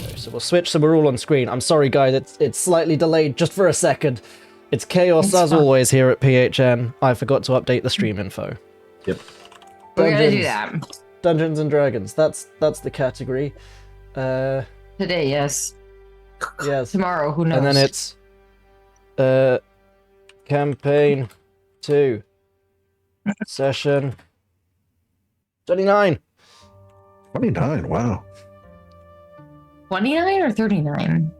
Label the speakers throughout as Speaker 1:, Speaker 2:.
Speaker 1: go. So we'll switch so we're all on screen. I'm sorry, guys, it's slightly delayed just for a second. It's chaos as always here at PHN. I forgot to update the stream info.
Speaker 2: Yep.
Speaker 3: We're gonna do that.
Speaker 1: Dungeons and Dragons. That's the category.
Speaker 3: Today, yes.
Speaker 1: Yes.
Speaker 3: Tomorrow, who knows?
Speaker 1: And then it's campaign 2. Session 29.
Speaker 4: 29, wow.
Speaker 3: 29 or 39?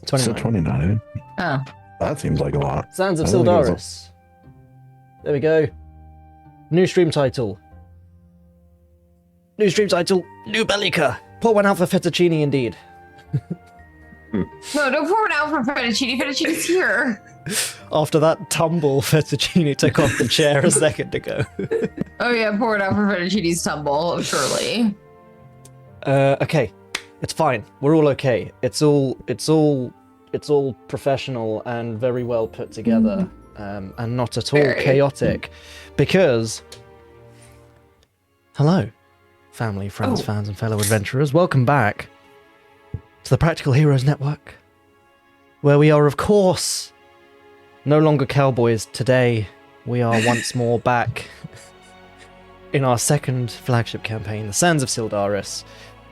Speaker 1: 29.
Speaker 4: So 29.
Speaker 3: Oh.
Speaker 4: That seems like a lot.
Speaker 1: Sands of
Speaker 4: I don't think it was
Speaker 1: Syldaris. There we go. New stream title. New Belyka. Pour one out for fettuccine indeed.
Speaker 3: No, don't pour it out for fettuccine. Fettuccine's here.
Speaker 1: After that tumble, fettuccine took off the chair a second ago.
Speaker 3: Oh yeah, pour it out for fettuccine's tumble, surely.
Speaker 1: Okay. It's fine. We're all okay. It's all professional and very well put together, and not at all chaotic. Because, hello, family, friends, fans, and fellow adventurers. Welcome back to the Practical Heroes Network, where we are, of course, no longer cowboys. Today, we are once more back in our second flagship campaign, the Sands of Syldaris,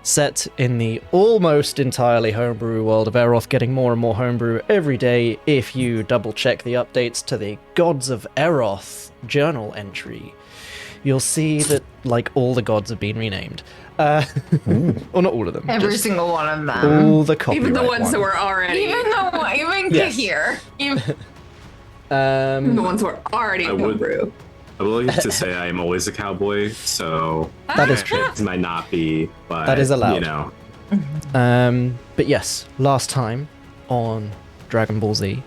Speaker 1: set in the almost entirely homebrew world of Eroth, getting more and more homebrew every day if you double check the updates to the Gods of Eroth journal entry. You'll see that, like, all the gods have been renamed. Or not all of them.
Speaker 3: Every
Speaker 1: just
Speaker 3: single one of them.
Speaker 1: all the copyright
Speaker 5: Even the ones
Speaker 1: one.
Speaker 5: that were already.
Speaker 3: Even
Speaker 1: Yes.
Speaker 3: here.
Speaker 5: Even the ones who were already homebrew.
Speaker 2: I would like to say I'm always a cowboy, so
Speaker 1: That is true.
Speaker 2: it might not be, but
Speaker 1: That is allowed.
Speaker 2: You know,
Speaker 1: But yes, last time on Dragon Ball Z,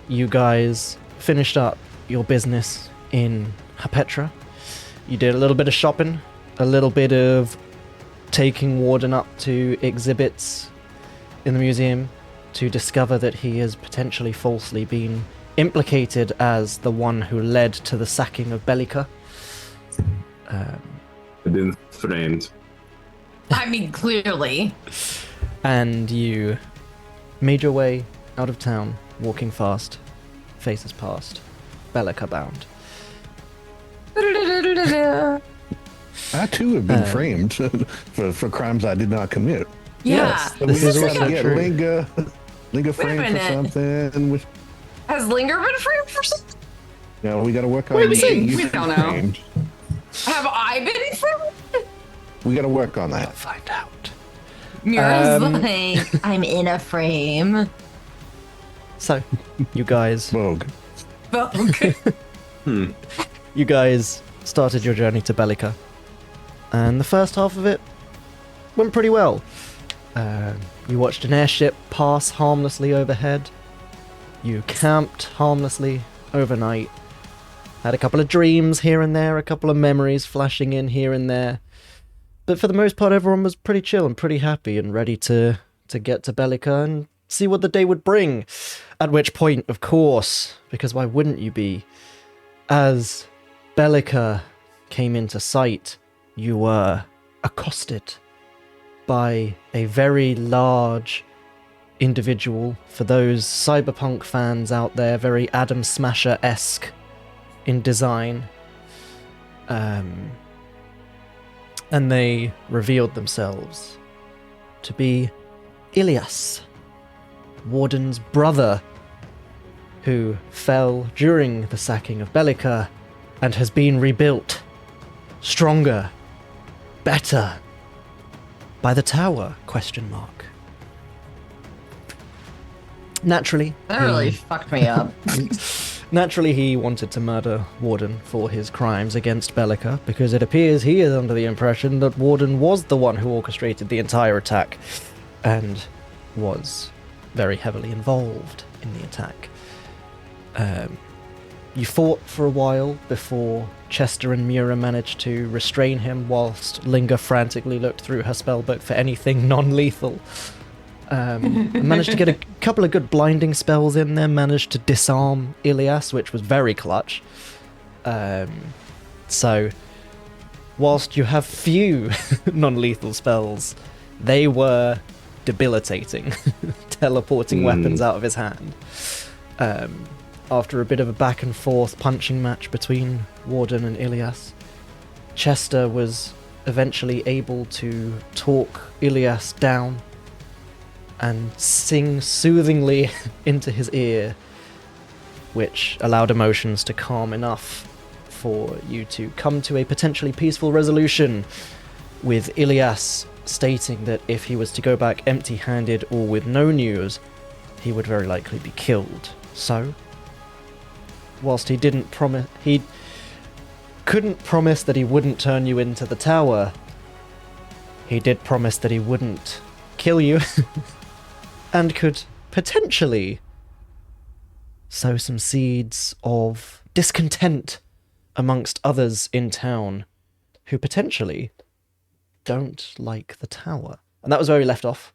Speaker 1: you guys finished up your business in Hapetra. You did a little bit of shopping, a little bit of taking Warden up to exhibits in the museum to discover that he has potentially falsely been implicated as the one who led to the sacking of Belyka.
Speaker 2: I've been framed.
Speaker 3: I mean, clearly.
Speaker 1: And you made your way out of town, walking fast, faces past, Belyka bound.
Speaker 4: I too have been framed for crimes I did not commit.
Speaker 3: Yeah.
Speaker 4: So
Speaker 1: This
Speaker 4: we
Speaker 1: is
Speaker 4: just
Speaker 1: also
Speaker 4: gotta get
Speaker 1: true.
Speaker 4: Linga framed for
Speaker 3: minute.
Speaker 4: something.
Speaker 3: Has Linger been framed for something?
Speaker 4: We gotta work on
Speaker 1: Wait a second.
Speaker 4: you
Speaker 5: We don't know.
Speaker 4: framed.
Speaker 3: Have I been framed?
Speaker 4: We gotta work on that.
Speaker 1: Find out.
Speaker 3: Mira's like, I'm in a frame.
Speaker 1: So, you guys,
Speaker 4: Vogue.
Speaker 3: Okay.
Speaker 1: you guys started your journey to Belyka, and the first half of it went pretty well. You watched an airship pass harmlessly overhead. You camped harmlessly overnight. Had a couple of dreams here and there, a couple of memories flashing in here and there. But for the most part, everyone was pretty chill and pretty happy and ready to get to Belyka and see what the day would bring. At which point, of course, because why wouldn't you be, as Belyka came into sight, you were accosted by a very large individual. For those cyberpunk fans out there, very Adam Smasher-esque in design. And they revealed themselves to be Ilias, Warden's brother, who fell during the sacking of Belyka and has been rebuilt stronger, better, by the Tower, ? Naturally,
Speaker 3: That really fucked me up.
Speaker 1: Naturally, he wanted to murder Warden for his crimes against Belyka, because it appears he is under the impression that Warden was the one who orchestrated the entire attack, and was very heavily involved in the attack. You fought for a while before Chester and Mura managed to restrain him, whilst Linga frantically looked through her spellbook for anything non-lethal. Managed to get a couple of good blinding spells in there, managed to disarm Ilias, which was very clutch. So, whilst you have few non-lethal spells, They were debilitating, teleporting weapons out of his hand. After a bit of a back and forth punching match between Warden and Ilias, Chester was eventually able to talk Ilias down and sing soothingly into his ear, which allowed emotions to calm enough for you to come to a potentially peaceful resolution, with Ilias stating that if he was to go back empty-handed or with no news, he would very likely be killed. So, whilst he couldn't promise that he wouldn't turn you into the tower, he did promise that he wouldn't kill you, and could potentially sow some seeds of discontent amongst others in town who potentially don't like the tower. And that was where we left off.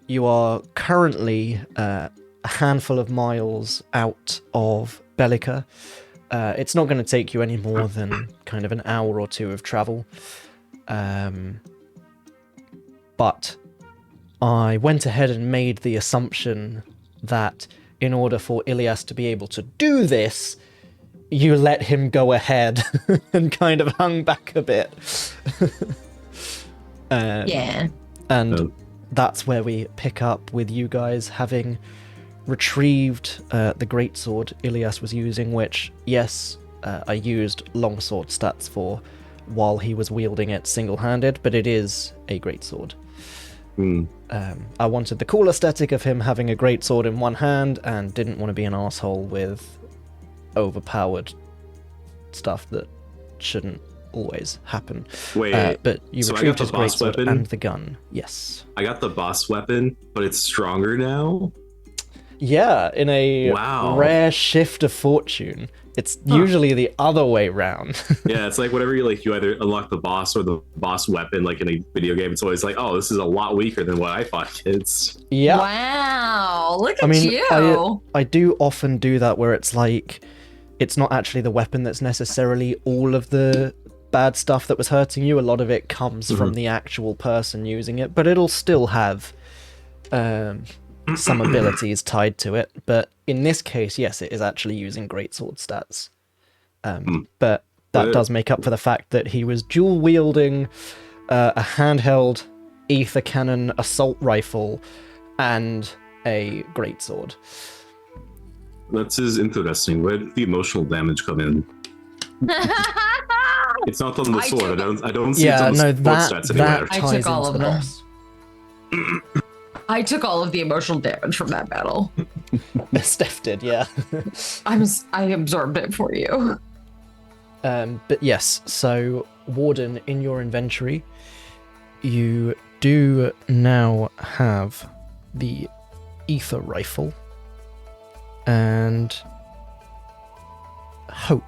Speaker 1: You are currently a handful of miles out of Belyka. It's not going to take you any more than kind of an hour or two of travel. But I went ahead and made the assumption that in order for Ilias to be able to do this, you let him go ahead and kind of hung back a bit.
Speaker 3: Yeah.
Speaker 1: And that's where we pick up with you guys having retrieved the greatsword Ilias was using, which, yes, I used longsword stats for while he was wielding it single-handed, but it is a greatsword. I wanted the cool aesthetic of him having a greatsword in one hand and didn't want to be an asshole with overpowered stuff that shouldn't always happen.
Speaker 2: Wait,
Speaker 1: but you
Speaker 2: so
Speaker 1: retrieved
Speaker 2: I
Speaker 1: his
Speaker 2: got the boss
Speaker 1: greatsword
Speaker 2: weapon?
Speaker 1: and the gun. Yes.
Speaker 2: I got the boss weapon, but it's stronger now.
Speaker 1: Yeah, in a
Speaker 2: Wow.
Speaker 1: rare shift of fortune. It's usually the other way round.
Speaker 2: Yeah, it's like whenever you either unlock the boss or the boss weapon, like in a video game, it's always like, oh, this is a lot weaker than what I fought kids.
Speaker 1: Yeah.
Speaker 3: Wow. Look at
Speaker 1: I mean,
Speaker 3: you.
Speaker 1: I do often do that where it's like, it's not actually the weapon that's necessarily all of the bad stuff that was hurting you. A lot of it comes from the actual person using it, but it'll still have some abilities tied to it. But in this case, yes, it is actually using greatsword stats. But that does make up for the fact that he was dual wielding a handheld ether cannon assault rifle and a greatsword.
Speaker 2: That's interesting. Where did the emotional damage come in? It's not on the sword. I don't see it on the sword stats anywhere.
Speaker 3: I
Speaker 1: ties
Speaker 3: took all
Speaker 1: into
Speaker 3: of
Speaker 1: the
Speaker 3: them.
Speaker 1: boss.
Speaker 3: I took all of the emotional damage from that battle.
Speaker 1: Steph did, yeah.
Speaker 3: I absorbed it for you.
Speaker 1: But yes, so Warden, in your inventory, you do now have the ether rifle and Hope,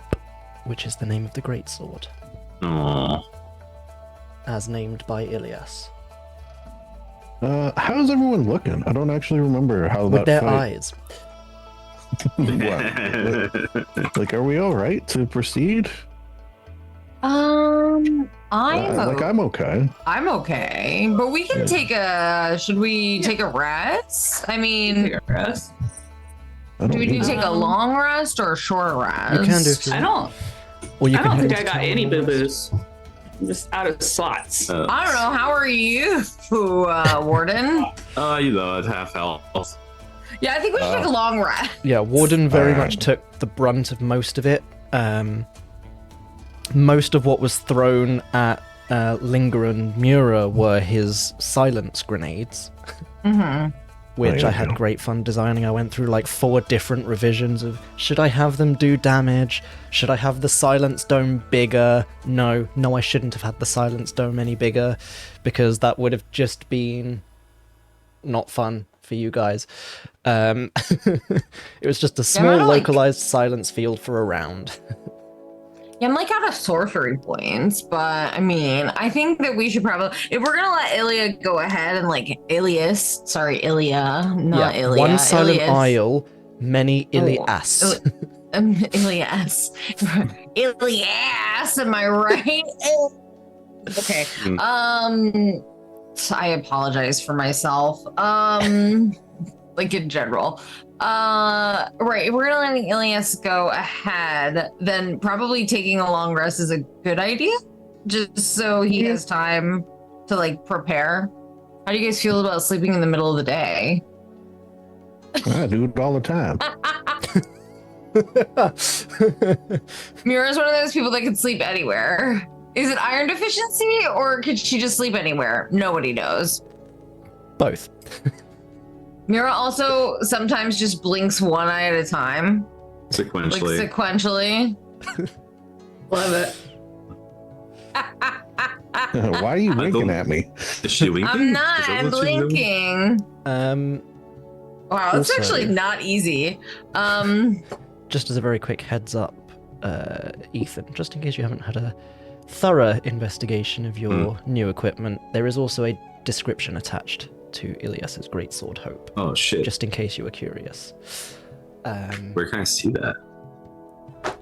Speaker 1: which is the name of the greatsword,
Speaker 2: Aww.
Speaker 1: as named by Ilias.
Speaker 4: How's everyone looking? I don't actually remember how
Speaker 1: With
Speaker 4: that
Speaker 1: their
Speaker 4: fight...
Speaker 1: eyes.
Speaker 4: What? Like, are we all right to proceed?
Speaker 3: I'm
Speaker 4: I'm okay.
Speaker 3: I'm okay, but we can take a. Should we take a rest? I mean,
Speaker 5: Take a rest.
Speaker 3: do we need to take a long rest or a short rest?
Speaker 1: You can do if you
Speaker 5: I
Speaker 1: want.
Speaker 5: don't.
Speaker 1: Or you
Speaker 5: I
Speaker 1: can
Speaker 5: don't
Speaker 1: head
Speaker 5: think I
Speaker 1: into
Speaker 5: got
Speaker 1: town
Speaker 5: any
Speaker 1: and
Speaker 5: boo
Speaker 1: rest.
Speaker 5: boos. I'm just out of slots.
Speaker 3: I don't know. How are you, Warden?
Speaker 2: You know, at half health.
Speaker 3: Yeah, I think we should take a long rest.
Speaker 1: Yeah, Warden very much took the brunt of most of it. Most of what was thrown at Linger and Mura were his silence grenades, which I had great fun designing. I went through like 4 different revisions of, should I have them do damage? Should I have the silence dome bigger? No, I shouldn't have had the silence dome any bigger, because that would have just been not fun for you guys. It was just a small localized silence field for a round.
Speaker 3: Yeah, I'm like out of sorcery points, but I mean, I think that we should probably, if we're gonna let Ilia go ahead and like Ilias, sorry, Ilia, not Ilia.
Speaker 1: One silent
Speaker 3: Ilias.
Speaker 1: isle, many Ilias.
Speaker 3: Ilias. Ilias, am I right? Okay. I apologize for myself. Like in general. Right, if we're gonna let Ilias go ahead, then probably taking a long rest is a good idea. Just so he has time to like prepare. How do you guys feel about sleeping in the middle of the day?
Speaker 4: I do it all the time.
Speaker 3: Mira's one of those people that can sleep anywhere. Is it iron deficiency or could she just sleep anywhere? Nobody knows.
Speaker 1: Both.
Speaker 3: Mira also sometimes just blinks one eye at a time.
Speaker 2: Sequentially.
Speaker 3: Like sequentially.
Speaker 5: Love it.
Speaker 4: Why are you winking at me?
Speaker 2: Is she winking?
Speaker 3: I'm not,
Speaker 2: Is that
Speaker 3: I'm
Speaker 2: what she's doing?
Speaker 3: blinking. Wow, that's
Speaker 1: also-
Speaker 3: actually not easy.
Speaker 1: Just as a very quick heads up, Ethan, just in case you haven't had a thorough investigation of your new equipment, there is also a description attached to Ilias's greatsword Hope,
Speaker 2: Oh shit.
Speaker 1: just in case you were curious.
Speaker 2: Where can I see that?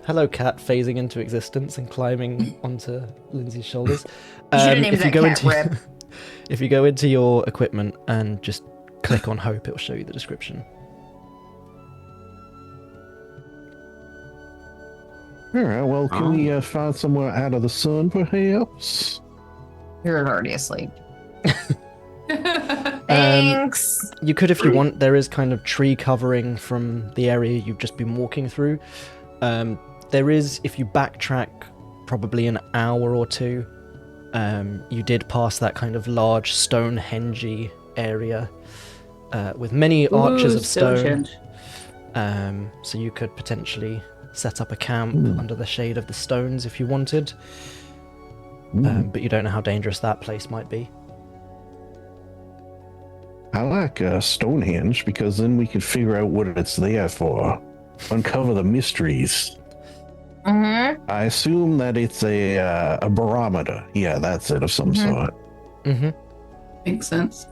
Speaker 1: Hello, cat, phasing into existence and climbing onto Lindsay's shoulders.
Speaker 3: You should have named that cat Rip.
Speaker 1: If you go into your equipment and just click on Hope, it will show you the description.
Speaker 4: All right, well, can we find somewhere out of the sun, perhaps?
Speaker 3: You're already asleep. Thanks.
Speaker 1: You could if you want. There is kind of tree covering from the area you've just been walking through. There is, if you backtrack probably an hour or two, you did pass that kind of large Stonehenge area with many arches of stone. So you could potentially set up a camp under the shade of the stones if you wanted. But you don't know how dangerous that place might be.
Speaker 4: I like Stonehenge because then we can figure out what it's there for. Uncover the mysteries.
Speaker 3: Mm-hmm.
Speaker 4: I assume that it's a barometer. Yeah, that's it, of some sort.
Speaker 1: Mm-hmm.
Speaker 5: Makes sense.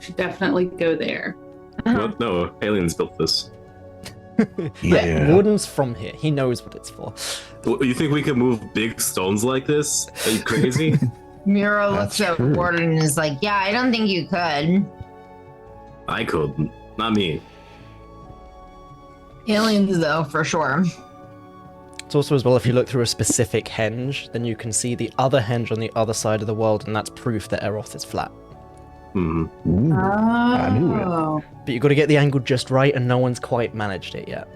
Speaker 5: Should definitely go there.
Speaker 2: Well, no, aliens built this.
Speaker 4: Yeah.
Speaker 1: Warden's from here. He knows what it's for.
Speaker 2: You think we could move big stones like this? Are you crazy?
Speaker 3: Mira
Speaker 4: That's
Speaker 3: looks at
Speaker 4: true.
Speaker 3: Warden and is like, yeah, I don't think you could.
Speaker 2: I couldn't. Not me.
Speaker 3: Aliens, though, for sure.
Speaker 1: It's also as well, if you look through a specific henge, then you can see the other henge on the other side of the world, and that's proof that Eroth is flat.
Speaker 2: Hmm.
Speaker 4: Ooh, I knew it.
Speaker 1: But you've got to get the angle just right, and no one's quite managed it yet.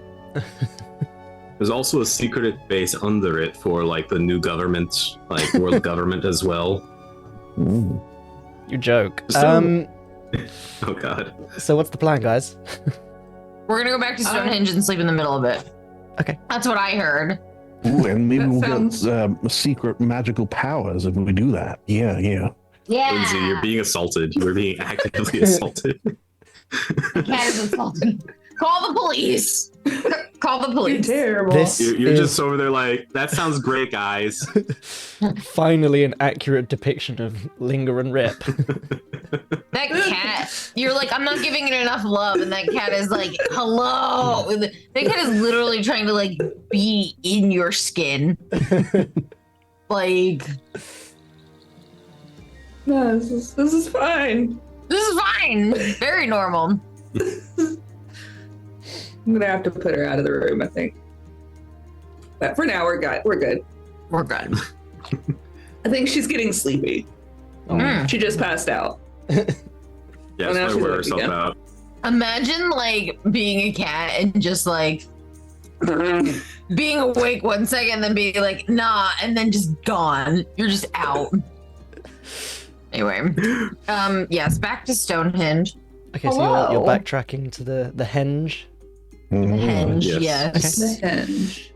Speaker 2: There's also a secret base under it for like the new government, like world government as well.
Speaker 4: Ooh.
Speaker 1: You joke.
Speaker 2: So- Oh god.
Speaker 1: So what's the plan, guys?
Speaker 3: We're gonna go back to Stonehenge and sleep in the middle of it.
Speaker 1: Okay.
Speaker 3: That's what I heard.
Speaker 4: Ooh, and maybe
Speaker 5: That
Speaker 4: we'll
Speaker 5: sounds-
Speaker 4: get secret magical powers if we do that. Yeah.
Speaker 3: Yeah.
Speaker 2: Lindsay, you're being assaulted. You were being actively assaulted.
Speaker 3: The cat is insulted. Call the police. Call the
Speaker 5: You're
Speaker 3: police.
Speaker 5: terrible.
Speaker 1: This
Speaker 2: You're
Speaker 1: is
Speaker 2: just over there like, that sounds great, guys.
Speaker 1: finally an accurate depiction of Linger and Rip.
Speaker 3: That cat, you're like, I'm not giving it enough love, and that cat is like, hello. That cat is literally trying to like be in your skin. Like,
Speaker 5: No, this is fine.
Speaker 3: this is fine. Very normal.
Speaker 5: I'm gonna have to put her out of the room, I think. But for now, we're good. We're good.
Speaker 3: We're good.
Speaker 5: I think she's getting sleepy.
Speaker 3: Mm.
Speaker 5: She just passed out.
Speaker 2: Yeah,
Speaker 5: now
Speaker 2: that's
Speaker 5: she's
Speaker 2: why wear
Speaker 5: awake
Speaker 2: herself
Speaker 5: again.
Speaker 2: out.
Speaker 3: Imagine like being a cat and just like being awake 1 second, then being like, nah, and then just gone. You're just out. Anyway, yes, back to Stonehenge.
Speaker 1: Okay, so you're
Speaker 3: Hello.
Speaker 1: backtracking to the henge.
Speaker 4: Mhm.
Speaker 3: Henge,
Speaker 2: Yes.
Speaker 3: yes.
Speaker 5: The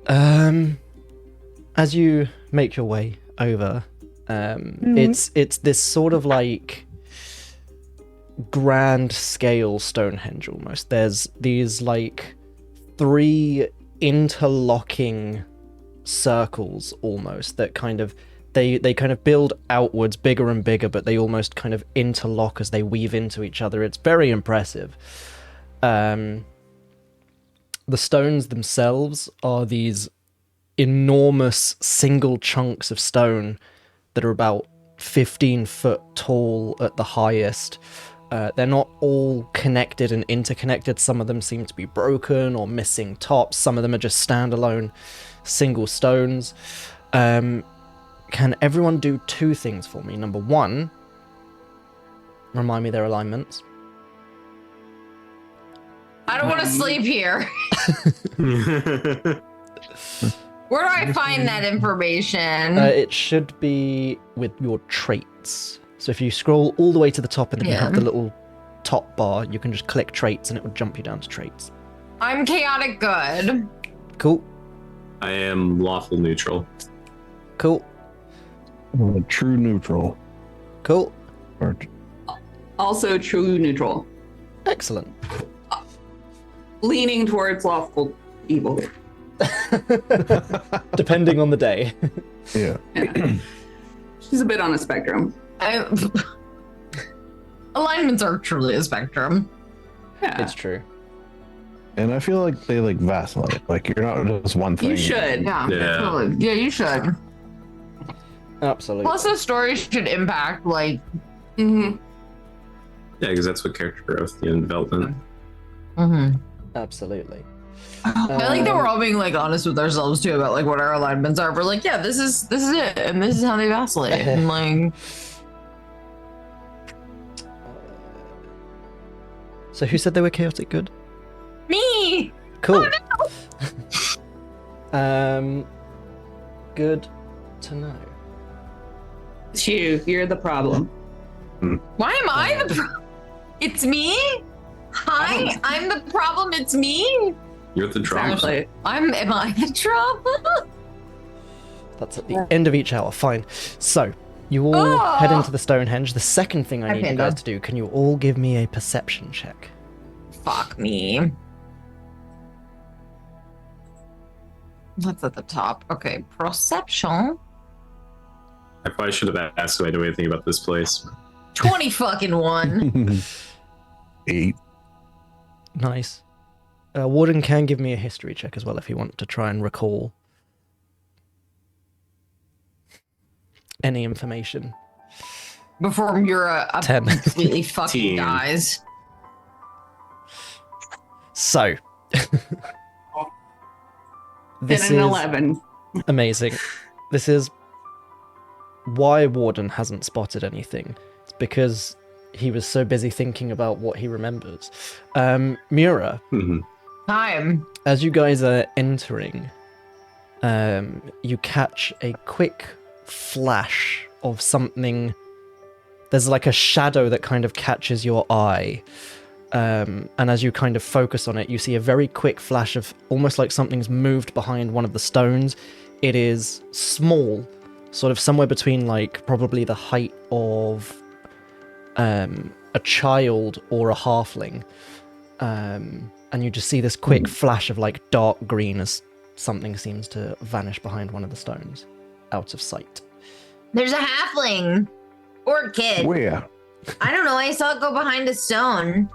Speaker 5: hinge.
Speaker 1: As you make your way over, it's this sort of like grand scale Stonehenge almost. There's these like 3 interlocking circles almost that kind of they kind of build outwards bigger and bigger, but they almost kind of interlock as they weave into each other. It's very impressive. The stones themselves are these enormous single chunks of stone that are about 15-foot tall at the highest. They're not all connected and interconnected. Some of them seem to be broken or missing tops. Some of them are just standalone single stones. Can everyone do two things for me? Number one, remind me their alignments.
Speaker 3: I don't want to sleep here. Where do I find that information?
Speaker 1: It should be with your traits. So if you scroll all the way to the top and then you have the little top bar, you can just click traits and it will jump you down to traits.
Speaker 3: I'm chaotic good.
Speaker 1: Cool.
Speaker 2: I am lawful neutral.
Speaker 1: Cool.
Speaker 4: A true neutral.
Speaker 1: Cool.
Speaker 4: Or
Speaker 5: Also true neutral.
Speaker 1: Excellent.
Speaker 5: Leaning towards lawful evil.
Speaker 1: Depending on the day.
Speaker 4: yeah.
Speaker 5: She's a bit on a spectrum.
Speaker 3: Alignments are truly a spectrum.
Speaker 5: Yeah.
Speaker 1: It's true.
Speaker 4: And I feel like they like vacillate. Like you're not just one thing.
Speaker 5: You should.
Speaker 3: Yeah,
Speaker 2: Yeah.
Speaker 3: totally. Yeah, you should.
Speaker 1: Absolutely.
Speaker 3: Plus, the story should impact, like,
Speaker 5: Mm-hmm.
Speaker 2: Yeah, because that's what character growth and development.
Speaker 1: Absolutely.
Speaker 3: I like that we're all being like honest with ourselves too about like what our alignments are. We're like, yeah, this is it, and this is how they vacillate. And like,
Speaker 1: So who said they were chaotic good?
Speaker 3: me.
Speaker 1: Cool. Good to know.
Speaker 5: It's you. You're the problem.
Speaker 3: Why am I the problem? It's me. Hi, I'm the problem. It's me.
Speaker 2: You're the drama.
Speaker 5: Exactly.
Speaker 3: Am I the drama?
Speaker 1: That's at the end of each hour. Fine. So, you all head into the Stonehenge. The second thing I need you
Speaker 3: Panda.
Speaker 1: guys to do, can you all give me a perception check?
Speaker 3: Fuck me. That's at the top. Okay, perception.
Speaker 2: I probably should have asked if I knew anything about this place.
Speaker 3: 20 fucking one.
Speaker 4: 8.
Speaker 1: Nice. Warden can give me a history check as well if you want to try and recall any information.
Speaker 3: Before Mura
Speaker 1: 10.
Speaker 3: completely fucking
Speaker 2: Team.
Speaker 3: dies.
Speaker 1: So, this
Speaker 5: Then an
Speaker 1: is
Speaker 5: 11.
Speaker 1: amazing. This is why Warden hasn't spotted anything. It's because he was so busy thinking about what he remembers. Mura,
Speaker 2: Mhm.
Speaker 3: Time.
Speaker 1: as you guys are entering, you catch a quick flash of something. There's like a shadow that kind of catches your eye. And as you kind of focus on it, you see a very quick flash of almost like something's moved behind one of the stones. It is small, sort of somewhere between like probably the height of a child or a halfling. And you just see this quick flash of like dark green as something seems to vanish behind one of the stones, out of sight.
Speaker 3: There's a halfling. Or a kid.
Speaker 4: Where?
Speaker 3: I don't know. I saw it go behind a stone.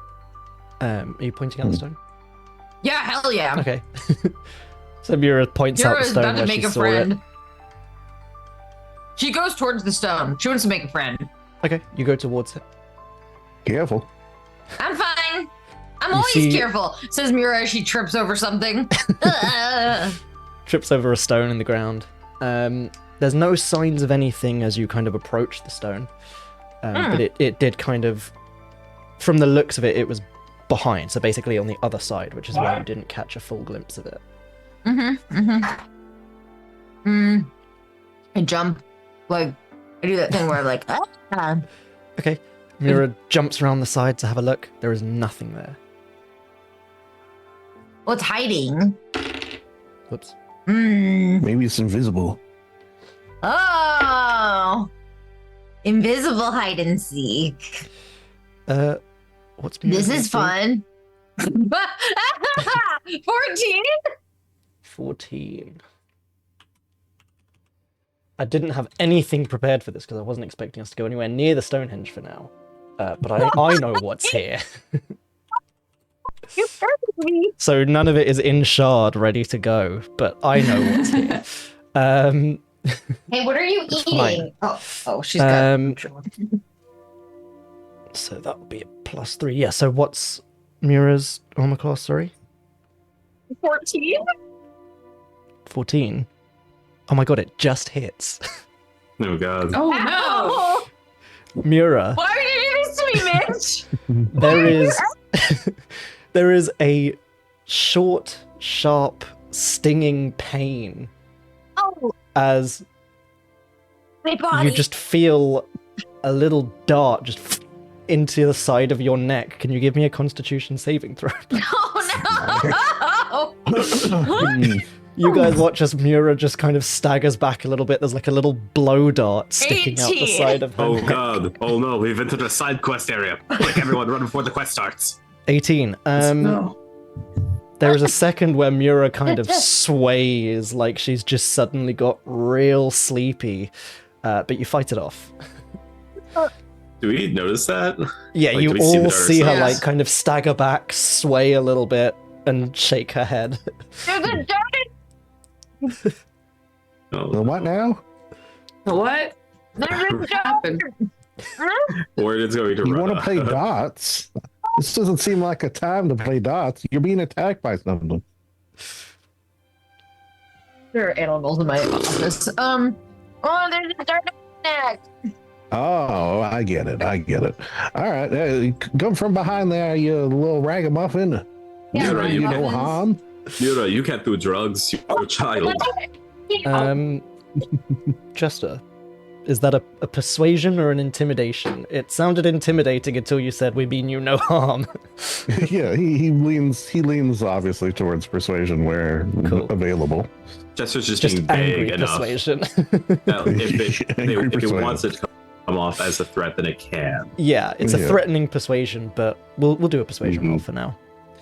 Speaker 1: Are you pointing out the stone?
Speaker 3: Yeah, hell yeah.
Speaker 1: Okay. So Mira points out the
Speaker 3: Mira's
Speaker 1: stone
Speaker 3: about to
Speaker 1: where
Speaker 3: make
Speaker 1: she
Speaker 3: a
Speaker 1: saw
Speaker 3: friend.
Speaker 1: it.
Speaker 3: She goes towards the stone. She wants to make a friend.
Speaker 1: Okay, you go towards it.
Speaker 4: Careful.
Speaker 3: I'm fine. I'm
Speaker 1: You
Speaker 3: always
Speaker 1: see-
Speaker 3: careful, says Mira as she trips over something.
Speaker 1: Trips over a stone in the ground. There's no signs of anything as you kind of approach the stone. But it did kind of, from the looks of it, it was behind. So basically on the other side, which is why you didn't catch a full glimpse of it.
Speaker 3: I jump. Like, I do that thing where I'm like, ah.
Speaker 1: Okay. Mira jumps around the side to have a look. There is nothing there.
Speaker 3: What's hiding?
Speaker 1: Whoops.
Speaker 4: Maybe it's invisible.
Speaker 3: Oh. Invisible hide and seek.
Speaker 1: What's Mira's
Speaker 3: This is
Speaker 1: AC?
Speaker 3: fun. 14?
Speaker 1: 14. I didn't have anything prepared for this because I wasn't expecting us to go anywhere near the Stonehenge for now. But I know what's here.
Speaker 3: You perfect me.
Speaker 1: So none of it is in shard ready to go, but I know what's here.
Speaker 3: Hey, what are you
Speaker 1: It's
Speaker 3: eating?
Speaker 1: fine.
Speaker 3: Oh, she's got.
Speaker 1: So that would be a +3. Yeah, so what's Mira's armor class, sorry?
Speaker 3: 14.
Speaker 1: 14. Oh my god, it just hits.
Speaker 2: Oh god.
Speaker 5: Oh
Speaker 3: Ow!
Speaker 1: Mira,
Speaker 3: Why did you do this to me, Mitch?
Speaker 1: there is a short, sharp, stinging pain
Speaker 3: Oh,
Speaker 1: as
Speaker 3: my body.
Speaker 1: you just feel a little dart just into the side of your neck. Can you give me a Constitution saving throw?
Speaker 3: Oh no!
Speaker 1: You guys watch as Mura just kind of staggers back a little bit. There's like a little blow dart sticking out the
Speaker 3: 18.
Speaker 1: side of her
Speaker 2: Oh
Speaker 1: neck.
Speaker 2: god. Oh no, we've entered a side quest area. Quick, everyone, run before the quest starts.
Speaker 1: 18.
Speaker 5: no.
Speaker 1: There is a second where Mura kind of sways, like she's just suddenly got real sleepy, but you fight it off.
Speaker 2: Do we notice that?
Speaker 1: Yeah,
Speaker 2: Like,
Speaker 1: you
Speaker 2: do we see the
Speaker 1: all
Speaker 2: dark
Speaker 1: see her
Speaker 3: side?
Speaker 1: like kind of stagger back, sway a little bit, and shake her head.
Speaker 3: There's a giant.
Speaker 2: Oh,
Speaker 4: What now?
Speaker 5: What?
Speaker 3: There's a
Speaker 5: What
Speaker 3: giant.
Speaker 5: happened?
Speaker 2: Warden's going to
Speaker 4: You
Speaker 2: run.
Speaker 4: want to play dots? This doesn't seem like a time to play dots. You're being attacked by something.
Speaker 3: There are animals in my office. Oh, there's a giant neck.
Speaker 4: Oh, I get it. I get it. All right. Come from behind there, you little ragamuffin.
Speaker 3: Yeah,
Speaker 2: Mira,
Speaker 4: You know
Speaker 3: ragamuffins.
Speaker 4: harm.
Speaker 2: Mira, you can't do drugs. You're a child.
Speaker 1: Chester, is that a persuasion or an intimidation? It sounded intimidating until you said we mean you no harm.
Speaker 4: Yeah, he leans obviously towards persuasion where
Speaker 1: Cool.
Speaker 4: available.
Speaker 2: Chester's just
Speaker 1: Just
Speaker 2: being
Speaker 1: angry
Speaker 2: vague enough.
Speaker 1: persuasion.
Speaker 2: That
Speaker 4: Angry
Speaker 2: if it
Speaker 4: persuasion.
Speaker 2: wants it to come off as a threat, then it can.
Speaker 1: Yeah, it's a
Speaker 4: Yeah.
Speaker 1: threatening persuasion, but we'll do a persuasion roll for now.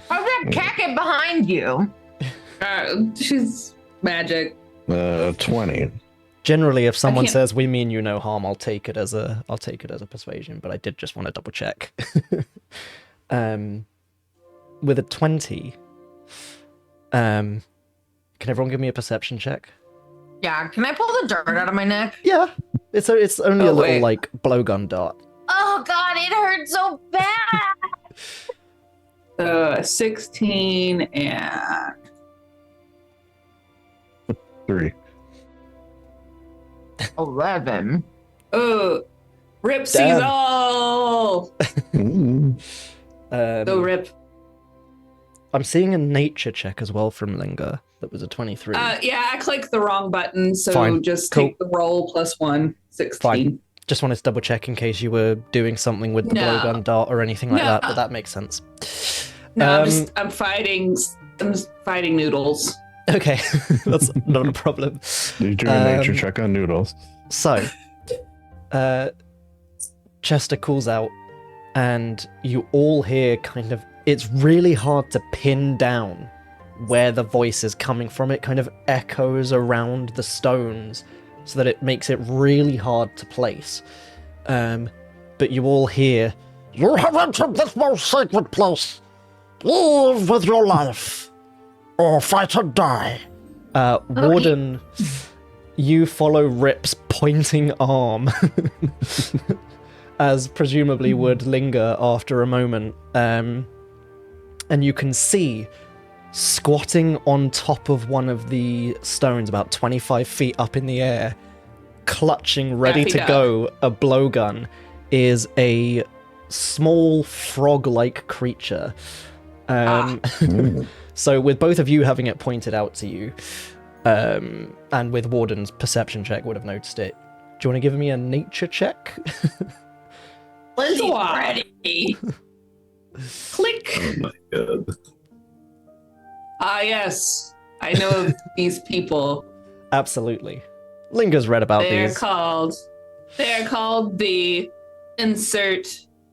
Speaker 3: How's that cacket behind you?
Speaker 5: She's magic.
Speaker 4: 20.
Speaker 1: Generally, if someone
Speaker 5: can't-
Speaker 1: says we mean you no harm, I'll take it as a persuasion. But I did just want to double check. With a 20, can everyone give me a perception check?
Speaker 3: Yeah, can I pull the dirt out of my neck?
Speaker 1: Yeah, it's only a
Speaker 5: Oh,
Speaker 1: little
Speaker 5: wait.
Speaker 1: like blowgun dart.
Speaker 3: Oh god, it hurts so bad.
Speaker 5: 16 and
Speaker 4: 3.
Speaker 3: 11.
Speaker 5: Rip sees
Speaker 1: Damn.
Speaker 5: all.
Speaker 4: Mm.
Speaker 5: Go Rip.
Speaker 1: I'm seeing a nature check as well from Linga. That was a 23.
Speaker 5: Yeah, I clicked the wrong button, so
Speaker 1: Fine.
Speaker 5: just
Speaker 1: Cool.
Speaker 5: take the roll +1, 16.
Speaker 1: Fine. Just wanted to double check in case you were doing something with the
Speaker 5: No.
Speaker 1: blowgun dart or anything like
Speaker 5: No.
Speaker 1: that, but that makes sense.
Speaker 5: No,
Speaker 1: Um,
Speaker 5: I'm fighting noodles.
Speaker 1: Okay, that's not a problem.
Speaker 4: You're doing a nature
Speaker 1: Um,
Speaker 4: check on noodles.
Speaker 1: So, Chester calls out, and you all hear kind of. It's really hard to pin down where the voice is coming from. It kind of echoes around the stones so that it makes it really hard to place. But you all hear, "You have entered this most sacred place. Live with your life, or fight or die." Warden, you follow Rip's pointing arm, as presumably would linger after a moment. And you can see, squatting on top of one of the stones about 25 feet up in the air, clutching, ready
Speaker 5: Daffy
Speaker 1: to
Speaker 5: Duck.
Speaker 1: go, a blowgun, is a small frog-like creature. So with both of you having it pointed out to you, and with Warden's perception check would have noticed it, do you want to give me a nature check?
Speaker 3: Lindsay's
Speaker 5: Squad.
Speaker 3: ready.
Speaker 5: Click.
Speaker 2: Oh my god.
Speaker 5: Ah, yes. I know these people.
Speaker 1: Absolutely. Linger's read about
Speaker 5: They're
Speaker 1: these.
Speaker 5: called the insert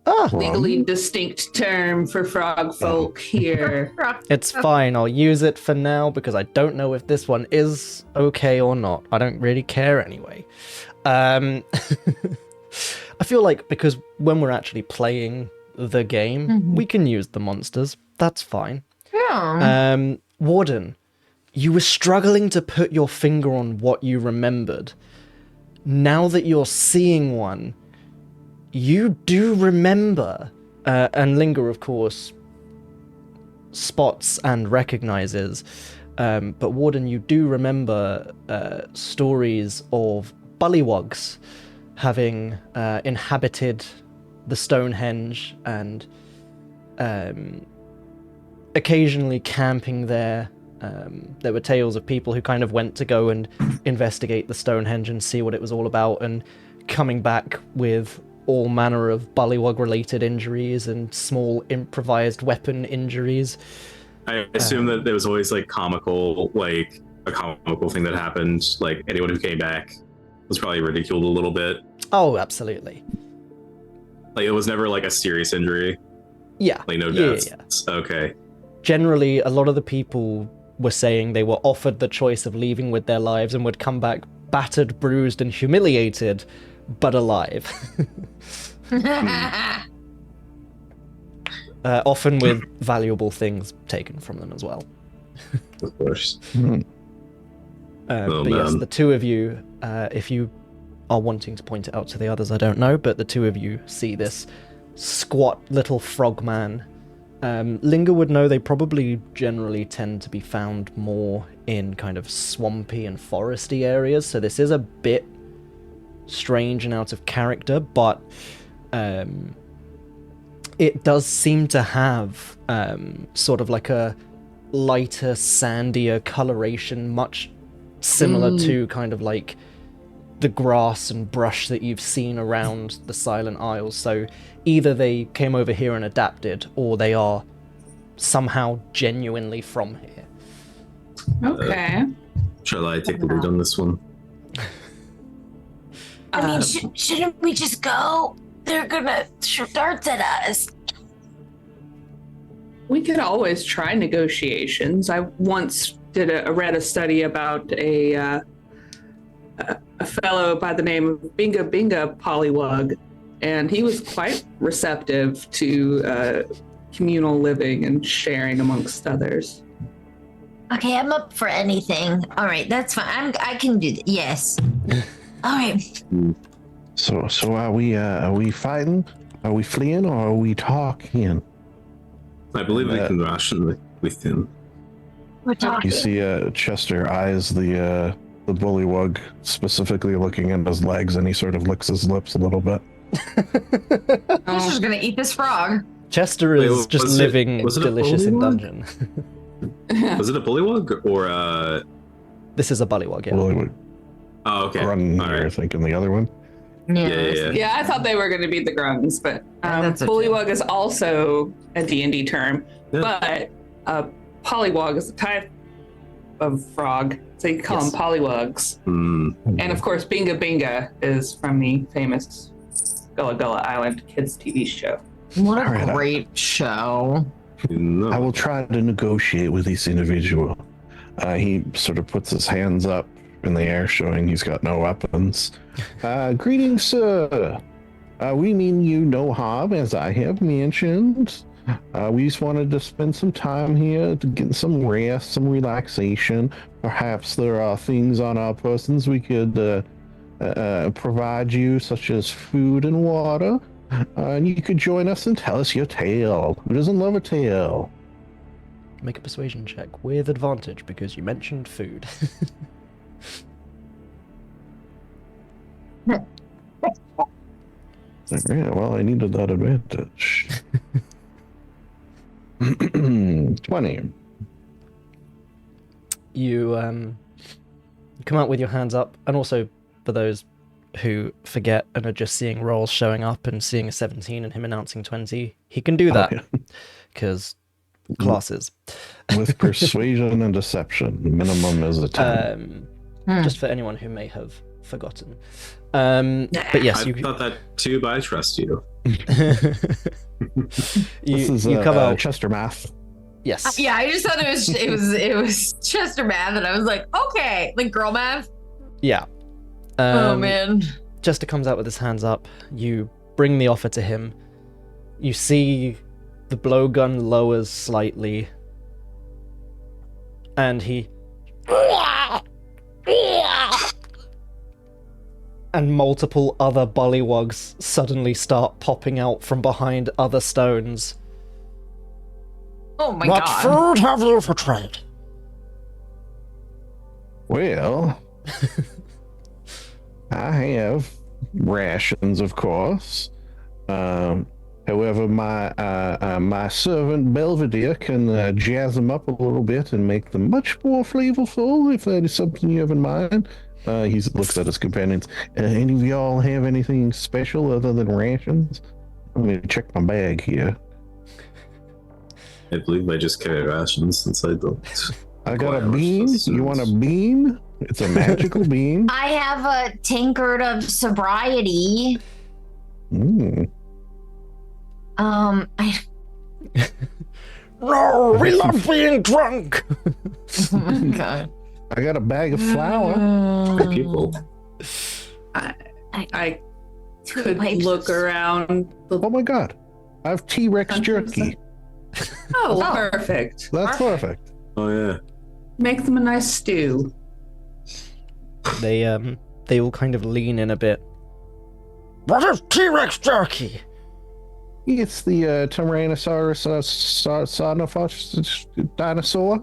Speaker 1: Ah,
Speaker 5: legally distinct term for frog folk here.
Speaker 1: it's fine. I'll use it for now because I don't know if this one is okay or not. I don't really care anyway. I feel like because when we're actually playing the game,
Speaker 3: Mhm.
Speaker 1: we can use the monsters. That's fine.
Speaker 3: Yeah.
Speaker 1: Warden, you were struggling to put your finger on what you remembered. Now that you're seeing one, you do remember, and Linger, of course, spots and recognizes, but Warden, you do remember stories of bullywugs having inhabited the Stonehenge and occasionally camping there. There were tales of people who kind of went to go and investigate the Stonehenge and see what it was all about, and coming back with all manner of bullywug-related injuries and small improvised weapon injuries.
Speaker 2: I assume that there was always like comical, like a comical thing that happened. Like anyone who came back was probably ridiculed a little bit.
Speaker 1: Oh, absolutely.
Speaker 2: Like it was never like a serious injury.
Speaker 1: Yeah.
Speaker 2: Like no
Speaker 1: Yeah,
Speaker 2: deaths. Okay.
Speaker 1: Generally, a lot of the people were saying they were offered the choice of leaving with their lives and would come back battered, bruised, and humiliated, but alive. Often with valuable things taken from them as well.
Speaker 2: Of course.
Speaker 1: But yes, the two of you, if you are wanting to point it out to the others, I don't know, but the two of you see this squat little frogman. Linger would know they probably generally tend to be found more in kind of swampy and foresty areas, so this is a bit strange and out of character, but it does seem to have sort of like a lighter, sandier coloration, much similar to kind of like the grass and brush that you've seen around the Silent Isles. So either they came over here and adapted, or they are somehow genuinely from here.
Speaker 5: Okay.
Speaker 2: Shall I take the lead on this one?
Speaker 3: I mean, shouldn't we just go? They're gonna shoot darts at us.
Speaker 5: We could always try negotiations. I once read a study about a fellow by the name of Binga Binga Pollywug, and he was quite receptive to communal living and sharing amongst others.
Speaker 3: Okay, I'm up for anything. All right, that's fine. I can do that. Yes. All right.
Speaker 4: So are we fighting? Are we fleeing, or are we talking?
Speaker 2: I believe we can ration with him.
Speaker 3: We're talking.
Speaker 4: You see, Chester eyes the bullywug, specifically looking at his legs, and he sort of licks his lips a little bit.
Speaker 3: He's just gonna eat this frog.
Speaker 1: Chester is just living
Speaker 2: was it a
Speaker 1: delicious in
Speaker 2: bullywug?
Speaker 1: dungeon.
Speaker 2: Was it a bullywug or
Speaker 1: This is a bullywug, yeah.
Speaker 4: Bullywug.
Speaker 2: Oh, okay.
Speaker 4: Grun
Speaker 2: All
Speaker 4: here, I
Speaker 2: right.
Speaker 4: think, in the other one.
Speaker 2: Yeah.
Speaker 5: Yeah, I thought they were going to be the grunts, but
Speaker 3: that's okay.
Speaker 5: bullywug is also a D&D term.
Speaker 2: Yeah.
Speaker 5: But pollywog is a type of frog, so you call
Speaker 1: Yes.
Speaker 5: them pollywugs.
Speaker 2: Mm.
Speaker 5: And of course, Binga Binga is from the famous Gullah Gullah Island kids TV show.
Speaker 3: What a
Speaker 4: All right,
Speaker 3: great show.
Speaker 2: No.
Speaker 4: I will try to negotiate with this individual. He sort of puts his hands up in the air, showing he's got no weapons. Greetings, sir. We mean you no harm, as I have mentioned. We just wanted to spend some time here to get some rest, some relaxation. Perhaps there are things on our persons we could provide you, such as food and water. And you could join us and tell us your tale. Who doesn't love a tale?
Speaker 1: Make a persuasion check with advantage because you mentioned food.
Speaker 4: Yeah, well, I needed that advantage. 20.
Speaker 1: You come out with your hands up, and also for those who forget and are just seeing rolls showing up and seeing a 17 and him announcing 20, he can do that because classes.
Speaker 4: With persuasion and deception, minimum is a 10.
Speaker 1: Just for anyone who may have forgotten. But yes,
Speaker 2: I thought that too, but I trust you.
Speaker 4: This is
Speaker 1: you come out.
Speaker 4: Chester math.
Speaker 1: Yes.
Speaker 3: Yeah, I just thought it was Chester math, and I was like, okay, like girl math.
Speaker 1: Yeah.
Speaker 3: Oh man.
Speaker 1: Chester comes out with his hands up. You bring the offer to him. You see the blowgun lowers slightly, and he And multiple other bullywugs suddenly start popping out from behind other stones.
Speaker 3: Oh my
Speaker 6: What
Speaker 3: god.
Speaker 6: food have you for trade?
Speaker 4: Well, I have rations, of course. However, my servant Belvedere can jazz them up a little bit and make them much more flavorful, if that is something you have in mind. He looks at his companions. Any of y'all have anything special other than rations? I'm going to check my bag here.
Speaker 2: I believe I just carry rations since I don't.
Speaker 4: I got a
Speaker 2: acquire
Speaker 4: bean.
Speaker 2: sustenance.
Speaker 4: You want a bean? It's a magical bean.
Speaker 3: I have a tankard of sobriety.
Speaker 4: Mm.
Speaker 3: I
Speaker 6: No, we love being drunk.
Speaker 3: oh my god.
Speaker 4: I got a bag of flour.
Speaker 2: Good people.
Speaker 5: I
Speaker 3: Two
Speaker 5: could
Speaker 3: pipes.
Speaker 5: look around.
Speaker 4: Oh my god. I have T-Rex jerky.
Speaker 5: Oh,
Speaker 3: Oh.
Speaker 5: perfect.
Speaker 4: That's perfect.
Speaker 2: Oh yeah.
Speaker 5: Make them a nice stew.
Speaker 1: They all kind of lean in a bit.
Speaker 6: What is T-Rex jerky?
Speaker 4: It's the Tyrannosaurus dinosaur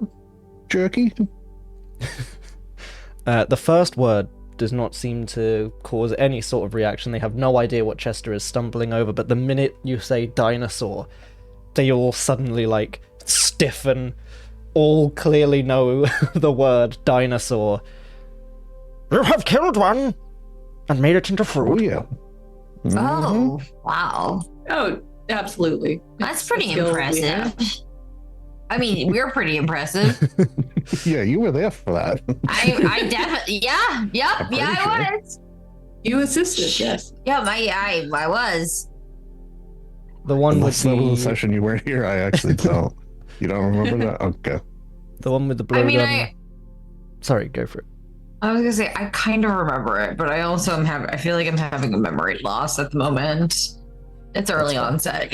Speaker 4: jerky.
Speaker 1: The first word does not seem to cause any sort of reaction. They have no idea what Chester is stumbling over, but the minute you say dinosaur, they all suddenly, like, stiffen, all clearly know the word dinosaur.
Speaker 6: You have killed one and made it into
Speaker 4: Oh
Speaker 6: food.
Speaker 4: yeah. Mhm.
Speaker 3: Oh, wow.
Speaker 5: Oh, absolutely.
Speaker 3: That's
Speaker 5: It's
Speaker 3: pretty
Speaker 5: a skill we
Speaker 3: impressive.
Speaker 5: have.
Speaker 3: I mean, we're pretty impressive.
Speaker 4: Yeah, you were there for that.
Speaker 3: I definitely, yeah, yep,
Speaker 4: I'm
Speaker 3: yeah,
Speaker 4: pretty
Speaker 3: I
Speaker 4: sure.
Speaker 3: was.
Speaker 5: You assisted, yes.
Speaker 3: Yeah, I was.
Speaker 1: The one with
Speaker 4: Unless that was a
Speaker 1: the
Speaker 4: session you weren't here, I actually don't. You don't remember that? Okay.
Speaker 1: the
Speaker 3: I mean,
Speaker 1: blowgun. Sorry, go for it.
Speaker 3: I was gonna say I kind of remember it, but I also am having. I feel like I'm having a memory loss at the moment. It's early onset.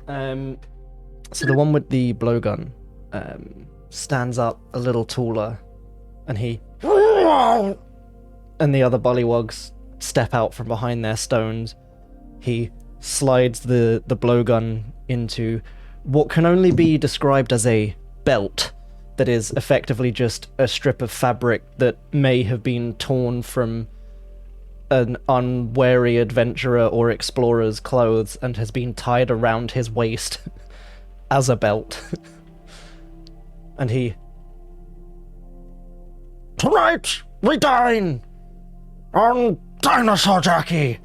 Speaker 1: So the one with the blowgun stands up a little taller, and and the other bullywugs step out from behind their stones. He slides the blowgun into what can only be described as a belt that is effectively just a strip of fabric that may have been torn from an unwary adventurer or explorer's clothes and has been tied around his waist as a belt. And he...
Speaker 6: Tonight, we dine on dinosaur jerky.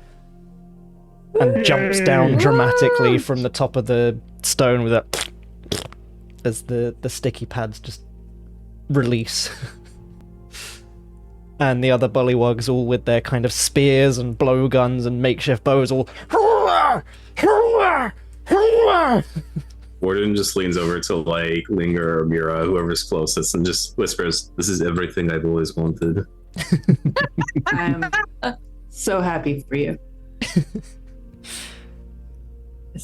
Speaker 1: and jumps down dramatically from the top of the stone with a... as the sticky pads just release. And the other bullywugs, all with their kind of spears and blowguns and makeshift bows, all...
Speaker 2: Warden just leans over to like Linger or Mira, whoever's closest, and just whispers, "This is everything I've always wanted."
Speaker 5: I'm so happy for you.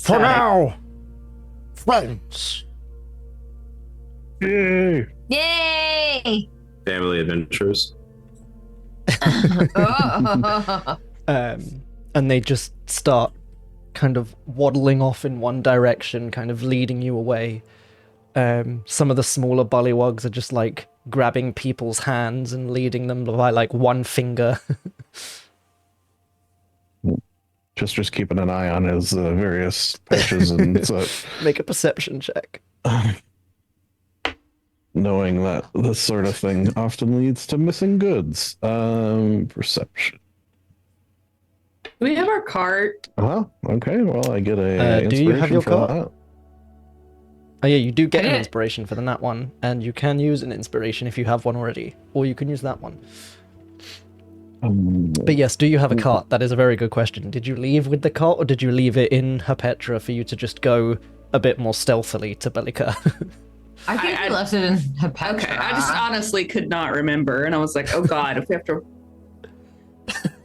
Speaker 6: For now, friends.
Speaker 4: Yay!
Speaker 3: Yay!
Speaker 2: Family adventures.
Speaker 3: Oh.
Speaker 1: And they just start kind of waddling off in one direction, kind of leading you away. Some of the smaller bullywugs are just like grabbing people's hands and leading them by like one finger.
Speaker 4: Just keeping an eye on his various patches and such.
Speaker 1: Make a perception check.
Speaker 4: Knowing that this sort of thing often leads to missing goods. Perception.
Speaker 5: Do we have our cart?
Speaker 4: Okay, well, I get a
Speaker 1: do you have
Speaker 4: inspiration
Speaker 1: your
Speaker 4: for
Speaker 1: card?
Speaker 4: that.
Speaker 1: Oh yeah, you do get
Speaker 3: I
Speaker 1: an
Speaker 3: did.
Speaker 1: inspiration for the nat one, and you can use an inspiration if you have one already, or you can use that one. But yes, do you have a cart? That is a very good question. Did you leave with the cart, or did you leave it in Herpetra for you to just go a bit more stealthily to Belyka?
Speaker 3: I think
Speaker 5: I-
Speaker 3: we left it in Hepetra.
Speaker 5: Okay, I just honestly could not remember, and I was like, "Oh God, if we have to."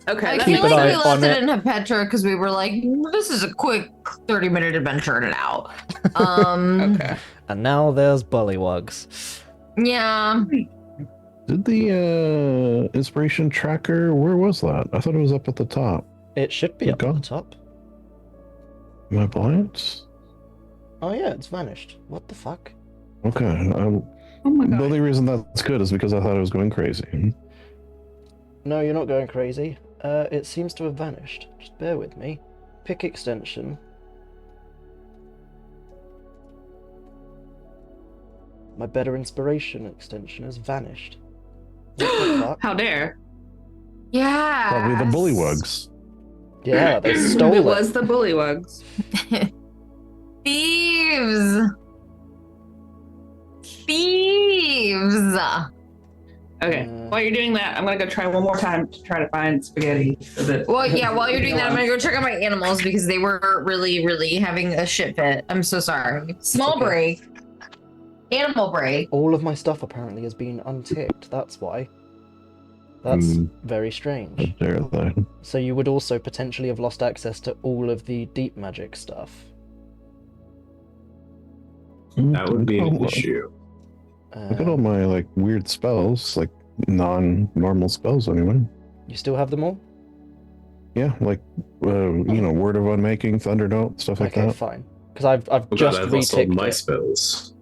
Speaker 5: Okay,
Speaker 3: I
Speaker 5: that
Speaker 1: Keep
Speaker 3: feel
Speaker 1: an
Speaker 5: makes
Speaker 3: like
Speaker 1: eye
Speaker 3: we
Speaker 5: sense.
Speaker 1: on
Speaker 3: left it
Speaker 1: it.
Speaker 3: in Hepetra because we were like, this is a quick 30-minute adventure in and out.
Speaker 5: Okay.
Speaker 1: And now there's bullywugs.
Speaker 3: Yeah.
Speaker 4: Did the inspiration tracker? Where was that? I thought it was up at the top.
Speaker 1: It should be
Speaker 4: Is it
Speaker 1: up at the
Speaker 4: gone?
Speaker 1: top.
Speaker 4: Am I blind?
Speaker 1: Oh yeah, it's vanished. What the fuck?
Speaker 4: Okay.
Speaker 5: Oh my
Speaker 4: The
Speaker 5: god.
Speaker 4: only reason that's good is because I thought I was going crazy.
Speaker 1: No, you're not going crazy. It seems to have vanished. Just bear with me. Pick extension. My better inspiration extension has vanished. What the fuck?
Speaker 5: How dare.
Speaker 3: Yeah.
Speaker 4: Probably the bullywugs.
Speaker 1: Yeah, they stole
Speaker 5: It
Speaker 1: it.
Speaker 5: was the bullywugs.
Speaker 3: Thieves. Thieves.
Speaker 5: Okay. While you're doing that, I'm gonna go try one more time to try to find spaghetti. So that
Speaker 3: Well, yeah, while you're doing that, I'm gonna go check out my animals because they were really, really having a shit fit. I'm so sorry. Small
Speaker 1: okay.
Speaker 3: break. Animal break.
Speaker 1: All of my stuff apparently has been unticked. That's why. That's
Speaker 4: Hmm.
Speaker 1: very strange.
Speaker 4: How dare they?
Speaker 1: So you would also potentially have lost access to all of the deep magic stuff.
Speaker 2: That would be an
Speaker 4: Look
Speaker 2: issue.
Speaker 4: at all my like weird spells, like non-normal spells anyway.
Speaker 1: You still have them all?
Speaker 4: Yeah, like Word of Unmaking, Thundernote, stuff like
Speaker 1: Okay,
Speaker 4: that.
Speaker 1: fine. Because I've
Speaker 2: Oh god,
Speaker 1: just
Speaker 2: I've lost all
Speaker 1: reticked
Speaker 2: my
Speaker 1: it.
Speaker 2: spells.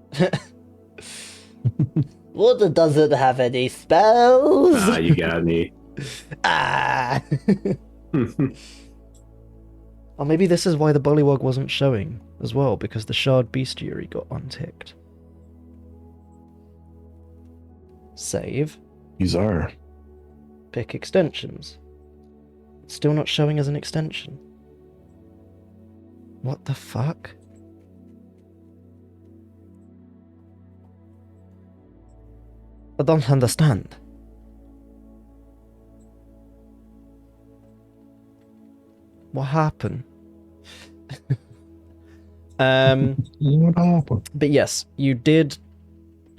Speaker 1: Warden doesn't have any spells.
Speaker 2: Ah, you got me.
Speaker 1: Ah. Or maybe this is why the bullywug wasn't showing as well, because the shard bestiary got unticked. Save.
Speaker 4: These are.
Speaker 1: Pick extensions. Still not showing as an extension. What the fuck? I don't understand. What happened?
Speaker 4: What happened?
Speaker 1: But yes, you did,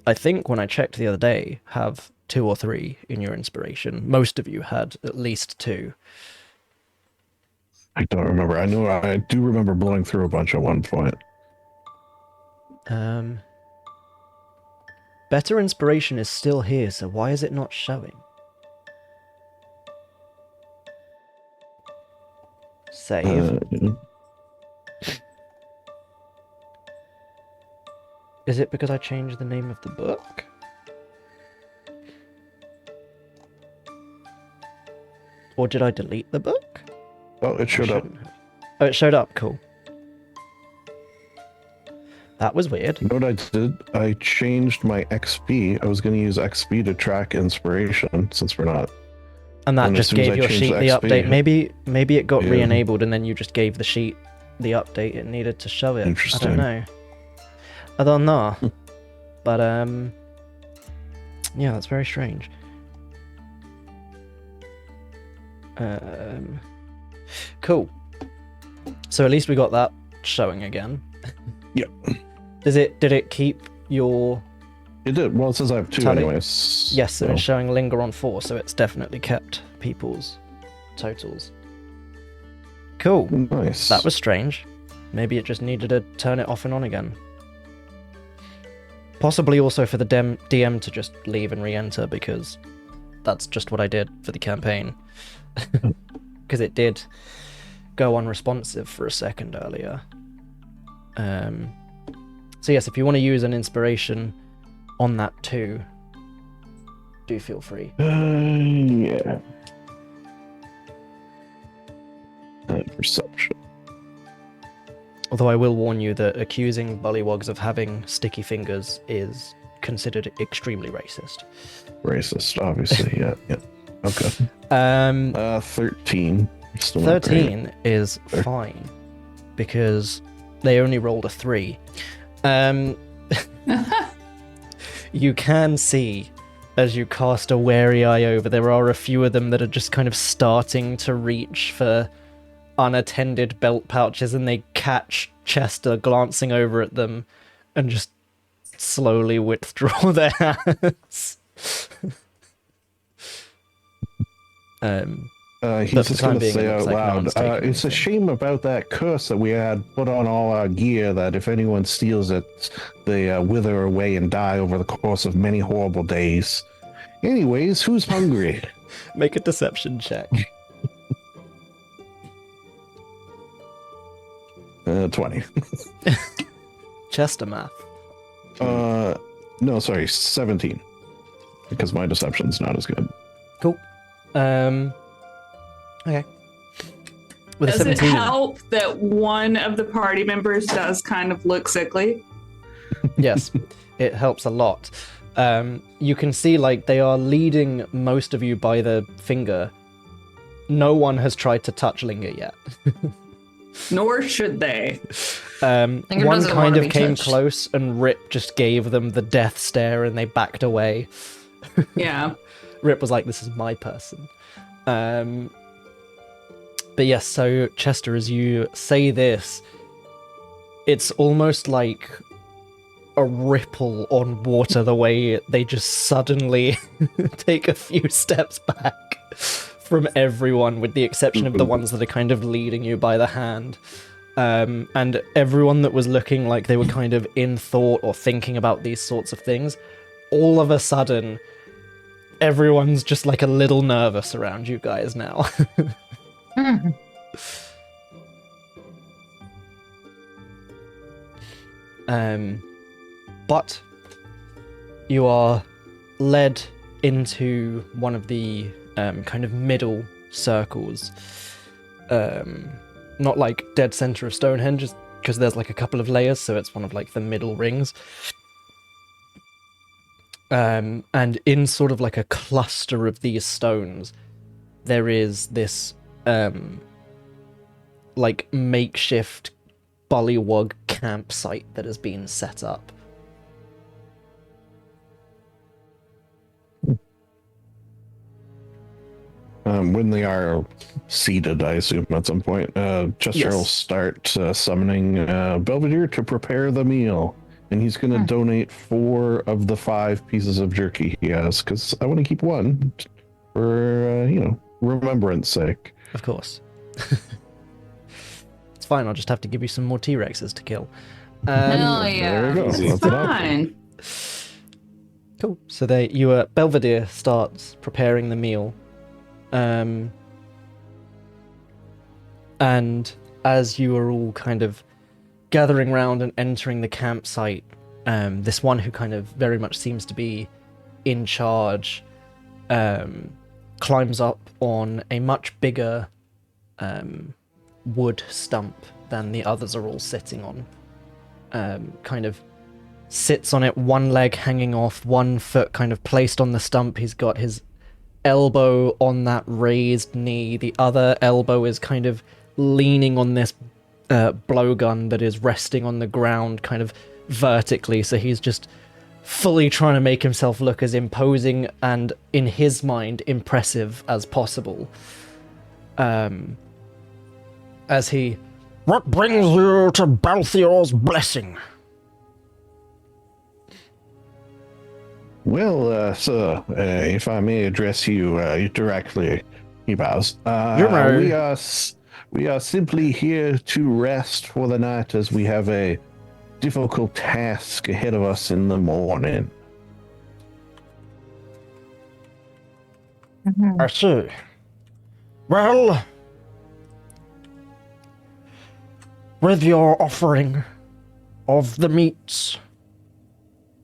Speaker 1: I think when I checked the other day, have 2 or 3 in your inspiration. Most of you had at least 2.
Speaker 4: I don't remember. I do remember blowing through a bunch at one point.
Speaker 1: Better inspiration is still here, so why is it not showing? Save. Is it because I changed the name of the book? Or did I delete the book?
Speaker 4: Oh, it showed
Speaker 1: I
Speaker 4: up.
Speaker 1: shouldn't have. Oh, it showed up. Cool. That was weird.
Speaker 4: You know what I did? I changed my XP. I was going to use XP to track inspiration since we're not.
Speaker 1: And that
Speaker 4: And as
Speaker 1: just
Speaker 4: soon as
Speaker 1: gave
Speaker 4: I
Speaker 1: your
Speaker 4: changed
Speaker 1: sheet
Speaker 4: the
Speaker 1: the
Speaker 4: XP,
Speaker 1: update. Maybe it got
Speaker 4: Yeah.
Speaker 1: re-enabled and then you just gave the sheet the update it needed to show it.
Speaker 4: Interesting.
Speaker 1: I don't know. But yeah, that's very strange. Cool. So at least we got that showing again.
Speaker 4: Yep.
Speaker 1: Did it keep your
Speaker 4: It did. Well, it says I have 2
Speaker 1: Tally.
Speaker 4: anyways.
Speaker 1: Yes, and
Speaker 4: so-
Speaker 1: it's showing linger on 4, so it's definitely kept people's totals. Cool.
Speaker 4: Nice.
Speaker 1: That was strange. Maybe it just needed to turn it off and on again. Possibly also for the DM to just leave and re-enter, because that's just what I did for the campaign. Because it did go unresponsive for a second earlier. So yes, if you want to use an inspiration on that too, do feel free.
Speaker 4: Yeah. Perception.
Speaker 1: Although I will warn you that accusing bullywugs of having sticky fingers is considered extremely racist.
Speaker 4: Racist, obviously. Yeah. Okay. 13. Still not great.
Speaker 1: 13 is fine because they only rolled a 3. You can see as you cast a wary eye over, there are a few of them that are just kind of starting to reach for unattended belt pouches, and they catch Chester glancing over at them and just slowly withdraw their hands.
Speaker 4: He's
Speaker 1: But for
Speaker 4: just
Speaker 1: the time
Speaker 4: going to
Speaker 1: being,
Speaker 4: say
Speaker 1: it looks
Speaker 4: out
Speaker 1: like no
Speaker 4: loud,
Speaker 1: one's taking
Speaker 4: it's a
Speaker 1: anything.
Speaker 4: shame about that curse that we had put on all our gear, that if anyone steals it, they wither away and die over the course of many horrible days. Anyways, who's hungry?
Speaker 1: Make a deception check.
Speaker 4: 20.
Speaker 1: Chester math.
Speaker 4: No, sorry, 17. Because my deception's not as good.
Speaker 1: Cool. Okay. With a
Speaker 5: Does it
Speaker 1: 17.
Speaker 5: help that one of the party members does kind of look sickly?
Speaker 1: Yes, it helps a lot. You can see, like, they are leading most of you by the finger. No one has tried to touch Linger yet.
Speaker 5: Nor should they.
Speaker 1: One
Speaker 3: doesn't
Speaker 1: kind
Speaker 3: wanna
Speaker 1: of
Speaker 3: be
Speaker 1: came
Speaker 3: touched.
Speaker 1: close, and Rip just gave them the death stare, and they backed away.
Speaker 5: Yeah.
Speaker 1: Rip was like, "This is my person." But yes, so Chester, as you say this, it's almost like a ripple on water, the way they just suddenly take a few steps back from everyone, with the exception of the ones that are kind of leading you by the hand. And everyone that was looking like they were kind of in thought or thinking about these sorts of things, all of a sudden, everyone's just like a little nervous around you guys now. But you are led into one of the kind of middle circles. Not like dead center of Stonehenge, because there's like a couple of layers, so it's one of like the middle rings. And in sort of like a cluster of these stones, there is this like makeshift bullywug campsite that has been set up.
Speaker 4: When they are seated, I assume at some point, Chester
Speaker 1: Yes.
Speaker 4: will start summoning Belvedere to prepare the meal. And he's going to donate 4 of the 5 pieces of jerky he has, because I want to keep one for, remembrance sake.
Speaker 1: Of course. It's fine, I'll just have to give you some more T-Rexes to kill.
Speaker 3: Hell yeah.
Speaker 4: There we go.
Speaker 5: It's
Speaker 4: That's an option.
Speaker 5: fine.
Speaker 1: Cool. So Belvedere starts preparing the meal. And as you are all kind of gathering round and entering the campsite, this one who kind of very much seems to be in charge climbs up on a much bigger wood stump than the others are all sitting on. Kind of sits on it, one leg hanging off, one foot kind of placed on the stump. He's got his elbow on that raised knee. The other elbow is kind of leaning on this blowgun that is resting on the ground kind of vertically. So he's just fully trying to make himself look as imposing and, in his mind, impressive as possible. As he...
Speaker 6: What brings you to Balthiour's blessing?
Speaker 4: Well, sir, if I may address you directly, he bows.
Speaker 6: You may.
Speaker 4: We are simply here to rest for the night, as we have a difficult task ahead of us in the morning.
Speaker 6: I see. Well, with your offering of the meats,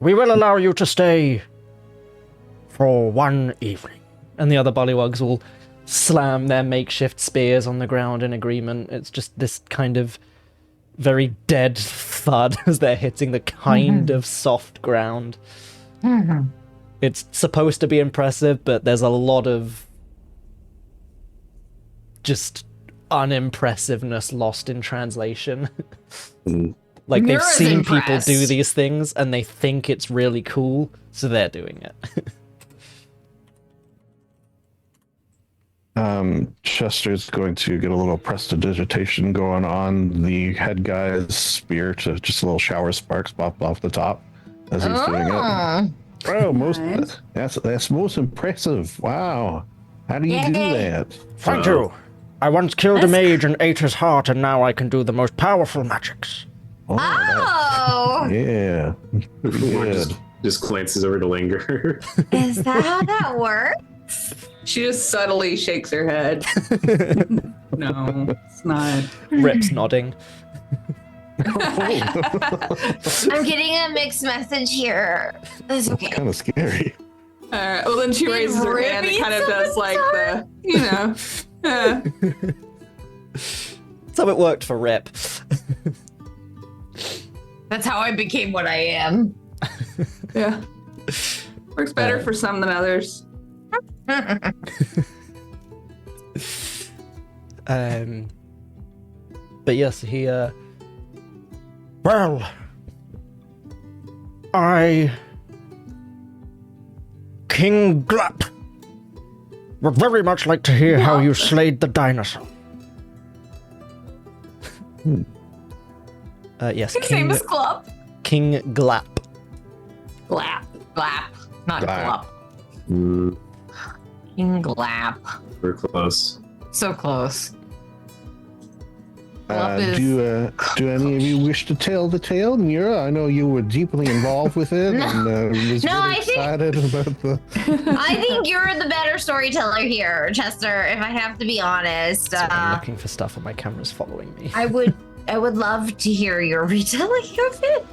Speaker 6: we will allow you to stay for one evening.
Speaker 1: And the other bullywugs will slam their makeshift spears on the ground in agreement. It's just this kind of very dead thud as they're hitting the kind of soft ground. It's supposed to be impressive, but there's a lot of just unimpressiveness lost in translation. Like, they've
Speaker 3: Mira's
Speaker 1: seen people
Speaker 3: impressed.
Speaker 1: do these things and they think it's really cool, so they're doing it.
Speaker 4: Chester's going to get a little prestidigitation going on the head guy's spear, to just a little shower sparks pop off the top as he's doing it.
Speaker 3: Oh.
Speaker 4: Oh,
Speaker 5: Nice.
Speaker 4: that's most impressive. Wow. How do you do
Speaker 3: Yay.
Speaker 4: that?
Speaker 6: Thank you. I once killed a mage and ate his heart, and now I can do the most powerful magics.
Speaker 4: Oh,
Speaker 3: Oh,
Speaker 4: yeah. Pretty
Speaker 2: Or
Speaker 4: good.
Speaker 2: just glances over to Linger.
Speaker 3: is that how that works?
Speaker 5: She just subtly shakes her head. No, it's not.
Speaker 1: Rip's nodding.
Speaker 3: I'm getting a mixed message here. It's okay.
Speaker 4: Kind of scary.
Speaker 5: Well, then she
Speaker 3: Did
Speaker 5: raises her
Speaker 3: Rip
Speaker 5: hand and
Speaker 3: eat
Speaker 5: kind of does like the,
Speaker 1: That's how it worked for Rip.
Speaker 3: That's how I became what I am.
Speaker 5: yeah. Works better for some than others.
Speaker 1: But yes, he
Speaker 6: Well, King Glap, would very much like to hear how you slayed the dinosaur.
Speaker 1: yes,
Speaker 3: His name is Glup.
Speaker 1: King Glap.
Speaker 3: Glap. Glap. Not
Speaker 4: Glap.
Speaker 3: Glop. King Glap.
Speaker 2: We're close.
Speaker 3: So close. Glop is-
Speaker 4: Do any of you wish to tell the tale, Mira? I know you were deeply involved with it
Speaker 3: No.
Speaker 4: and was
Speaker 3: No,
Speaker 4: really
Speaker 3: I think-
Speaker 4: excited about the.
Speaker 3: I think you're the better storyteller here, Chester, if I have to be honest.
Speaker 1: So I'm looking for stuff and my camera's following me.
Speaker 3: I would love to hear your retelling of it.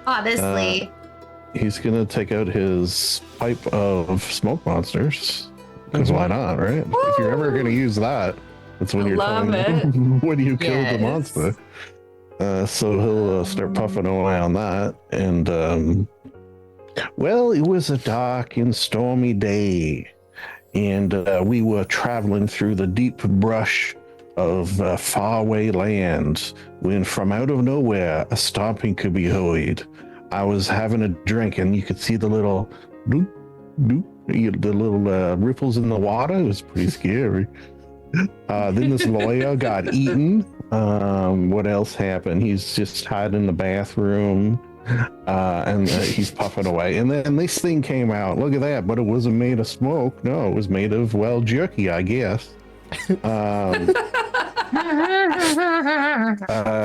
Speaker 3: Honestly.
Speaker 4: He's gonna take out his pipe of smoke monsters. Because why not, right? If you're ever gonna use that, that's when you're
Speaker 5: Love
Speaker 4: telling when you killed the
Speaker 3: Yes.
Speaker 4: monster. So he'll start puffing away on that, and well, it was a dark and stormy day, and we were traveling through the deep brush of faraway lands when, from out of nowhere, a stomping could be heard. I was having a drink, and you could see the little doop, doop, the little ripples in the water. It was pretty scary. Then this lawyer got eaten. What else happened? He's just hiding in the bathroom, and he's puffing away. And then this thing came out. Look at that! But it wasn't made of smoke. No, it was made of, well, jerky, I guess.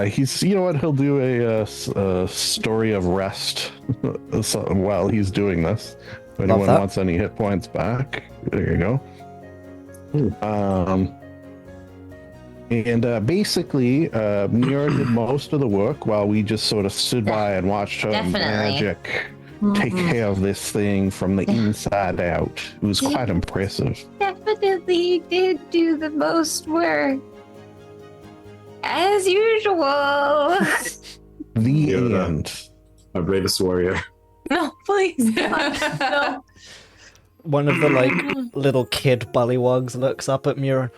Speaker 4: He's, you know what? He'll do a story of rest while he's doing this. If anyone
Speaker 1: that.
Speaker 4: wants any hit points back, there you go. And basically, Mira did most of the work while we just sort of stood by and watched her
Speaker 3: Definitely.
Speaker 4: magic take care of this thing from the inside out. It was quite impressive.
Speaker 3: Definitely did do the most work. As usual.
Speaker 4: The
Speaker 2: Yeah.
Speaker 4: end.
Speaker 2: My bravest warrior.
Speaker 3: No, please. No.
Speaker 1: One of the like little kid bullywugs looks up at Mira.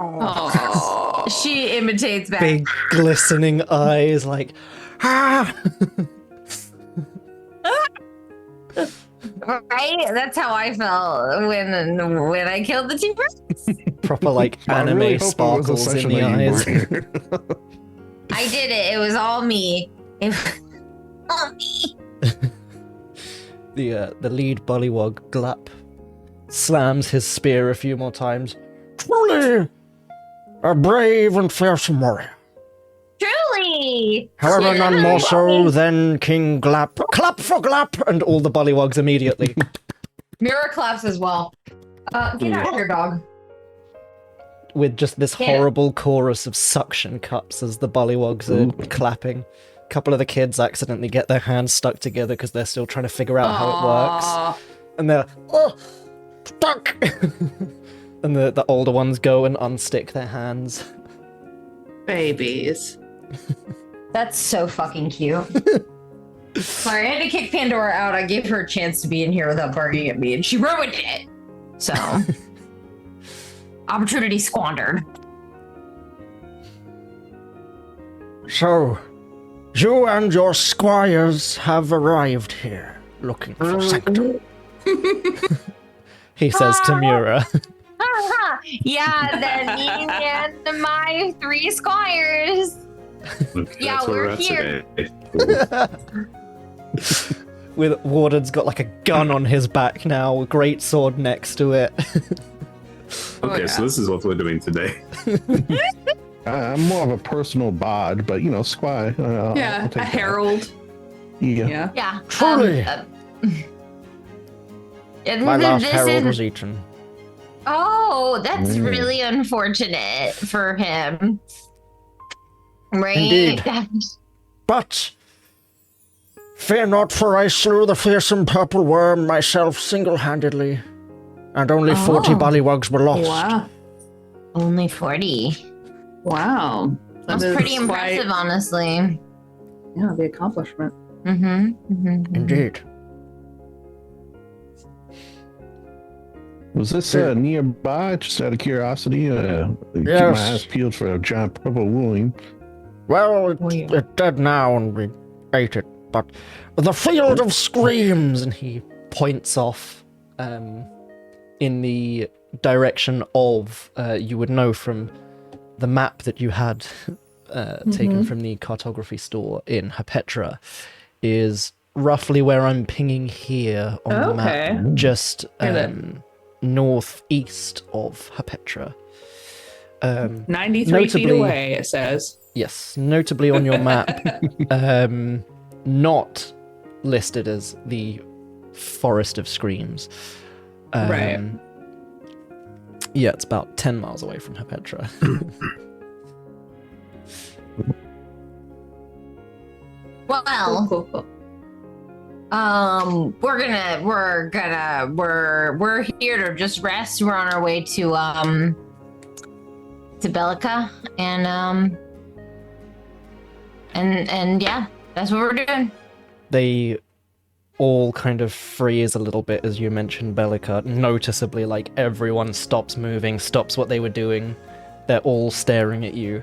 Speaker 5: Oh.
Speaker 3: She imitates back.
Speaker 1: Big glistening eyes, like ah.
Speaker 3: Right? That's how I felt when I killed the T-Rex.
Speaker 1: Proper like
Speaker 4: I
Speaker 1: anime
Speaker 4: really hope it was a
Speaker 1: sparkles in
Speaker 4: session
Speaker 1: the
Speaker 4: that you
Speaker 1: eyes.
Speaker 4: were here.
Speaker 3: I did it. It was all me. It was all me.
Speaker 1: The lead bullywug Glap slams his spear a few more times.
Speaker 6: Truly, a brave and fearsome warrior.
Speaker 3: Truly.
Speaker 6: However, none more so than King Glap. Clap for Glap! And all the bullywugs immediately.
Speaker 3: Mirror claps as well. Get out of here, dog.
Speaker 1: With just this
Speaker 3: Yeah.
Speaker 1: horrible chorus of suction cups as the bullywugs are clapping. A couple of the kids accidentally get their hands stuck together because they're still trying to figure out how it works. And they're, oh, stuck! And the older ones go and unstick their hands.
Speaker 5: Babies.
Speaker 3: That's so fucking cute. Sorry, I had to kick Pandora out. I gave her a chance to be in here without barking at me, and she ruined it. So, opportunity squandered.
Speaker 6: So, you and your squires have arrived here, looking for sanctum.
Speaker 1: He says to Mura.
Speaker 3: Yeah, then me and my 3 squires.
Speaker 2: Okay,
Speaker 3: Yeah,
Speaker 2: that's where
Speaker 3: we're
Speaker 2: at
Speaker 3: here.
Speaker 2: today.
Speaker 1: with Warden's got like a gun on his back now, a great sword next to it.
Speaker 2: Okay, so this is what we're doing today.
Speaker 4: I'm more of a personal bod, but squire. I'll
Speaker 5: Yeah,
Speaker 4: take
Speaker 5: a
Speaker 4: that.
Speaker 5: herald.
Speaker 4: Yeah.
Speaker 3: Yeah.
Speaker 6: Truly. My last
Speaker 3: this
Speaker 6: herald
Speaker 3: is-
Speaker 6: was eaten.
Speaker 3: Oh, that's really unfortunate for him. Right?
Speaker 6: Indeed. But fear not, for I slew the fearsome purple worm myself single-handedly, and only 40
Speaker 3: Oh.
Speaker 6: ballywugs were lost.
Speaker 5: Wow.
Speaker 3: Only 40.
Speaker 5: Wow.
Speaker 3: That's
Speaker 5: is
Speaker 3: pretty
Speaker 5: quite-
Speaker 3: impressive, honestly.
Speaker 5: Yeah, the accomplishment.
Speaker 6: Indeed.
Speaker 4: Was this nearby? Just out of curiosity, keep my
Speaker 6: Yes.
Speaker 4: eyes peeled for a giant purple wound.
Speaker 6: Well,
Speaker 3: Oh, yeah.
Speaker 6: it's dead now, and we ate it. But the field of screams,
Speaker 1: And he points off in the direction of, you would know from the map that you had taken from the cartography store in Hapetra, is roughly where I'm pinging here on the map, just northeast of Hapetra.
Speaker 5: 93 feet
Speaker 1: Notably-
Speaker 5: away, it says.
Speaker 1: Yes, notably on your map, not listed as the Forest of Screams.
Speaker 5: Right.
Speaker 1: Yeah, it's about 10 miles away from Hapetra.
Speaker 3: Well,
Speaker 5: Cool.
Speaker 3: we're here to just rest. We're on our way to Belyka, and yeah, that's what we're doing.
Speaker 1: They all kind of freeze a little bit as you mentioned Belyka, noticeably, like everyone stops moving, stops what they were doing. They're all staring at you.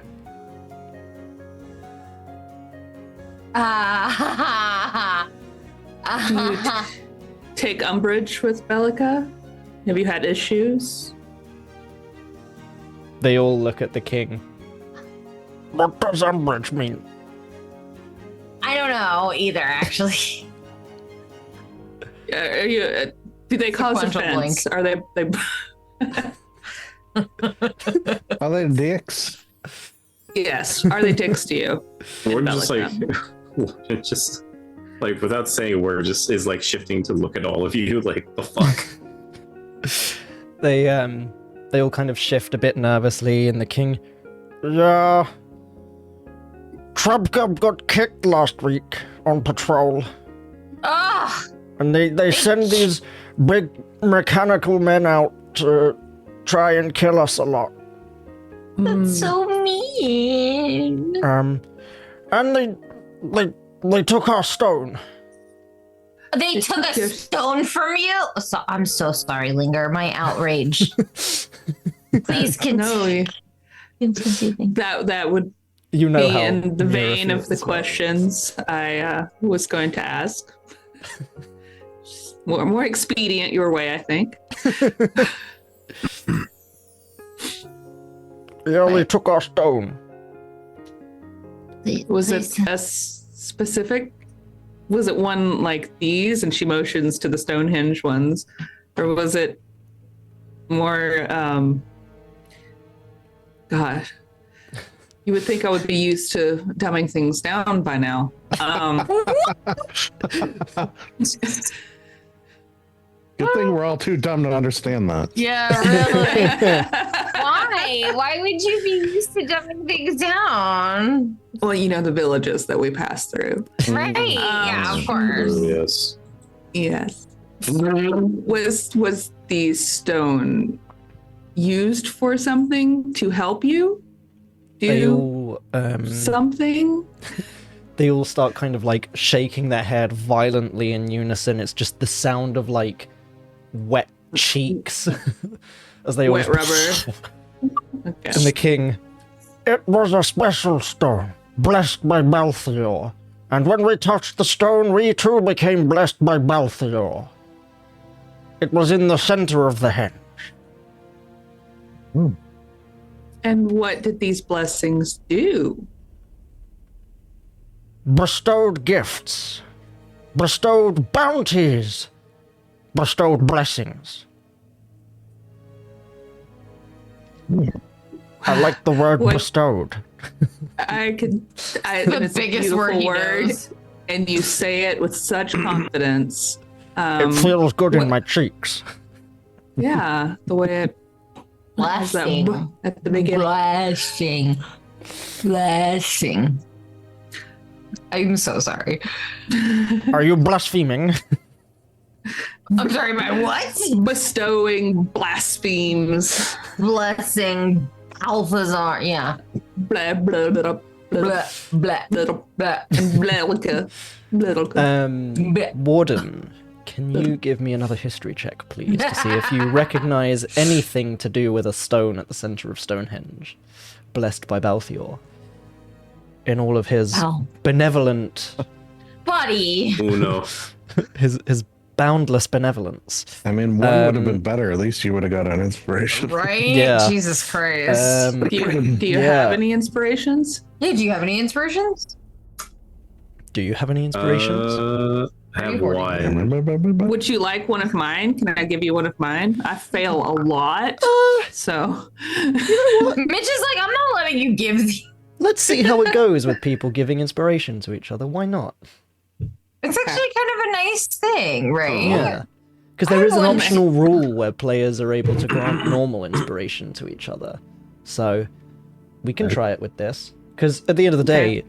Speaker 5: You take umbrage with Belyka? Have you had issues?
Speaker 1: They all look at the king.
Speaker 6: what does umbrage mean?
Speaker 3: I don't know either, actually.
Speaker 5: Are you, do they cause
Speaker 3: Sequential
Speaker 5: offense?
Speaker 3: blink.
Speaker 5: Are they
Speaker 4: Are they dicks?
Speaker 5: Yes. Are they dicks to you?
Speaker 2: We're just like,
Speaker 5: Belyka.
Speaker 2: just like without saying a word, just is like shifting to look at all of you. Like the fuck.
Speaker 1: They all kind of shift a bit nervously, and the king,
Speaker 6: Yeah. Trubcub got kicked last week on patrol,
Speaker 3: Ugh!
Speaker 6: and they send these big mechanical men out to try and kill us a lot.
Speaker 3: That's so mean.
Speaker 6: And they took our stone.
Speaker 3: They took a stone from you? So, I'm so sorry, Linger. My outrage. Please continue.
Speaker 5: No,
Speaker 3: Continue.
Speaker 5: that would
Speaker 1: you know
Speaker 5: be
Speaker 1: how
Speaker 5: in the
Speaker 1: Mira
Speaker 5: vein of
Speaker 1: feels
Speaker 5: the
Speaker 1: as well.
Speaker 5: questions I was going to ask. More expedient your way, I think.
Speaker 6: They only took our stone.
Speaker 5: Was it a specific? Was it one like these? And she motions to the Stonehenge ones, or was it more? God, you would think I would be used to dumbing things down by now.
Speaker 4: Good thing we're all too dumb to understand that.
Speaker 3: Yeah, really. Why? Why would you be used to dumbing things down?
Speaker 5: Well, you know the villages that we pass through.
Speaker 3: Right. Yeah, of course.
Speaker 2: Yes.
Speaker 5: Yes. Was the stone used for something to help you
Speaker 1: They
Speaker 5: do
Speaker 1: all
Speaker 5: something?
Speaker 1: they all start kind of like shaking their head violently in unison. It's just the sound of like wet cheeks as they
Speaker 5: Wet
Speaker 1: always
Speaker 5: rubber. Okay.
Speaker 1: And the king,
Speaker 6: It was a special stone, blessed by Balthiour. And when we touched the stone, we too became blessed by Balthiour. It was in the center of the henge.
Speaker 5: And what did these blessings do?
Speaker 6: Bestowed gifts. bestowed bounties, bestowed blessings. I like the word
Speaker 5: What-
Speaker 6: bestowed.
Speaker 5: It's
Speaker 3: The
Speaker 5: a
Speaker 3: biggest word
Speaker 5: beautiful
Speaker 3: he
Speaker 5: word,
Speaker 3: knows.
Speaker 5: and you say it with such confidence.
Speaker 6: It feels good in
Speaker 5: what-
Speaker 6: my cheeks.
Speaker 5: Yeah, the way it has that
Speaker 3: Blessing.
Speaker 5: b at the beginning.
Speaker 3: Blessing. Blessing. I'm so sorry.
Speaker 6: Are you blaspheming?
Speaker 3: I'm sorry, my what?
Speaker 5: Bestowing blasphemes.
Speaker 3: Blessing. Alphazar. Yeah.
Speaker 5: Blah blah blah blah
Speaker 3: Blah, blah,
Speaker 5: blah
Speaker 3: blah.
Speaker 5: Belyka. Belyka.
Speaker 1: Warden, can you give me another history check, please, to see if you recognize anything to do with a stone at the center of Stonehenge, blessed by Balthiour, in all of his
Speaker 3: Wow.
Speaker 1: benevolent,
Speaker 3: Buddy.
Speaker 2: Oh no.
Speaker 1: his boundless benevolence.
Speaker 4: I mean, one would have been better. At least you would have got an inspiration.
Speaker 3: Right?
Speaker 1: Yeah.
Speaker 3: Jesus Christ.
Speaker 5: Do you
Speaker 1: Yeah.
Speaker 5: have any inspirations?
Speaker 3: Yeah, do you have any inspirations?
Speaker 1: Do you have any inspirations?
Speaker 2: I have
Speaker 3: Are you
Speaker 2: one.
Speaker 5: Would you like one of mine? Can I give you one of mine? I fail a lot, so
Speaker 3: Mitch is like, I'm not letting you give these.
Speaker 1: Let's see how it goes with people giving inspiration to each other. Why not?
Speaker 3: It's actually kind of a nice thing, right?
Speaker 1: Yeah. Because there is an
Speaker 3: I wouldn't-
Speaker 1: optional rule where players are able to grant normal inspiration to each other. So we can try it with this. Because at the end of the day,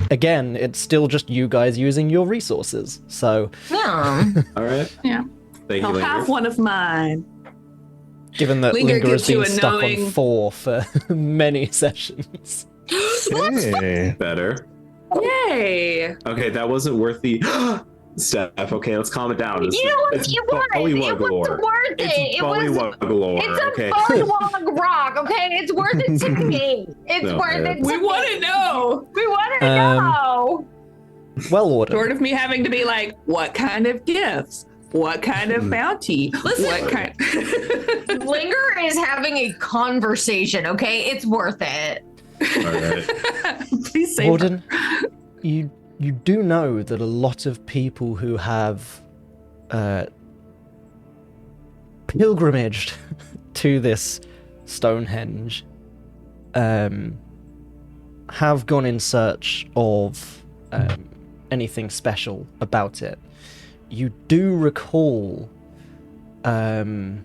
Speaker 1: again, it's still just you guys using your resources. So
Speaker 3: No.
Speaker 2: All right.
Speaker 5: yeah,
Speaker 2: Thank you,
Speaker 5: I'll have
Speaker 2: Linger.
Speaker 5: one of mine.
Speaker 1: given that
Speaker 5: Linger
Speaker 1: Linger has
Speaker 5: gives you
Speaker 1: been
Speaker 5: a
Speaker 1: stuck
Speaker 5: knowing-
Speaker 1: on 4 for many sessions.
Speaker 4: Hey.
Speaker 2: Better.
Speaker 5: Yay!
Speaker 2: Okay, that wasn't worth the step. Okay, let's calm it down.
Speaker 3: You know what? It was. It was worth it. It was. It's a
Speaker 2: okay.
Speaker 3: bullywog rock, okay? It's worth it to me. It's
Speaker 2: No,
Speaker 3: worth
Speaker 2: yeah.
Speaker 3: it to
Speaker 5: We
Speaker 3: me.
Speaker 5: want to know.
Speaker 3: We want to
Speaker 1: Um,
Speaker 3: know.
Speaker 1: Well ordered.
Speaker 5: Short of me having to be like, what kind of gifts? What kind of bounty? What kind?
Speaker 3: Linger is having a conversation, okay? It's worth it.
Speaker 2: All right.
Speaker 5: Please say.
Speaker 1: Warden, you do know that a lot of people who have pilgrimaged to this Stonehenge have gone in search of anything special about it. You do recall, now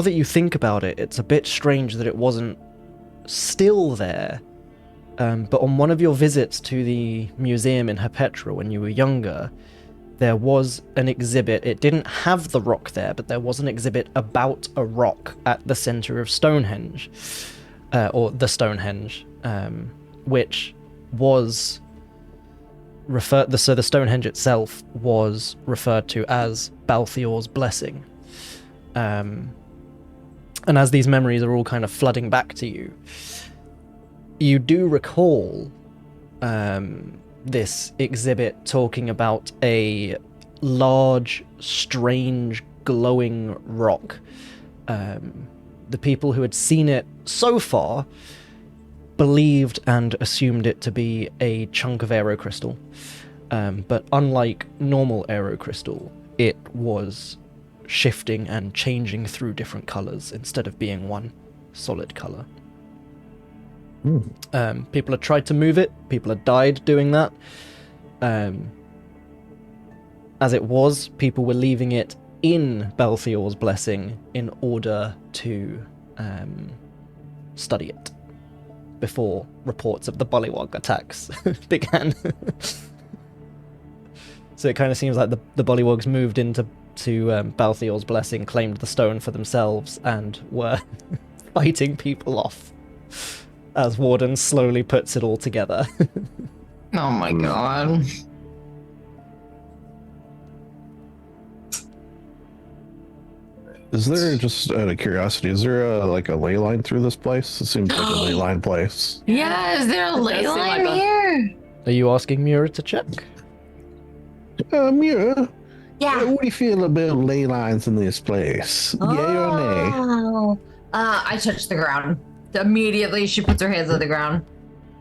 Speaker 1: that you think about it, it's a bit strange that it wasn't still there. But on one of your visits to the museum in Herpetra when you were younger, there was an exhibit. It didn't have the rock there, but there was an exhibit about a rock at the center of Stonehenge, or the Stonehenge, which was referred. So the Stonehenge itself was referred to as Balthiour's blessing. And as these memories are all kind of flooding back to you, you do recall this exhibit talking about a large, strange, glowing rock. The people who had seen it so far believed and assumed it to be a chunk of aerocrystal. But unlike normal aerocrystal, it was shifting and changing through different colors instead of being one solid color. People had tried to move it. People had died doing that. As it was, people were leaving it in Balthiour's blessing in order to study it before reports of the Bullywog attacks began. So it kind of seems like the Bullywogs moved into Balthiour's blessing, claimed the stone for themselves, and were fighting people off. As Warden slowly puts it all together.
Speaker 3: Oh my god.
Speaker 4: Is there, just out of curiosity, is there a ley line through this place? It seems like a ley line place.
Speaker 3: Yeah, is there a ley
Speaker 5: does seem
Speaker 3: line
Speaker 5: like a-
Speaker 3: here?
Speaker 1: Are you asking Mura to check?
Speaker 4: Mira,
Speaker 3: Yeah.
Speaker 4: what do you feel about ley lines in this place? Yay or nay?
Speaker 3: Oh. I touch the ground. Immediately, she puts her hands on the ground.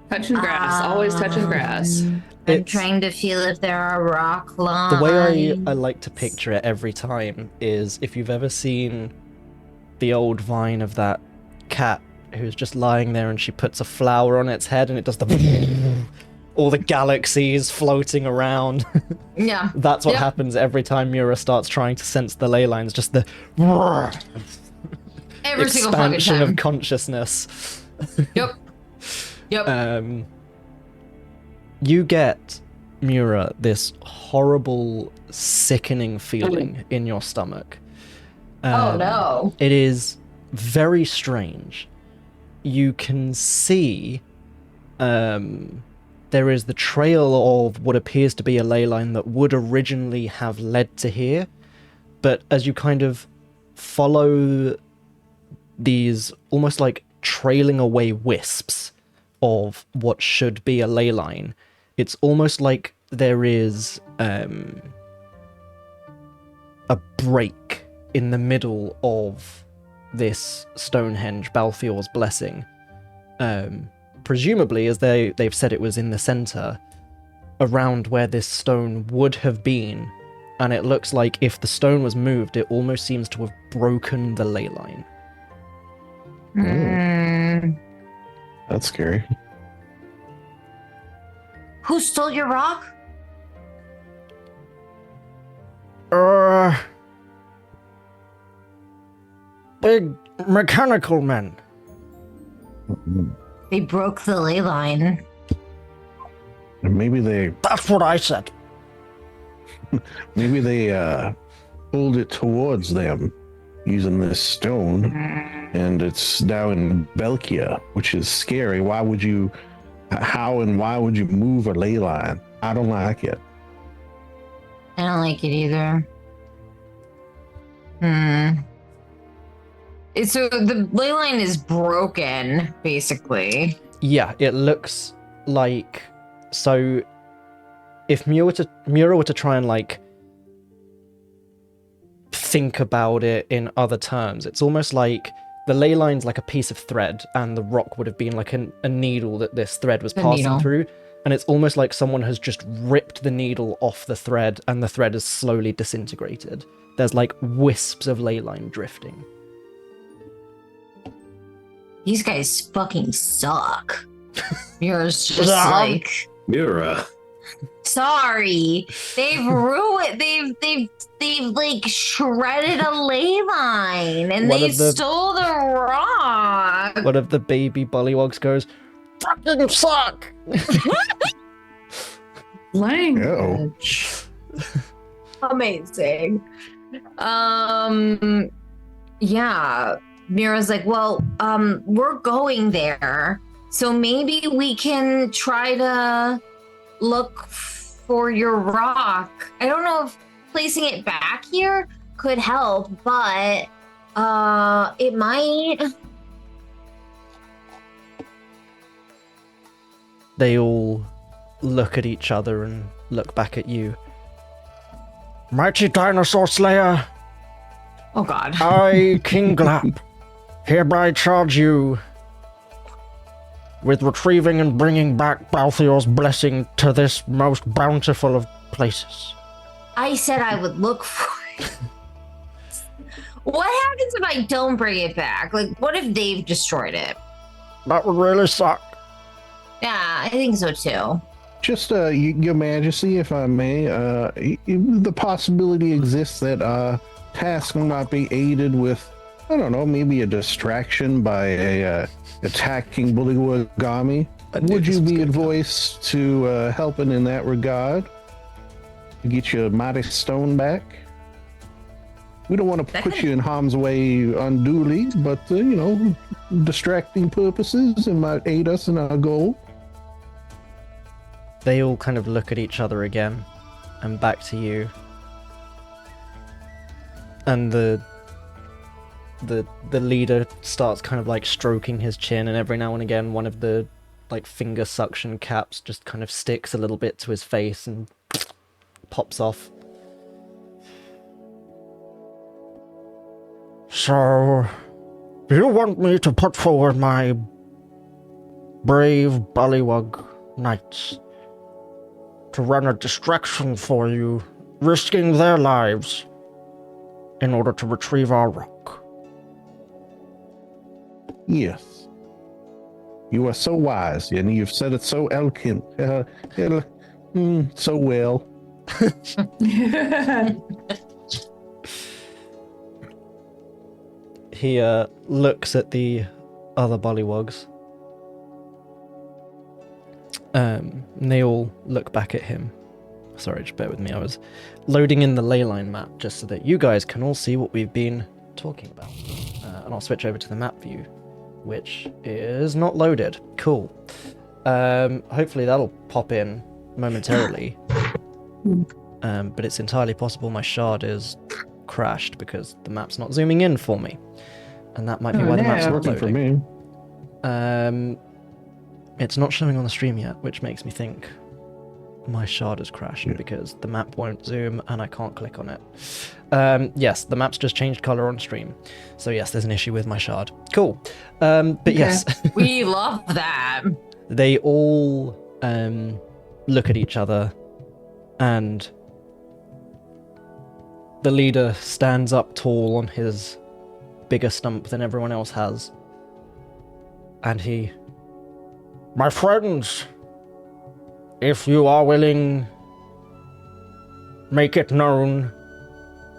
Speaker 5: Touching grass, always touching grass.
Speaker 3: I'm
Speaker 1: It's-
Speaker 3: trying to feel if there are rock lines.
Speaker 1: The way I like to picture it every time is if you've ever seen the old vine of that cat who's just lying there and she puts a flower on its head and it does the all the galaxies floating around.
Speaker 3: Yeah.
Speaker 1: That's what
Speaker 3: Yep.
Speaker 1: happens every time Mura starts trying to sense the ley lines, just the
Speaker 3: Every single fucking
Speaker 1: expansion
Speaker 3: time.
Speaker 1: of consciousness.
Speaker 3: Yep. Yep.
Speaker 1: You get, Mura, this horrible, sickening feeling in your stomach.
Speaker 3: Oh no.
Speaker 1: It is very strange. You can see there is the trail of what appears to be a ley line that would originally have led to here, but as you kind of follow these almost like trailing away wisps of what should be a ley line, it's almost like there is a break in the middle of this Stonehenge, Balthiour's blessing. Presumably, as they've said, it was in the center, around where this stone would have been, and it looks like if the stone was moved, it almost seems to have broken the ley line.
Speaker 4: That's scary.
Speaker 3: Who stole your rock?
Speaker 6: Big mechanical men.
Speaker 3: They broke the ley line.
Speaker 4: Maybe they
Speaker 6: That's what I said.
Speaker 4: pulled it towards them using this stone, and it's now in Belyka, which is scary. Why would you move a ley line? I don't like it.
Speaker 3: I don't like it either. So the ley line is broken, basically.
Speaker 1: Yeah, it looks like... So, if Mura were to try and, like, think about it in other terms, it's almost like the ley line's like a piece of thread, and the rock would have been like a needle that this thread was passing
Speaker 3: needle.
Speaker 1: through, and it's almost like someone has just ripped the needle off the thread, and the thread is slowly disintegrated. There's, like, wisps of ley line drifting.
Speaker 3: These guys fucking suck. Yours just
Speaker 6: Yeah.
Speaker 3: like...
Speaker 2: Mura.
Speaker 3: Sorry, they've ruined. They've like shredded a ley line, and
Speaker 1: One
Speaker 3: they
Speaker 1: of the-
Speaker 3: stole the rock.
Speaker 1: One of the baby bullywogs goes,
Speaker 6: Fucking suck.
Speaker 5: Language.
Speaker 3: Amazing. Yeah. Mira's like, well, we're going there, so maybe we can try to look for your rock. I don't know if placing it back here could help, but it might.
Speaker 1: They all look at each other and look back at you.
Speaker 6: Mighty Dinosaur Slayer,
Speaker 3: Oh God.
Speaker 6: I, King Glap, hereby charge you with retrieving and bringing back Balthiour's blessing to this most bountiful of places.
Speaker 3: I said I would look for it. What happens if I don't bring it back? Like, what if they've destroyed it?
Speaker 6: That would really suck.
Speaker 3: Yeah, I think so too.
Speaker 4: Just, Your Majesty, if I may, the possibility exists that task will not be aided with, I don't know, maybe a distraction by a attacking Bullywugami. Would you be advised to helping in that regard to get your mighty stone back? We don't want to put you in harm's way unduly, but distracting purposes, it might aid us in our goal.
Speaker 1: They all kind of look at each other again, and back to you. And the leader starts kind of like stroking his chin, and every now and again one of the like finger suction caps just kind of sticks a little bit to his face and pops off.
Speaker 6: So, you want me to put forward my brave Bullywug knights to run a distraction for you, risking their lives in order to retrieve our rock.
Speaker 4: Yes. You are so wise, and you've said it so eloquent. So well.
Speaker 1: He looks at the other bullywugs. And they all look back at him. Sorry, just bear with me. I was loading in the leyline map just so that you guys can all see what we've been talking about. And I'll switch over to the map view, which is not loaded. Cool. Hopefully that'll pop in momentarily. But it's entirely possible my shard is crashed because the map's not zooming in for me. And that might be why the map's not
Speaker 4: Working for
Speaker 1: loading.
Speaker 4: me.
Speaker 1: It's not showing on the stream yet, which makes me think my shard has crashed because the map won't zoom and I can't click on it. Yes, the map's just changed color on stream. So yes, there's an issue with my shard. Cool. But yes.
Speaker 3: We love that.
Speaker 1: They all look at each other and the leader stands up tall on his bigger stump than everyone else has. And he...
Speaker 6: My friends, if you are willing, make it known.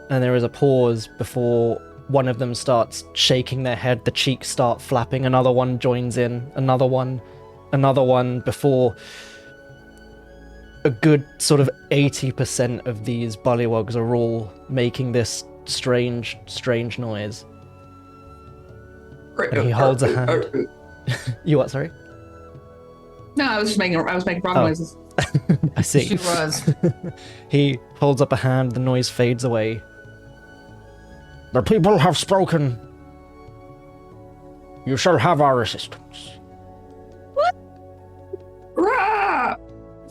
Speaker 1: And there is a pause before one of them starts shaking their head, the cheeks start flapping, another one joins in, another one, before a good sort of 80% of these bullywugs are all making this strange noise. And he holds a hand. You what, sorry?
Speaker 5: No, I was making wrong
Speaker 1: Oh.
Speaker 5: noises.
Speaker 1: I see.
Speaker 3: She was.
Speaker 1: He holds up a hand, the noise fades away.
Speaker 6: The people have spoken. You shall have our assistance.
Speaker 5: Rah!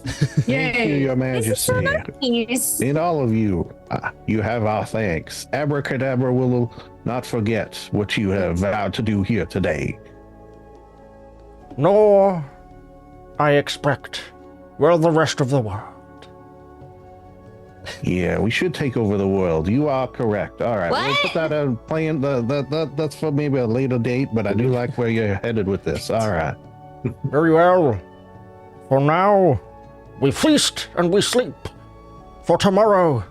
Speaker 4: Thank you,
Speaker 5: Yay!
Speaker 4: Your Majesty.
Speaker 3: Nice.
Speaker 4: And all of you, you have our thanks. Abracadabra will not forget what you have vowed to do here today.
Speaker 6: Nor, I expect, will the rest of the world.
Speaker 4: Yeah, we should take over the world. You are correct. All right, we'll
Speaker 3: What?
Speaker 4: put that on plan. That's for maybe a later date, but I do like where you're headed with this. All right.
Speaker 6: Very well. For now, we feast and we sleep. For tomorrow,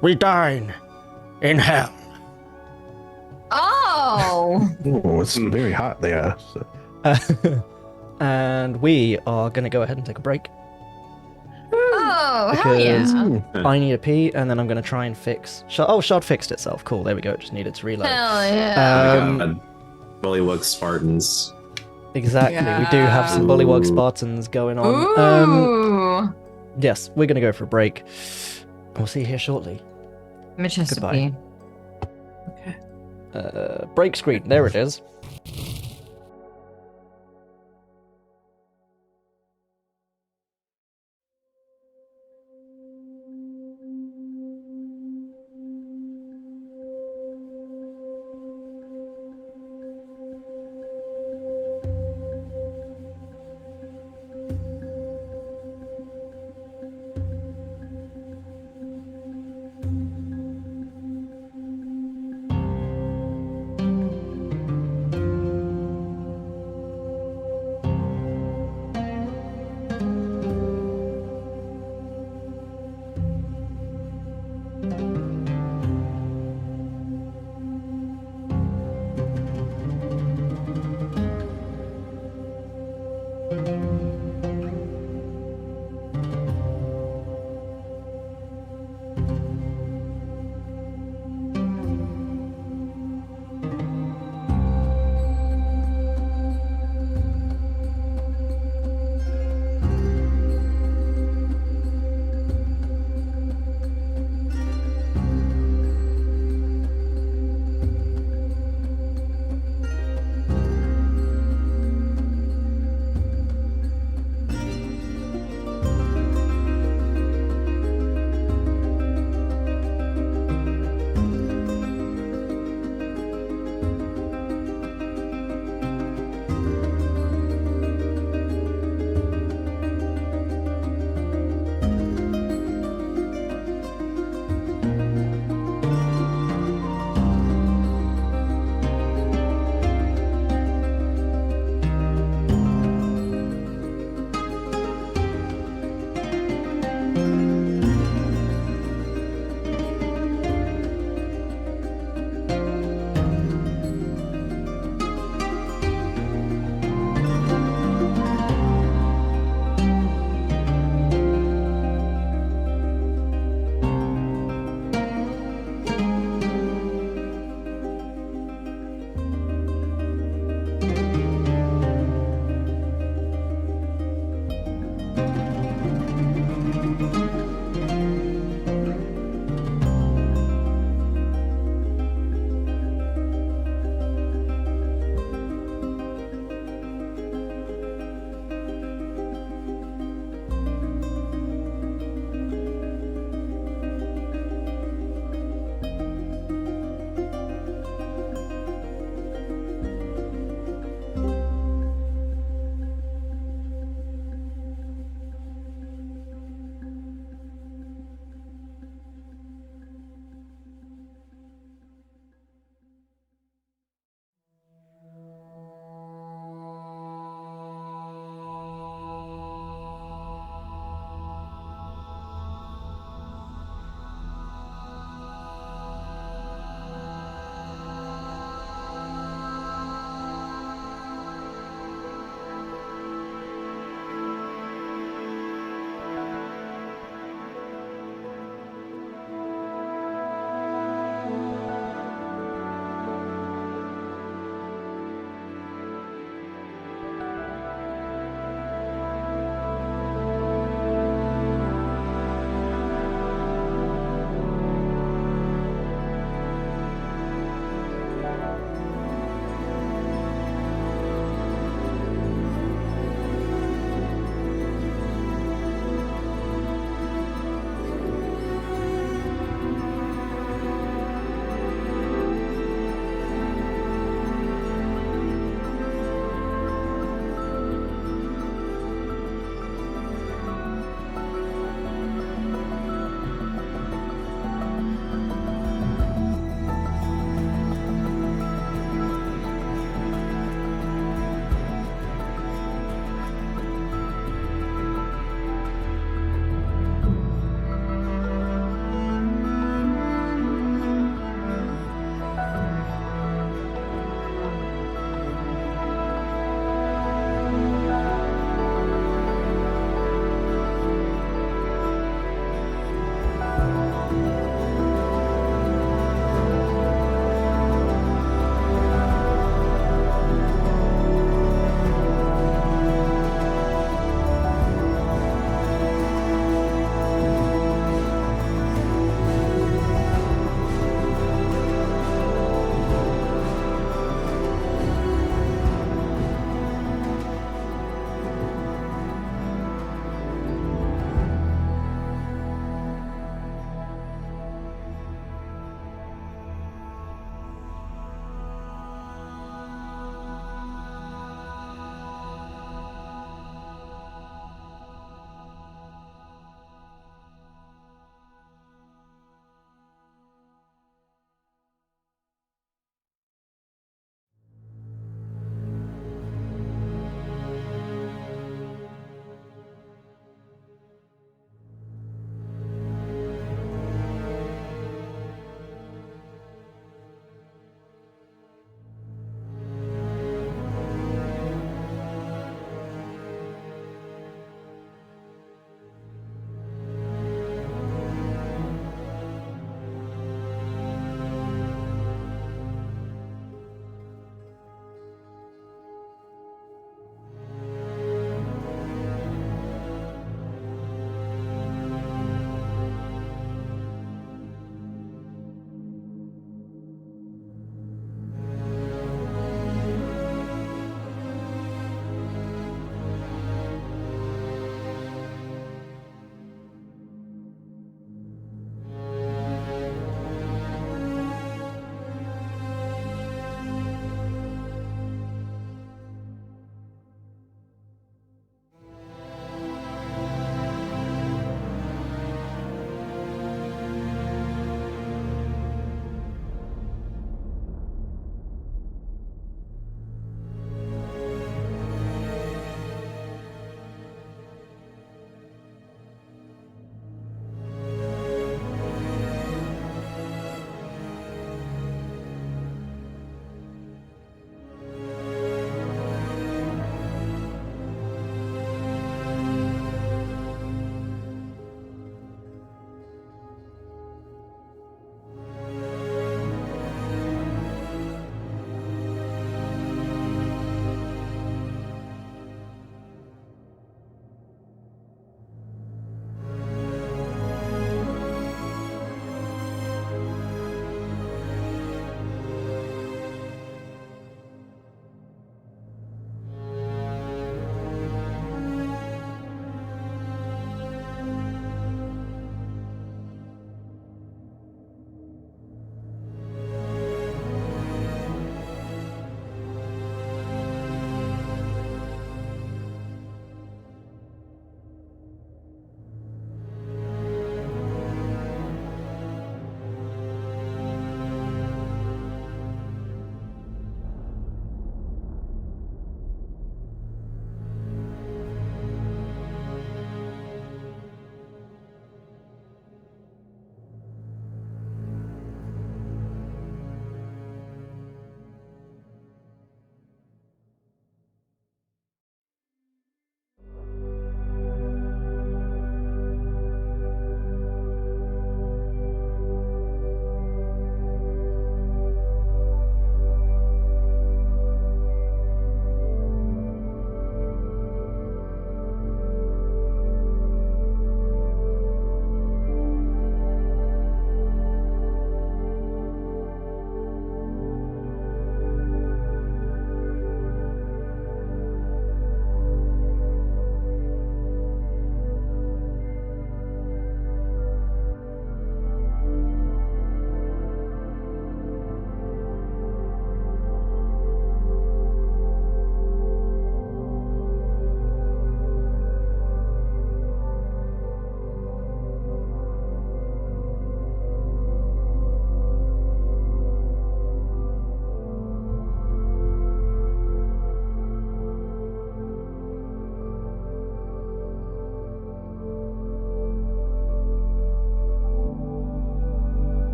Speaker 6: we dine in hell.
Speaker 3: Oh.
Speaker 4: Oh, it's very hot there. So.
Speaker 1: And we are going to go ahead and take a break.
Speaker 3: Oh, hell
Speaker 1: Because-
Speaker 3: yeah.
Speaker 1: I need a pee, and then I'm going to try and fix... Shard fixed itself. Cool, there we go. It just needed to reload.
Speaker 3: Hell yeah.
Speaker 2: Bullywug Spartans.
Speaker 1: Exactly. We do have some
Speaker 2: Yeah.
Speaker 1: Bullywug Spartans going on.
Speaker 3: Ooh.
Speaker 1: Yes, we're going to go for a break. We'll see you here shortly.
Speaker 3: Mitch has to
Speaker 1: Goodbye.
Speaker 3: pee.
Speaker 1: Break screen. There it is.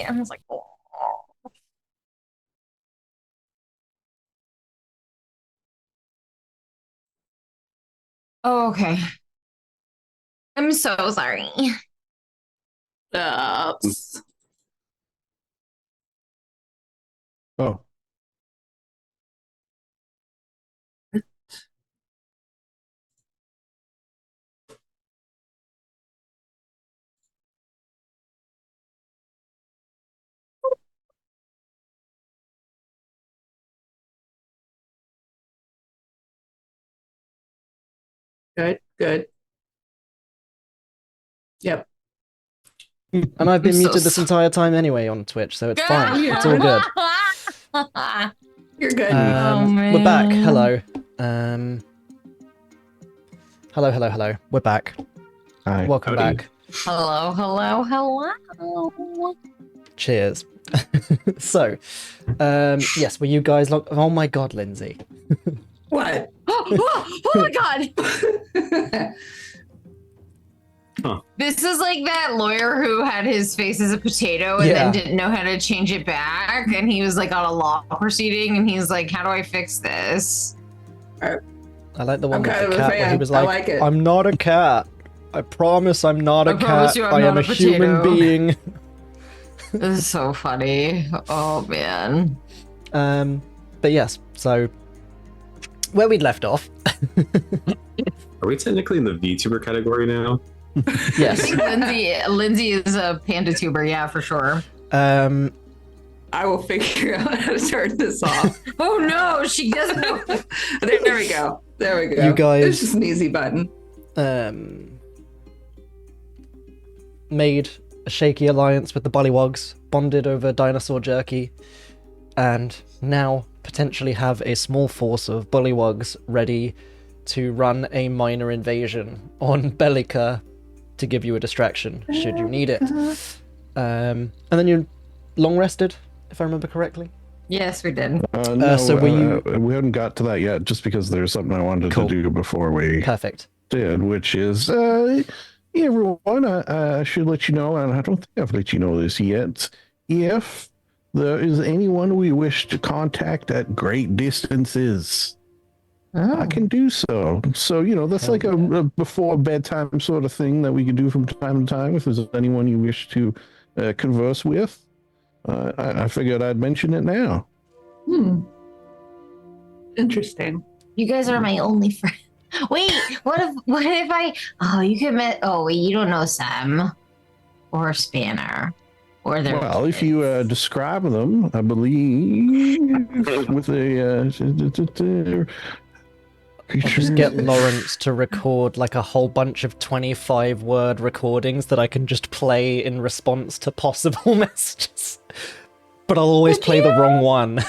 Speaker 3: I was like, oh. Oh, okay. I'm so sorry.
Speaker 5: Oops.
Speaker 4: Oh,
Speaker 5: Good, good. Yep.
Speaker 1: And I've been
Speaker 3: I'm so
Speaker 1: muted this
Speaker 3: sorry.
Speaker 1: entire time anyway on Twitch, so it's fine. It's all good.
Speaker 5: You're good.
Speaker 1: We're back. Hello. Hello. We're back.
Speaker 4: hi.
Speaker 1: Welcome
Speaker 2: Howdy.
Speaker 1: back.
Speaker 3: Hello.
Speaker 1: Cheers. So, yes, were you guys oh my god, Lindsay.
Speaker 5: What?
Speaker 3: Oh my god. This is like that lawyer who had his face as a potato and
Speaker 1: Yeah.
Speaker 3: then didn't know how to change it back. And he was like on a law proceeding and he's like, how do I fix this?
Speaker 1: I like the one
Speaker 5: I'm
Speaker 1: with
Speaker 5: kind
Speaker 1: the
Speaker 5: of a
Speaker 1: cat where he
Speaker 5: fan.
Speaker 1: was
Speaker 5: I
Speaker 1: like,
Speaker 5: like it.
Speaker 1: I'm not a cat. I promise I'm not a
Speaker 3: I promise
Speaker 1: cat.
Speaker 3: you I'm
Speaker 1: I
Speaker 3: not
Speaker 1: am
Speaker 3: a
Speaker 1: a human
Speaker 3: potato."
Speaker 1: being.
Speaker 3: This is so funny. Oh man.
Speaker 1: But yes, so where we'd left off.
Speaker 2: Are we technically in the VTuber category now?
Speaker 3: I
Speaker 1: Yes.
Speaker 3: think Lindsay is a panda tuber, yeah, for sure.
Speaker 1: Um,
Speaker 5: I will figure out how to turn this off.
Speaker 3: Oh no, she doesn't know.
Speaker 5: There we go. There we go.
Speaker 1: You guys-
Speaker 5: It's just an easy button.
Speaker 1: Made a shaky alliance with the Bullywugs, bonded over dinosaur jerky, and now potentially have a small force of Bullywugs ready to run a minor invasion on Belyka to give you a distraction should you need it. And then you're long rested, if I remember correctly.
Speaker 3: Yes, we did.
Speaker 4: No,
Speaker 1: so were you-
Speaker 4: we haven't got to that yet, just because there's something I wanted
Speaker 1: Cool.
Speaker 4: to do before we
Speaker 1: Perfect.
Speaker 4: did, which is, hey, everyone, I should let you know, and I don't think I've let you know this yet, if there is anyone we wish to contact at great distances, I can do so. So, that's
Speaker 1: Hell
Speaker 4: like a before bedtime sort of thing that we can do from time to time. If there's anyone you wish to converse with, I figured I'd mention it now.
Speaker 5: Interesting.
Speaker 3: You guys are my only friend. Wait, what if I? Oh, you could met. Oh wait, you don't know Sam or Spanner or their.
Speaker 4: Well, if you describe them, I believe with a
Speaker 1: I'll just get Lawrence to record like a whole bunch of 25-word recordings that I can just play in response to possible messages. But I'll always play the wrong one.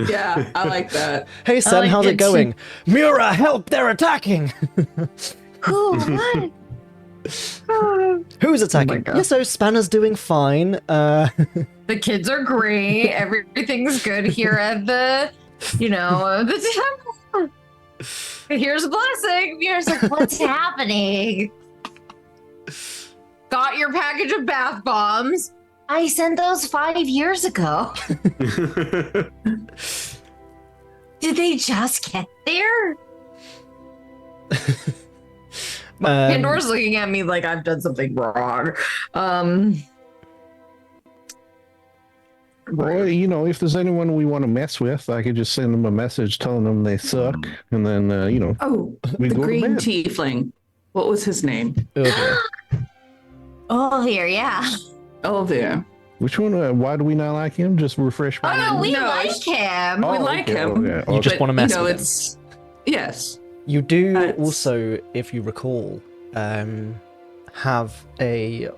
Speaker 5: Yeah, I like that.
Speaker 1: Hey, Sen,
Speaker 3: like
Speaker 1: how's it
Speaker 3: it too.
Speaker 1: going? Mura, help! They're attacking!
Speaker 3: Who? What?
Speaker 1: Who's attacking?
Speaker 3: God.
Speaker 1: Yeah, so Spanner's doing fine.
Speaker 3: The kids are great. Everything's good here at the temple. Here's a blessing. Here's like, what's happening? Got your package of bath bombs. I sent those 5 years ago. Did they just get there? Pandora's looking at me like I've done something wrong.
Speaker 4: Or, if there's anyone we want to mess with, I could just send them a message telling them they suck, and then,
Speaker 5: Oh,
Speaker 4: we
Speaker 5: the
Speaker 4: go to
Speaker 5: green
Speaker 4: bed.
Speaker 5: tiefling. What was his name?
Speaker 1: Oh, dear.
Speaker 3: Oh, here, yeah.
Speaker 5: Oh, there.
Speaker 4: Which one? Why do we not like him? Just refresh my
Speaker 3: Oh, no,
Speaker 4: memory.
Speaker 3: we
Speaker 5: No,
Speaker 3: like
Speaker 5: it's-
Speaker 3: him.
Speaker 5: we like him.
Speaker 4: Okay.
Speaker 1: You just
Speaker 5: But,
Speaker 1: want to mess with him.
Speaker 5: it's yes.
Speaker 1: You do
Speaker 5: It's-
Speaker 1: also, if you recall, have a,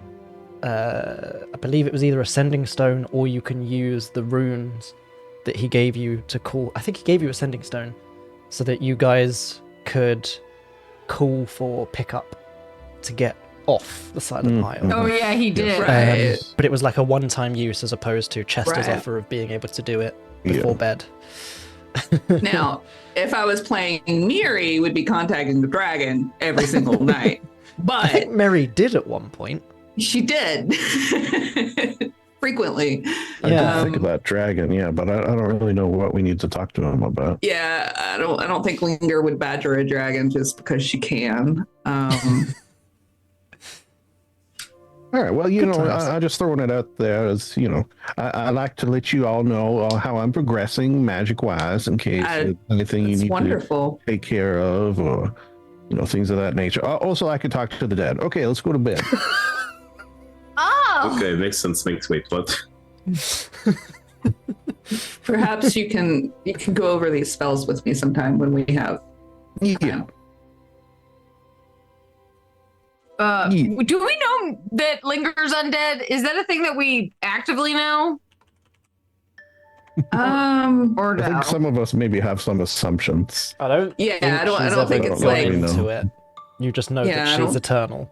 Speaker 1: I believe it was either a sending stone or you can use the runes that he gave you to call. I think he gave you a sending stone so that you guys could call for pickup to get off the side of the mile.
Speaker 3: Oh, yeah, he did.
Speaker 5: Right.
Speaker 1: But it was like a one-time use as opposed to Chester's
Speaker 5: Right.
Speaker 1: offer of being able to do it
Speaker 4: Yeah.
Speaker 1: before bed.
Speaker 5: Now, if I was playing Miri, would be contacting the dragon every single night.
Speaker 1: I think
Speaker 5: But
Speaker 1: Mary did at one point.
Speaker 5: she did. frequently.
Speaker 4: I
Speaker 1: Yeah.
Speaker 4: did think of that dragon, yeah, but I don't really know what we need to talk to him about.
Speaker 5: Yeah, I don't think Linger would badger a dragon just because she can.
Speaker 4: All right, well, you
Speaker 1: Good
Speaker 4: know,
Speaker 1: times.
Speaker 4: I just throwing it out there as, you know, I like to let you all know how I'm progressing magic-wise in case there's anything you
Speaker 5: It's
Speaker 4: need
Speaker 5: wonderful.
Speaker 4: to take care of or, you know, things of that nature. Also, I can talk to the dead. Okay, let's go to bed.
Speaker 3: Oh,
Speaker 2: Okay, makes sense. Makes wait, what?
Speaker 5: Perhaps you can go over these spells with me sometime when we have
Speaker 4: Yeah.
Speaker 5: time.
Speaker 4: Yeah.
Speaker 3: do we know that Linger's undead? Is that a thing that we actively know? Or
Speaker 4: I
Speaker 3: no?
Speaker 4: think some of us maybe have some assumptions.
Speaker 1: I don't.
Speaker 5: Yeah,
Speaker 1: think
Speaker 5: I don't
Speaker 1: she's
Speaker 5: think
Speaker 1: ever
Speaker 5: it's
Speaker 1: gone
Speaker 5: like-
Speaker 1: into it. You just know
Speaker 5: Yeah, I
Speaker 1: that she's
Speaker 5: don't-
Speaker 1: eternal.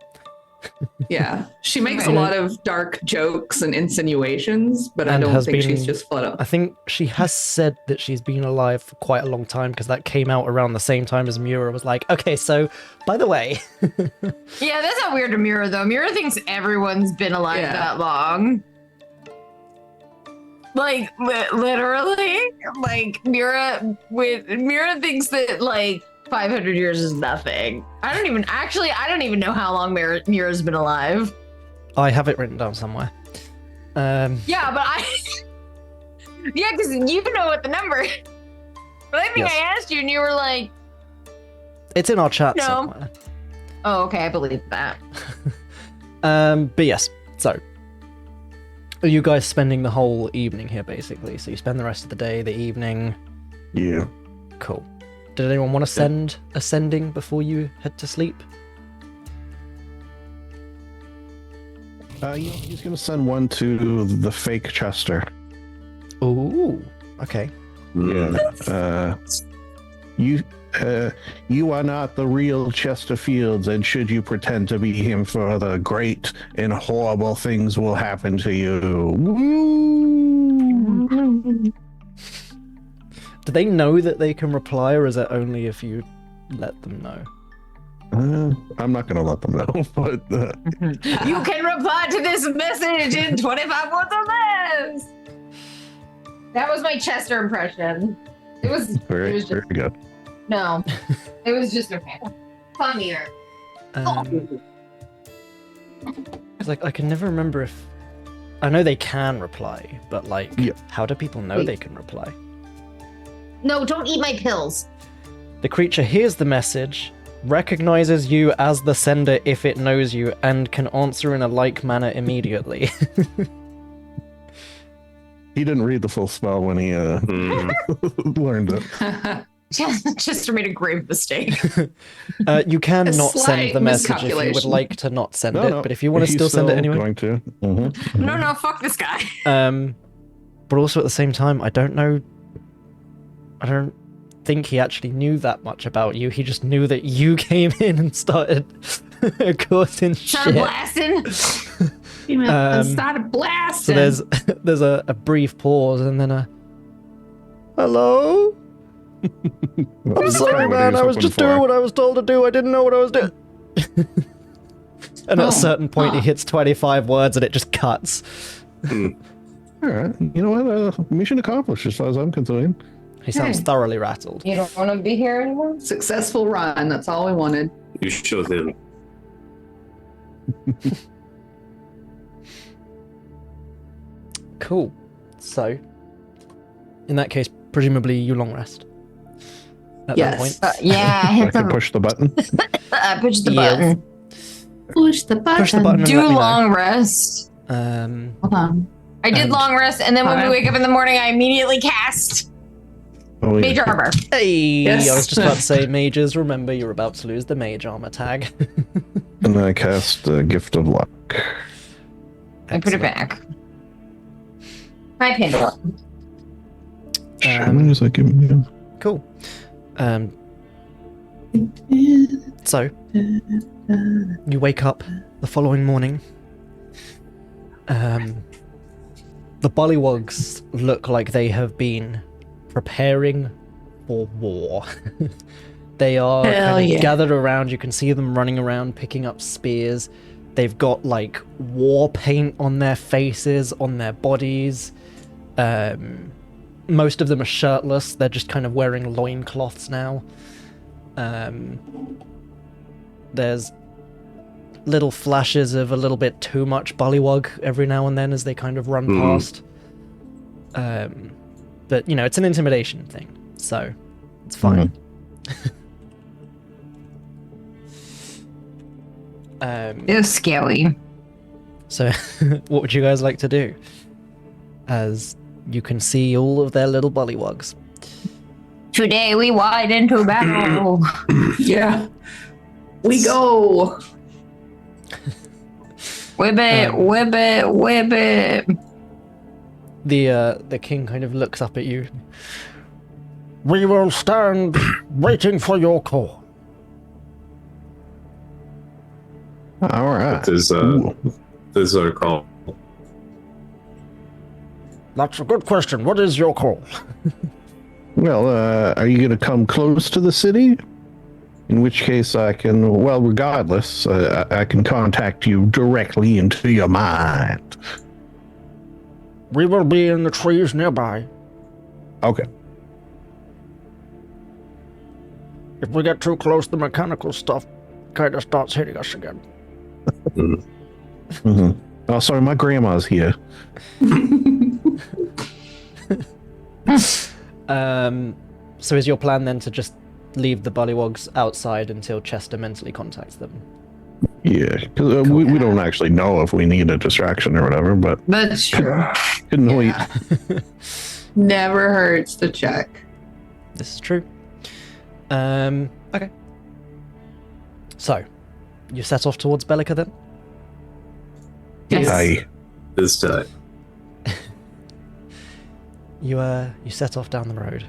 Speaker 5: Yeah, she makes
Speaker 3: Okay.
Speaker 5: a lot of dark jokes and insinuations, but I
Speaker 1: And
Speaker 5: don't
Speaker 1: has
Speaker 5: think she's
Speaker 1: been-
Speaker 5: just flat
Speaker 1: I
Speaker 5: up.
Speaker 1: think she has said that she's been alive for quite a long time because that came out around the same time as Mura was like, okay, so by the way,
Speaker 3: Yeah, that's not weird to Mira though. Mira thinks everyone's been alive
Speaker 5: Yeah.
Speaker 3: that long. Like literally, like Mira thinks that like 500 years is nothing. I don't even know how long Mira's been alive.
Speaker 1: I have it written down somewhere.
Speaker 3: Yeah, but yeah, because you know what the number is. But I think
Speaker 1: Yes.
Speaker 3: I asked you and you were like,
Speaker 1: It's in our chat
Speaker 3: No.
Speaker 1: somewhere.
Speaker 3: oh, okay, I believe that.
Speaker 1: But yes, so are you guys spending the whole evening here basically? So you spend the rest of the day, the evening.
Speaker 4: Yeah.
Speaker 1: Cool. Did anyone want to send ascending before you head to sleep?
Speaker 4: He's going to send one to the fake Chester.
Speaker 1: Ooh, okay.
Speaker 4: Yeah. You are not the real Chesterfields, and should you pretend to be him further, great and horrible things will happen to you. Woo!
Speaker 1: Do they know that they can reply, or is it only if you let them know?
Speaker 4: I'm not going to let them know, but
Speaker 3: You can reply to this message in 25 words or less. That was my Chester impression. It was
Speaker 4: very,
Speaker 3: just-
Speaker 4: very good.
Speaker 3: no. It was just okay. Funnier.
Speaker 1: It's like I can never remember if I know they can reply, but like,
Speaker 4: Yeah.
Speaker 1: how do people know they can reply?
Speaker 3: No, don't eat my pills.
Speaker 1: The creature hears the message, recognizes you as the sender if it knows you, and can answer in a like manner immediately.
Speaker 4: He didn't read the full spell when he learned it.
Speaker 3: Chester made a grave mistake.
Speaker 1: You can
Speaker 5: A
Speaker 1: not send
Speaker 5: slight
Speaker 1: the message if you would
Speaker 5: miscalculation.
Speaker 1: like to not send
Speaker 4: No,
Speaker 1: it,
Speaker 4: no,
Speaker 1: but if you want to
Speaker 4: he's
Speaker 1: still send it anyway.
Speaker 4: Going to. Mhm.
Speaker 3: No, fuck this guy.
Speaker 1: But also at the same time, I don't think he actually knew that much about you. He just knew that you came in and started causing
Speaker 3: Started
Speaker 1: shit.
Speaker 3: blasting.
Speaker 5: Started blasting.
Speaker 1: So there's a brief pause and then a hello. I'm sorry, man. I was just doing what I was told to do. I didn't know what I was doing. And at a certain point, he hits 25 words and it just cuts.
Speaker 4: All right. You know what? Mission accomplished as far as I'm concerned.
Speaker 1: He sounds thoroughly rattled.
Speaker 3: You don't want to be here anymore?
Speaker 5: Successful run. That's all we wanted.
Speaker 2: You show them.
Speaker 1: Cool. So, in that case, presumably you long rest. At
Speaker 5: Yes.
Speaker 1: that point.
Speaker 3: Yeah,
Speaker 4: I
Speaker 3: hit
Speaker 4: can
Speaker 3: the
Speaker 4: push the button.
Speaker 3: push the
Speaker 1: Yeah.
Speaker 3: button.
Speaker 5: Push the button.
Speaker 1: Push the button and
Speaker 3: Do
Speaker 1: let me know.
Speaker 3: long rest.
Speaker 5: Hold on.
Speaker 3: I did
Speaker 1: And-
Speaker 3: long rest, and then when we wake up in the morning, I immediately cast
Speaker 4: Oh,
Speaker 3: Mage
Speaker 4: yeah.
Speaker 3: Armor.
Speaker 1: Hey,
Speaker 5: Yes.
Speaker 1: I was just about to say, mages, remember you're about to lose the mage armor tag.
Speaker 4: And then I cast Gift of Luck.
Speaker 3: I put it back. Hi, Pandora.
Speaker 4: How many does that give me?
Speaker 1: Cool. So, you wake up the following morning. The bullywugs look like they have been preparing for war. They are
Speaker 5: Hell
Speaker 1: kind of
Speaker 5: yeah.
Speaker 1: gathered around. You can see them running around, picking up spears. They've got like war paint on their faces, on their bodies. Most of them are shirtless. They're just kind of wearing loincloths now. There's little flashes of a little bit too much bullywug every now and then as they kind of run past. But, you know, it's an intimidation thing, so it's fine.
Speaker 3: It's scary.
Speaker 1: So, what would you guys like to do? As you can see all of their little bullywugs.
Speaker 3: Today we wide into battle.
Speaker 5: Yeah. We go.
Speaker 3: Whip it, whip it, whip it.
Speaker 1: The king kind of looks up at you.
Speaker 6: We will stand waiting for your call.
Speaker 4: All right.
Speaker 2: What is our call?
Speaker 6: That's a good question. What is your call?
Speaker 4: Well, are you going to come close to the city? In which case I can, well, regardless, I can contact you directly into your mind.
Speaker 6: We will be in the trees nearby.
Speaker 4: Okay.
Speaker 6: If we get too close, the mechanical stuff kind of starts hitting us again.
Speaker 4: Oh, sorry, my grandma's here.
Speaker 1: So is your plan then to just leave the bullywugs outside until Chester mentally contacts them?
Speaker 4: Yeah, because we don't actually know if we need a distraction or whatever, but
Speaker 3: That's true.
Speaker 4: couldn't wait.
Speaker 5: Never hurts to check.
Speaker 1: This is true. Okay. So, you set off towards Belyka then?
Speaker 3: Yes.
Speaker 4: Aye.
Speaker 2: This time.
Speaker 1: You set off down the road.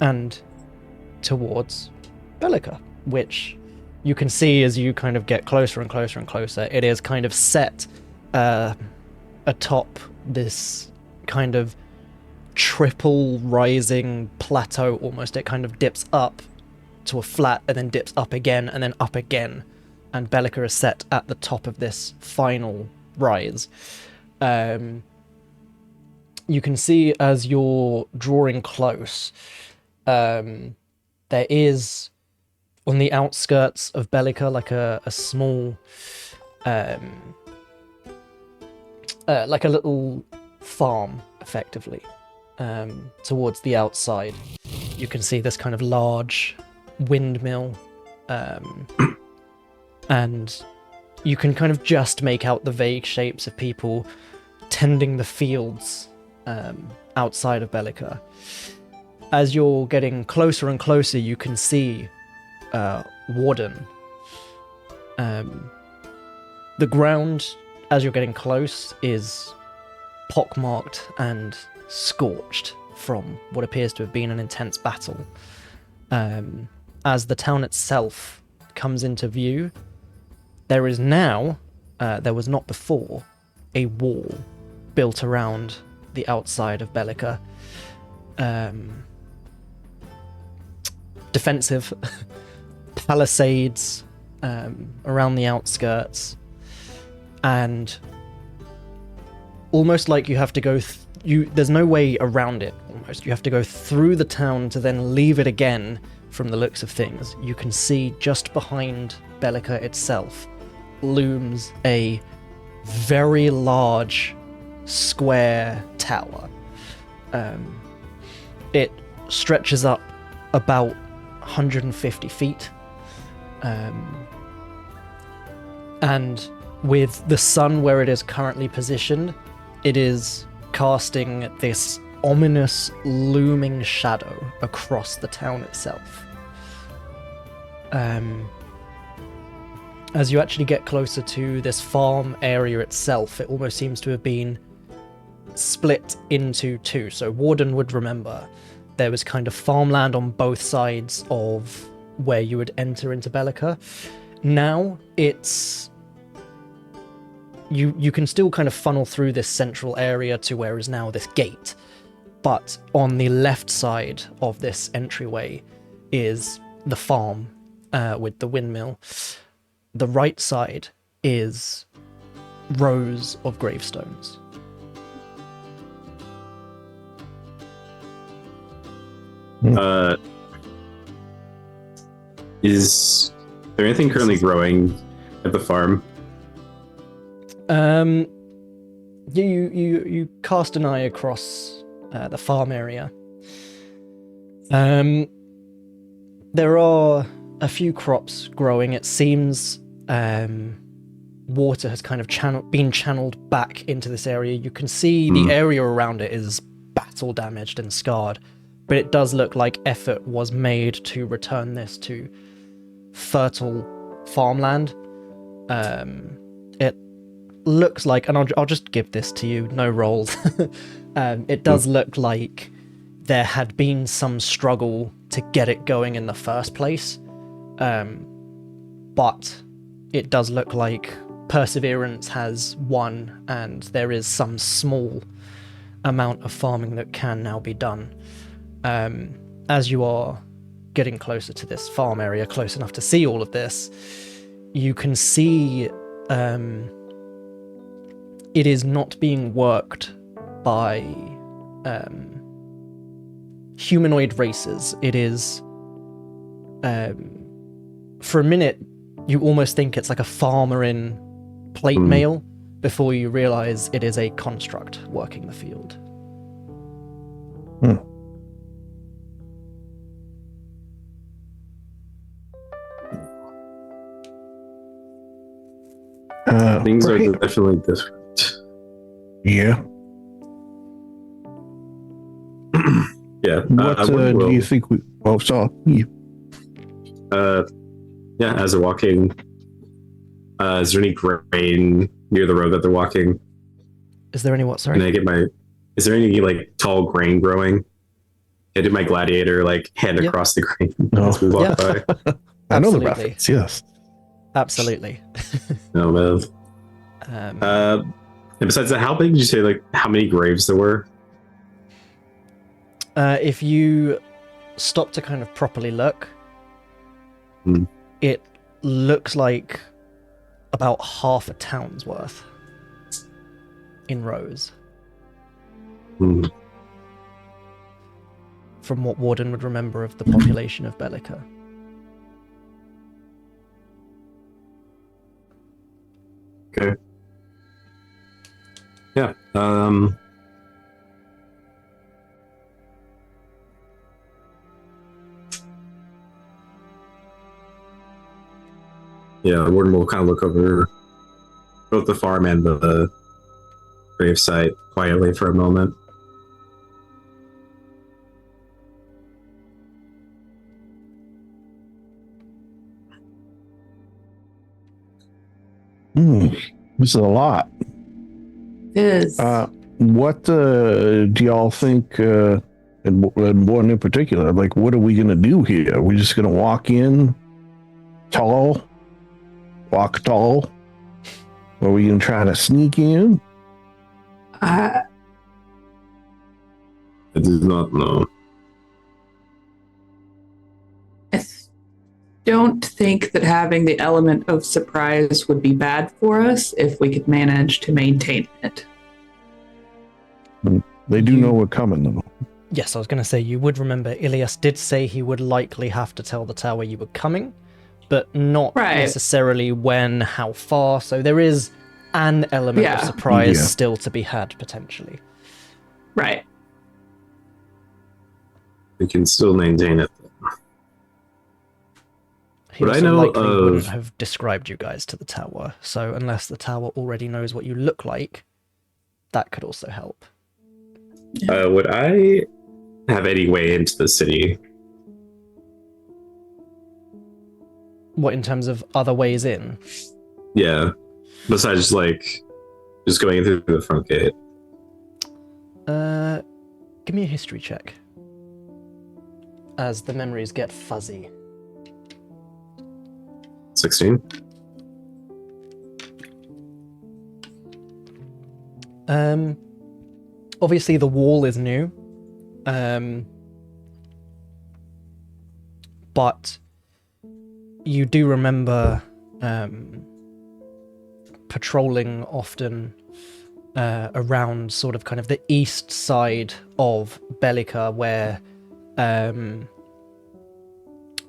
Speaker 1: And towards Belyka, which you can see as you kind of get closer and closer and closer. It is kind of set atop this kind of triple rising plateau almost. It kind of dips up to a flat and then dips up again and then up again. And Belyka is set at the top of this final rise. You can see as you're drawing close, there is on the outskirts of Belyka like a small, like a little farm, effectively, towards the outside. You can see this kind of large windmill, and you can kind of just make out the vague shapes of people tending the fields outside of Belyka. As you're getting closer and closer, you can see Warden. The ground, as you're getting close, is pockmarked and scorched from what appears to have been an intense battle. As the town itself comes into view, there is now, there was not before, a wall built around the outside of Belyka. Defensive palisades around the outskirts, and almost like you have to go there's no way around it. Almost you have to go through the town to then leave it again. From the looks of things, you can see just behind Belyka itself looms a very large square tower. It stretches up about 150 feet, and with the sun where it is currently positioned, it is casting this ominous looming shadow across the town itself. As you actually get closer to this farm area itself, it almost seems to have been split into two. So Warden would remember there was kind of farmland on both sides of where you would enter into Belyka. Now it's you can still kind of funnel through this central area to where is now this gate, but on the left side of this entryway is the farm with the windmill. the right side is rows of gravestones.
Speaker 2: Is there anything currently growing at the farm?
Speaker 1: You cast an eye across the farm area. There are a few crops growing. It seems water has kind of been channeled back into this area. You can see the area around it is battle damaged and scarred, but it does look like effort was made to return this to fertile farmland. It looks like, and I'll just give this to you, no rolls. It does look like there had been some struggle to get it going in the first place, but it does look like perseverance has won, and there is some small amount of farming that can now be done. As you are getting closer to this farm area, close enough to see all of this, you can see it is not being worked by humanoid races. It is, for a minute, you almost think it's like a farmer in plate mail before you realize it is a construct working the field.
Speaker 2: Things are
Speaker 4: right.
Speaker 2: definitely different.
Speaker 4: Yeah.
Speaker 2: Yeah.
Speaker 4: What do you think we... Oh, sorry.
Speaker 2: Yeah, as they're walking, is there any grain near the road that they're walking?
Speaker 1: Is there any what, sorry?
Speaker 2: Is there any like tall grain growing? I did my gladiator like hand across the grain as we walk by.
Speaker 4: I know the
Speaker 1: Absolutely.
Speaker 4: reference, yes.
Speaker 1: Absolutely.
Speaker 2: No, man. And besides that, how big did you say, like, how many graves there were?
Speaker 1: If you stop to kind of properly look, it looks like about half a town's worth in rows. From what Warden would remember of the population of Belyka.
Speaker 2: Okay. Yeah. Yeah, Warden will kind of look over both the farm and the grave site quietly for a moment.
Speaker 4: This is a lot.
Speaker 5: It is.
Speaker 4: What do y'all think, and one in particular, like, what are we going to do here? Are we just going to walk in walk tall? Are we going to try to sneak in?
Speaker 2: I do not know.
Speaker 5: I don't think that having the element of surprise would be bad for us if we could manage to maintain it.
Speaker 4: They do know we're coming, though.
Speaker 1: Yes, I was going to say, you would remember Ilias did say he would likely have to tell the tower you were coming, but not necessarily when, how far. So there is an element of surprise still to be had, potentially.
Speaker 5: Right.
Speaker 2: We can still maintain it.
Speaker 1: He
Speaker 2: But I
Speaker 1: also
Speaker 2: know
Speaker 1: likely wouldn't
Speaker 2: of...
Speaker 1: have described you guys to the tower, so unless the tower already knows what you look like, that could also help.
Speaker 2: Would I have any way into the city?
Speaker 1: What, in terms of other ways in?
Speaker 2: Yeah. Besides, like, just going through the front gate.
Speaker 1: Give me a history check. As the memories get fuzzy.
Speaker 2: 16.
Speaker 1: Obviously the wall is new. But you do remember patrolling often around sort of kind of the east side of Belyka, where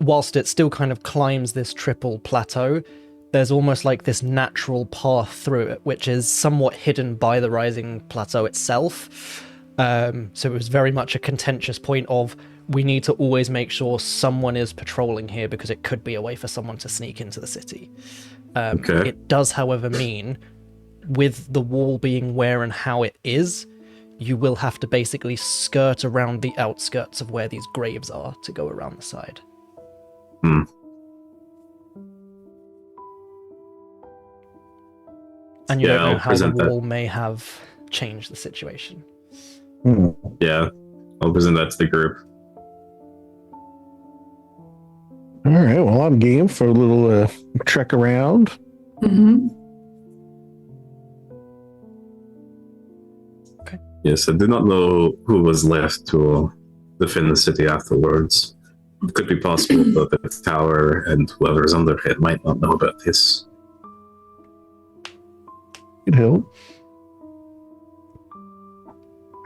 Speaker 1: whilst it still kind of climbs this triple plateau, there's almost like this natural path through it, which is somewhat hidden by the rising plateau itself. So it was very much a contentious point of, we need to always make sure someone is patrolling here because it could be a way for someone to sneak into the city.
Speaker 2: Okay.
Speaker 1: It does, however, mean with the wall being where and how it is, you will have to basically skirt around the outskirts of where these graves are to go around the side.
Speaker 2: Hmm.
Speaker 1: And you
Speaker 2: Yeah,
Speaker 1: don't know
Speaker 2: I'll
Speaker 1: how the
Speaker 2: present that.
Speaker 1: wall may have changed the situation.
Speaker 2: Yeah, I'll present that to the group.
Speaker 4: All right. Well, I'm game for a little trek around.
Speaker 5: Mm-hmm.
Speaker 2: Yes, I do not know who was left to defend the city afterwards. It could be possible that the tower and whoever's under it might not know about this.
Speaker 4: Could help.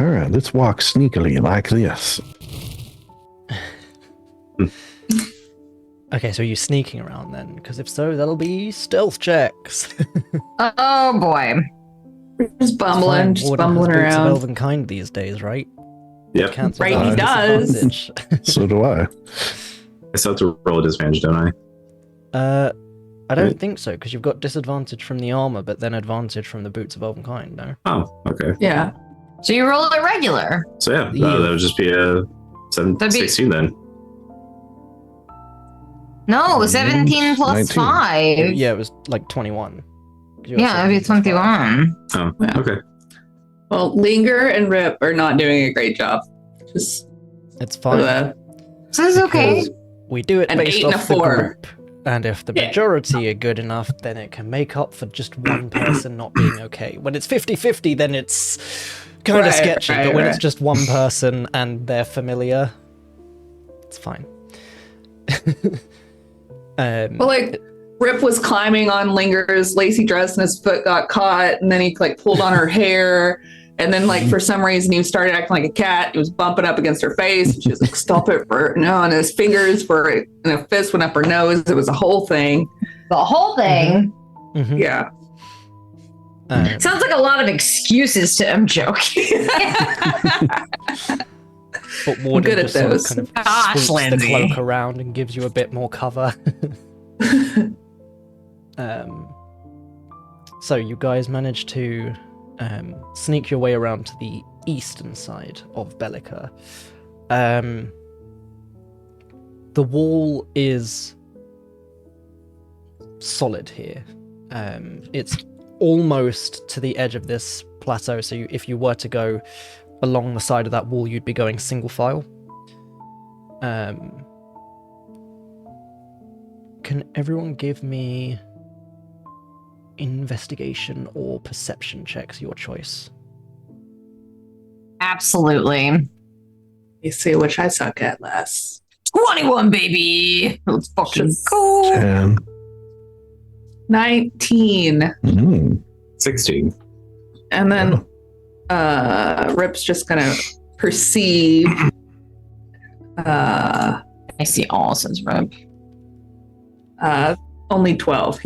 Speaker 4: All right. Let's walk sneakily like this.
Speaker 1: Okay, so are you sneaking around then? Because if so, that'll be stealth checks.
Speaker 3: Oh boy.
Speaker 5: Just bumbling,
Speaker 1: Warden has boots of
Speaker 5: around.
Speaker 1: elven kind these days, right?
Speaker 2: Yep.
Speaker 1: Cancels
Speaker 5: Right,
Speaker 1: out
Speaker 5: he
Speaker 1: the
Speaker 5: does.
Speaker 1: disadvantage.
Speaker 4: So do I.
Speaker 2: I still have to roll a disadvantage, don't I?
Speaker 1: I don't think so, because you've got disadvantage from the armor, but then advantage from the boots of elven kind, no?
Speaker 2: Oh, okay.
Speaker 5: Yeah.
Speaker 3: So you roll it regular.
Speaker 2: So yeah,
Speaker 1: Yeah.
Speaker 2: that would just be a
Speaker 3: That'd be-
Speaker 2: 16 then.
Speaker 3: No, 17 plus
Speaker 4: 19.
Speaker 3: 5.
Speaker 1: Yeah, it was like 21.
Speaker 3: Yeah, that'd be 21.
Speaker 2: Oh,
Speaker 5: Yeah.
Speaker 2: okay.
Speaker 5: Well, Linger and Rip are not doing a great job. Just
Speaker 1: It's fine.
Speaker 3: So it's okay.
Speaker 1: because we do it
Speaker 5: An
Speaker 1: based
Speaker 5: 8 and a
Speaker 1: off the
Speaker 5: 4.
Speaker 1: group. And if the
Speaker 5: Yeah.
Speaker 1: majority are good enough, then it can make up for just one person not being okay. When it's 50-50, then it's kind of
Speaker 5: Right,
Speaker 1: sketchy.
Speaker 5: right,
Speaker 1: but when
Speaker 5: right.
Speaker 1: it's just one person and they're familiar, it's fine.
Speaker 5: Well, like Rip was climbing on Linger's lacy dress and his foot got caught, and then he like pulled on her hair, and then like for some reason he started acting like a cat. He was bumping up against her face, and she was like, "Stop it!" And his fingers were, and a fist went up her nose. It was a whole thing.
Speaker 3: The whole thing.
Speaker 1: Mhm.
Speaker 5: Yeah.
Speaker 3: Sounds like a lot of excuses to. I'm joking.
Speaker 1: But Warden
Speaker 5: good at
Speaker 1: just sort of
Speaker 5: those.
Speaker 1: kind of
Speaker 3: Gosh,
Speaker 1: swoops the
Speaker 3: Lindsay.
Speaker 1: cloak around and gives you a bit more cover. So you guys managed to sneak your way around to the eastern side of Belyka. The wall is solid here. It's almost to the edge of this plateau, so if you were to go along the side of that wall, you'd be going single file. Can everyone give me investigation or perception checks, your choice?
Speaker 3: Absolutely.
Speaker 5: You see which I suck at less.
Speaker 3: 21, baby. Let's fucking
Speaker 5: Just-
Speaker 3: go.
Speaker 4: 10.
Speaker 5: 19.
Speaker 2: 16.
Speaker 5: And then Rip's just gonna perceive
Speaker 3: I see all, says Rip.
Speaker 5: only 12.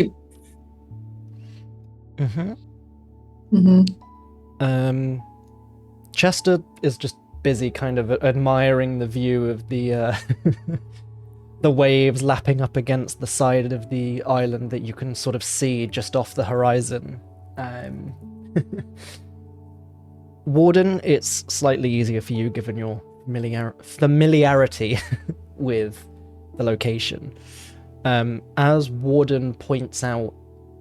Speaker 1: Chester is just busy kind of admiring the view of the the waves lapping up against the side of the island that you can sort of see just off the horizon. Warden, it's slightly easier for you given your familiarity with the location. As Warden points out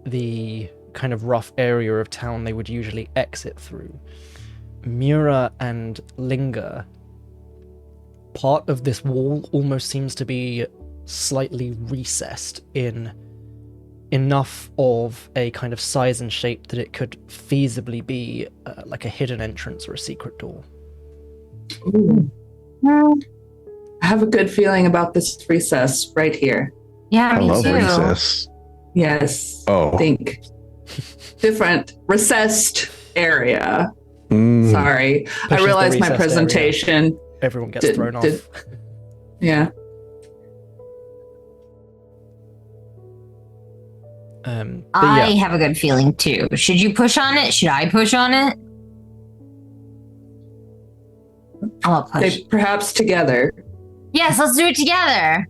Speaker 1: the kind of rough area of town they would usually exit through, Mura and Linger, part of this wall almost seems to be slightly recessed in enough of a kind of size and shape that it could feasibly be like a hidden entrance or a secret door.
Speaker 5: I have a good feeling about this recess right here.
Speaker 3: Yeah,
Speaker 4: I
Speaker 3: me
Speaker 4: love
Speaker 3: too.
Speaker 4: recess.
Speaker 5: Yes.
Speaker 4: Oh.
Speaker 5: Think. Different recessed area.
Speaker 4: Mm.
Speaker 5: Sorry.
Speaker 1: Pushes
Speaker 5: I
Speaker 1: the
Speaker 5: realized my
Speaker 1: recessed
Speaker 5: presentation.
Speaker 1: Everyone gets
Speaker 5: Did-
Speaker 1: thrown off.
Speaker 5: did- Yeah.
Speaker 1: But
Speaker 3: I
Speaker 1: yeah,
Speaker 3: have a good feeling too. Should you push on it? Should I push on it? I'll push.
Speaker 5: Perhaps together.
Speaker 3: Yes, let's do it together.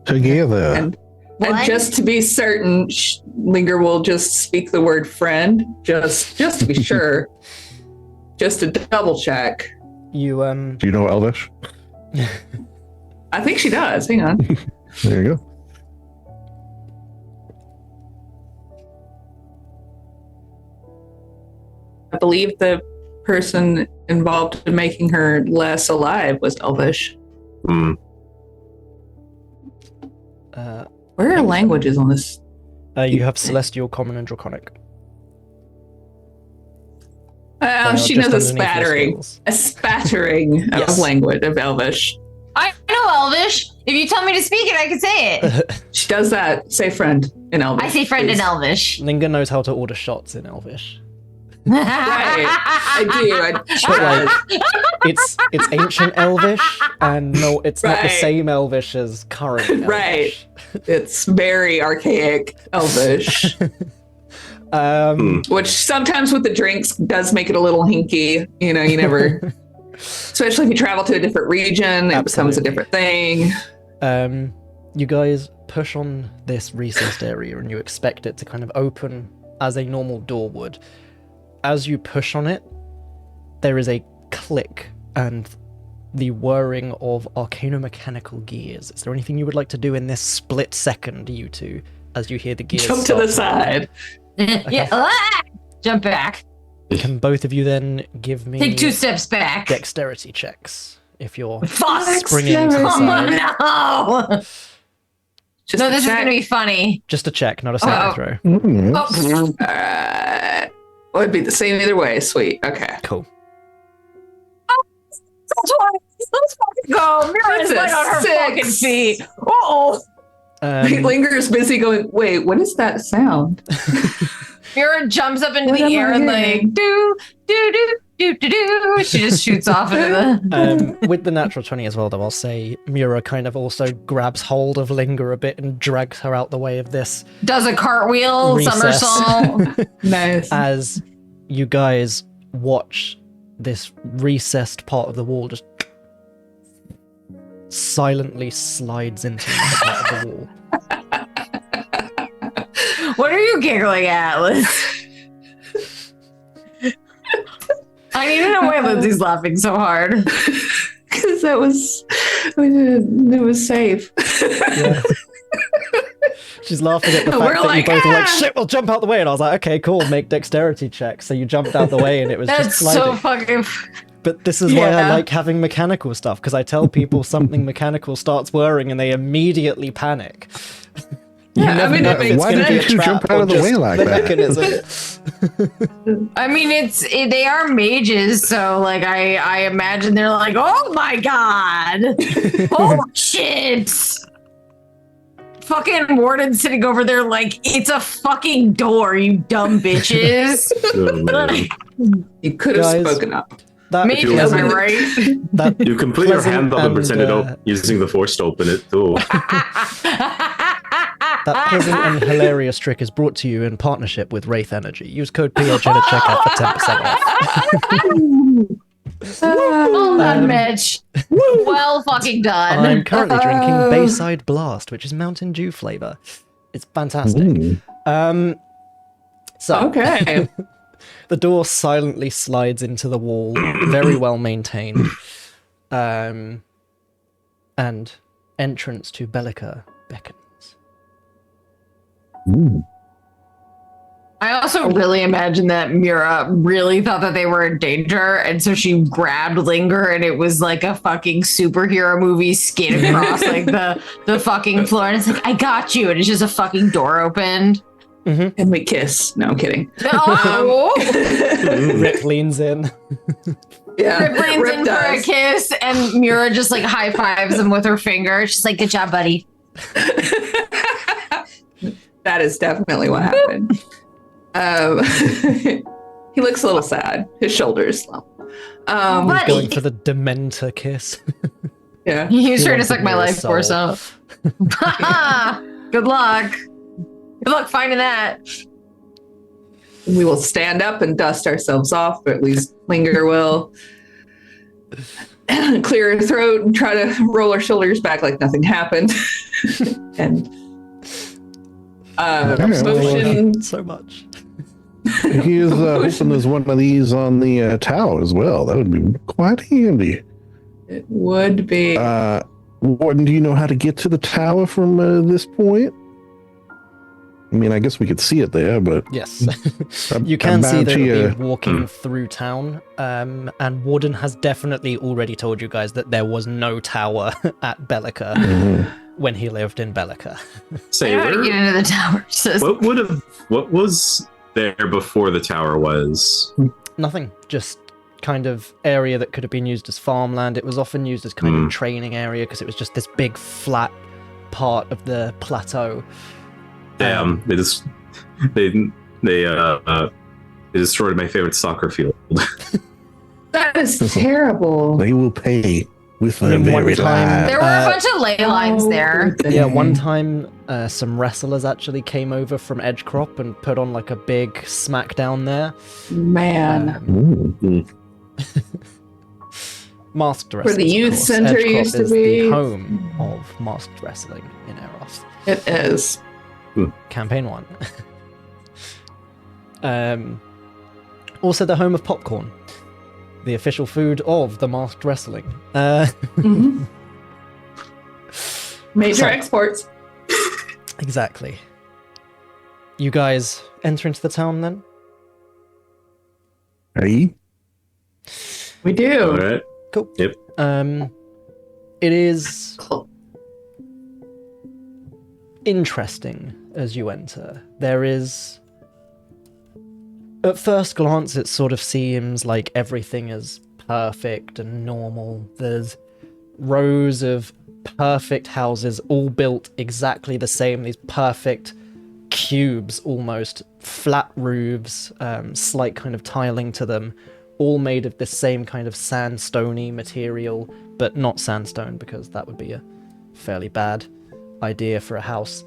Speaker 4: Together.
Speaker 5: And
Speaker 3: What?
Speaker 5: just to be certain, Linger will just speak the word friend, just to be sure, just to double check.
Speaker 1: you
Speaker 4: Do you know Elvish?
Speaker 5: I think she does. Hang on.
Speaker 4: There you go.
Speaker 5: I believe the person involved in making her less alive was Elvish.
Speaker 2: Hmm.
Speaker 5: Where are languages on this?
Speaker 1: you have Celestial, Common, and Draconic. They
Speaker 5: Oh,
Speaker 1: are
Speaker 5: she
Speaker 1: just
Speaker 5: knows a
Speaker 1: underneath your
Speaker 5: spattering.
Speaker 1: skills.
Speaker 5: A spattering
Speaker 1: Yes.
Speaker 5: of language of Elvish.
Speaker 3: I know Elvish. If you tell me to speak it, I can say it.
Speaker 5: She does that. Say friend in Elvish.
Speaker 3: I say friend in
Speaker 5: please.
Speaker 3: Elvish.
Speaker 1: Linga knows how to order shots in Elvish.
Speaker 5: Right. I do.
Speaker 1: But like, it's ancient Elvish, and no, it's not the
Speaker 5: Right.
Speaker 1: same Elvish as current Elvish.
Speaker 5: Right. It's very archaic Elvish, which sometimes with the drinks does make it a little hinky. You know, you never, especially if you travel to a different region, it becomes a
Speaker 1: Absolutely.
Speaker 5: different thing.
Speaker 1: You guys push on this recessed area, and you expect it to kind of open as a normal door would. As you push on it, there is a click and the whirring of arcano-mechanical gears. Is there anything you would like to do in this split second, you two, as you hear the gears
Speaker 5: Jump to
Speaker 1: start
Speaker 5: the side.
Speaker 3: Yeah. Ah! Jump back.
Speaker 1: Can both of you then give me
Speaker 3: Take 2 steps back.
Speaker 1: dexterity checks if you're
Speaker 3: Fuck.
Speaker 1: springing to the
Speaker 5: Dexterity.
Speaker 1: side?
Speaker 3: Oh no.
Speaker 5: Just
Speaker 3: No,
Speaker 5: a
Speaker 3: this is
Speaker 5: check.
Speaker 3: gonna be funny.
Speaker 1: Just a check, not a saving
Speaker 3: Oh.
Speaker 1: throw.
Speaker 4: Mm.
Speaker 3: Oh.
Speaker 5: Well, it'd be the same either way. Sweet. Okay.
Speaker 1: Cool.
Speaker 3: Let's fucking go. Mira's
Speaker 5: That's a
Speaker 3: right on her
Speaker 5: 6.
Speaker 3: fucking feet. Uh-oh.
Speaker 5: Linger's busy going, wait, what is that sound?
Speaker 3: Mira jumps up into
Speaker 5: What
Speaker 3: the
Speaker 5: am
Speaker 3: air
Speaker 5: I
Speaker 3: and
Speaker 5: hearing?
Speaker 3: like do do do do do do. She just shoots off into the.
Speaker 1: With the natural 20 as well, though, I'll say Mura kind of also grabs hold of Linger a bit and drags her out the way of this
Speaker 3: Does a cartwheel,
Speaker 1: recess.
Speaker 3: somersault.
Speaker 5: Nice.
Speaker 1: As you guys watch this recessed part of the wall just silently slides into the part of the wall.
Speaker 3: What are you giggling at, Liz? I need to know why Lindsay's laughing so hard.
Speaker 5: Because it was safe.
Speaker 1: Yeah. She's laughing at the fact
Speaker 5: We're
Speaker 1: that
Speaker 5: like,
Speaker 1: you both were like,
Speaker 5: "Ah!"
Speaker 1: shit, we'll jump out the way. And I was like, okay, cool, make dexterity checks. So you jumped out the way and it was
Speaker 3: That's
Speaker 1: just sliding.
Speaker 3: so fucking.
Speaker 1: But this is why I
Speaker 5: Yeah.
Speaker 1: like having mechanical stuff, because I tell people something mechanical starts whirring and they immediately panic. You
Speaker 5: Yeah, I
Speaker 1: never
Speaker 5: mean,
Speaker 1: know
Speaker 5: it
Speaker 1: if
Speaker 5: makes
Speaker 1: it's
Speaker 4: Why
Speaker 1: gonna
Speaker 4: did
Speaker 1: be a
Speaker 4: you
Speaker 1: trap
Speaker 4: jump out
Speaker 1: or
Speaker 4: of the
Speaker 1: just
Speaker 4: way like
Speaker 1: the
Speaker 4: that?
Speaker 1: mechanism.
Speaker 3: I mean, they are mages, so like I imagine they're like, oh my god, oh shit. Fucking Warden sitting over there like, it's a fucking door, you dumb bitches.
Speaker 2: Oh, man.
Speaker 5: You could have
Speaker 1: Guys.
Speaker 5: spoken up.
Speaker 1: That,
Speaker 3: Maybe,
Speaker 2: you
Speaker 3: am I
Speaker 2: open it-
Speaker 3: right?
Speaker 1: that,
Speaker 2: You can put your
Speaker 1: Pleasant
Speaker 2: hand up and pretend it
Speaker 1: and,
Speaker 2: using the force to open it too.
Speaker 1: that pleasant and hilarious trick is brought to you in partnership with Wraith Energy. Use code PHN at checkout for 10% off.
Speaker 3: Well done, Mitch. Well fucking done.
Speaker 1: I'm currently drinking Bayside Blast, which is Mountain Dew flavor. It's fantastic.
Speaker 4: Mm.
Speaker 1: So,
Speaker 5: Okay.
Speaker 1: the door silently slides into the wall, very well maintained. And entrance to Belyka beckons.
Speaker 4: Ooh.
Speaker 3: I also really imagine that Mira really thought that they were in danger, and so she grabbed Linger, and it was like a fucking superhero movie skid across like the fucking floor, and it's like, I got you, and it's just a fucking door opened.
Speaker 5: And we kiss. No, I'm kidding.
Speaker 3: Oh,
Speaker 1: Rick leans in.
Speaker 5: Yeah.
Speaker 3: Rip leans
Speaker 5: Rip
Speaker 3: in for a
Speaker 5: does.
Speaker 3: kiss, and Mira just like high fives him with her finger. She's like, good job, buddy.
Speaker 5: That is definitely what happened. He looks a little sad. His shoulders slump.
Speaker 3: But-
Speaker 1: Going for the Dementor kiss.
Speaker 5: Yeah.
Speaker 3: He's
Speaker 1: He
Speaker 3: trying to
Speaker 1: wanted
Speaker 3: suck my
Speaker 1: your
Speaker 3: life force
Speaker 1: soul.
Speaker 3: out. Good luck. Good luck finding that.
Speaker 5: We will stand up and dust ourselves off, or at least Linger will. Clear her throat and try to roll our shoulders back like nothing happened. And motion.
Speaker 1: So much.
Speaker 4: He is hoping there's one of these on the tower as well. That would be quite handy.
Speaker 5: It would be.
Speaker 4: Warden, do you know how to get to the tower from this point? I mean, I guess we could see it there, but
Speaker 1: Yes. You can see
Speaker 4: bound
Speaker 1: that
Speaker 4: to
Speaker 1: it'll
Speaker 4: you.
Speaker 1: be walking through town, and Warden has definitely already told you guys that there was no tower at Belyka when he lived in Belyka.
Speaker 2: Say,
Speaker 3: I gotta get into the tower. Sis.
Speaker 2: what was there before the tower was?
Speaker 1: Nothing, just kind of area that could have been used as farmland. It was often used as kind of training area because it was just this big flat part of the plateau.
Speaker 2: Damn, they destroyed my favorite soccer field.
Speaker 5: That is terrible.
Speaker 4: they will pay with
Speaker 1: I
Speaker 4: their
Speaker 1: mean, one
Speaker 4: very
Speaker 1: time-
Speaker 4: lives.
Speaker 3: There were a bunch of ley lines there.
Speaker 1: Yeah, one time some wrestlers actually came over from Edgecrop and put on like a big smackdown there.
Speaker 5: Man.
Speaker 4: Ooh.
Speaker 1: Masked wrestling.
Speaker 5: the youth center used to
Speaker 1: is
Speaker 5: be.
Speaker 1: the home of masked wrestling in Eros.
Speaker 5: It is.
Speaker 1: Campaign 1. Also the home of popcorn, the official food of the masked wrestling.
Speaker 5: Mhm. Major
Speaker 1: So-
Speaker 5: exports.
Speaker 1: Exactly. You guys enter into the town then?
Speaker 4: Hey,
Speaker 5: We do.
Speaker 2: All right.
Speaker 1: Cool.
Speaker 2: Yep.
Speaker 1: It is interesting as you enter. There is, at first glance, it sort of seems like everything is perfect and normal. There's rows of perfect houses, all built exactly the same, these perfect cubes almost, flat roofs, slight kind of tiling to them, all made of the same kind of sandstony material, but not sandstone because that would be a fairly bad idea for a house.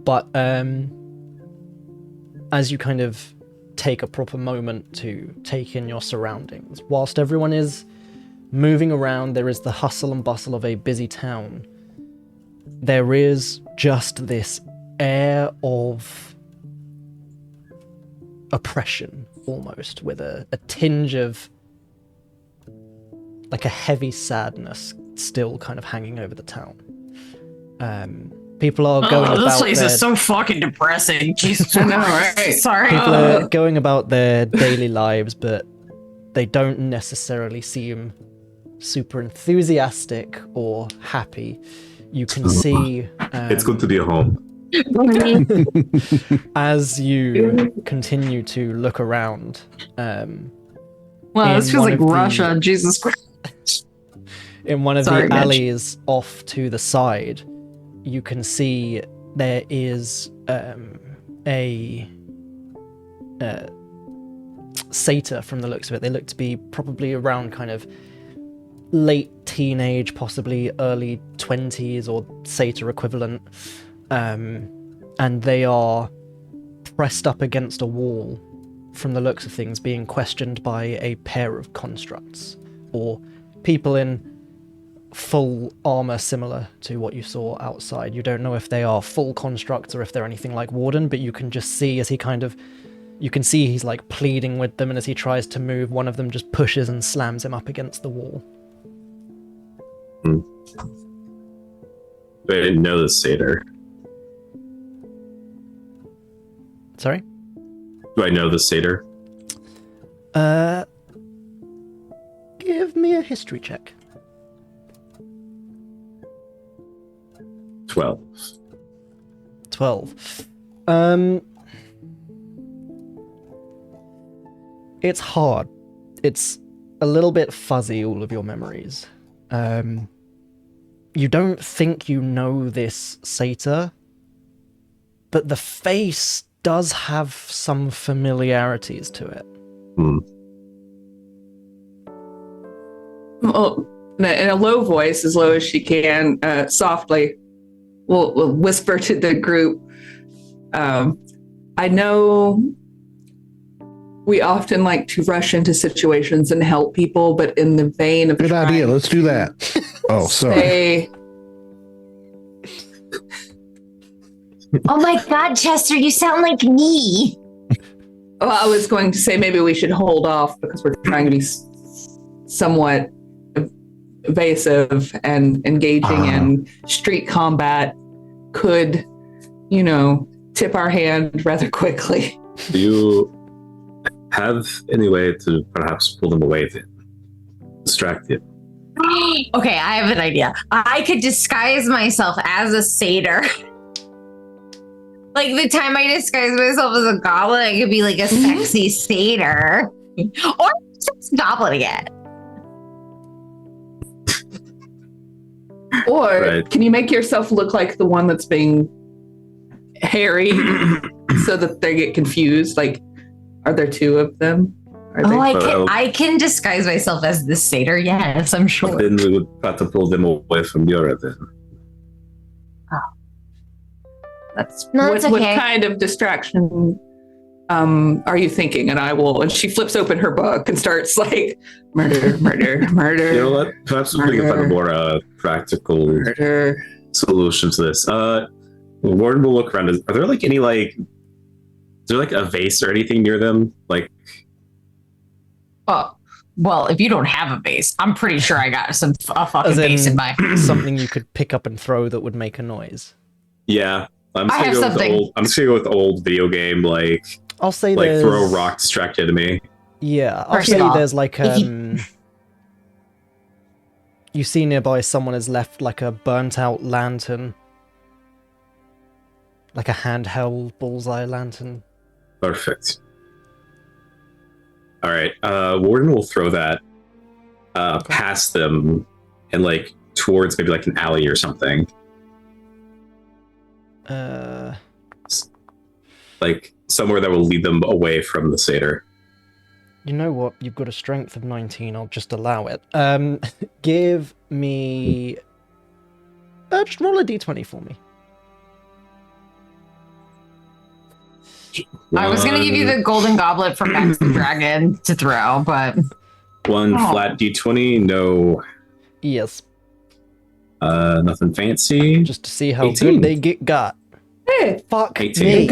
Speaker 1: But as you kind of take a proper moment to take in your surroundings, whilst everyone is moving around, there is the hustle and bustle of a busy town. There is just this air of oppression, almost, with a tinge of like a heavy sadness still kind of hanging over the town. People are going about
Speaker 3: this place
Speaker 1: their,
Speaker 3: is so fucking depressing. Jesus
Speaker 5: I know,
Speaker 3: Christ.
Speaker 5: right?
Speaker 3: Sorry.
Speaker 1: people are going about their daily lives, but they don't necessarily seem super enthusiastic or happy. You can see
Speaker 2: It's good to be home.
Speaker 1: as you continue to look around.
Speaker 3: Wow, this
Speaker 1: in
Speaker 3: feels
Speaker 1: one
Speaker 3: like
Speaker 1: of the-
Speaker 3: Russia. Jesus Christ.
Speaker 1: In one of
Speaker 3: Sorry,
Speaker 1: the
Speaker 3: Mitch.
Speaker 1: alleys off to the side, you can see there is a satyr from the looks of it. They look to be probably around kind of late teenage, possibly early 20s or satyr equivalent. And they are pressed up against a wall from the looks of things, being questioned by a pair of constructs or people in full armor similar to what you saw outside. You don't know if they are full constructs or if they're anything like Warden, but you can just see as he kind of, you can see he's like pleading with them, and as he tries to move, one of them just pushes and slams him up against the wall.
Speaker 2: I didn't know the satyr.
Speaker 1: Sorry?
Speaker 2: Do I know the satyr?
Speaker 1: Give me a history check.
Speaker 2: 12.
Speaker 1: 12. It's hard. It's a little bit fuzzy, all of your memories. You don't think you know this satyr, but the face does have some familiarities to it.
Speaker 5: Well, in a low voice, as low as she can, softly, we'll whisper to the group. I know we often like to rush into situations and help people, but in the vein of
Speaker 4: Good idea. Let's do that. Oh, sorry.
Speaker 7: Oh my God, Chester, you sound like me.
Speaker 5: Well, I was going to say maybe we should hold off because we're trying to be somewhat evasive, and engaging in street combat could, tip our hand rather quickly.
Speaker 2: Do you have any way to perhaps pull them away to distract you?
Speaker 3: Okay, I have an idea. I could disguise myself as a satyr. Like the time I disguise myself as a goblin, I could be like a sexy satyr. Or just goblin again.
Speaker 5: Or can you make yourself look like the one that's being hairy so that they get confused? Like, are there two of them?
Speaker 3: I can disguise myself as the satyr, yes, I'm sure.
Speaker 2: Then we would try to pull them away from Yura then.
Speaker 3: That's
Speaker 5: what
Speaker 3: okay.
Speaker 5: kind of distraction are you thinking? And she flips open her book and starts like murder.
Speaker 2: You know what? Perhaps we can find a more practical solution to this. Warden will look around. Are there like any is there like a vase or anything near them? Like,
Speaker 3: oh, well, if you don't have a vase, I'm pretty sure I got a fucking vase in my.
Speaker 1: Something you could pick up and throw that would make a noise.
Speaker 2: Yeah, I'm just gonna go with old video game
Speaker 1: I'll say
Speaker 2: throw a rock, distract enemy.
Speaker 1: Yeah, I'll say there's like you see nearby someone has left like a burnt out lantern. Like a handheld bullseye lantern.
Speaker 2: Perfect. All right, Warden will throw that past them and towards maybe like an alley or something. Like somewhere that will lead them away from the satyr.
Speaker 1: You know what? You've got a strength of 19. I'll just allow it. Give me... just roll a d20 for me.
Speaker 3: I was going to give you the golden goblet from Max the Dragon to throw, but...
Speaker 2: One flat d20, no...
Speaker 1: Yes.
Speaker 2: Nothing fancy.
Speaker 1: Just to see how
Speaker 2: 18.
Speaker 1: good they got.
Speaker 5: Hey,
Speaker 1: fuck
Speaker 2: 18.
Speaker 1: me.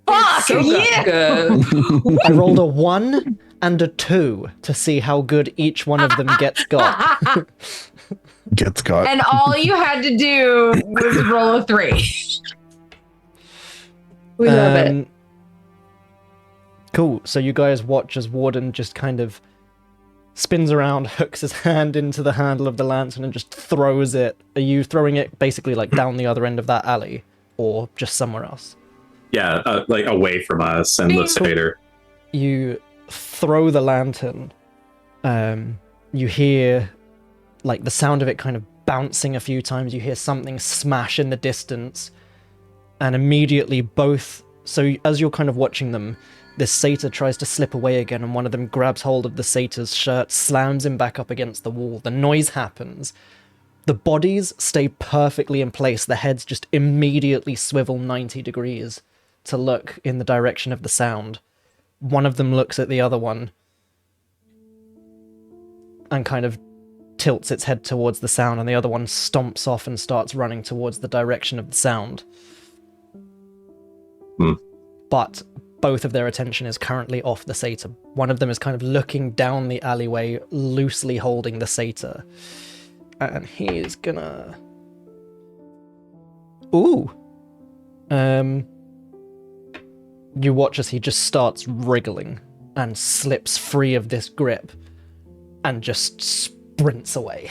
Speaker 3: Fuck
Speaker 5: so
Speaker 3: yeah!
Speaker 5: good.
Speaker 1: I rolled a 1 and a 2 to see how good each one of them gets got.
Speaker 4: Gets got.
Speaker 3: And all you had to do was roll a 3.
Speaker 5: We love it.
Speaker 1: Cool. So you guys watch as Warden just kind of spins around, hooks his hand into the handle of the lantern and just throws it. Are you throwing it basically like down the other end of that alley or just somewhere else?
Speaker 2: Yeah, like away from us and the satyr.
Speaker 1: You throw the lantern. You hear like the sound of it kind of bouncing a few times. You hear something smash in the distance. And immediately both... So as you're kind of watching them, this satyr tries to slip away again, and one of them grabs hold of the satyr's shirt, slams him back up against the wall. The noise happens. The bodies stay perfectly in place. The heads just immediately swivel 90 degrees to look in the direction of the sound. One of them looks at the other one and kind of tilts its head towards the sound, and the other one stomps off and starts running towards the direction of the sound. But both of their attention is currently off the satyr. One of them is kind of looking down the alleyway, loosely holding the satyr. And he is gonna... Ooh! You watch as he just starts wriggling and slips free of this grip and just sprints away.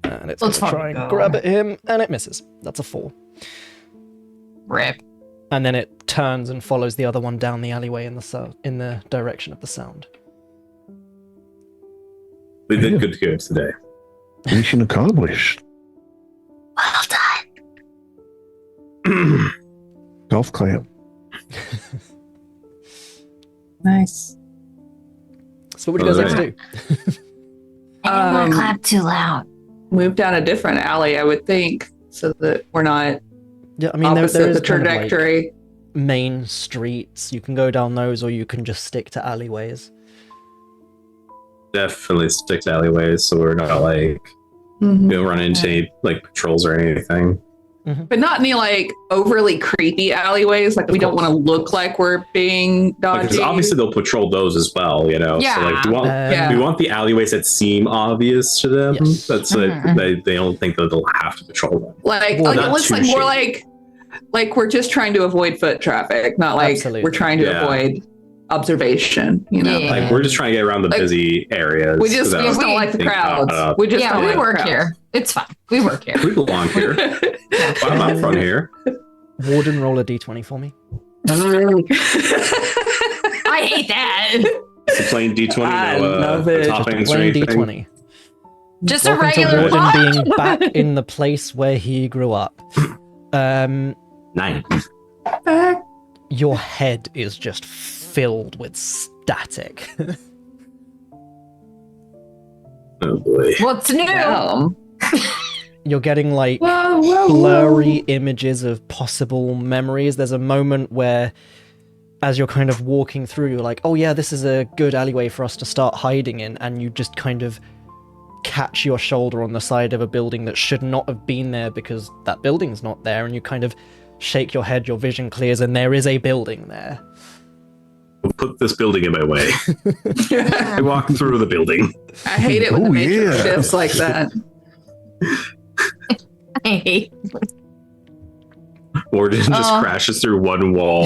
Speaker 1: And it's gonna try and grab at him, and it misses. That's a 4.
Speaker 3: Rip.
Speaker 1: And then it turns and follows the other one down the alleyway in the direction of the sound.
Speaker 2: We did good today.
Speaker 4: Mission accomplished.
Speaker 7: Well done.
Speaker 4: Golf clap.
Speaker 5: Nice.
Speaker 1: So what would you guys like to do?
Speaker 7: I didn't want to clap too loud.
Speaker 5: Move down a different alley, I would think, so that we're not
Speaker 1: Yeah, I mean, there
Speaker 5: opposite
Speaker 1: is
Speaker 5: the
Speaker 1: kind of, like,
Speaker 5: trajectory.
Speaker 1: main streets. You can go down those, or you can just stick to alleyways.
Speaker 2: Definitely stick to alleyways, so we're not like
Speaker 5: Mhm.
Speaker 2: we don't run into any like patrols or anything.
Speaker 5: But not any like overly creepy alleyways. Like we don't want to look like we're being dodgy.
Speaker 2: Because obviously they'll patrol those as well, you know.
Speaker 3: Yeah.
Speaker 2: So like,
Speaker 5: Yeah.
Speaker 2: we want the alleyways that seem obvious to them.
Speaker 1: Yes.
Speaker 2: That's they don't think that they'll have to patrol them.
Speaker 5: like
Speaker 1: Well,
Speaker 5: it
Speaker 2: not
Speaker 5: looks
Speaker 2: too
Speaker 5: like more
Speaker 2: shady.
Speaker 5: like we're just trying to avoid foot traffic, not like
Speaker 1: Absolutely.
Speaker 5: we're trying to
Speaker 2: Yeah.
Speaker 5: avoid observation. You know,
Speaker 3: Yeah.
Speaker 2: Like we're just trying to get around the
Speaker 5: Like,
Speaker 2: busy areas.
Speaker 5: we just
Speaker 2: without
Speaker 5: don't like the
Speaker 2: being caught
Speaker 5: crowds.
Speaker 2: up.
Speaker 5: We just
Speaker 3: Yeah,
Speaker 5: don't
Speaker 3: we
Speaker 5: like
Speaker 3: work
Speaker 5: the crowds.
Speaker 3: here. It's fine. We work here.
Speaker 2: We belong here. I'm out front here.
Speaker 1: Warden, roll a d20 for me.
Speaker 3: I hate that.
Speaker 2: It's a plain D20,
Speaker 5: I
Speaker 2: no
Speaker 5: love it.
Speaker 2: toppings or
Speaker 1: Plain
Speaker 2: anything.
Speaker 1: d20.
Speaker 3: Just a
Speaker 1: Welcome to
Speaker 3: regular
Speaker 1: Warden
Speaker 3: box.
Speaker 1: being back in the place where he grew up.
Speaker 2: 9.
Speaker 1: Your head is just filled with static.
Speaker 2: Oh boy.
Speaker 3: What's new?
Speaker 5: Well,
Speaker 1: You're getting like
Speaker 5: whoa.
Speaker 1: blurry images of possible memories. There's a moment where, as you're kind of walking through, you're like, oh yeah, this is a good alleyway for us to start hiding in, and you just kind of catch your shoulder on the side of a building that should not have been there because that building's not there, and you kind of shake your head, your vision clears, and there is a building there.
Speaker 2: We'll put this building in my way. I walk through the building.
Speaker 5: I hate it when the
Speaker 4: Oh,
Speaker 5: matrix
Speaker 4: yeah.
Speaker 5: shifts like that.
Speaker 3: I hate.
Speaker 2: Warden just crashes through one wall.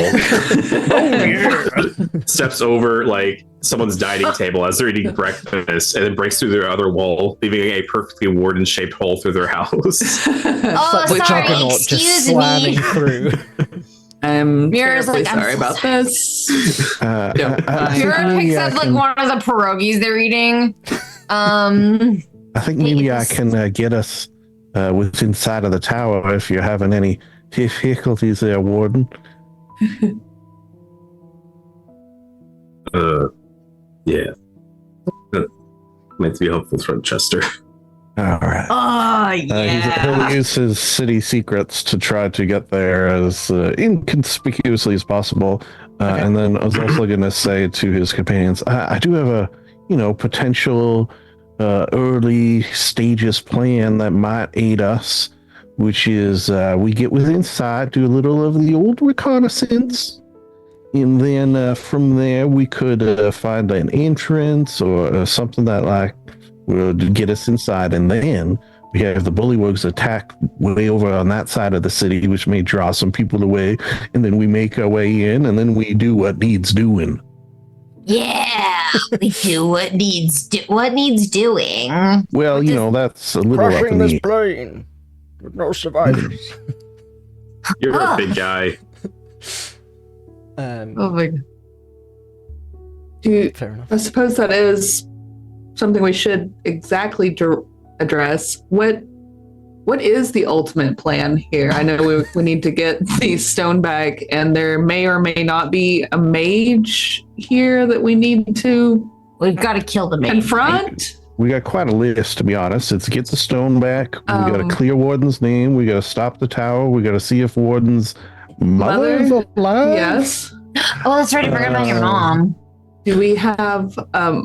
Speaker 2: Steps over like someone's dining table as they're eating breakfast, and then breaks through their other wall, leaving a perfectly Warden-shaped hole through their house.
Speaker 7: Oh,
Speaker 1: With
Speaker 7: sorry,
Speaker 1: Juggernaut just
Speaker 7: excuse
Speaker 1: slamming
Speaker 7: me.
Speaker 1: through.
Speaker 5: I'm
Speaker 3: Mira's
Speaker 5: terribly
Speaker 3: like, I'm
Speaker 5: sorry
Speaker 3: so
Speaker 5: about this.
Speaker 4: I think
Speaker 3: Mira
Speaker 4: maybe
Speaker 3: picks
Speaker 4: I
Speaker 3: up like
Speaker 4: can-
Speaker 3: one of the pierogies they're eating.
Speaker 4: I think maybe I can get us within sight of the tower if you're having any difficulties there, Warden.
Speaker 2: Yeah. Meant to be hopeful for Chester.
Speaker 4: All right.
Speaker 3: Oh
Speaker 4: He'll use his city secrets to try to get there as inconspicuously as possible. And then I was also going to say to his companions, I do have a, potential early stages plan that might aid us, which is we get within sight, do a little of the old reconnaissance, and then from there we could find an entrance or something that would get us inside, and then we have the bullywugs attack way over on that side of the city, which may draw some people away, and then we make our way in, and then we do what needs doing.
Speaker 7: Yeah, we do what needs doing.
Speaker 4: Well, that's a little up
Speaker 6: Crushing
Speaker 4: in the
Speaker 6: this plane with no survivors.
Speaker 2: You're a big guy.
Speaker 3: Oh my god.
Speaker 1: Fair enough.
Speaker 5: I suppose that is something we should exactly address. What is the ultimate plan here? I know we need to get these stone back, and there may or may not be a mage here that we need to
Speaker 3: We've got to kill the man.
Speaker 5: confront.
Speaker 4: We got quite a list, to be honest. It's get the stone back. We got to
Speaker 5: Um,
Speaker 4: clear Warden's name. We got to stop the tower. We got to see if Warden's mother's alive.
Speaker 5: Yes.
Speaker 7: Oh, that's right. I forgot about your mom.
Speaker 5: Do we have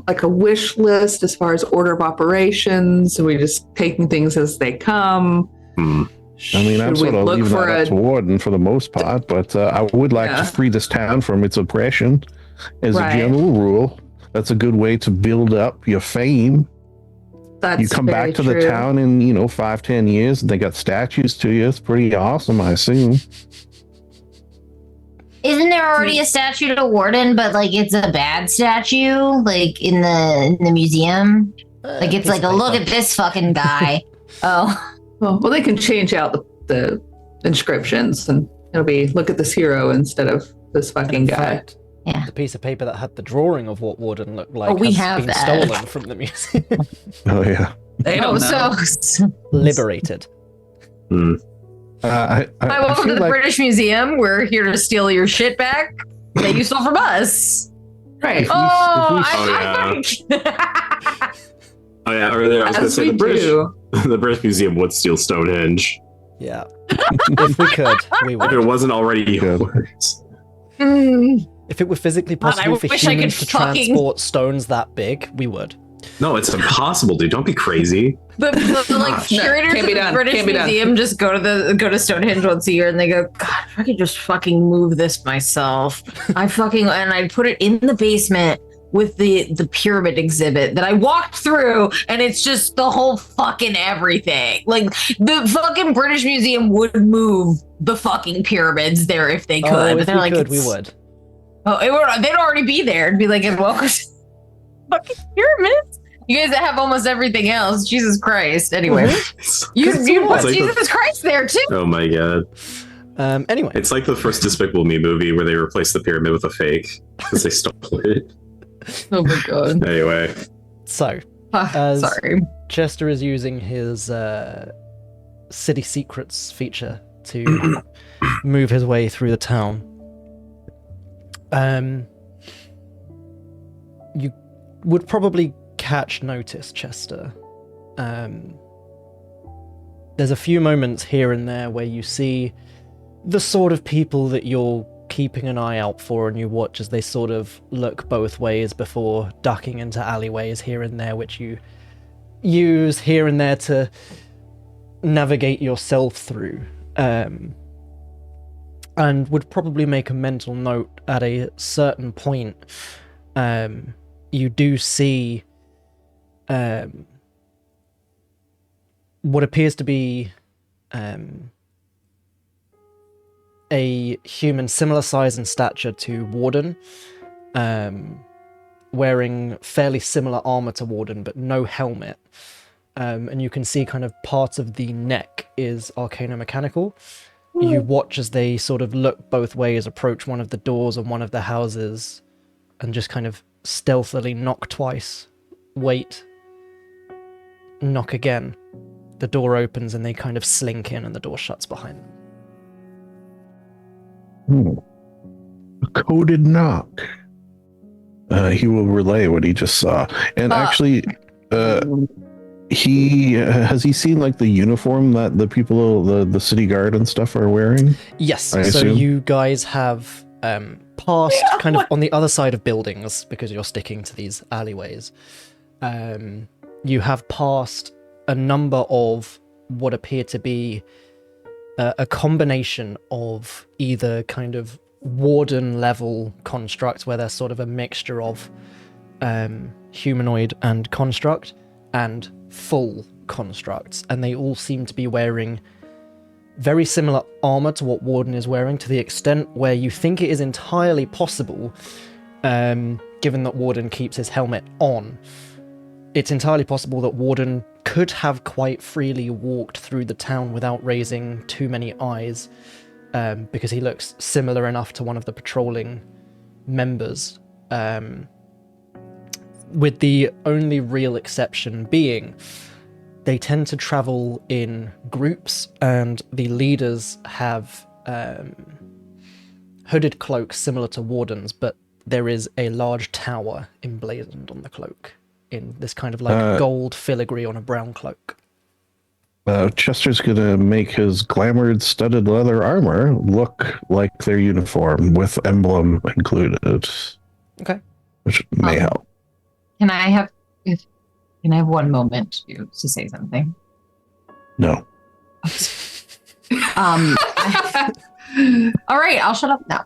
Speaker 5: like a wish list as far as order of operations? Are we just taking things as they come?
Speaker 2: Hmm.
Speaker 4: I mean, I'm
Speaker 5: Should we
Speaker 4: sort of
Speaker 5: look
Speaker 4: leaving
Speaker 5: for
Speaker 4: that up to Warden for the most part, but I would like
Speaker 5: Yeah.
Speaker 4: to free this town from its oppression as
Speaker 5: Right.
Speaker 4: a general rule. That's a good way to build up your fame.
Speaker 5: That's
Speaker 4: You come
Speaker 5: very
Speaker 4: back to
Speaker 5: true.
Speaker 4: the town in, 5-10 years, and they got statues to you. It's pretty awesome, I assume.
Speaker 7: Isn't there already a statue to Warden, but like it's a bad statue, like in the museum? Like it's like a look at this fucking guy. Oh,
Speaker 5: Well, they can change out the inscriptions, and it'll be look at this hero instead of this
Speaker 1: And
Speaker 5: fucking
Speaker 1: in
Speaker 5: guy.
Speaker 1: fact,
Speaker 7: Yeah.
Speaker 1: the piece of paper that had the drawing of what Warden looked like
Speaker 3: Oh, we
Speaker 1: has
Speaker 3: have
Speaker 1: been
Speaker 3: that.
Speaker 1: stolen from the museum.
Speaker 4: Oh, yeah.
Speaker 5: They don't know.
Speaker 3: so
Speaker 1: Liberated.
Speaker 2: Hmm.
Speaker 5: Hi, welcome to the
Speaker 4: like,
Speaker 5: British Museum. We're here to steal your shit back that you stole from us. Right.
Speaker 2: Oh yeah, earlier I was going to say the British Museum would steal Stonehenge.
Speaker 1: Yeah. If we could, we
Speaker 2: If
Speaker 1: would.
Speaker 2: it wasn't already yours.
Speaker 1: If it were physically possible for humans to transport stones that big, we would.
Speaker 2: No, it's impossible, dude. Don't be crazy.
Speaker 3: The curators
Speaker 5: can't
Speaker 3: of
Speaker 5: be
Speaker 3: the
Speaker 5: done.
Speaker 3: British
Speaker 5: Can't be done.
Speaker 3: Museum just go to Stonehenge once a year and they go, God, if I could just fucking move this myself. I put it in the basement with the pyramid exhibit that I walked through, and it's just the whole fucking everything. Like, the fucking British Museum would move the fucking pyramids there if they could.
Speaker 1: Oh,
Speaker 3: but
Speaker 1: if
Speaker 3: they're
Speaker 1: we
Speaker 3: like,
Speaker 1: could, we would.
Speaker 3: Oh, they'd already be there and be like, welcome to fucking pyramids. You guys have almost everything else. Jesus Christ. Anyway, you put Jesus Christ there too.
Speaker 2: Oh my god.
Speaker 1: Anyway.
Speaker 2: It's like the first Despicable Me movie where they replaced the pyramid with a fake because they stole it.
Speaker 3: Oh my god.
Speaker 2: Anyway.
Speaker 1: So,
Speaker 3: sorry.
Speaker 1: Chester is using his City Secrets feature to move his way through the town. You would probably catch notice, Chester. There's a few moments here and there where you see the sort of people that you're keeping an eye out for, and you watch as they sort of look both ways before ducking into alleyways here and there, which you use here and there to navigate yourself through. And would probably make a mental note at a certain point. You do see what appears to be a human similar size and stature to Warden, wearing fairly similar armor to Warden, but no helmet. And you can see kind of part of the neck is arcano-mechanical. You watch as they sort of look both ways, approach one of the doors on one of the houses, and just kind of stealthily knock twice, wait, knock again. The door opens and they kind of slink in and the door shuts behind them.
Speaker 4: A coded knock. He will relay what he just saw. And actually, has he seen like the uniform that the people, the city guard and stuff are wearing?
Speaker 1: Yes, so
Speaker 4: assume?
Speaker 1: you guys have passed kind of on the other side of buildings, because you're sticking to these alleyways. You have passed a number of what appear to be a combination of either kind of Warden level constructs, where they're sort of a mixture of humanoid and construct, and full constructs, and they all seem to be wearing very similar armor to what Warden is wearing, to the extent where you think it is entirely possible, given that Warden keeps his helmet on, it's entirely possible that Warden could have quite freely walked through the town without raising too many eyes, because he looks similar enough to one of the patrolling members, with the only real exception being they tend to travel in groups, and the leaders have hooded cloaks similar to Warden's, but there is a large tower emblazoned on the cloak in this kind of like gold filigree on a brown cloak.
Speaker 4: Chester's gonna make his glamored studded leather armor look like their uniform with emblem included.
Speaker 1: Okay.
Speaker 4: Which may help.
Speaker 3: Can I have one moment to say something?
Speaker 4: No.
Speaker 3: All right, I'll shut up now.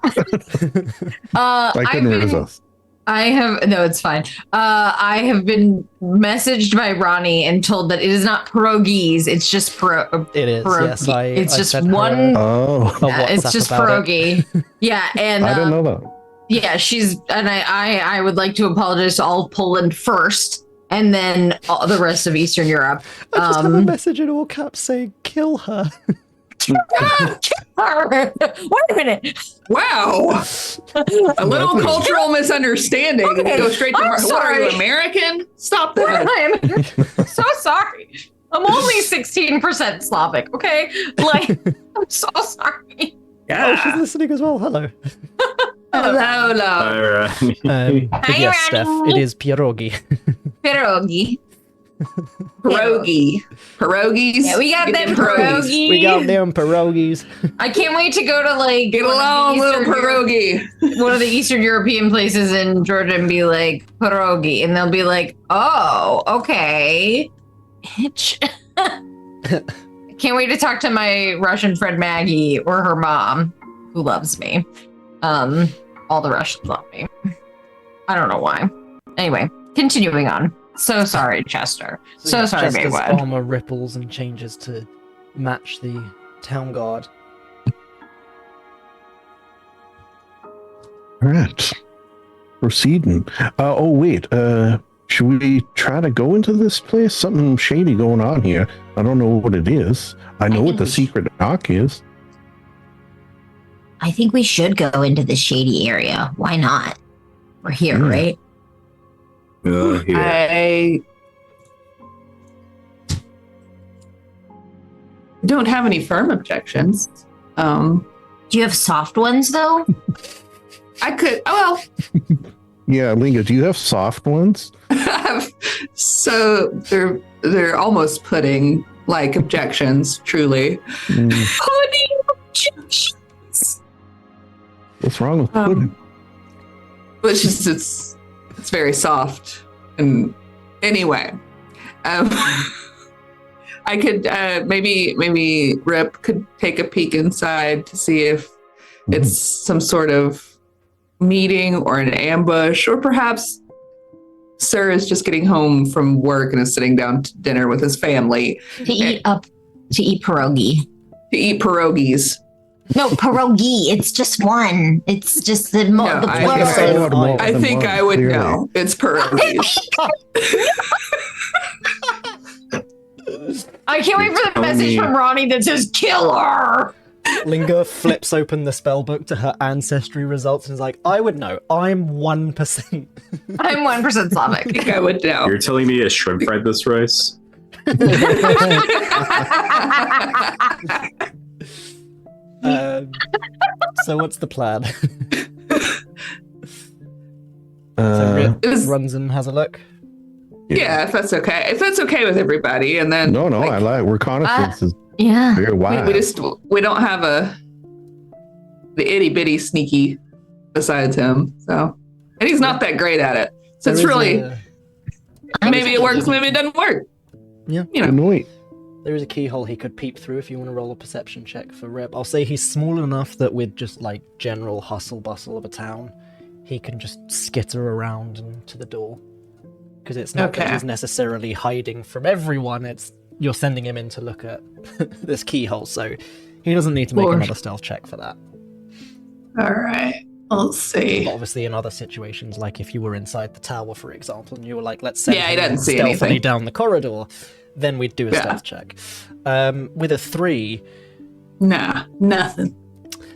Speaker 4: I couldn't resist.
Speaker 3: No, it's fine. I have been messaged by Ronnie and told that it is not pierogies. It's just
Speaker 1: It is. Yes,
Speaker 3: it's
Speaker 1: I
Speaker 3: just
Speaker 1: sent her
Speaker 3: one.
Speaker 1: it's
Speaker 3: just
Speaker 1: about
Speaker 3: pierogi. Yeah, and
Speaker 4: I didn't know that.
Speaker 3: Yeah, I would like to apologize to all of Poland first, and then all the rest of Eastern Europe.
Speaker 1: I just have a message in all caps saying "kill her."
Speaker 3: Wait a minute.
Speaker 5: Wow. A little cultural misunderstanding.
Speaker 3: Okay,
Speaker 5: Go straight to
Speaker 3: I'm
Speaker 5: What are you,
Speaker 3: sorry.
Speaker 5: American? Stop that.
Speaker 3: I'm so sorry. I'm only 16% Slavic, okay? Like, I'm so sorry.
Speaker 1: Oh, she's listening as well. Hello.
Speaker 5: Hello, love.
Speaker 2: All right.
Speaker 1: But
Speaker 3: Hi,
Speaker 1: yes, Steph,
Speaker 3: Ronnie.
Speaker 1: it is pierogi.
Speaker 3: Pierogi.
Speaker 5: Pierogi. Pierogies.
Speaker 3: Yeah, we got
Speaker 5: Get
Speaker 3: them
Speaker 5: pierogies.
Speaker 3: pierogies.
Speaker 1: We got them pierogies.
Speaker 3: I can't wait to go to like
Speaker 5: Get
Speaker 3: one of the
Speaker 5: along, little
Speaker 3: Eastern
Speaker 5: pierogi.
Speaker 3: one of the Eastern European places in Georgia and be like pierogi, and they'll be like, "Oh, okay." Bitch. Can't wait to talk to my Russian friend Maggie or her mom, who loves me. All the Russians love me. I don't know why. Anyway, continuing on. So sorry, Chester. So sorry,
Speaker 1: Chester's
Speaker 3: Maywood.
Speaker 1: armor ripples and changes to match the town guard.
Speaker 4: All right. Proceeding. Oh, wait. Should we try to go into this place? Something shady going on here. I don't know what it is. I know what
Speaker 7: think
Speaker 4: the
Speaker 7: we
Speaker 4: secret knock is.
Speaker 7: I think we should go into the shady area. Why not? We're here,
Speaker 4: Yeah.
Speaker 7: right?
Speaker 2: Yeah.
Speaker 5: I don't have any firm objections.
Speaker 7: Do you have soft ones though?
Speaker 5: I could. Oh
Speaker 4: Yeah, Linga, do you have soft ones?
Speaker 5: well. So they're almost pudding like objections. Truly.
Speaker 4: Mm,
Speaker 5: Pudding objections.
Speaker 4: what's wrong with pudding?
Speaker 5: It's just it's very soft. And anyway, I could maybe Rip could take a peek inside to see if it's some sort of meeting or an ambush, or perhaps Sir is just getting home from work and is sitting down to dinner with his family
Speaker 7: To eat pierogi.
Speaker 5: to eat pierogies.
Speaker 7: No, pierogi. It's just one. It's just the
Speaker 5: No,
Speaker 7: the
Speaker 5: I
Speaker 7: plural.
Speaker 5: think I
Speaker 4: would know.
Speaker 5: I think I would know. It's pierogies.
Speaker 3: I can't wait for the
Speaker 2: Tell
Speaker 3: message
Speaker 2: me-
Speaker 3: from Ronnie that says "kill her."
Speaker 1: Linga flips open the spell book to her ancestry results and is like, I would know. I'm 1%.
Speaker 3: I'm 1%
Speaker 5: I
Speaker 3: Slavic.
Speaker 5: think I would know.
Speaker 2: You're telling me to shrimp fried this rice?
Speaker 1: So what's the plan?
Speaker 4: Uh,
Speaker 1: Rip
Speaker 5: It was-
Speaker 1: runs and has a look.
Speaker 5: Yeah, if that's okay. If that's okay with everybody, and then
Speaker 4: no,
Speaker 5: like,
Speaker 4: I like reconnaissance is
Speaker 7: Yeah.
Speaker 4: very wide.
Speaker 5: we don't have the itty bitty sneaky besides him. So, and he's not that great at it. So it's
Speaker 1: There is
Speaker 5: really
Speaker 1: a-
Speaker 5: maybe it works, maybe it doesn't work.
Speaker 1: Yeah.
Speaker 5: You know.
Speaker 4: Good night.
Speaker 1: There is a keyhole he could peep through if you want to roll a perception check for Rip. I'll say he's small enough that with just like general hustle bustle of a town, he can just skitter around and to the door. Because it's not that
Speaker 5: Okay.
Speaker 1: he's necessarily hiding from everyone, it's you're sending him in to look at this keyhole, so he doesn't need to make
Speaker 5: Lord.
Speaker 1: another stealth check for that.
Speaker 5: All right. Let's see.
Speaker 1: But obviously in other situations, like if you were inside the tower, for example, and you were like, let's send
Speaker 5: Yeah, he
Speaker 1: him
Speaker 5: doesn't see
Speaker 1: stealthily
Speaker 5: anything.
Speaker 1: down the corridor, then we'd do a
Speaker 5: Yeah.
Speaker 1: stealth check. With a 3,
Speaker 5: Nah, nothing.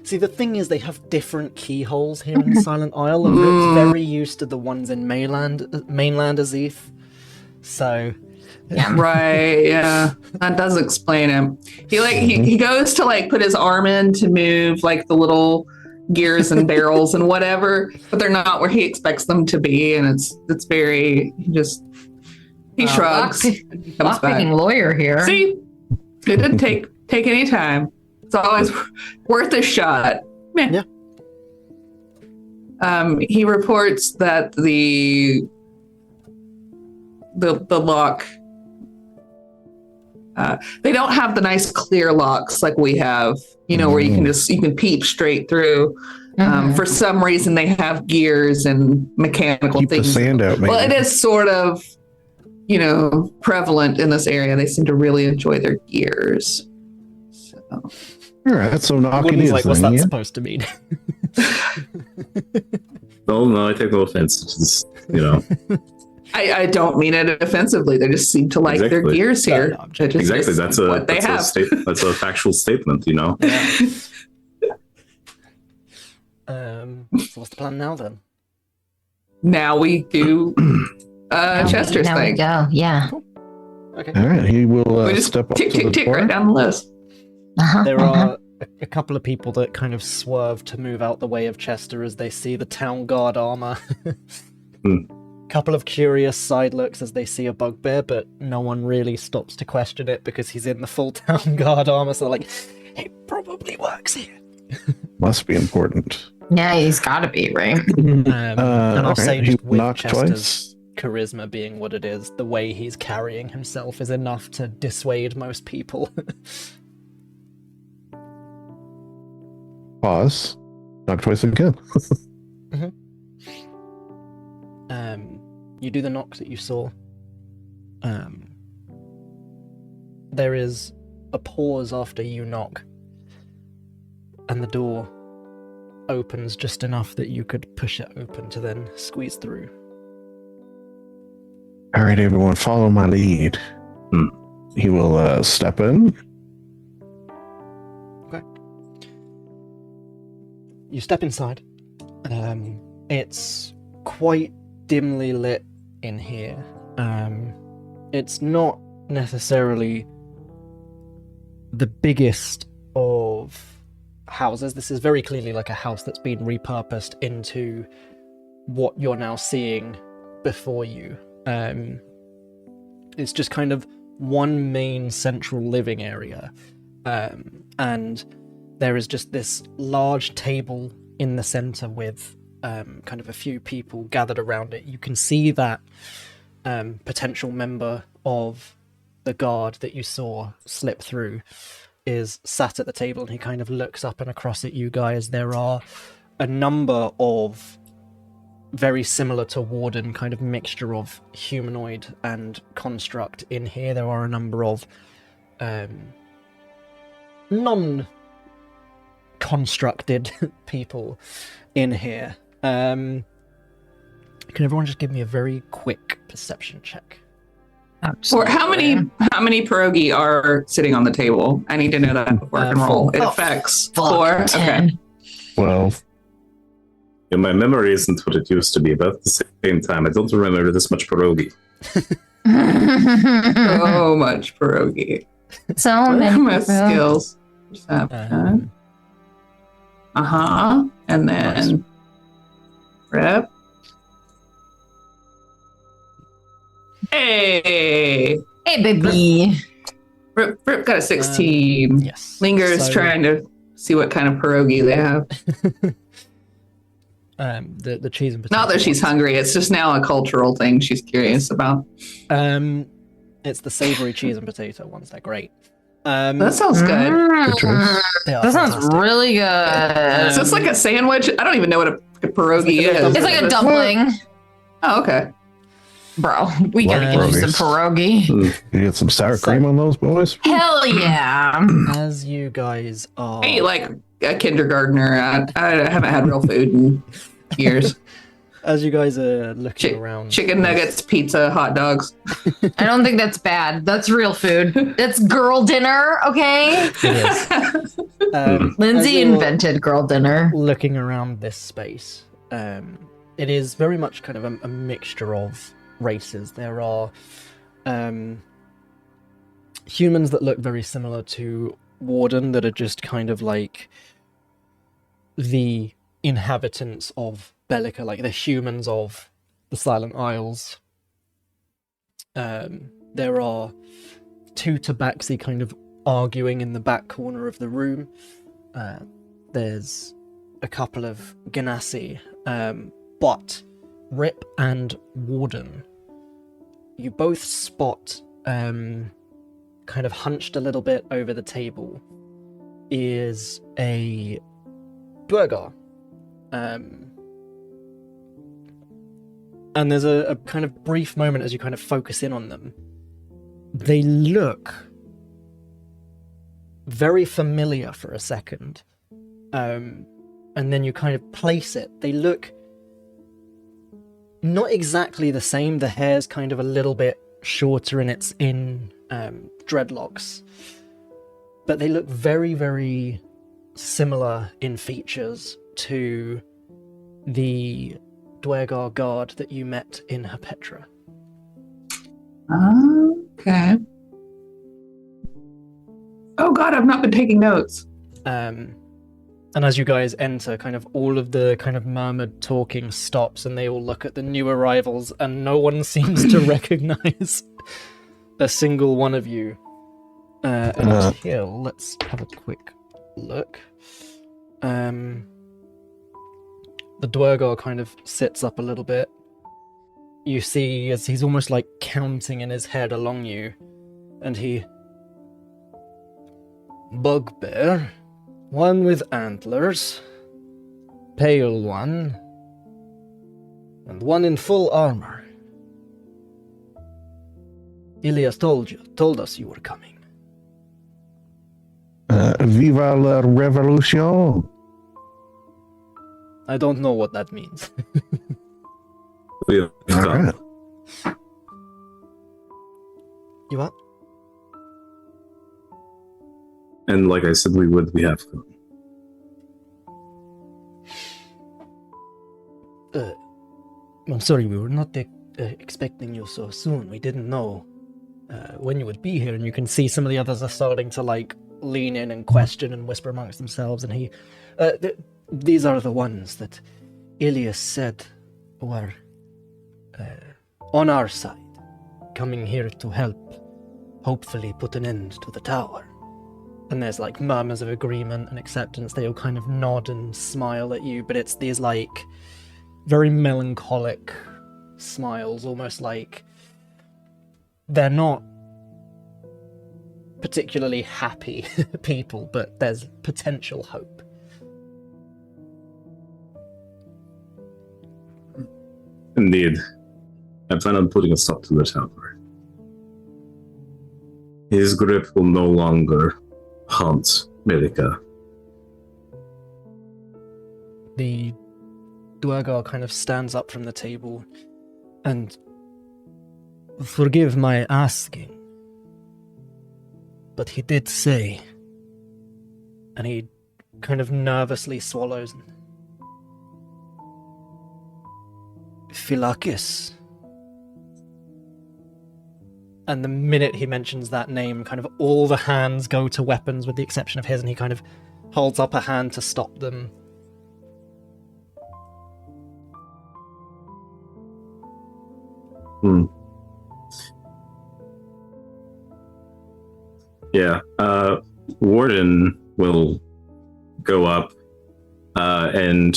Speaker 1: see, the thing is, they have different keyholes here in Silent Isle, and Rip's very used to the ones in mainland Azith. So,
Speaker 5: Right, yeah. That does explain him. He goes to like put his arm in to move like the little gears and barrels and whatever, but they're not where he expects them to be, and it's very he shrugs and he comes back.
Speaker 3: Lockpicking lawyer here.
Speaker 5: See? It didn't take any time. It's always worth a shot. Meh.
Speaker 1: Yeah.
Speaker 5: He reports that the lock. They don't have the nice clear locks like we have, where you can peep straight through. For some reason, they have gears and mechanical
Speaker 4: Keep the
Speaker 5: things.
Speaker 4: sand out, maybe.
Speaker 5: Well, it is sort of, prevalent in this area. They seem to really enjoy their gears. So.
Speaker 4: All right, so knocking
Speaker 1: Wooden's
Speaker 4: is
Speaker 1: like, what's
Speaker 4: then,
Speaker 1: that
Speaker 4: yeah?
Speaker 1: supposed to mean?
Speaker 2: Oh no, I take no offense. It's just,
Speaker 5: I don't mean it offensively. They just seem to like their
Speaker 2: Exactly.
Speaker 5: gears here.
Speaker 1: No, I'm joking.
Speaker 2: Exactly. That's a
Speaker 5: what they have.
Speaker 2: that's a factual statement. You know.
Speaker 1: So what's the plan now then?
Speaker 5: Now we do Chester's
Speaker 7: now we
Speaker 5: thing.
Speaker 7: go. Yeah.
Speaker 1: Okay.
Speaker 4: All right, he will
Speaker 5: We just
Speaker 4: step up
Speaker 5: tick,
Speaker 4: to the
Speaker 5: tick, tick
Speaker 4: door.
Speaker 5: right down the list.
Speaker 1: There are a couple of people that kind of swerve to move out the way of Chester as they see the town guard armor. Couple of curious side looks as they see a bugbear, but no one really stops to question it because he's in the full town guard armor. So they're like, he probably works here.
Speaker 4: Must be important.
Speaker 7: Yeah, he's got to be, right?
Speaker 1: And I'll
Speaker 4: okay,
Speaker 1: say
Speaker 4: he
Speaker 1: just with
Speaker 4: knocked
Speaker 1: Chester's charisma being what it is, the way he's carrying himself is enough to dissuade most people.
Speaker 4: Pause. Knock twice again.
Speaker 1: You do the knock that you saw. There is a pause after you knock, and the door opens just enough that you could push it open to then squeeze through.
Speaker 4: All right, everyone, follow my lead. He will step in.
Speaker 1: Okay. You step inside. It's quite dimly lit in here. It's not necessarily the biggest of houses. This is very clearly like a house that's been repurposed into what you're now seeing before you. It's just kind of one main central living area, and there is just this large table in the center with kind of a few people gathered around it. You can see that potential member of the guard that you saw slip through is sat at the table, and he kind of looks up and across at you guys. There are a number of very similar to Warden kind of mixture of humanoid and construct in here. There are a number of non-constructed people in here. Can everyone just give me a very quick perception check?
Speaker 5: Or how many pierogi are sitting on the table? I need to know that before I can roll. It affects 4. Okay.
Speaker 4: 12.
Speaker 2: Yeah, my memory isn't what it used to be, but at the same time, I don't remember this much pierogi.
Speaker 5: So much pierogi.
Speaker 7: So many
Speaker 5: My
Speaker 7: people.
Speaker 5: skills. And then Rip. Hey,
Speaker 7: Hey, baby.
Speaker 5: Rip got a 16.
Speaker 1: Yes.
Speaker 5: Lingers
Speaker 1: So,
Speaker 5: trying to see what kind of pierogi they have.
Speaker 1: the cheese and potato.
Speaker 5: Not that she's
Speaker 1: ones.
Speaker 5: hungry. It's just now a cultural thing she's curious about.
Speaker 1: It's the savory cheese and potato ones. They're great.
Speaker 5: That sounds good.
Speaker 4: Good choice.
Speaker 1: They are
Speaker 7: That sounds
Speaker 1: fantastic.
Speaker 7: really good.
Speaker 5: So it's like a sandwich. I don't even know what a pierogi is.
Speaker 7: It's like a dumpling.
Speaker 5: Oh, okay.
Speaker 7: Bro, we gotta get you some pierogi.
Speaker 4: You get some sour cream on those boys?
Speaker 7: Hell yeah.
Speaker 1: As you guys are...
Speaker 5: I eat like a kindergartner. I haven't had real food in years.
Speaker 1: As you guys are looking around...
Speaker 5: Chicken nuggets, pizza, hot dogs.
Speaker 7: I don't think that's bad. That's real food. That's girl dinner, okay?
Speaker 1: It is.
Speaker 7: Lindsay
Speaker 1: as you're
Speaker 7: invented girl dinner.
Speaker 1: looking around this space, it is very much kind of a mixture of races. There are humans that look very similar to Warden that are just kind of like the inhabitants of Belyka, like the humans of the Silent Isles. There are 2 tabaxi kind of arguing in the back corner of the room. There's a couple of Ganassi, but Rip and Warden, you both spot, kind of hunched a little bit over the table, is a burger. And there's a kind of brief moment as you kind of focus in on them. They look very familiar for a second. And then you kind of place it. They look not exactly the same. The hair's kind of a little bit shorter and it's in dreadlocks. But they look very, very similar in features to the Dwergar guard that you met in Herpetra.
Speaker 5: Okay. Oh god, I've not been taking notes.
Speaker 1: And as you guys enter, kind of all of the kind of murmured talking stops and they all look at the new arrivals and no one seems to recognize a single one of you. Until, let's have a quick look. The Dwergar kind of sits up a little bit. You see as he's almost like counting in his head along you, and he... Bugbear, one with antlers, pale one, and one in full armor. Ilias told us you were coming.
Speaker 4: Viva la revolution!
Speaker 1: I don't know what that means.
Speaker 2: We've
Speaker 4: All
Speaker 2: come.
Speaker 4: right.
Speaker 1: You what?
Speaker 2: And like I said, we have come.
Speaker 1: I'm sorry, we were not expecting you so soon. We didn't know when you would be here, and you can see some of the others are starting to like lean in and question and whisper amongst themselves, and he... these are the ones that Ilias said were on our side, coming here to help, hopefully put an end to the tower. And there's like murmurs of agreement and acceptance. They all kind of nod and smile at you, but it's these like very melancholic smiles, almost like they're not particularly happy people, but there's potential hope.
Speaker 2: Indeed. I plan on putting a stop to the tower. His grip will no longer haunt Belyka.
Speaker 1: The Dwergar kind of stands up from the table and... Forgive my asking, but he did say... And he kind of nervously swallows. Philakis. And the minute he mentions that name, kind of all the hands go to weapons with the exception of his, and he kind of holds up a hand to stop them.
Speaker 2: Yeah, Warden will go up and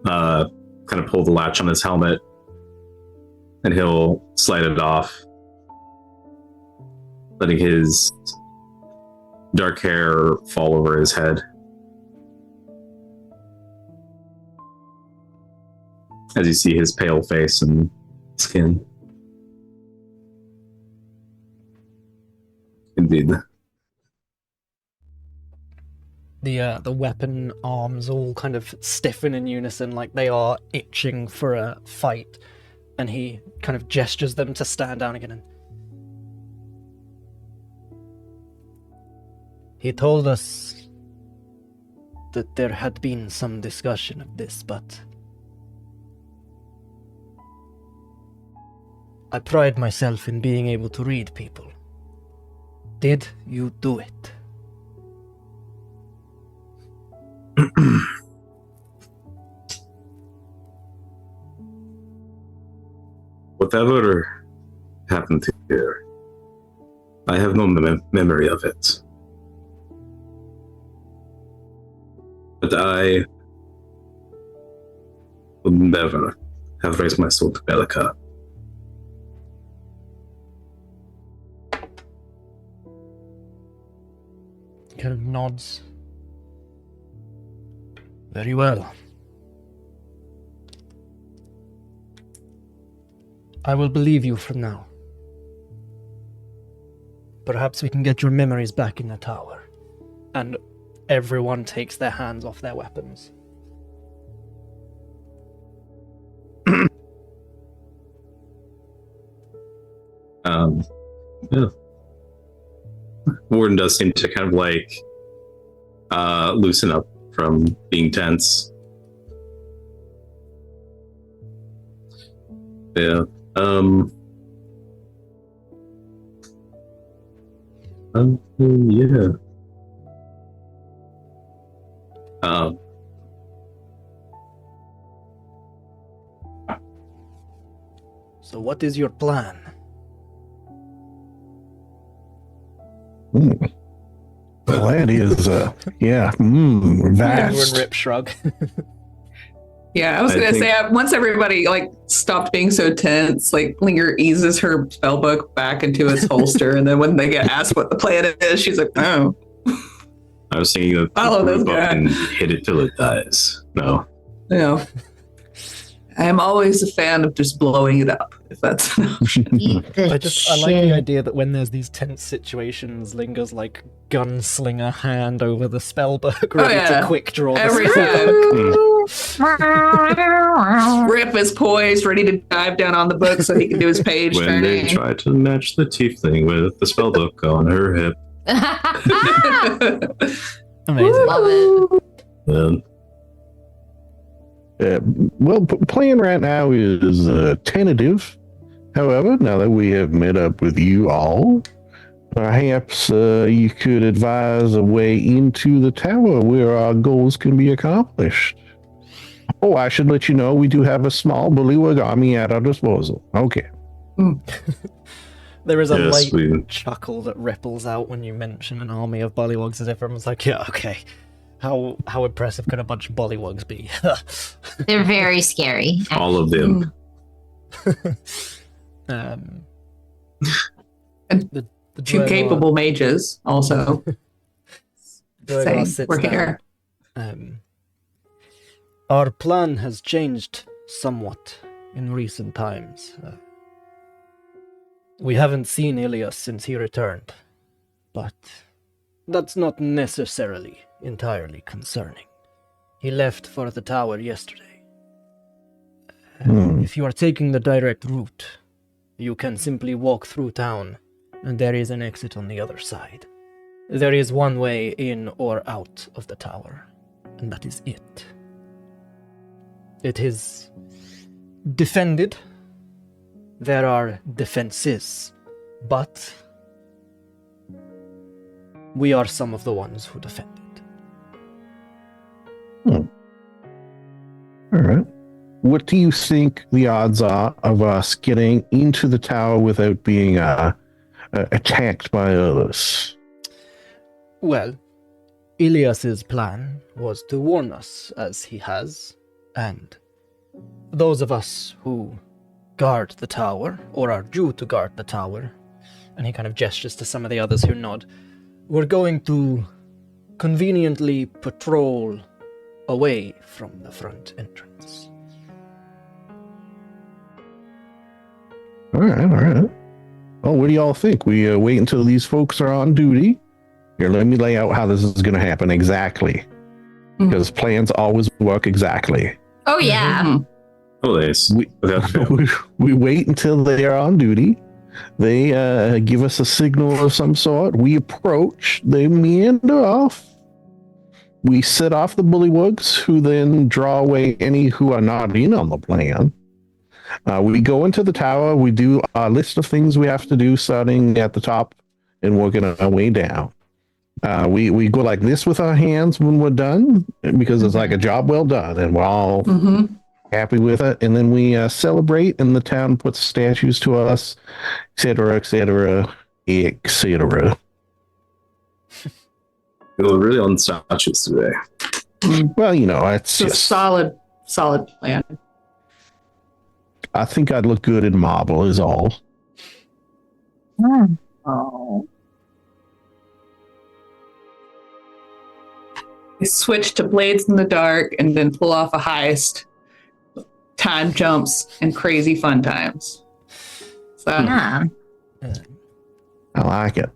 Speaker 2: kind of pull the latch on his helmet, and he'll slide it off, letting his dark hair fall over his head. As you see his pale face and skin. Indeed.
Speaker 1: The weapon arms all kind of stiffen in unison, like they are itching for a fight, and he kind of gestures them to stand down again. And he told us that there had been some discussion of this, but I pride myself in being able to read people. Did you do it?
Speaker 2: Whatever happened here, I have no memory of it. But I would never have raised my sword to Belyka.
Speaker 1: Kind of nods. Very well. I will believe you from now. Perhaps we can get your memories back in the tower. And everyone takes their hands off their weapons.
Speaker 2: Yeah. Warden does seem to kind of like loosen up from being tense. Yeah. Yeah.
Speaker 1: So what is your plan?
Speaker 4: Well, that is,
Speaker 1: Linger and
Speaker 4: vast.
Speaker 1: Rip shrug.
Speaker 5: Yeah, I was
Speaker 2: I
Speaker 5: gonna
Speaker 2: think-
Speaker 5: say once everybody like stopped being so tense, like Linger eases her spell book back into its holster, and then when they get asked what the plan is, she's like, "Oh,
Speaker 2: I was thinking of
Speaker 5: Follow this
Speaker 2: group up
Speaker 5: guy.
Speaker 2: and hit it till it dies. No.
Speaker 5: you know." I am always a fan of just blowing it up, if that's an option.
Speaker 7: Eat the
Speaker 1: I like the
Speaker 7: shit.
Speaker 1: idea that when there's these tense situations, Linger's like gunslinger hand over the spellbook, ready
Speaker 5: yeah.
Speaker 1: to quick draw the
Speaker 5: Every
Speaker 1: spellbook.
Speaker 5: time. Rip is poised, ready to dive down on the book so he can do his page
Speaker 2: When they
Speaker 5: turning.
Speaker 2: try to match the tiefling with the spellbook on her hip,
Speaker 1: Amazing.
Speaker 7: Love it.
Speaker 2: then
Speaker 4: Well, plan right now is tentative. However, now that we have met up with you all, perhaps you could advise a way into the tower where our goals can be accomplished. Oh, I should let you know we do have a small bullywug army at our disposal. Okay.
Speaker 1: There is a
Speaker 2: yes,
Speaker 1: light chuckle that ripples out when you mention an army of bullywugs, as if everyone's like, yeah, okay. How impressive could a bunch of bullywugs be?
Speaker 7: They're very scary.
Speaker 2: all of them.
Speaker 5: And
Speaker 1: the
Speaker 5: Two
Speaker 1: Dwemer-
Speaker 5: capable mages, also.
Speaker 1: Dwemer
Speaker 5: Saying,
Speaker 1: sits
Speaker 5: we're
Speaker 1: down.
Speaker 5: here.
Speaker 1: Our plan has changed somewhat in recent times. We haven't seen Ilias since he returned, but that's not necessarily entirely concerning. He left for the tower yesterday. If you are taking the direct route, you can simply walk through town, and there is an exit on the other side. There is one way in or out of the tower, and that is it. It is defended. There are defenses, but we are some of the ones who defend it.
Speaker 4: All right. What do you think the odds are of us getting into the tower without being attacked by others?
Speaker 1: Well, Ilias's plan was to warn us, as he has, and those of us who guard the tower, or are due to guard the tower, and he kind of gestures to some of the others who nod, we're going to conveniently patrol away from the front entrance.
Speaker 4: All right. Well, what do y'all think? We wait until these folks are on duty. Here, let me lay out how this is going to happen exactly. Because plans always work exactly.
Speaker 7: Oh yeah.
Speaker 5: Mhm.
Speaker 2: Always.
Speaker 4: We,
Speaker 2: Without fail.
Speaker 4: we wait until they are on duty. They give us a signal of some sort. We approach. They meander off. We set off the bullywugs, who then draw away any who are not in on the plan. We go into the tower. We do a list of things we have to do, starting at the top and working our way down. We go like this with our hands when we're done, because it's like a job well done, and we're all
Speaker 5: Mhm.
Speaker 4: happy with it. And then we celebrate, and the town puts statues to us, etc., etc., etc.
Speaker 2: We're really on statues today.
Speaker 4: Well, you know, it's
Speaker 5: It's a
Speaker 4: just.
Speaker 5: solid plan.
Speaker 4: I think I'd look good in marble, is all.
Speaker 5: Oh. They switch to blades in the dark and then pull off a heist. Time jumps and crazy fun times. So,
Speaker 7: Yeah.
Speaker 4: I like it.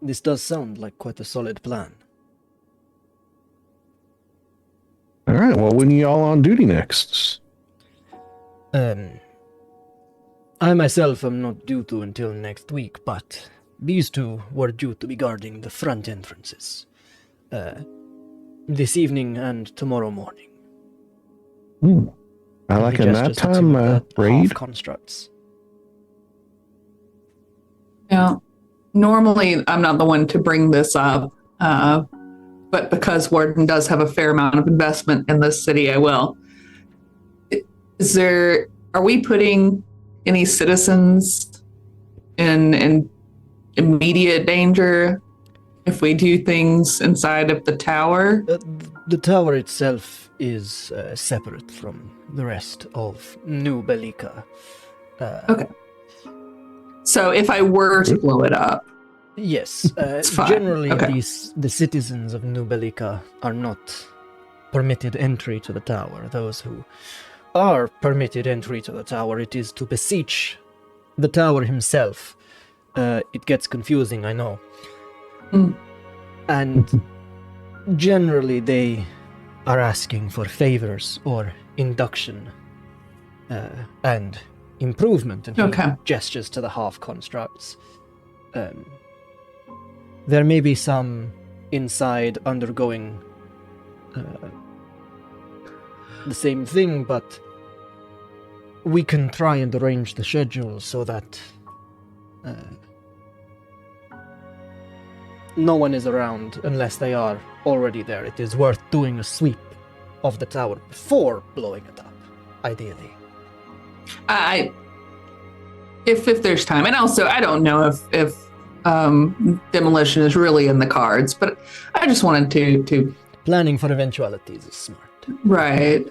Speaker 1: This does sound like quite a solid plan.
Speaker 4: All right. Well, when are y'all on duty next?
Speaker 1: I I myself am not due to until next week, but these two were due to be guarding the front entrances. This evening and tomorrow morning.
Speaker 4: I
Speaker 1: And
Speaker 4: like
Speaker 1: he
Speaker 4: a
Speaker 1: gestures to
Speaker 4: nighttime
Speaker 1: the
Speaker 4: raid.
Speaker 1: half constructs.
Speaker 5: Yeah. Normally, I'm not the one to bring this up, but because Warden does have a fair amount of investment in this city, I will. Are we putting any citizens in immediate danger if we do things inside of the tower?
Speaker 1: The tower itself is separate from the rest of New Belyka.
Speaker 5: Okay. So if I were to blow it up,
Speaker 1: Yes,
Speaker 5: fine.
Speaker 1: generally
Speaker 5: Okay.
Speaker 1: the citizens of New Belyka are not permitted entry to the tower. Those who are permitted entry to the tower, it is to beseech the tower himself. It gets confusing, I know. And generally they are asking for favors or induction and improvement. And he
Speaker 5: Okay.
Speaker 1: gestures to the half constructs. There may be some inside undergoing the same thing, but we can try and arrange the schedule so that no one is around unless they are already there. It is worth doing a sweep of the tower before blowing it up, ideally.
Speaker 5: If there's time, and also I don't know if demolition is really in the cards, but I just wanted to
Speaker 1: Planning for eventualities is smart.
Speaker 5: right,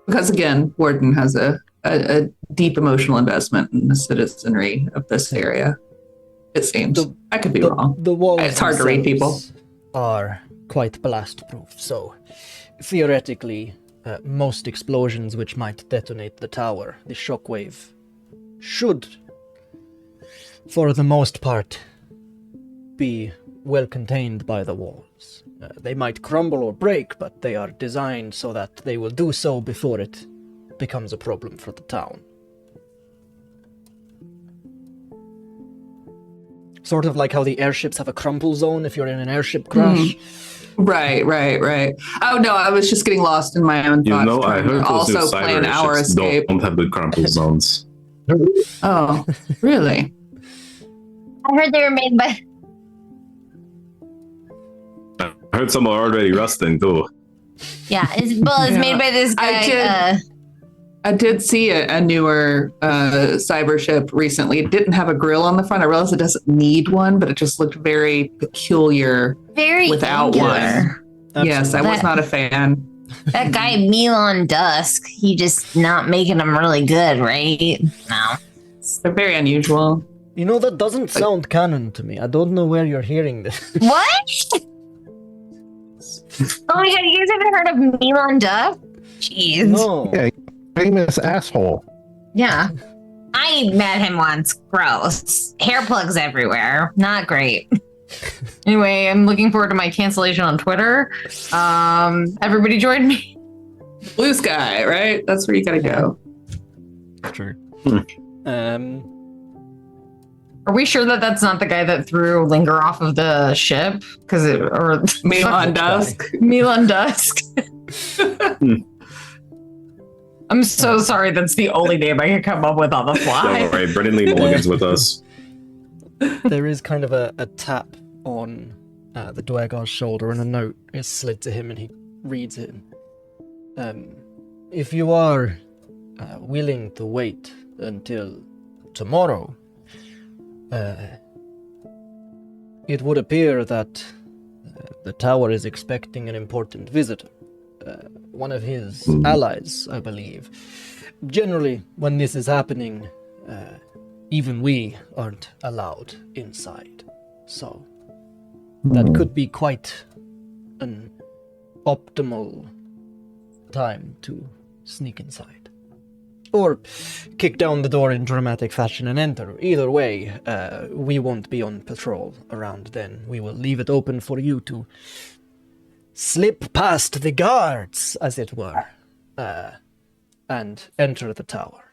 Speaker 5: because again, Warden has a deep emotional investment in the citizenry of this area. It seems. I could be wrong.
Speaker 1: The walls
Speaker 5: It's hard to read people.
Speaker 1: themselves are quite blast-proof, so theoretically, most explosions which might detonate the tower, the shockwave, should, for the most part, be well contained by the walls. They might crumble or break, but they are designed so that they will do so before it becomes a problem for the town. Sort of like how the airships have a crumple zone if you're in an airship crash.
Speaker 5: Right. Oh no, I was just getting lost in my own
Speaker 2: You
Speaker 5: thoughts.
Speaker 2: know, I
Speaker 5: trying to
Speaker 2: heard those new
Speaker 5: also plan
Speaker 2: cyber
Speaker 5: our
Speaker 2: ships
Speaker 5: escape.
Speaker 2: don't have the crumple zones.
Speaker 5: Oh, really?
Speaker 7: I heard they were made by.
Speaker 2: I heard some are already rusting too.
Speaker 7: Yeah, it's made by this guy.
Speaker 5: I did see a newer cyber ship recently. It didn't have a grill on the front. I realized it doesn't need one, but it just looked very peculiar
Speaker 7: Very
Speaker 5: without
Speaker 7: angular.
Speaker 5: one. Yes, I was not a fan.
Speaker 7: That guy Milan Dusk, he just not making them really good, right? No.
Speaker 5: They're very unusual.
Speaker 1: You know, that doesn't sound canon to me. I don't know where you're hearing this.
Speaker 7: What? Oh my god, you guys haven't heard of Milan Dusk? Jeez.
Speaker 1: No.
Speaker 4: Yeah, famous asshole.
Speaker 7: Yeah. I met him once. Gross. Hair plugs everywhere. Not great. Anyway, I'm looking forward to my cancellation on Twitter. Everybody join me.
Speaker 5: Blue sky, right? That's where you gotta go.
Speaker 1: True.
Speaker 3: Are we sure that that's not the guy that threw Linger off of the ship? Or
Speaker 5: Milan Dusk.
Speaker 3: Milan Dusk. I'm so sorry. That's the only name I can come up with on the fly.
Speaker 2: Don't worry, Brennan Lee Mulligan's with us.
Speaker 1: There is kind of a tap on the Dwergar's shoulder, and a note is slid to him, and he reads it. If you are willing to wait until tomorrow, it would appear that the tower is expecting an important visitor. One of his allies, I believe. Generally, when this is happening, even we aren't allowed inside. So, that could be quite an optimal time to sneak inside. Or kick down the door in dramatic fashion and enter. Either way, we won't be on patrol around then. We will leave it open for you to slip past the guards, as it were, and enter the tower.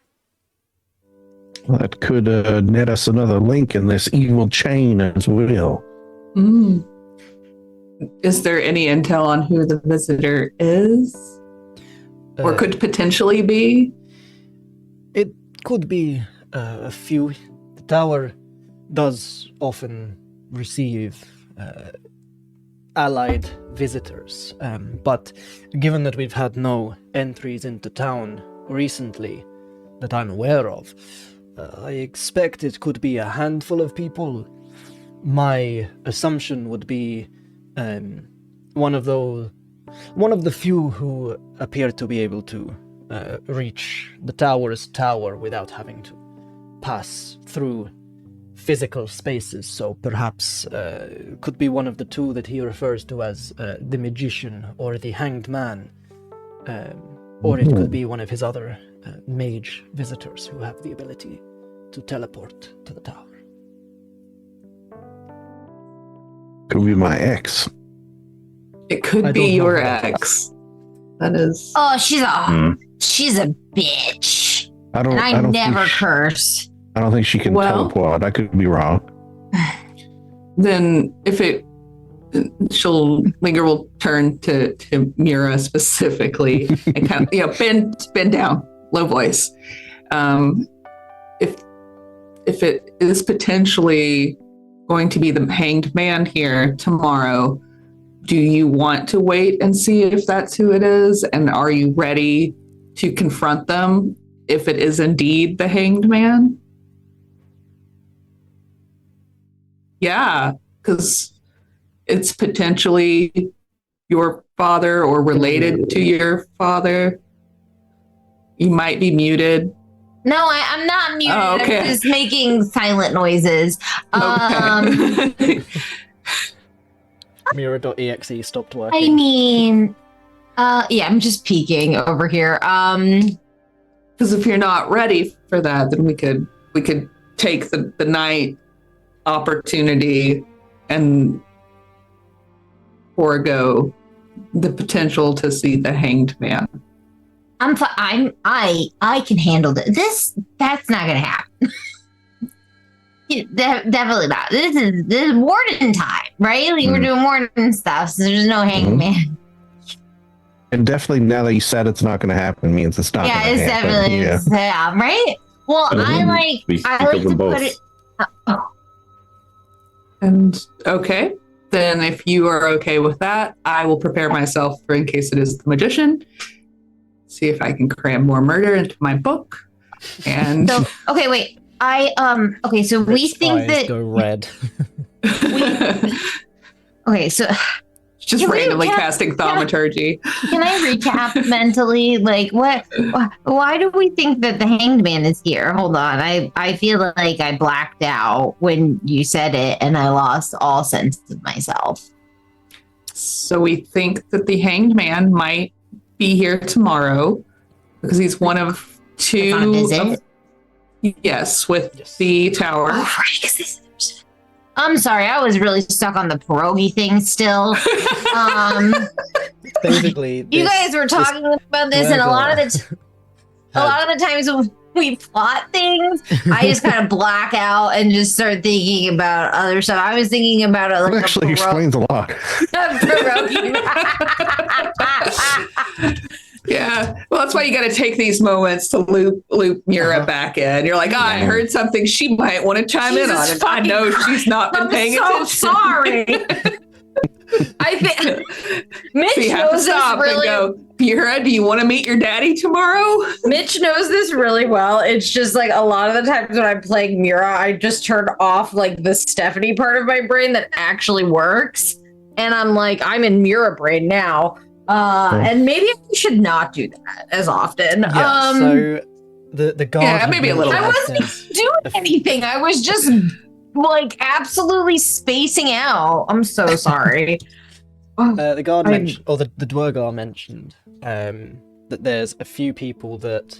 Speaker 4: That could net us another link in this evil chain as well.
Speaker 5: Mm. Is there any intel on who the visitor is? Or could potentially be?
Speaker 1: It could be a few. The tower does often receive allied visitors, but given that we've had no entries into town recently that I'm aware of, I expect it could be a handful of people. My assumption would be one of the few who appear to be able to reach the tower's tower without having to pass through physical spaces. So perhaps could be one of the two that he refers to as the magician or the hanged man, or it could be one of his other mage visitors who have the ability to teleport to the tower.
Speaker 4: Could be my ex.
Speaker 5: It could be your ex. That is.
Speaker 7: Oh, she's a bitch.
Speaker 4: I don't.
Speaker 7: And I
Speaker 4: don't
Speaker 7: never
Speaker 4: think
Speaker 7: curse.
Speaker 4: I don't think she can teleport. I could be wrong.
Speaker 5: Then, if it, Linger will turn to Mira specifically and kind of, bend down, low voice. If it is potentially going to be the hanged man here tomorrow, do you want to wait and see if that's who it is? And are you ready to confront them if it is indeed the hanged man? Yeah, because it's potentially your father or related to your father. You might be muted.
Speaker 7: No, I'm not muted.
Speaker 5: Oh, okay.
Speaker 7: I'm just making silent noises.
Speaker 5: Okay.
Speaker 1: Mira.exe stopped working.
Speaker 7: I mean, yeah, I'm just peeking over here.
Speaker 5: Because if you're not ready for that, then we could take the night opportunity and forego the potential to see the hanged man.
Speaker 7: I can handle this. That's not gonna happen. Definitely not. This is Warden time, right? Like we're doing Warden stuff, so there's no hangman.
Speaker 4: And definitely now that you said it's not going to happen means it's not.
Speaker 7: Yeah, it's
Speaker 4: happen.
Speaker 7: definitely right. Well, I like to put it.
Speaker 5: And okay, then if you are okay with that, I will prepare myself for in case it is the magician. See if I can cram more murder into my book. And
Speaker 7: so, okay, wait. Okay, so we think that
Speaker 1: go red.
Speaker 7: Okay, so
Speaker 5: just randomly casting thaumaturgy.
Speaker 7: Can I recap mentally? Like, why do we think that the hanged man is here? Hold on. I feel like I blacked out when you said it and I lost all sense of myself.
Speaker 5: So we think that the hanged man might be here tomorrow because he's one of two.
Speaker 7: On a visit?
Speaker 5: Yes, with the tower.
Speaker 7: Oh, right, I'm sorry, I was really stuck on the pierogi thing still.
Speaker 1: Basically,
Speaker 7: you guys were talking about this, and a lot of the times when we plot things, I just kind of black out and just start thinking about other stuff. I was thinking about it like
Speaker 4: that actually explains a lot.
Speaker 5: Yeah, well, that's why you got to take these moments to loop Mira back in. You're like, I heard something she might want to chime in on, and I know she's not been paying attention.
Speaker 7: Sorry. I think Mitch knows this really.
Speaker 5: And go, Mira, do you want to meet your daddy tomorrow?
Speaker 3: Mitch knows this really well. It's just like a lot of the times when I'm playing Mira, I just turn off like the Stephanie part of my brain that actually works, and I'm like, I'm in Mira brain now. And maybe I should not do that as often.
Speaker 1: Yeah, so the guard.
Speaker 5: Yeah, maybe a little.
Speaker 3: I wasn't doing anything. I was just like absolutely spacing out. I'm so sorry.
Speaker 1: The guard mentioned, or the Dwergar mentioned, that there's a few people that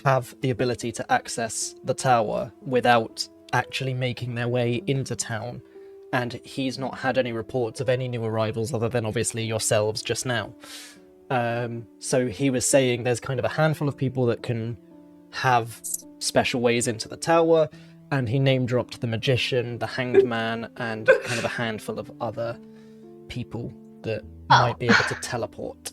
Speaker 1: have the ability to access the tower without actually making their way into town. And he's not had any reports of any new arrivals other than obviously yourselves just now. So he was saying there's kind of a handful of people that can have special ways into the tower, and he name dropped the magician, the hanged man, and kind of a handful of other people that might be able to teleport.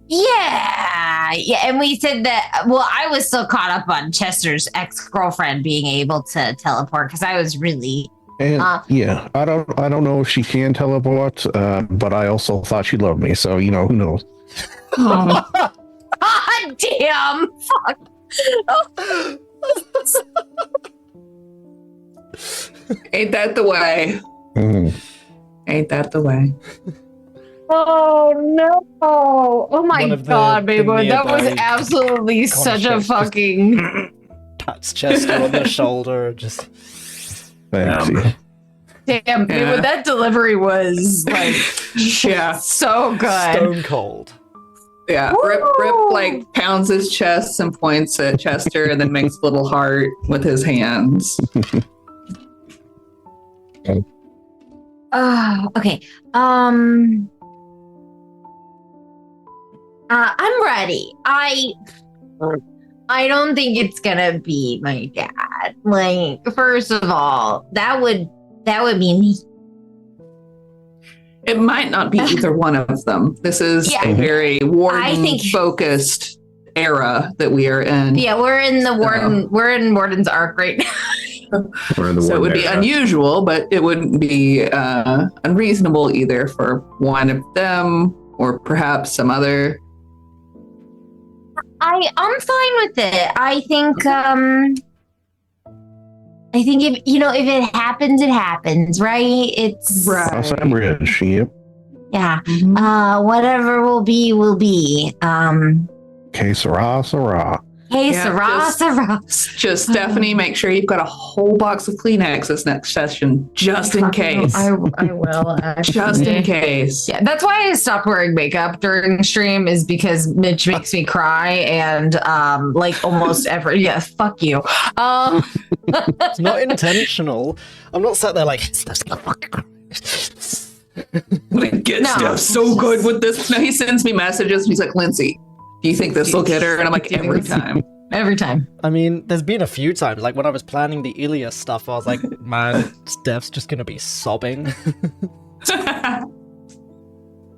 Speaker 7: Yeah, and we said that. Well, I was still caught up on Chester's ex-girlfriend being able to teleport because I was really.
Speaker 4: And yeah, I don't know if she can teleport, but I also thought she loved me, so who knows.
Speaker 7: God damn! Fuck.
Speaker 5: Ain't that the way?
Speaker 4: Mhm.
Speaker 5: Ain't that the way?
Speaker 7: Oh no! Oh my
Speaker 1: One of the-
Speaker 7: god,
Speaker 1: the
Speaker 7: baby, that was
Speaker 1: nearby
Speaker 7: absolutely such a
Speaker 1: constructs just-
Speaker 7: fucking.
Speaker 1: Pats Chester on the shoulder, just.
Speaker 4: Thanks.
Speaker 7: Damn,
Speaker 5: Yeah.
Speaker 7: baby, that delivery was like
Speaker 5: Yeah.
Speaker 7: so good.
Speaker 1: Stone cold.
Speaker 5: Yeah. Rip like pounds his chest and points at Chester and then makes a little heart with his hands.
Speaker 7: Okay. I'm ready. I don't think it's gonna be my dad. Like, first of all, that would be me.
Speaker 5: It might not be either one of them. This is a very Warden focused era that we are in.
Speaker 7: Yeah, we're in the Warden. We're in Warden's arc right now.
Speaker 2: We're in the
Speaker 5: So it would be
Speaker 2: era.
Speaker 5: unusual, but it wouldn't be unreasonable either for one of them or perhaps some other.
Speaker 7: I'm fine with it. I think if it happens, it happens, right? It's
Speaker 5: Right.
Speaker 4: I'm rich. Yep.
Speaker 7: yeah.
Speaker 5: Mhm.
Speaker 7: Whatever will be, will be.
Speaker 4: Okay, Sarah.
Speaker 7: Hey,
Speaker 5: Yeah,
Speaker 7: Sarah.
Speaker 5: Just Stephanie, make sure you've got a whole box of Kleenex this next session, just in case.
Speaker 7: I will.
Speaker 5: Just in case.
Speaker 3: Yeah, that's why I stopped wearing makeup during stream, is because Mitch makes me cry, and like almost every fuck you.
Speaker 1: It's not intentional. I'm not sat there like, Steph's gonna fucking cry.
Speaker 5: Like, get
Speaker 3: No.
Speaker 5: Steph so good with this. No, he sends me messages and he's like, Lindsay, do you think this will get her? And I'm like, every time.
Speaker 3: Every time.
Speaker 1: I mean, there's been a few times, like when I was planning the Ilias stuff, I was like, man, Steph's just gonna be sobbing.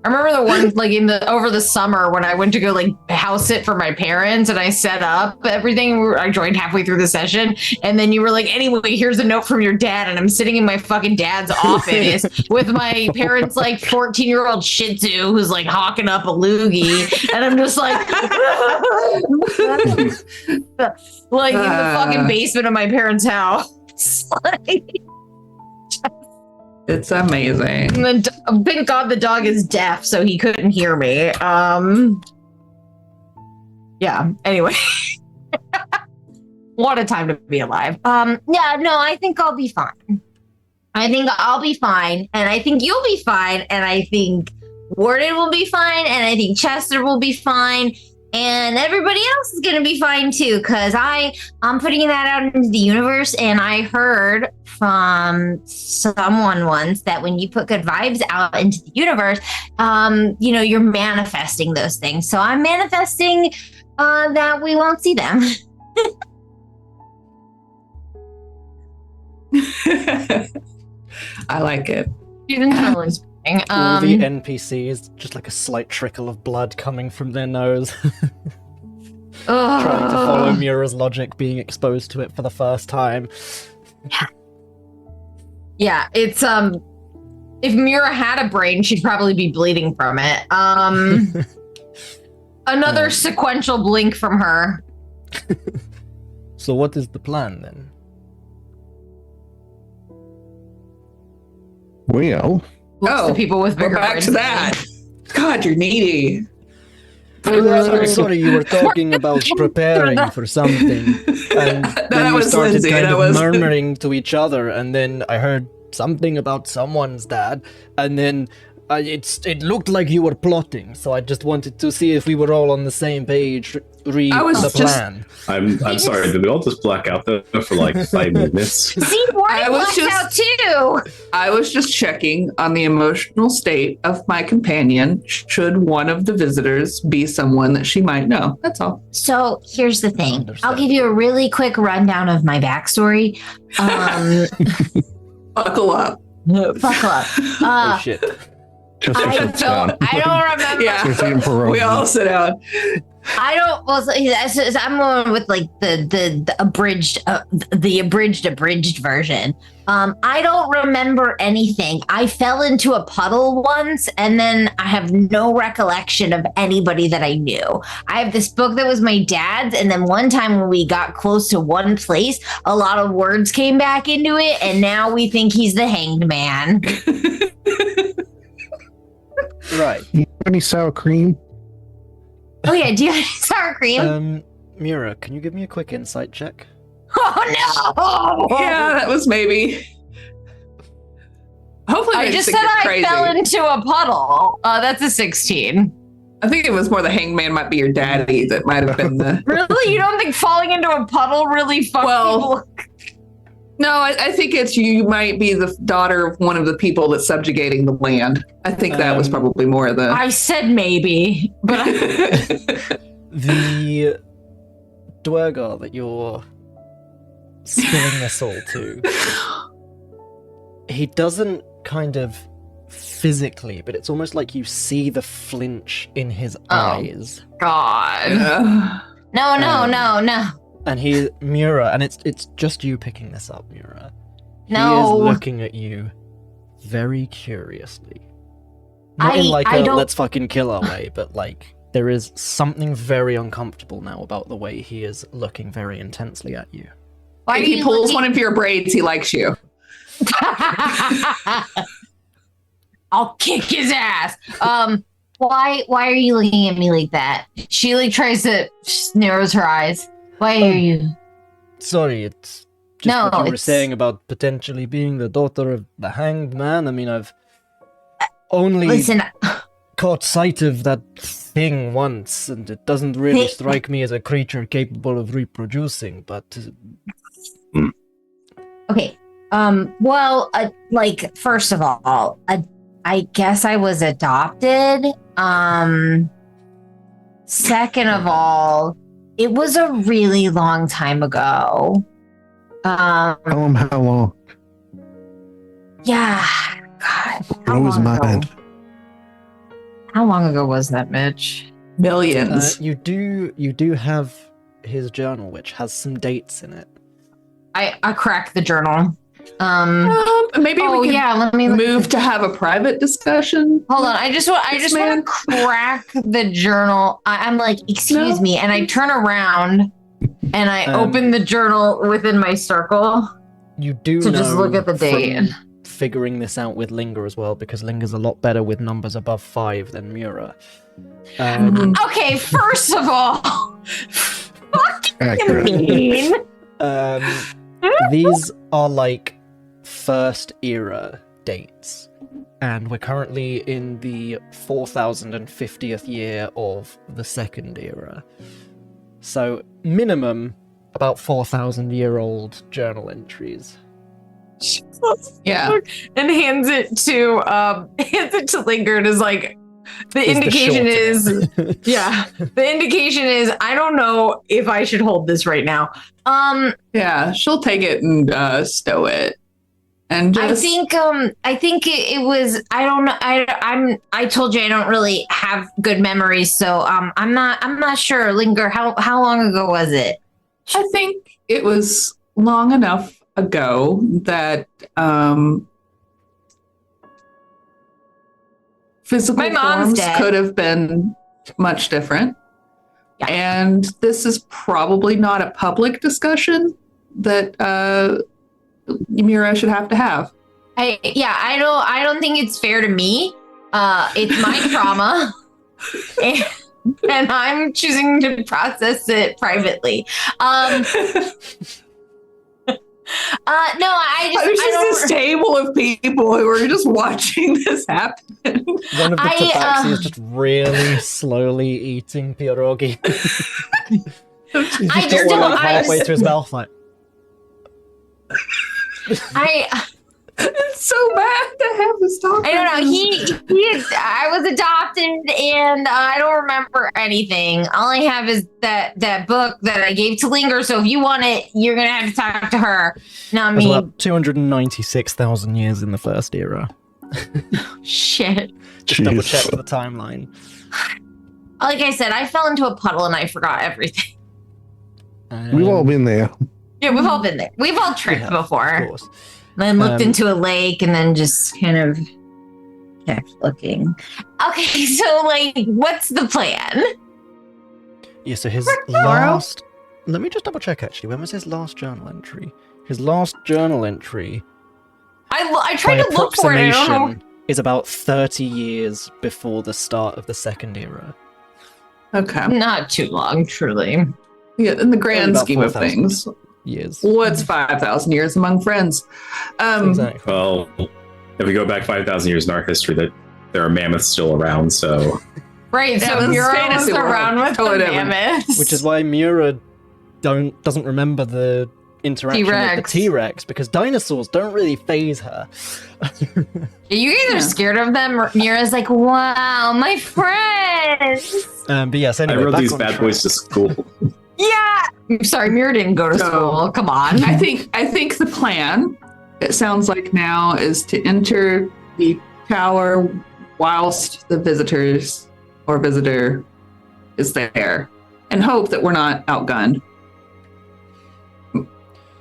Speaker 3: I remember the one like over the summer when I went to go like house sit for my parents, and I set up everything. I joined halfway through the session, and then you were like, anyway, here's a note from your dad, and I'm sitting in my fucking dad's office with my parents' like 14-year-old Shih Tzu who's like hawking up a loogie, and I'm just like, like in the fucking basement of my parents' house. Like,
Speaker 5: It's amazing.
Speaker 3: and then thank God the dog is deaf, so he couldn't hear me. Yeah. Anyway, what a time to be alive.
Speaker 7: Yeah, no, I think I'll be fine. I think I'll be fine, and I think you'll be fine, and I think Warden will be fine, and I think Chester will be fine, and everybody else is gonna be fine too, because I'm putting that out into the universe, and I heard from someone once that when you put good vibes out into the universe, you're manifesting those things. So I'm manifesting that we won't see them.
Speaker 5: I like it.
Speaker 3: She's internally speaking.
Speaker 1: All the NPCs, just like a slight trickle of blood coming from their nose. Trying to follow Mura's logic, being exposed to it for the first time.
Speaker 3: Yeah, it's if Mira had a brain, she'd probably be bleeding from it. Another sequential blink from her.
Speaker 1: So what is the plan then?
Speaker 4: Well,
Speaker 3: Looks to people with
Speaker 5: we're
Speaker 3: bigger
Speaker 5: back
Speaker 3: brains
Speaker 5: to
Speaker 3: than
Speaker 5: that. God, you're needy.
Speaker 1: I'm sorry, you were talking about preparing for something, and
Speaker 5: That
Speaker 1: then you
Speaker 5: was
Speaker 1: started
Speaker 5: Lindsay,
Speaker 1: kind
Speaker 5: that
Speaker 1: of
Speaker 5: was-
Speaker 1: murmuring to each other, and then I heard something about someone's dad, and then it looked like you were plotting, so I just wanted to see if we were all on the same page. read
Speaker 5: I was
Speaker 1: the
Speaker 5: just-
Speaker 1: plan.
Speaker 2: I'm sorry. Did we all just black out there for like 5 minutes?
Speaker 7: See, Warden
Speaker 5: I was
Speaker 7: blacked
Speaker 5: just-
Speaker 7: out too.
Speaker 5: I was just checking on the emotional state of my companion should one of the visitors be someone that she might know. That's all.
Speaker 7: So here's the thing. I'll
Speaker 1: Understand.
Speaker 7: give you a really quick rundown of my backstory.
Speaker 5: Buckle up.
Speaker 7: Buckle up.
Speaker 1: Oh shit.
Speaker 4: Just
Speaker 7: I
Speaker 4: sit down.
Speaker 7: don't remember.
Speaker 5: Yeah.
Speaker 4: With the emperor.
Speaker 5: We all sit down.
Speaker 7: I don't. Well, I'm going with like the abridged version. I don't remember anything. I fell into a puddle once, and then I have no recollection of anybody that I knew. I have this book that was my dad's, and then one time when we got close to one place, a lot of words came back into it, and now we think he's the hanged man.
Speaker 1: Right.
Speaker 4: You have any sour cream?
Speaker 7: Oh yeah, do you have any sour cream?
Speaker 1: Mira, can you give me a quick insight check?
Speaker 7: Oh no!
Speaker 5: Yeah, that was maybe. Hopefully,
Speaker 7: I
Speaker 5: they
Speaker 7: just
Speaker 5: think
Speaker 7: said
Speaker 5: you're
Speaker 7: I
Speaker 5: crazy.
Speaker 7: fell into a puddle. That's a 16.
Speaker 5: I think it was more the hangman might be your daddy that might have been the.
Speaker 7: Really? You don't think falling into a puddle really fucks
Speaker 5: Well,
Speaker 7: people?
Speaker 5: No, I think it's you might be the daughter of one of the people that's subjugating the land. I think that was probably more the.
Speaker 7: I said maybe, but
Speaker 1: The Dwergar that you're spilling this all to, he doesn't kind of physically, but it's almost like you see the flinch in his eyes.
Speaker 7: God. No.
Speaker 1: And Mira, and it's just you picking this up, Mira. He
Speaker 7: No.
Speaker 1: is looking at you very curiously. Not in like
Speaker 7: I
Speaker 1: a
Speaker 7: don't-
Speaker 1: let's fucking kill our way, but like there is something very uncomfortable now about the way he is looking very intensely at you.
Speaker 7: Why
Speaker 5: If
Speaker 7: are
Speaker 5: he
Speaker 7: you
Speaker 5: pulls
Speaker 7: looking-
Speaker 5: one of your braids, he likes you.
Speaker 7: I'll kick his ass. Why are you looking at me like that? She like tries to narrows her eyes. Why are you?
Speaker 1: Sorry, it's just
Speaker 7: No,
Speaker 1: what you were
Speaker 7: it's-
Speaker 1: saying about potentially being the daughter of the hanged man. I mean, I've only
Speaker 7: Listen,
Speaker 1: caught sight of that thing once, and it doesn't really strike me as a creature capable of reproducing, but
Speaker 7: okay. Well, like first of all, I guess I was adopted. Second of all, it was a really long time ago.
Speaker 4: Tell him how long.
Speaker 7: Yeah. God. How
Speaker 4: Blow his
Speaker 7: long ago?
Speaker 4: mind.
Speaker 7: How long ago was that, Mitch?
Speaker 5: Millions.
Speaker 1: you do have his journal, which has some dates in it.
Speaker 7: I cracked the journal.
Speaker 5: Maybe
Speaker 7: Oh
Speaker 5: we can
Speaker 7: yeah, let me
Speaker 5: move to have a private discussion.
Speaker 7: Hold on. I just want to crack the journal. I'm like, excuse
Speaker 5: No.
Speaker 7: me, and I turn around and I open the journal within my circle.
Speaker 1: You do
Speaker 7: So
Speaker 1: know
Speaker 7: just look at the date.
Speaker 1: from figuring this out with Linger as well, because Linger's a lot better with numbers above 5 than Mura.
Speaker 7: Okay, first of all, fucking
Speaker 4: Accurate.
Speaker 7: mean.
Speaker 1: These are like first era dates, and we're currently in the 4050th year of the second era. So minimum about 4,000-year-old journal entries.
Speaker 5: Yeah.
Speaker 7: And hands it to Linger and is like, the
Speaker 1: Is the
Speaker 7: indication
Speaker 1: short.
Speaker 7: is yeah. The indication is I don't know if I should hold this right now.
Speaker 5: Yeah. She'll take it and stow it. And just
Speaker 7: I think it was I don't know I told you I don't really have good memories, so I'm not sure. Linger, how long ago was it?
Speaker 5: I think it was long enough ago that physical
Speaker 7: My mom's
Speaker 5: forms
Speaker 7: dead.
Speaker 5: could have been much different.
Speaker 7: Yeah.
Speaker 5: And this is probably not a public discussion that Mira should have to have.
Speaker 7: I don't think it's fair to me. It's my trauma. And I'm choosing to process it privately. No, I
Speaker 5: There's
Speaker 7: just I
Speaker 5: just this
Speaker 7: don't.
Speaker 5: table of people who are just watching this happen.
Speaker 1: One of the
Speaker 7: I,
Speaker 1: tabaxi is just really slowly eating pierogi. He's
Speaker 7: I
Speaker 1: just
Speaker 7: just
Speaker 1: got one
Speaker 7: don't-
Speaker 1: like
Speaker 7: I
Speaker 1: halfway
Speaker 7: just-
Speaker 1: to his mouth, like.
Speaker 5: It's so bad to have this talk.
Speaker 7: I don't know. I was adopted, and I don't remember anything. All I have is that book that I gave to Linger. So if you want it, you're gonna have to talk to her, not
Speaker 1: There's
Speaker 7: me.
Speaker 1: about 296,000 years in the first era.
Speaker 7: Shit.
Speaker 1: Just double
Speaker 4: Jeez.
Speaker 1: check the timeline.
Speaker 7: Like I said, I fell into a puddle and I forgot everything.
Speaker 4: We've all been there.
Speaker 7: Yeah, we've all been there. We've all tripped
Speaker 1: Of
Speaker 7: before.
Speaker 1: course.
Speaker 7: Then looked
Speaker 1: Um,
Speaker 7: into a lake and then just kind of kept looking. Okay, so like, what's the plan?
Speaker 1: Yeah, so his
Speaker 5: tomorrow?
Speaker 1: last... Let me just double check, actually. When was his last journal entry? His last journal entry,
Speaker 7: I
Speaker 1: by
Speaker 7: tried to look for it. I don't know.
Speaker 1: approximation, is about 30 years before the start of the second era.
Speaker 5: Okay.
Speaker 7: Not too long, truly.
Speaker 5: Yeah, in the grand
Speaker 1: about
Speaker 5: scheme of
Speaker 1: 4,000.
Speaker 5: things,
Speaker 1: Years.
Speaker 5: what's 5,000 years among friends?
Speaker 1: Exactly.
Speaker 2: Well, if we go back 5,000 years in our history, that there are mammoths still around. So
Speaker 7: Right,
Speaker 5: Yeah,
Speaker 7: so
Speaker 5: this is
Speaker 7: Mira was
Speaker 5: fantasy world.
Speaker 7: around with
Speaker 5: Totally
Speaker 7: the
Speaker 5: different.
Speaker 7: mammoths.
Speaker 1: Which is why Mura doesn't remember the interaction with
Speaker 7: T-Rex.
Speaker 1: the T-Rex, because dinosaurs don't really phase her.
Speaker 7: You guys
Speaker 5: Yeah.
Speaker 7: are scared of them. Mira's like, wow, my friends.
Speaker 1: But yes,
Speaker 2: I
Speaker 1: anyway,
Speaker 2: rode
Speaker 1: back
Speaker 2: these
Speaker 1: on
Speaker 2: bad
Speaker 1: track.
Speaker 2: boys to school.
Speaker 7: Yeah. I'm sorry, Mira didn't go to
Speaker 5: So-
Speaker 7: school. Come on.
Speaker 5: I think the plan, it sounds like now, is to enter the tower whilst the visitor is there, and hope that we're not outgunned.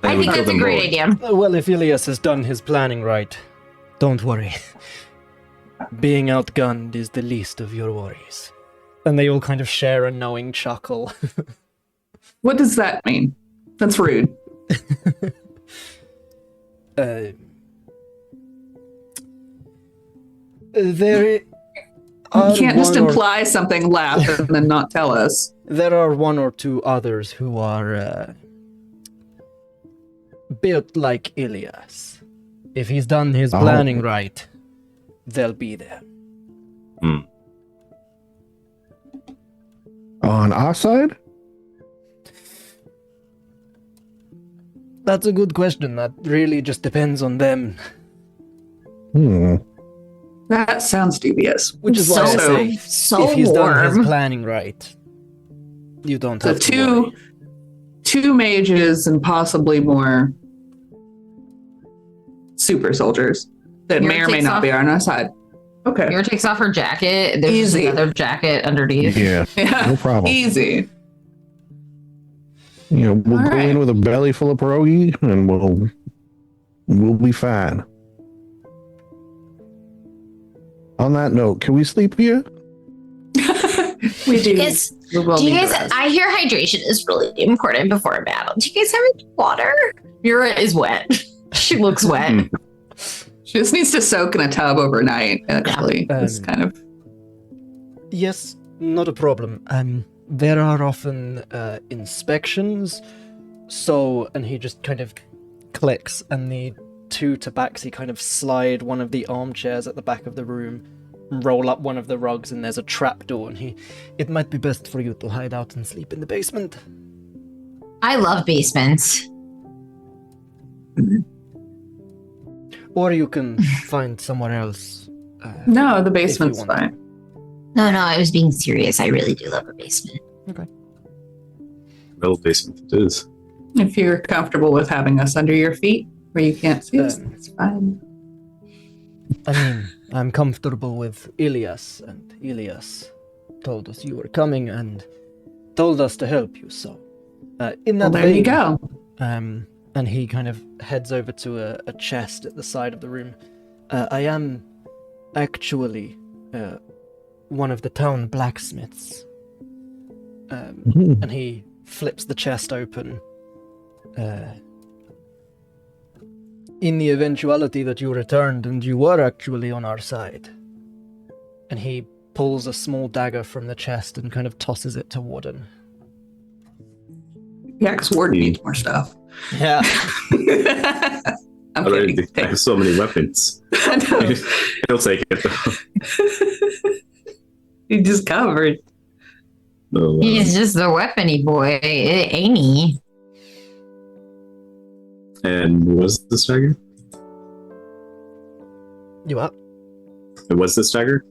Speaker 7: I think that's a great idea.
Speaker 1: Well, if Ilias has done his planning right, don't worry. Being outgunned is the least of your worries. And they all kind of share a knowing chuckle.
Speaker 5: What does that mean? That's rude.
Speaker 1: There
Speaker 5: You can't just imply something, laugh, and then not tell us.
Speaker 1: There are one or two others who are built like Ilias. If he's done his
Speaker 4: Oh.
Speaker 1: planning right, they'll be there.
Speaker 4: On our side?
Speaker 1: That's a good question. That really just depends on them.
Speaker 5: That sounds dubious.
Speaker 1: Which is why I
Speaker 5: So-
Speaker 1: say,
Speaker 7: so
Speaker 1: if he's done his
Speaker 7: warm.
Speaker 1: planning right, you don't
Speaker 5: So
Speaker 1: have to worry.
Speaker 5: two mages and possibly more super soldiers that
Speaker 7: Mira
Speaker 5: may or may
Speaker 7: takes
Speaker 5: not
Speaker 7: off-
Speaker 5: be on our side. Okay.
Speaker 7: Mira takes off her jacket. There's just
Speaker 5: Easy.
Speaker 7: another jacket underneath.
Speaker 4: Yeah,
Speaker 5: Yeah.
Speaker 4: no problem.
Speaker 5: Easy.
Speaker 4: You know, we'll
Speaker 5: All
Speaker 4: go
Speaker 5: right.
Speaker 4: in with a belly full of pierogi and we'll be fine. On that note, can we sleep here?
Speaker 5: We do.
Speaker 7: Yes.
Speaker 5: We will
Speaker 7: Do you
Speaker 5: need
Speaker 7: guys?
Speaker 5: rest.
Speaker 7: I hear hydration is really important before a battle. Do you guys have any water? Mira is wet. She looks wet.
Speaker 5: She just needs to soak in a tub overnight, actually. It's
Speaker 1: Um,
Speaker 5: kind of.
Speaker 1: Yes, not a problem. There are often inspections, so, and he just kind of clicks, and the two tabaxi kind of slide one of the armchairs at the back of the room, roll up one of the rugs, and there's a trapdoor, and it might be best for you to hide out and sleep in the basement.
Speaker 7: I love basements.
Speaker 1: Or you can find somewhere else.
Speaker 5: No, the
Speaker 1: if you
Speaker 5: basement's
Speaker 1: want.
Speaker 5: fine.
Speaker 7: No, I was being serious. I really do love a basement.
Speaker 2: Middle basement it is.
Speaker 5: If you're comfortable with having us under your feet where you can't see us, that's fine.
Speaker 1: I mean, I'm comfortable with Ilias, and Ilias told us you were coming and told us to help you, so... in
Speaker 5: Well,
Speaker 1: that
Speaker 5: there you
Speaker 1: vein,
Speaker 5: go.
Speaker 1: And he kind of heads over to a chest at the side of the room. I am actually one of the town blacksmiths. And he flips the chest open. In the eventuality that you returned and you were actually on our side. And he pulls a small dagger from the chest and kind of tosses it to Warden.
Speaker 5: Yeah, because Warden needs more stuff.
Speaker 1: Yeah.
Speaker 5: I'm
Speaker 2: Already,
Speaker 5: kidding.
Speaker 2: I have so many weapons.
Speaker 5: I know.
Speaker 2: He'll take it though.
Speaker 5: He just covered.
Speaker 2: No,
Speaker 7: He's just a weapony boy, ain't he?
Speaker 2: and was this dagger?
Speaker 1: You up?
Speaker 2: Was this dagger?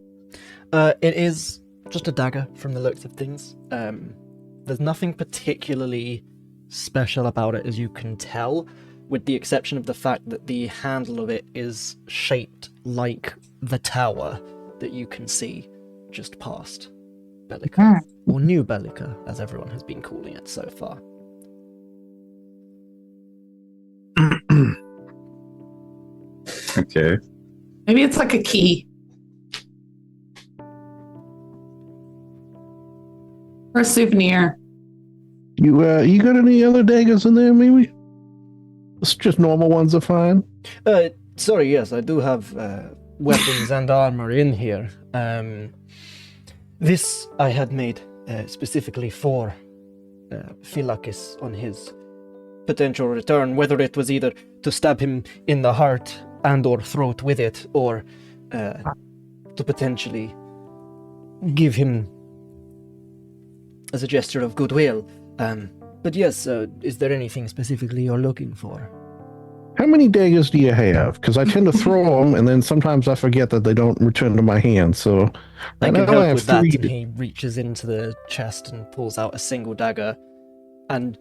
Speaker 1: It is just a dagger from the looks of things. There's nothing particularly special about it, as you can tell, with the exception of the fact that the handle of it is shaped like the tower that you can see just past Belyka, or New Belyka, as everyone has been calling it so far.
Speaker 2: Okay.
Speaker 5: Maybe it's like a key. Or a souvenir.
Speaker 4: You got any other daggers in there? Maybe. It's just normal ones are fine.
Speaker 1: Sorry, yes, I do have weapons and armor in here. This I had made specifically for Philakis on his potential return, whether it was either to stab him in the heart and or throat with it, or to potentially give him as a gesture of goodwill. But yes, is there anything specifically you're looking for?
Speaker 4: How many daggers do you have? Because I tend to throw them, and then sometimes I forget that they don't return to my hand. So
Speaker 1: I
Speaker 4: right
Speaker 1: can
Speaker 4: now
Speaker 1: help
Speaker 4: have
Speaker 1: with that.
Speaker 4: three.
Speaker 1: And he reaches into the chest and pulls out a single dagger and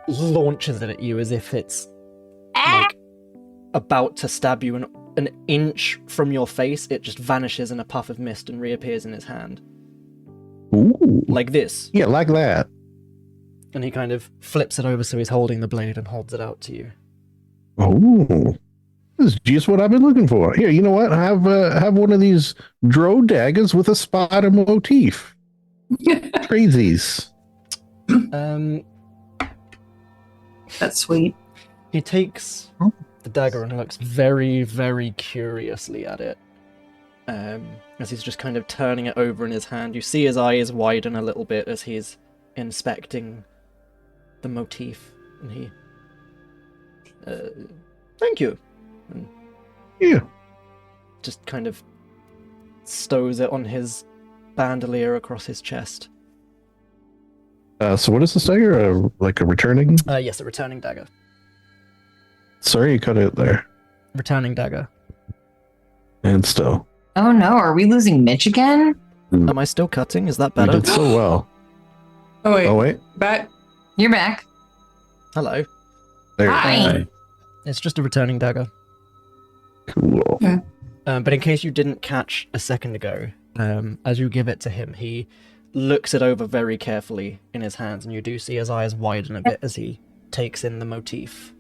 Speaker 1: launches it at you as if it's like about to stab you. An inch from your face, it just vanishes in a puff of mist and reappears in his hand.
Speaker 4: Ooh.
Speaker 1: Like this.
Speaker 4: Yeah, like that.
Speaker 1: And he kind of flips it over so he's holding the blade and holds it out to you.
Speaker 4: Oh, this is just what I've been looking for. Here, you know what? Have one of these drow daggers with a spider motif. Crazies.
Speaker 5: That's sweet.
Speaker 1: He takes the dagger and looks very, very curiously at it. As he's just kind of turning it over in his hand. You see his eyes widen a little bit as he's inspecting the motif. And he... thank you. And
Speaker 4: Yeah.
Speaker 1: just kind of stows it on his bandolier across his chest.
Speaker 4: So what is this dagger? Like a returning?
Speaker 1: Yes, a returning dagger.
Speaker 4: Sorry, you cut it there.
Speaker 1: Returning dagger.
Speaker 4: And still,
Speaker 7: Oh no, are we losing Mitch again?
Speaker 1: Am I still cutting? Is that
Speaker 4: we
Speaker 1: better?
Speaker 4: did so well.
Speaker 5: Oh wait.
Speaker 4: Oh wait,
Speaker 5: Back.
Speaker 7: You're back.
Speaker 1: Hello.
Speaker 4: there.
Speaker 7: Hi.
Speaker 1: It's just a returning dagger.
Speaker 4: Cool.
Speaker 1: But in case you didn't catch a second ago, as you give it to him, he looks it over very carefully in his hands, and you do see his eyes widen a bit as he takes in the motif.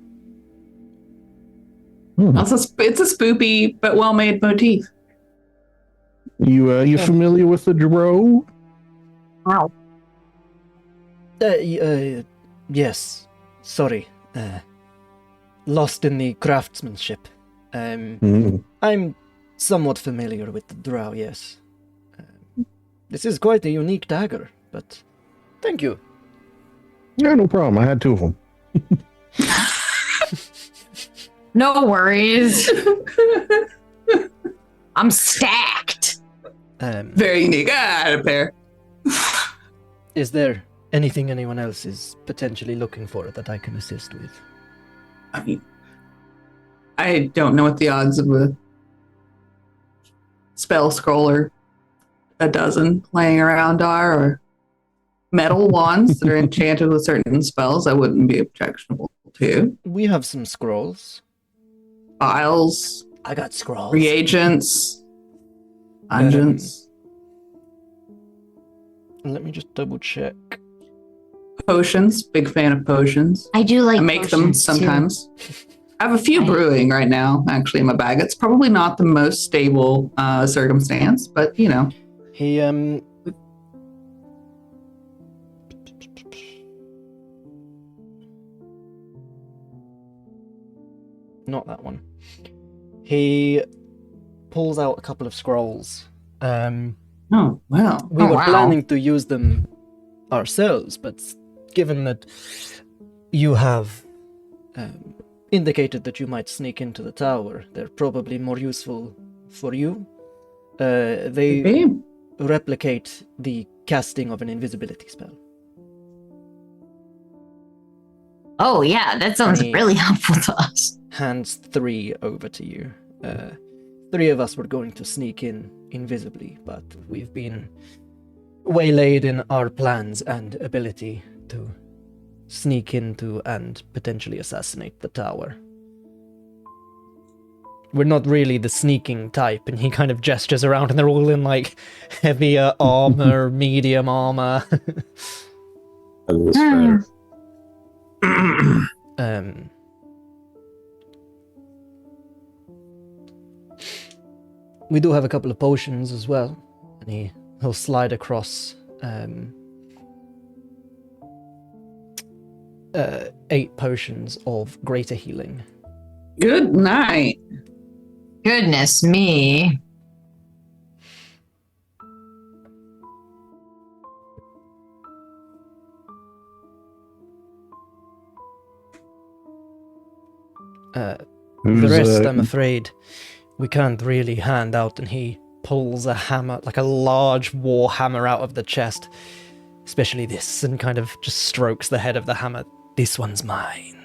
Speaker 5: It's a spoopy but well-made motif.
Speaker 4: You familiar with the drow?
Speaker 7: Wow.
Speaker 1: Yes. Sorry. Lost in the craftsmanship. I'm somewhat familiar with the drow, yes. This is quite a unique dagger, but thank you.
Speaker 4: Yeah, no problem. I had two of them.
Speaker 7: No worries. I'm stacked.
Speaker 5: Very unique. I had a pair.
Speaker 1: Is there anything anyone else is potentially looking for that I can assist with?
Speaker 5: I mean, I don't know what the odds of a spell scroll or a dozen laying around are, or metal wands that are enchanted with certain spells. I wouldn't be objectionable to.
Speaker 1: We have some scrolls.
Speaker 5: Vials,
Speaker 1: I got scrolls.
Speaker 5: reagents, unguents,
Speaker 1: Let me just double check.
Speaker 5: potions. Big fan of potions.
Speaker 7: I do like
Speaker 5: I make them
Speaker 7: potions, too.
Speaker 5: sometimes. I have a few brewing right now, actually, in my bag. It's probably not the most stable circumstance, but you know.
Speaker 1: He not that one. He pulls out a couple of scrolls.
Speaker 5: Oh, well.
Speaker 1: We
Speaker 7: Oh,
Speaker 1: were
Speaker 7: wow.
Speaker 1: planning to use them ourselves, but given that you have indicated that you might sneak into the tower. They're probably more useful for you. They
Speaker 5: Maybe.
Speaker 1: replicate the casting of an invisibility spell.
Speaker 7: Oh, yeah, that sounds
Speaker 1: Any-
Speaker 7: really helpful to us.
Speaker 1: Hands 3 over to you. 3 of us were going to sneak in invisibly, but we've been waylaid in our plans and ability to sneak into and potentially assassinate the tower. We're not really the sneaking type, and he kind of gestures around, and they're all in, like, heavier armor, medium armor.
Speaker 2: That was better.
Speaker 1: We do have a couple of potions as well, and he'll slide across 8 potions of greater healing.
Speaker 5: Good night.
Speaker 7: Goodness me.
Speaker 1: The
Speaker 4: Who's,
Speaker 1: rest, I'm afraid, we can't really hand out, and he pulls a hammer, like a large war hammer out of the chest, especially this, and kind of just strokes the head of the hammer. This one's mine.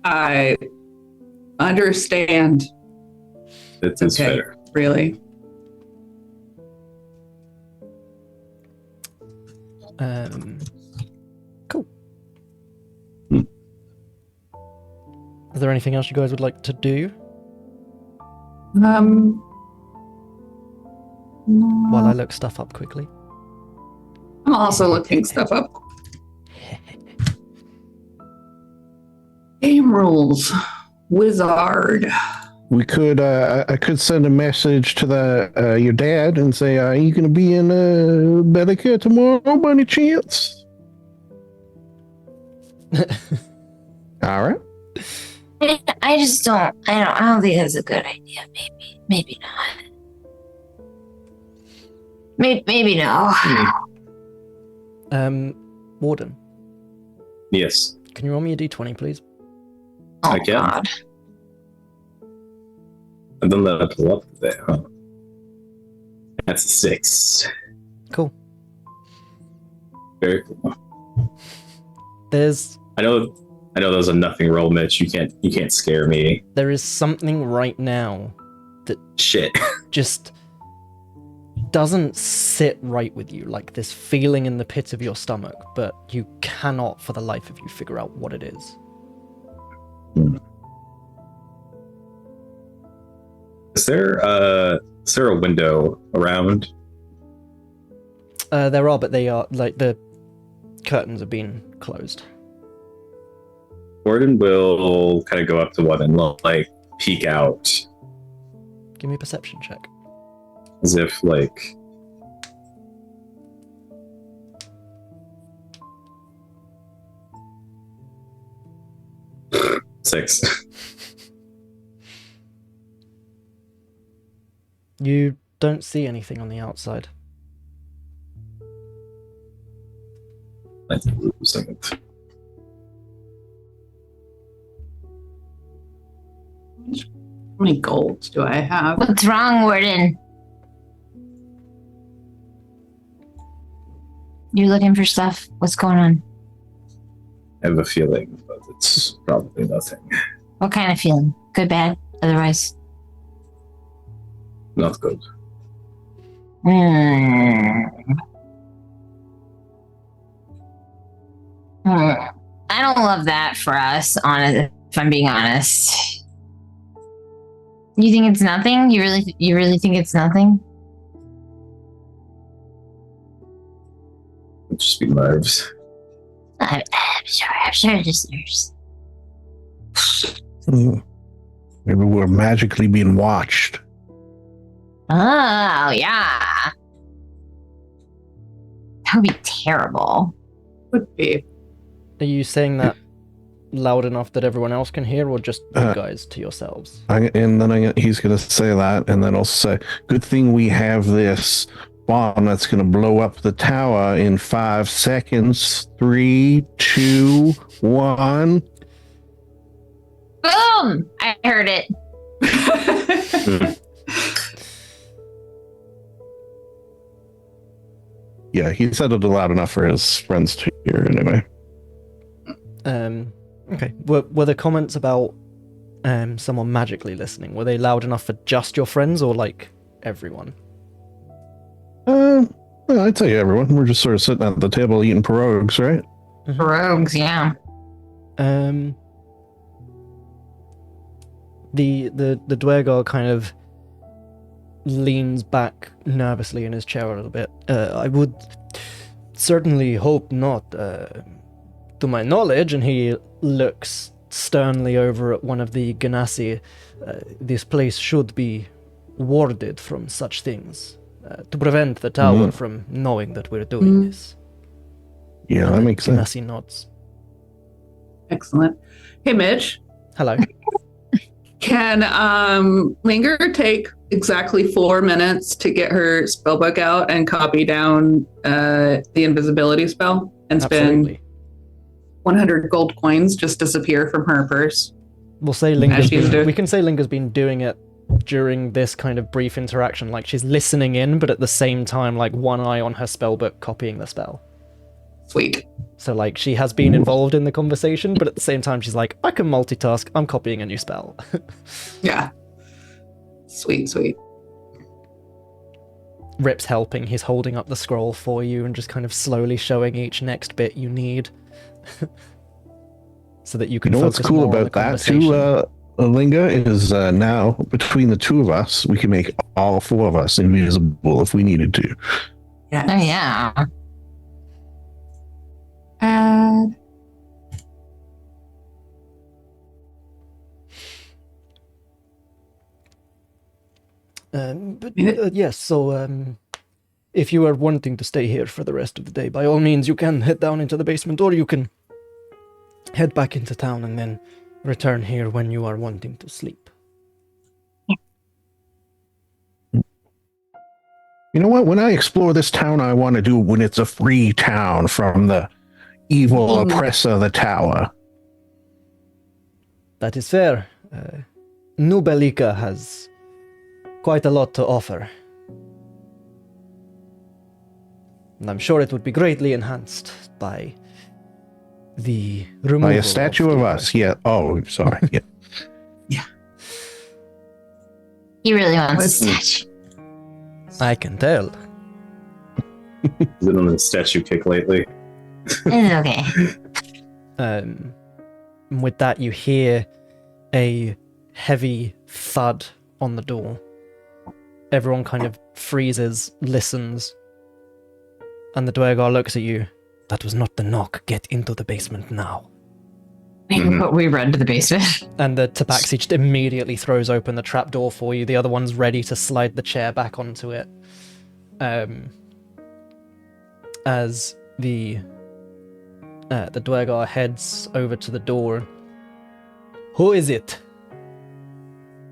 Speaker 5: I understand.
Speaker 2: It is
Speaker 5: Okay.
Speaker 2: fair.
Speaker 5: Really.
Speaker 1: Cool.
Speaker 2: Hmm.
Speaker 1: Is there anything else you guys would like to do while I look stuff up quickly?
Speaker 5: I'm also looking stuff up. Game rules. Wizard.
Speaker 4: We could, I could send a message to your dad and say, are you going to be in Belyka tomorrow by any chance? All right.
Speaker 7: I just don't. I don't think that's a good idea. Maybe not. Maybe no.
Speaker 1: Warden,
Speaker 2: Yes.
Speaker 1: can you roll me a d20, please?
Speaker 7: Oh
Speaker 2: I can.
Speaker 7: God.
Speaker 2: And then let it pull up there, huh? That's a 6.
Speaker 1: Cool.
Speaker 2: Very cool.
Speaker 1: There's
Speaker 2: I know those are nothing roll, Mitch. You can't scare me.
Speaker 1: there is something right now
Speaker 2: Shit.
Speaker 1: just doesn't sit right with you, like this feeling in the pit of your stomach, but you cannot for the life of you figure out what it is.
Speaker 2: Is there a window around?
Speaker 1: There are, but they are, like, the curtains have been closed.
Speaker 2: Warden will kind of go up to one and like peek out
Speaker 1: Give me a perception check.
Speaker 2: as if like six.
Speaker 1: You don't see anything on the outside.
Speaker 2: Let's move a second.
Speaker 5: How many golds do I have?
Speaker 7: What's wrong, Warden? You looking for stuff? What's going on?
Speaker 2: I have a feeling, but it's probably nothing.
Speaker 7: What kind of feeling? Good, bad, otherwise?
Speaker 2: Not good.
Speaker 7: I don't love that for us, if I'm being honest. You think it's nothing? You really think it's nothing?
Speaker 2: It'd just be nerves.
Speaker 7: I'm sure it's just nerves.
Speaker 4: Maybe we're magically being watched.
Speaker 7: Oh, yeah. That would be terrible.
Speaker 5: Would be.
Speaker 1: Are you saying that loud enough that everyone else can hear, or just you guys to yourselves?
Speaker 4: He's going to say that, and then also say, good thing we have this bomb that's going to blow up the tower in 5 seconds. 3, 2, 1.
Speaker 7: Boom! I heard it.
Speaker 4: Yeah, he said it loud enough for his friends to hear anyway.
Speaker 1: Okay. Were the comments about someone magically listening, were they loud enough for just your friends or like everyone?
Speaker 4: Well, I'd say everyone. We're just sort of sitting at the table eating pierogies, right?
Speaker 7: Rogues, yeah.
Speaker 1: The Dwergar kind of leans back nervously in his chair a little bit. I would certainly hope not, to my knowledge, and he looks sternly over at one of the Ganassi. This place should be warded from such things, to prevent the tower from knowing that we're doing this.
Speaker 4: Yeah, that makes sense.
Speaker 1: Ganassi nods.
Speaker 5: Excellent. Hey, Mitch.
Speaker 1: Hello.
Speaker 5: Can Linger take exactly 4 minutes to get her spellbook out and copy down the invisibility spell and
Speaker 1: Absolutely.
Speaker 5: spend 100 gold coins just disappear from her purse?
Speaker 1: We'll say we can say Linger's been doing it during this kind of brief interaction, like she's listening in, but at the same time, like one eye on her spellbook copying the spell.
Speaker 5: Sweet.
Speaker 1: So like she has been involved in the conversation, but at the same time she's like, I can multitask, I'm copying a new spell.
Speaker 5: Yeah. Sweet.
Speaker 1: Rip's helping, he's holding up the scroll for you and just kind of slowly showing each next bit you need. So that you can
Speaker 4: You know what's
Speaker 1: focus
Speaker 4: cool
Speaker 1: more on the
Speaker 4: about that
Speaker 1: conversation.
Speaker 4: too, Linga, is now between the two of us, we can make all 4 of us invisible if we needed to.
Speaker 5: Yeah.
Speaker 7: Oh, yeah.
Speaker 1: Yes, so if you are wanting to stay here for the rest of the day, by all means you can head down into the basement, or you can head back into town and then return here when you are wanting to sleep.
Speaker 4: You know what? When I explore this town, I want to do when it's a free town from the evil oppressor, the tower.
Speaker 1: That is fair. New Belyka has quite a lot to offer. And I'm sure it would be greatly enhanced by the removal
Speaker 4: By a statue of
Speaker 1: the-
Speaker 4: us. Yeah. Oh, sorry. Yeah.
Speaker 7: He really wants a statue.
Speaker 1: I can tell.
Speaker 2: Been on the statue kick lately.
Speaker 7: It's okay.
Speaker 1: With that, you hear a heavy thud on the door. Everyone kind of freezes, listens, and the Dwergar looks at you. That was not the knock. Get into the basement now.
Speaker 7: But we run to the basement.
Speaker 1: And the Tabaxi just immediately throws open the trapdoor for you. The other one's ready to slide the chair back onto it. As the Dwergar heads over to the door. Who is it?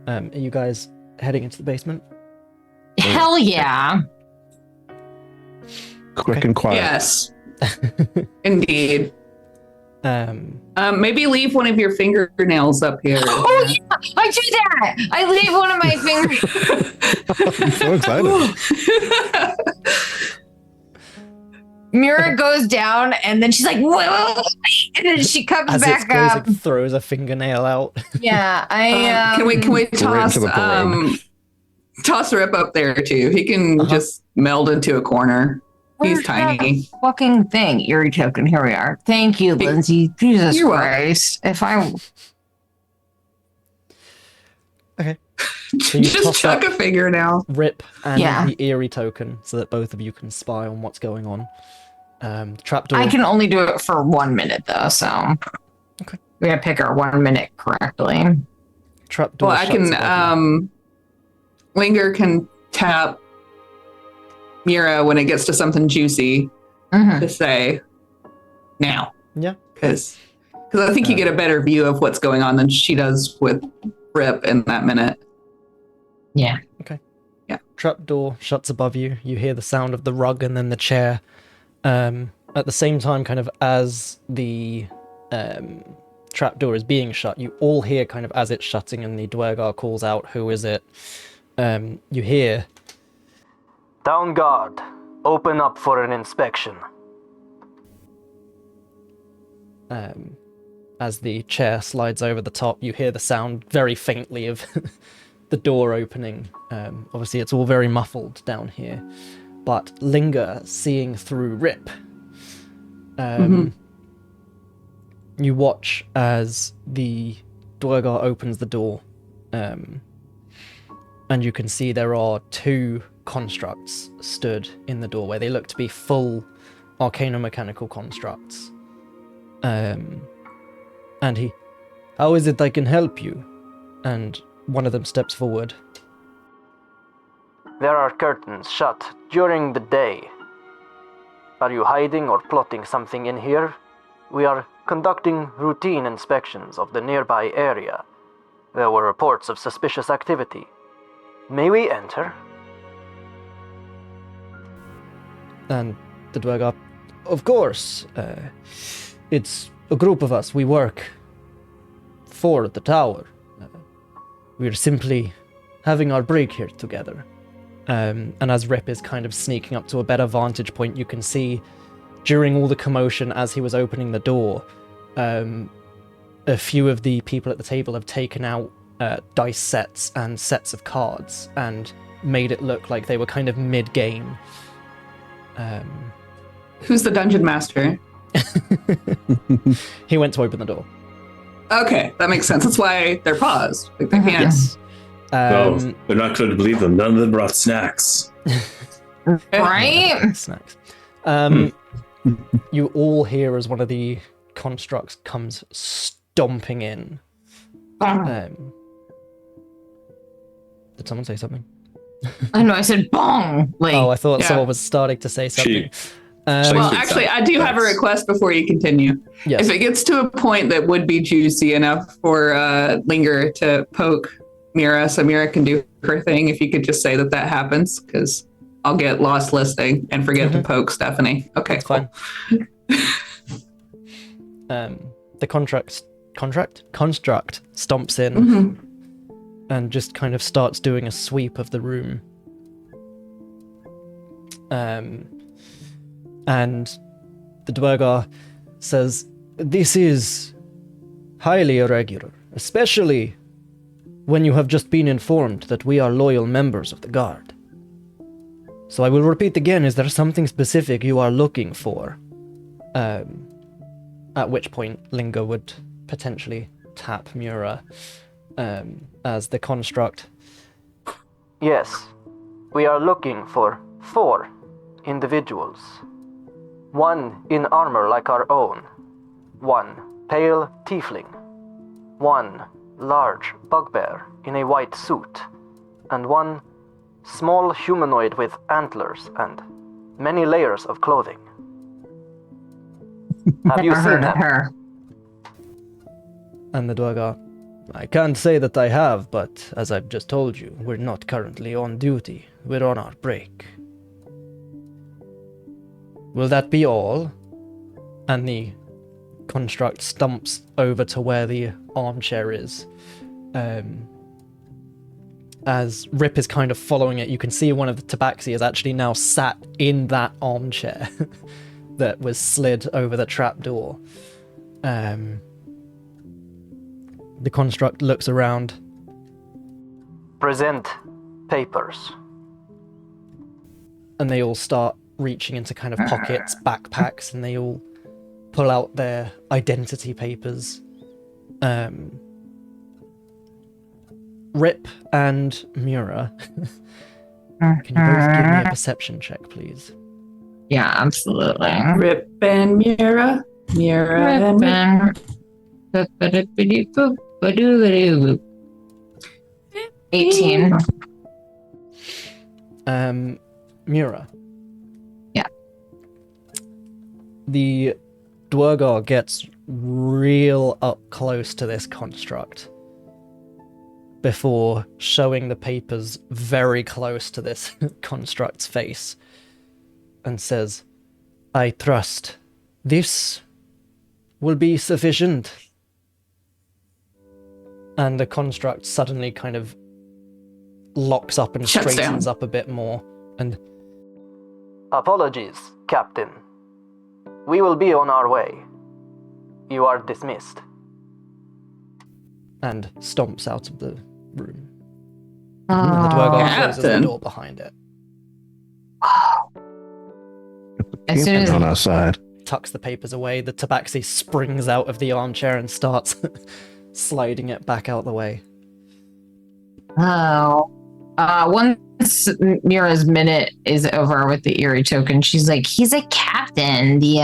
Speaker 1: Are you guys heading into the basement?
Speaker 7: Hell yeah.
Speaker 4: Quick and quiet.
Speaker 5: Yes. Indeed.
Speaker 1: Um,
Speaker 5: Maybe leave one of your fingernails up here.
Speaker 7: Oh yeah, I do that. I leave one of my fingers.
Speaker 4: I'm so excited.
Speaker 7: Mira goes down, and then she's like, whoa, and then she comes
Speaker 1: as
Speaker 7: back
Speaker 1: it goes,
Speaker 7: up.
Speaker 1: it throws a fingernail out.
Speaker 7: Yeah, I
Speaker 5: Can we toss
Speaker 4: to the parade.
Speaker 5: toss Rip up there too? He can just meld into a corner. He's
Speaker 7: where's that
Speaker 5: tiny.
Speaker 7: fucking thing, Eerie token. Here we are. Thank you, Lindsay. Jesus
Speaker 5: You're welcome.
Speaker 7: Christ. If I
Speaker 1: So you
Speaker 5: Just
Speaker 1: toss
Speaker 5: chuck
Speaker 1: up
Speaker 5: a fingernail.
Speaker 1: Rip and
Speaker 7: Yeah.
Speaker 1: the Eerie token so that both of you can spy on what's going on. Trapdoor.
Speaker 7: I can only do it for 1 minute though, so
Speaker 1: Okay.
Speaker 7: we gotta pick our 1 minute correctly.
Speaker 1: Trapdoor.
Speaker 5: Well, I
Speaker 1: shuts
Speaker 5: can
Speaker 1: above you.
Speaker 5: Linger can tap Mira when it gets to something juicy
Speaker 7: Mhm.
Speaker 5: to say now.
Speaker 1: Yeah.
Speaker 5: Because I think you get a better view of what's going on than she does with Rip in that minute.
Speaker 7: Yeah.
Speaker 1: Trapdoor shuts above you. You hear the sound of the rug and then the chair. At the same time, kind of as the trapdoor is being shut, you all hear kind of as it's shutting and the Dwergar calls out, who is it? You hear, "Down guard, open up for an inspection." As the chair slides over the top, you hear the sound very faintly of the door opening. Obviously, it's all very muffled down here. But Linger, seeing through Rip, you watch as the Dwergar opens the door, and you can see there are two constructs stood in the doorway. They look to be full arcano-mechanical constructs. And he, "How is it I can help you?" And one of them steps forward. "There are curtains shut during the day. Are you hiding or plotting something in here? We are conducting routine inspections of the nearby area. There were reports of suspicious activity. May we enter?" And the Dwergar, "Of course. It's a group of us. We work for the tower. We're simply having our break here together." And as Rip is kind of sneaking up to a better vantage point, you can see during all the commotion as he was opening the door, a few of the people at the table have taken out dice sets and sets of cards and made it look like they were kind of mid-game.
Speaker 5: Who's the dungeon master?
Speaker 1: He went to open the door.
Speaker 5: Okay, that makes sense. That's why they're paused. Like they can't.
Speaker 1: Yes.
Speaker 2: Well, they're not going to believe them. None of them brought snacks.
Speaker 3: Right?
Speaker 1: Snacks. You all hear as one of the constructs comes stomping in. Did someone say something?
Speaker 3: I know, I said bong. Like,
Speaker 1: Oh, I thought
Speaker 5: Yeah.
Speaker 1: someone was starting to say something.
Speaker 5: Well,
Speaker 2: Sweet
Speaker 5: actually,
Speaker 2: sound.
Speaker 5: I do have a
Speaker 2: Yes.
Speaker 5: request before you continue.
Speaker 1: Yes.
Speaker 5: If it gets to a point that would be juicy enough for Linger to poke Mira, so Mira can do her thing, if you could just say that that happens, because I'll get lost listening and forget to poke Stephanie. Okay,
Speaker 1: That's fine. The construct stomps in and just kind of starts doing a sweep of the room. And the Dwergar says, "This is highly irregular, especially when you have just been informed that we are loyal members of the Guard. So I will repeat again, is there something specific you are looking for?" At which point Linger would potentially tap Mura as the construct. "Yes, we are looking for 4 individuals. 1 in armor like our own, 1 pale tiefling, 1 large bugbear in a white suit, and 1 small humanoid with antlers and many layers of clothing. Have you
Speaker 3: never
Speaker 1: seen
Speaker 3: heard of
Speaker 1: them?"
Speaker 3: her.
Speaker 1: And the Dwergar, "I can't say that I have, but as I've just told you, we're not currently on duty. We're on our break." "Will that be all?" And the construct stumps over to where the armchair is. As Rip is kind of following it, you can see one of the tabaxi is actually now sat in that armchair that was slid over the trapdoor. The construct looks around. "Present papers." And they all start reaching into kind of pockets, backpacks, and they all pull out their identity papers. Rip and Mura, can you both give me a perception check, please?
Speaker 3: Yeah, absolutely.
Speaker 5: Rip and Mira. Mira and Rip.
Speaker 3: 18.
Speaker 1: Mura.
Speaker 3: Yeah.
Speaker 1: The Dwergar gets real up close to this construct before showing the papers very close to this construct's face and says, "I trust this will be sufficient." And the construct suddenly kind of locks up and
Speaker 5: Shuts
Speaker 1: straightens
Speaker 5: down.
Speaker 1: up a bit more. And apologies, Captain. We will be on our way. You are dismissed. And stomps out of the room. And the Dwergar closes the
Speaker 5: Captain.
Speaker 1: door behind it.
Speaker 7: As soon as
Speaker 4: on our side.
Speaker 1: Tucks the papers away. The tabaxi springs out of the armchair and starts sliding it back out the way.
Speaker 7: Once Mira's minute is over with the eerie token, she's like, he's a captain, the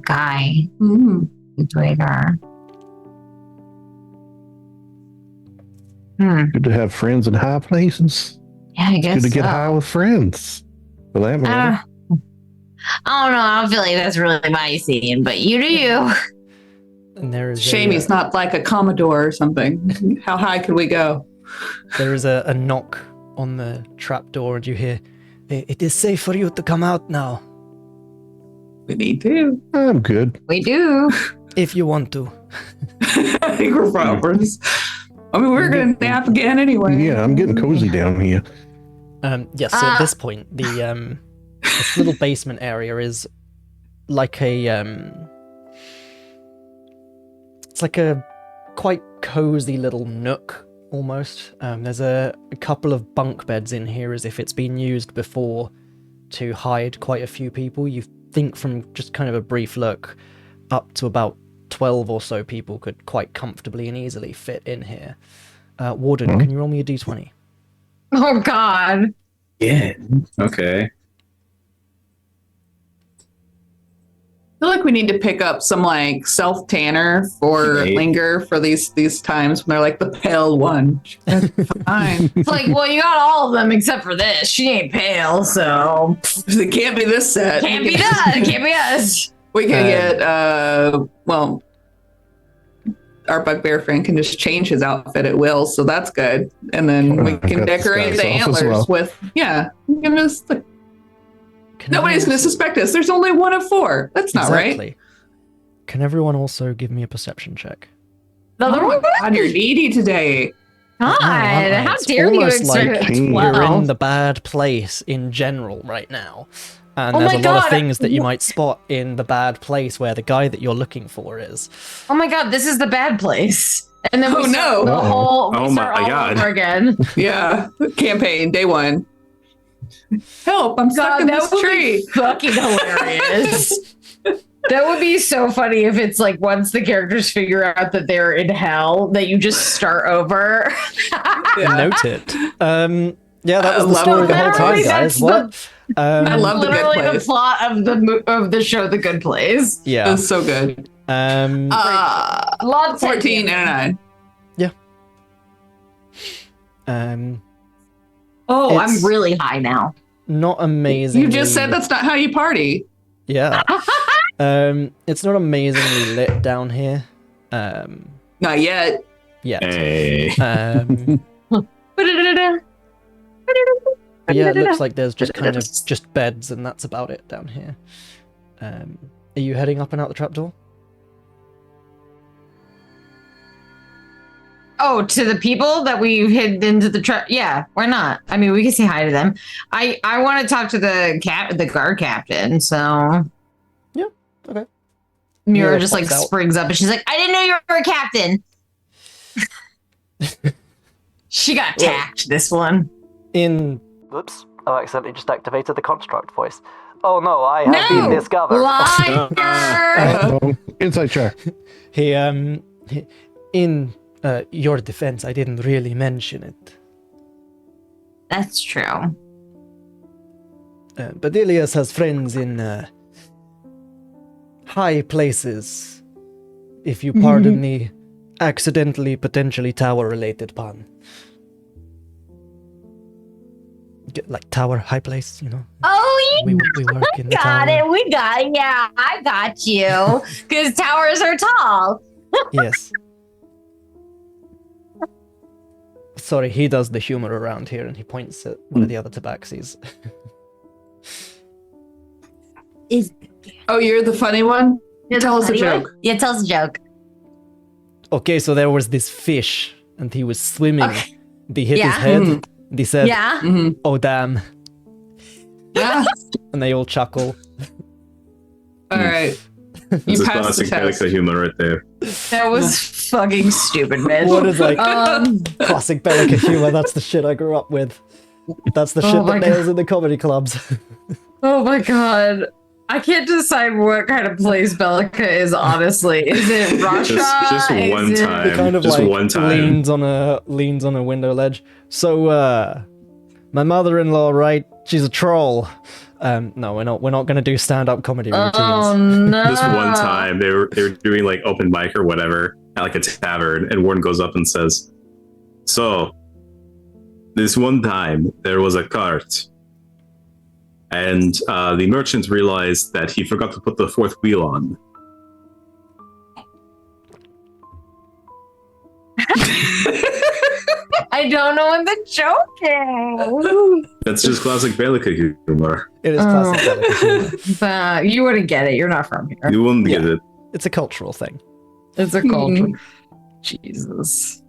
Speaker 7: guy,
Speaker 5: Mm.
Speaker 7: the Dwergar.
Speaker 4: Good to have friends in high places.
Speaker 7: Yeah, I guess
Speaker 4: Good to get
Speaker 7: so.
Speaker 4: high with friends. For that matter.
Speaker 7: I don't know. I don't feel like that's really my scene, but you do you.
Speaker 1: And there is
Speaker 5: Shame he's not like a Commodore or something. How high could we go?
Speaker 1: There is a knock on the trapdoor, and you hear, "It is safe for you to come out now,
Speaker 5: We need to.
Speaker 4: I'm good.
Speaker 7: We do.
Speaker 1: if you want to."
Speaker 5: I think we're robbers. I mean, we're going to nap again anyway.
Speaker 4: Yeah, I'm getting cozy down here.
Speaker 1: Yes, so at this point, the this little basement area is like it's like a quite cozy little nook, almost. There's a couple of bunk beds in here as if it's been used before to hide quite a few people. You think from just kind of a brief look, up to about 12 or so people could quite comfortably and easily fit in here. Warden, can you roll me a d20?
Speaker 7: Oh God.
Speaker 2: Yeah. Okay.
Speaker 5: I feel like we need to pick up some like self tanner for
Speaker 2: Right.
Speaker 5: Linger for these times when they're like the pale one. That's fine.
Speaker 7: It's like, well, you got all of them except for this. She ain't pale, so
Speaker 5: It can't be this set.
Speaker 7: can't be that. Can't be us.
Speaker 5: We can get well, our bugbear friend can just change his outfit at will, so that's good. And then we
Speaker 4: I've
Speaker 5: can
Speaker 4: got
Speaker 5: decorate
Speaker 4: disguise
Speaker 5: the
Speaker 4: off as
Speaker 5: antlers
Speaker 4: well.
Speaker 5: with we can just
Speaker 1: Can
Speaker 5: nobody's
Speaker 1: everyone
Speaker 5: gonna suspect us. There's only one of four. That's not right.
Speaker 1: Exactly. Can everyone also give me a perception check?
Speaker 7: Another
Speaker 5: Oh
Speaker 7: one.
Speaker 5: my God, you're needy today.
Speaker 7: God, how
Speaker 1: It's
Speaker 7: dare you
Speaker 1: almost
Speaker 7: expect
Speaker 1: like
Speaker 4: King.
Speaker 1: you're in
Speaker 7: 12?
Speaker 1: the bad place in general right now. And
Speaker 7: Oh
Speaker 1: there's
Speaker 7: my
Speaker 1: a lot of
Speaker 7: God.
Speaker 1: things that you might spot in the bad place where the guy that you're looking for is.
Speaker 7: Oh my God, this is the bad place. And then
Speaker 5: Oh,
Speaker 7: we start
Speaker 5: no.
Speaker 7: the whole we
Speaker 2: Oh
Speaker 7: start
Speaker 2: my
Speaker 7: all
Speaker 2: God.
Speaker 7: over again.
Speaker 5: Yeah, campaign day one. Help! I'm stuck
Speaker 7: God,
Speaker 5: in
Speaker 7: that
Speaker 5: this
Speaker 7: would
Speaker 5: tree.
Speaker 7: be fucking hilarious. That would be so funny if it's like once the characters figure out that they're in hell, that you just start over.
Speaker 1: Note it. Yeah, that was
Speaker 5: I
Speaker 1: the
Speaker 5: love
Speaker 1: story
Speaker 5: it.
Speaker 1: the whole time,
Speaker 7: Literally,
Speaker 1: guys.
Speaker 7: that's
Speaker 1: What?
Speaker 5: I love the Good
Speaker 7: Literally the
Speaker 5: Place.
Speaker 7: plot of the show, The Good Place.
Speaker 1: Yeah.
Speaker 5: It's so good.
Speaker 7: Love
Speaker 5: 14 and a 9.
Speaker 7: Oh,
Speaker 1: It's-
Speaker 7: I'm really high now.
Speaker 1: Not amazing.
Speaker 5: You just said that's not how you party.
Speaker 1: Yeah. It's not amazingly lit down here.
Speaker 5: Not yet.
Speaker 1: Yet.
Speaker 2: Hey.
Speaker 1: But yeah, it looks like there's just kind of just beds and that's about it down here. Are you heading up and out the trapdoor?
Speaker 7: Oh, to the people that we hid into the trap. Yeah, why not? I mean, we can say hi to them. I want to talk to the guard captain. So
Speaker 1: Yeah, okay.
Speaker 7: Mira
Speaker 1: Mira
Speaker 7: just like
Speaker 1: pops out.
Speaker 7: springs up and she's like, "I didn't know you were a captain." She got attacked. This one.
Speaker 1: Oops, I accidentally just activated the construct voice. Oh no, I
Speaker 5: have been
Speaker 1: discovered.
Speaker 7: Liar.
Speaker 4: Inside chair.
Speaker 1: In your defense, I didn't really mention it.
Speaker 7: That's true.
Speaker 1: But Ilias has friends in high places. If you pardon the accidentally, potentially tower-related pun. Like tower, high place, you know?
Speaker 7: Oh,
Speaker 1: We
Speaker 7: you
Speaker 1: work in the
Speaker 7: got
Speaker 1: tower.
Speaker 7: it. We got it. Yeah, I got you. Because towers are tall.
Speaker 1: Yes. Sorry, he does the humor around here, and he points at one of the other tabaxis.
Speaker 5: Oh, you're the funny one? Tell us a joke.
Speaker 7: Yeah, tell us a joke.
Speaker 1: okay, so there was this fish, and he was swimming.
Speaker 3: Okay.
Speaker 1: They hit his
Speaker 3: Yeah.
Speaker 1: head.
Speaker 5: Mhm.
Speaker 1: They said,
Speaker 3: Yeah.
Speaker 5: Mhm.
Speaker 1: "Oh damn!"
Speaker 5: Yeah.
Speaker 1: And they all chuckle.
Speaker 5: All right.
Speaker 2: It's
Speaker 5: You
Speaker 2: a
Speaker 5: passed the
Speaker 2: classic
Speaker 5: test.
Speaker 2: Belyka humor right there.
Speaker 3: That was fucking stupid, man.
Speaker 1: What is like
Speaker 3: Um,
Speaker 1: classic Belyka humor? That's the shit I grew up with. That's the
Speaker 3: Oh
Speaker 1: shit
Speaker 3: my
Speaker 1: that nails in the comedy clubs.
Speaker 3: oh my god. I can't decide what kind of place Belyka is, honestly. Is it Russia?
Speaker 2: Just
Speaker 3: Is
Speaker 2: one
Speaker 3: it-
Speaker 2: time.
Speaker 1: He kind of
Speaker 2: Just
Speaker 1: like
Speaker 2: one time.
Speaker 1: leans on a window ledge. So my mother-in-law, right? She's a troll. No, we're not gonna do stand-up comedy routines.
Speaker 3: Oh no.
Speaker 2: This one time they were doing like open mic or whatever at like a tavern, and Warden goes up and says, "So this one time there was a cart, and the merchant realized that he forgot to put the fourth wheel on.
Speaker 3: I don't know what the joke is.
Speaker 2: That's just classic Belyka humor.
Speaker 1: It is classic Belyka humor.
Speaker 3: But you wouldn't get it. You're not from here.
Speaker 2: You wouldn't get
Speaker 1: Yeah.
Speaker 2: it.
Speaker 1: It's a cultural thing.
Speaker 3: It's a culture. Jesus.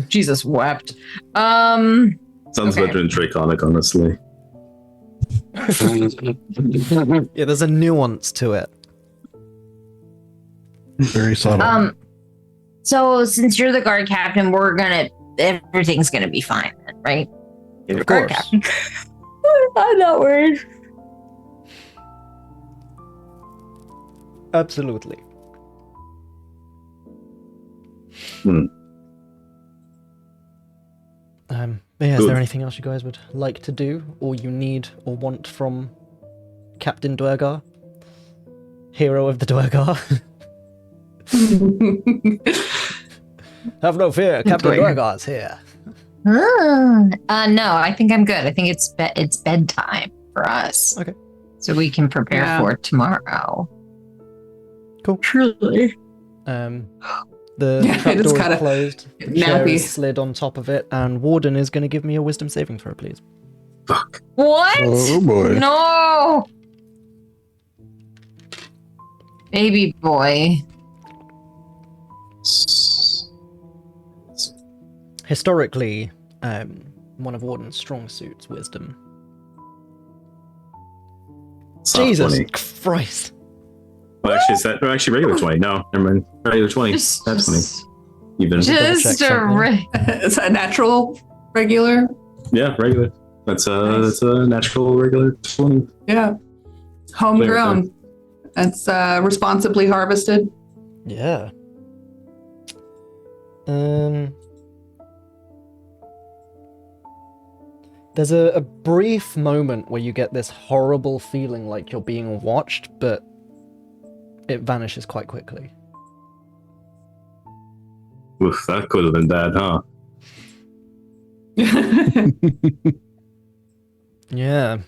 Speaker 3: Jesus wept.
Speaker 2: Sounds
Speaker 3: Okay.
Speaker 2: better than Draconic, honestly.
Speaker 1: Yeah, there's a nuance to it.
Speaker 4: Very subtle.
Speaker 7: So since you're the guard captain, everything's gonna be fine, right? You're the
Speaker 1: Of
Speaker 7: guard
Speaker 1: course.
Speaker 7: captain. I'm not worried.
Speaker 1: Absolutely. But yeah, is there
Speaker 2: Good.
Speaker 1: anything else you guys would like to do, or you need, or want from Captain Dwergar? Hero of the Dwergar? Have no fear, Captain
Speaker 5: Dwergar.
Speaker 1: Dwergar's here.
Speaker 7: No, I think I'm good. I think it's bedtime for us.
Speaker 1: Okay.
Speaker 7: So we can prepare
Speaker 5: Yeah.
Speaker 7: for tomorrow.
Speaker 1: Cool.
Speaker 7: Truly.
Speaker 1: The
Speaker 5: Yeah, I
Speaker 1: trapdoor
Speaker 5: just
Speaker 1: is
Speaker 5: gotta
Speaker 1: closed, the chair
Speaker 5: nappy.
Speaker 1: is slid on top of it, and Warden is going to give me a wisdom saving throw, please.
Speaker 2: Fuck.
Speaker 7: What?
Speaker 4: Oh boy.
Speaker 7: No. Baby boy.
Speaker 1: Historically, one of Warden's strong suits, wisdom.
Speaker 2: Soft
Speaker 1: Jesus
Speaker 2: 20.
Speaker 1: Christ.
Speaker 2: Well, actually, is that actually regular 20? No, never mind. Regular 20.
Speaker 3: Just-
Speaker 2: That's 20. Even.
Speaker 1: double check
Speaker 3: Just a
Speaker 1: something.
Speaker 5: Is that natural, regular?
Speaker 2: Yeah, regular. That's a natural regular 20.
Speaker 5: Yeah. Homegrown. That's responsibly harvested.
Speaker 1: Yeah. There's a brief moment where you get this horrible feeling like you're being watched, but it vanishes quite quickly.
Speaker 2: Oof, that could have been bad, huh?
Speaker 1: Yeah.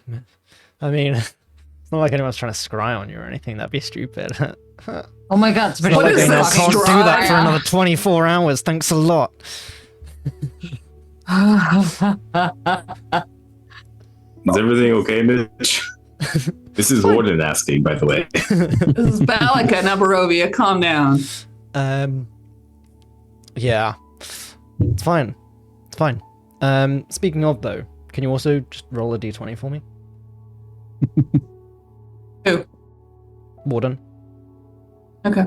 Speaker 1: I mean, it's not like anyone's trying to scry on you or anything. That'd be stupid.
Speaker 7: Oh my god,
Speaker 1: It's not like
Speaker 5: is
Speaker 1: I
Speaker 5: this,
Speaker 1: can't do that for
Speaker 5: scry?
Speaker 1: another 24 hours. Thanks a lot.
Speaker 2: Is everything okay, Mitch? This is Warden asking, by the way.
Speaker 5: This is Belyka, not Barovia. Calm down.
Speaker 1: Yeah. It's fine. It's fine. Speaking of, though, can you also just roll a d20 for me?
Speaker 5: Who?
Speaker 1: Warden.
Speaker 5: Okay.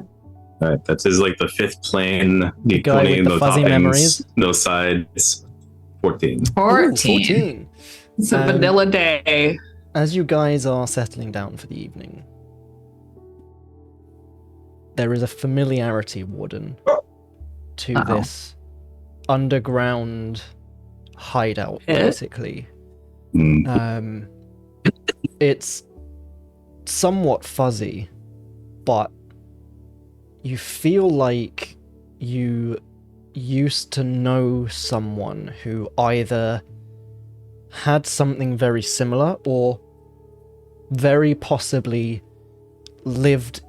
Speaker 2: Alright, that is like the fifth plane. The
Speaker 1: guy
Speaker 2: 20,
Speaker 1: with the
Speaker 2: no
Speaker 1: fuzzy
Speaker 2: toppings,
Speaker 1: memories.
Speaker 2: no sides. 14.
Speaker 7: 14.
Speaker 1: Ooh, 14.
Speaker 5: It's a
Speaker 1: Um,
Speaker 5: vanilla day.
Speaker 1: As you guys are settling down for the evening, there is a familiarity, Warden, to
Speaker 5: Uh-oh.
Speaker 1: this underground hideout,
Speaker 5: Eh?
Speaker 1: basically.
Speaker 2: Mm.
Speaker 1: It's somewhat fuzzy, but you feel like you used to know someone who either had something very similar or very possibly lived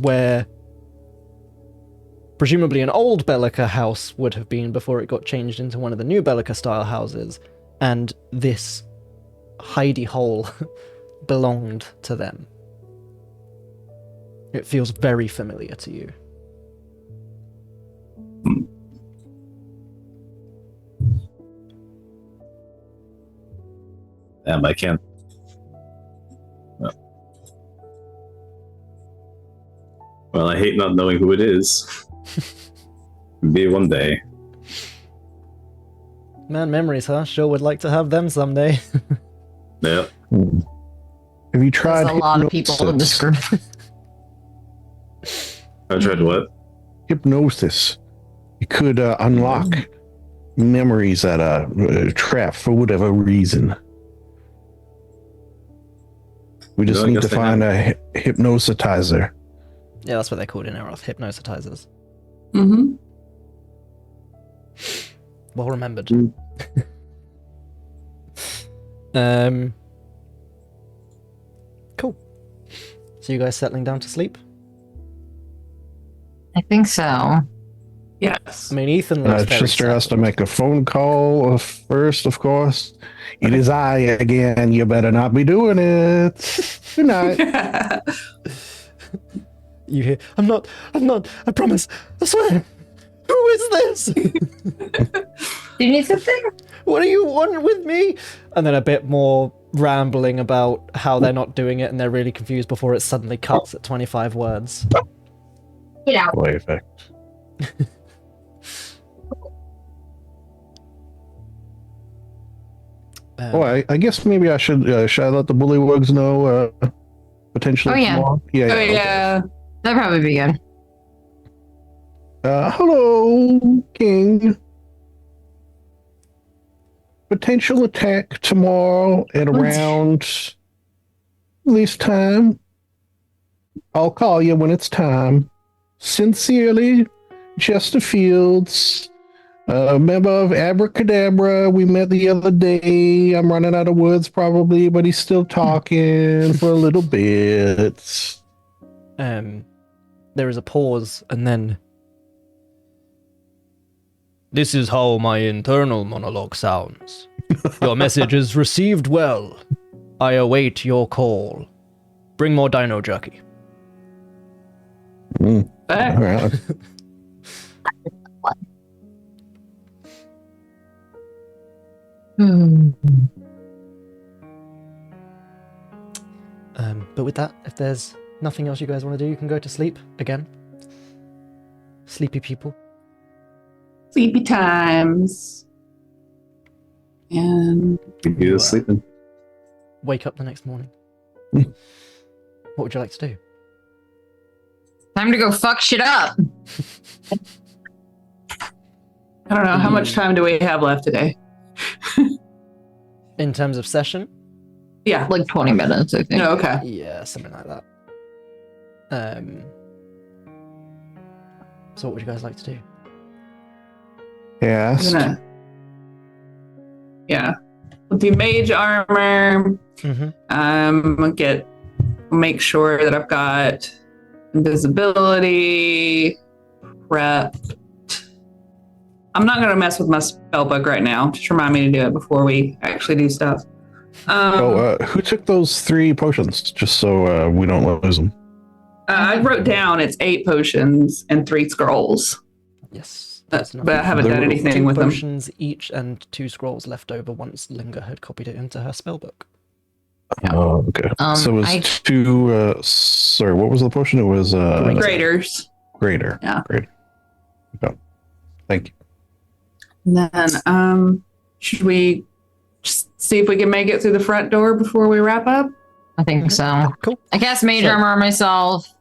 Speaker 1: where presumably an old Belyka house would have been before it got changed into one of the new Belyka style houses, and this hidey hole belonged to them. It feels very familiar to you.
Speaker 2: Damn, I can't. Well, I hate not knowing who it is. Be one day.
Speaker 1: Man, memories, huh? Sure would like to have them someday.
Speaker 2: Yep.
Speaker 4: Have you tried
Speaker 3: There's a lot of people in this group.
Speaker 2: I tried what?
Speaker 4: hypnosis? You could unlock memories that are trapped for whatever reason. We just
Speaker 2: No, I
Speaker 4: need
Speaker 2: guess
Speaker 4: to
Speaker 2: they
Speaker 4: find a hypnositizer.
Speaker 1: Yeah, that's what they're called in Eroth, hypnositizers.
Speaker 5: Mm-hmm.
Speaker 1: Well remembered.
Speaker 2: Mm.
Speaker 1: Cool. So you guys settling down to sleep?
Speaker 7: I think so.
Speaker 5: Yes.
Speaker 1: I mean, Ethan looks very
Speaker 4: Sister has to
Speaker 1: settled.
Speaker 4: make a phone call first, of course. It is I again. You better not be doing it. Good night.
Speaker 1: You hear, I'm not, I promise, I swear. Who is this?
Speaker 7: Do you need something?
Speaker 1: What do you want with me? And then a bit more rambling about how they're not doing it and they're really confused before it suddenly cuts at 25 words.
Speaker 7: Get out.
Speaker 4: Play effect. Oh, I guess maybe I should let the bullywugs know potentially
Speaker 7: Oh, yeah.
Speaker 4: tomorrow? Yeah.
Speaker 5: Oh
Speaker 4: okay.
Speaker 5: yeah.
Speaker 7: That'd probably be good.
Speaker 4: Hello, King. Potential attack tomorrow at around this time. I'll call you when it's time. Sincerely, Chester Fields, a member of Abracadabra. We met the other day. I'm running out of words probably, but he's still talking for a little bit.
Speaker 1: There is a pause and then... This is how my internal monologue sounds. Your message is received well. I await your call. Bring more dino jerky.
Speaker 4: All right.
Speaker 1: But with that, if there's nothing else you guys want to do, you can go to sleep again. Sleepy people.
Speaker 5: Sleepy times. And
Speaker 2: You just sleeping.
Speaker 1: Wake up the next morning.
Speaker 4: Hmm.
Speaker 1: What would you like to do?
Speaker 7: Time to go fuck shit up.
Speaker 5: I don't know how much time do we have left today.
Speaker 1: In terms of session?
Speaker 5: Yeah.
Speaker 7: Like 20 minutes, I think.
Speaker 5: No, okay.
Speaker 1: Yeah, something like that. So what would you guys like to do?
Speaker 4: Yes.
Speaker 5: Yeah. We'll do mage armor.
Speaker 1: Mm-hmm.
Speaker 5: Make sure that I've got invisibility, prepped. I'm not going to mess with my spellbook right now. Just remind me to do it before we actually do stuff.
Speaker 4: Who took those 3 potions? Just so we don't lose them.
Speaker 5: I wrote down it's 8 potions and 3 scrolls.
Speaker 1: Yes.
Speaker 5: But
Speaker 1: enough.
Speaker 5: I haven't
Speaker 4: There
Speaker 5: done
Speaker 4: were
Speaker 5: anything
Speaker 1: 2
Speaker 5: with them.
Speaker 1: potions each and 2 scrolls left over once Linga had copied it into her spellbook.
Speaker 4: Oh, okay. So it was 2. Sorry, what was the potion? It was
Speaker 5: Graders.
Speaker 4: greater.
Speaker 5: Yeah.
Speaker 4: Greater. Okay. Thank you.
Speaker 5: And then, should we just see if we can make it through the front door before we wrap up?
Speaker 7: I think so.
Speaker 1: Cool.
Speaker 7: I cast mage
Speaker 1: So-
Speaker 7: armor on myself.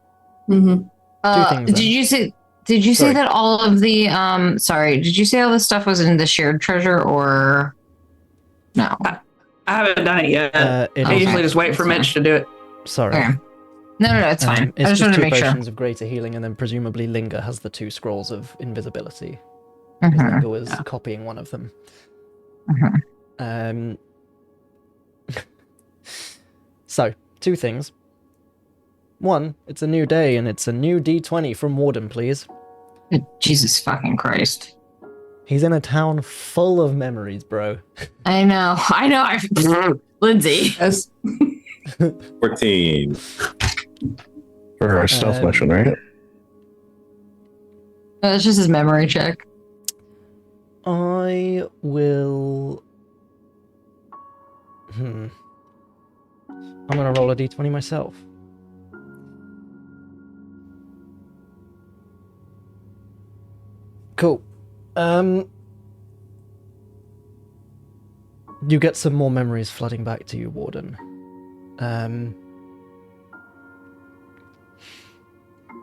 Speaker 5: Mm-hmm.
Speaker 1: things, then.
Speaker 7: Did you say
Speaker 1: Sorry.
Speaker 7: that all of the did you say all this stuff was in the shared treasure or no?
Speaker 5: I haven't done it yet.
Speaker 1: It
Speaker 5: I
Speaker 1: is-
Speaker 5: usually just wait for
Speaker 7: That's
Speaker 5: Mitch to do it.
Speaker 1: Sorry.
Speaker 7: Okay. No, it's fine.
Speaker 1: It's
Speaker 7: I just
Speaker 1: just
Speaker 7: wanted to
Speaker 1: 2
Speaker 7: make sure.
Speaker 1: potions of greater healing, and then presumably Linga has the 2 scrolls of invisibility.
Speaker 7: Mhm.
Speaker 1: Linga was
Speaker 5: Yeah.
Speaker 1: copying one of them.
Speaker 7: Mhm.
Speaker 1: So, 2 things. 1, it's a new day, and it's a new D20 from Warden, please.
Speaker 7: Jesus fucking Christ.
Speaker 1: He's in a town full of memories, bro.
Speaker 7: I know. Lindsay.
Speaker 5: Yes.
Speaker 2: 14.
Speaker 4: For our stealth mission, right?
Speaker 3: It's just his memory check.
Speaker 1: I will. I'm gonna roll a d20 myself. Cool. You get some more memories flooding back to you, Warden.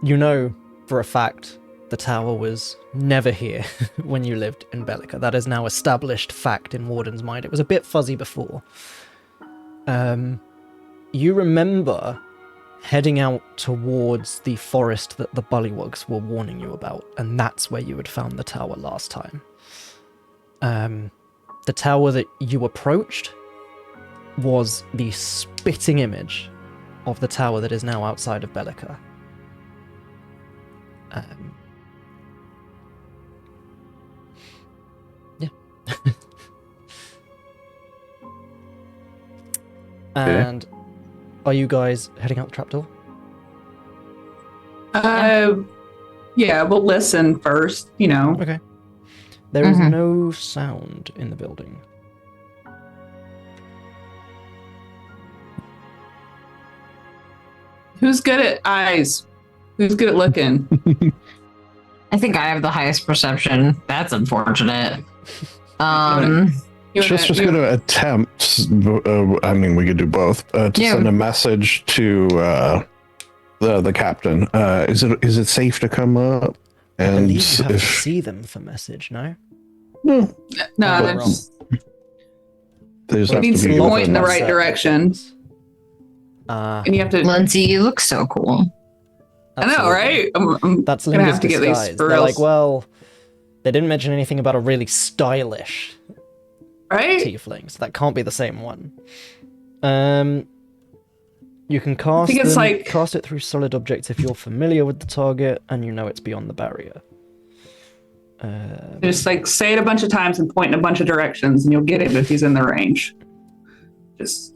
Speaker 1: You know for a fact the tower was never here when you lived in Belyka. That is now established fact in Warden's mind. It was a bit fuzzy before. You remember heading out towards the forest that the bullywugs were warning you about, and that's where you had found the tower last time. The tower that you approached was the spitting image of the tower that is now outside of Belyka. Yeah. And are you guys heading out the trapdoor?
Speaker 5: Yeah, we'll listen first, you know.
Speaker 1: Okay. There is no sound in the building.
Speaker 5: Who's good at eyes? Who's good at looking?
Speaker 3: I think I have the highest perception. That's unfortunate.
Speaker 4: Just going to attempt, I mean, we could do both, to send a message to the captain. Is it safe to come up?
Speaker 1: I
Speaker 4: And
Speaker 1: believe you have to
Speaker 4: if
Speaker 1: see them for message, no?
Speaker 5: No,
Speaker 1: Am I
Speaker 5: that's
Speaker 4: they just
Speaker 5: it
Speaker 4: have
Speaker 5: needs
Speaker 4: to
Speaker 5: to
Speaker 4: be
Speaker 5: point in the
Speaker 4: open.
Speaker 5: right direction. And you have to.
Speaker 3: Lindsay, you look so cool.
Speaker 5: I know, right? I'm
Speaker 1: That's
Speaker 5: gonna
Speaker 1: Linda's
Speaker 5: have to get these
Speaker 1: disguise.
Speaker 5: for
Speaker 1: They're
Speaker 5: real.
Speaker 1: like, well, they didn't mention anything about a really stylish
Speaker 5: Right?
Speaker 1: tiefling, so that can't be the same one. You can cast
Speaker 5: think it's
Speaker 1: them,
Speaker 5: like-
Speaker 1: cast it through solid objects if you're familiar with the target and you know it's beyond the barrier.
Speaker 5: Just like say it a bunch of times and point in a bunch of directions, and you'll get him if he's in the range. Just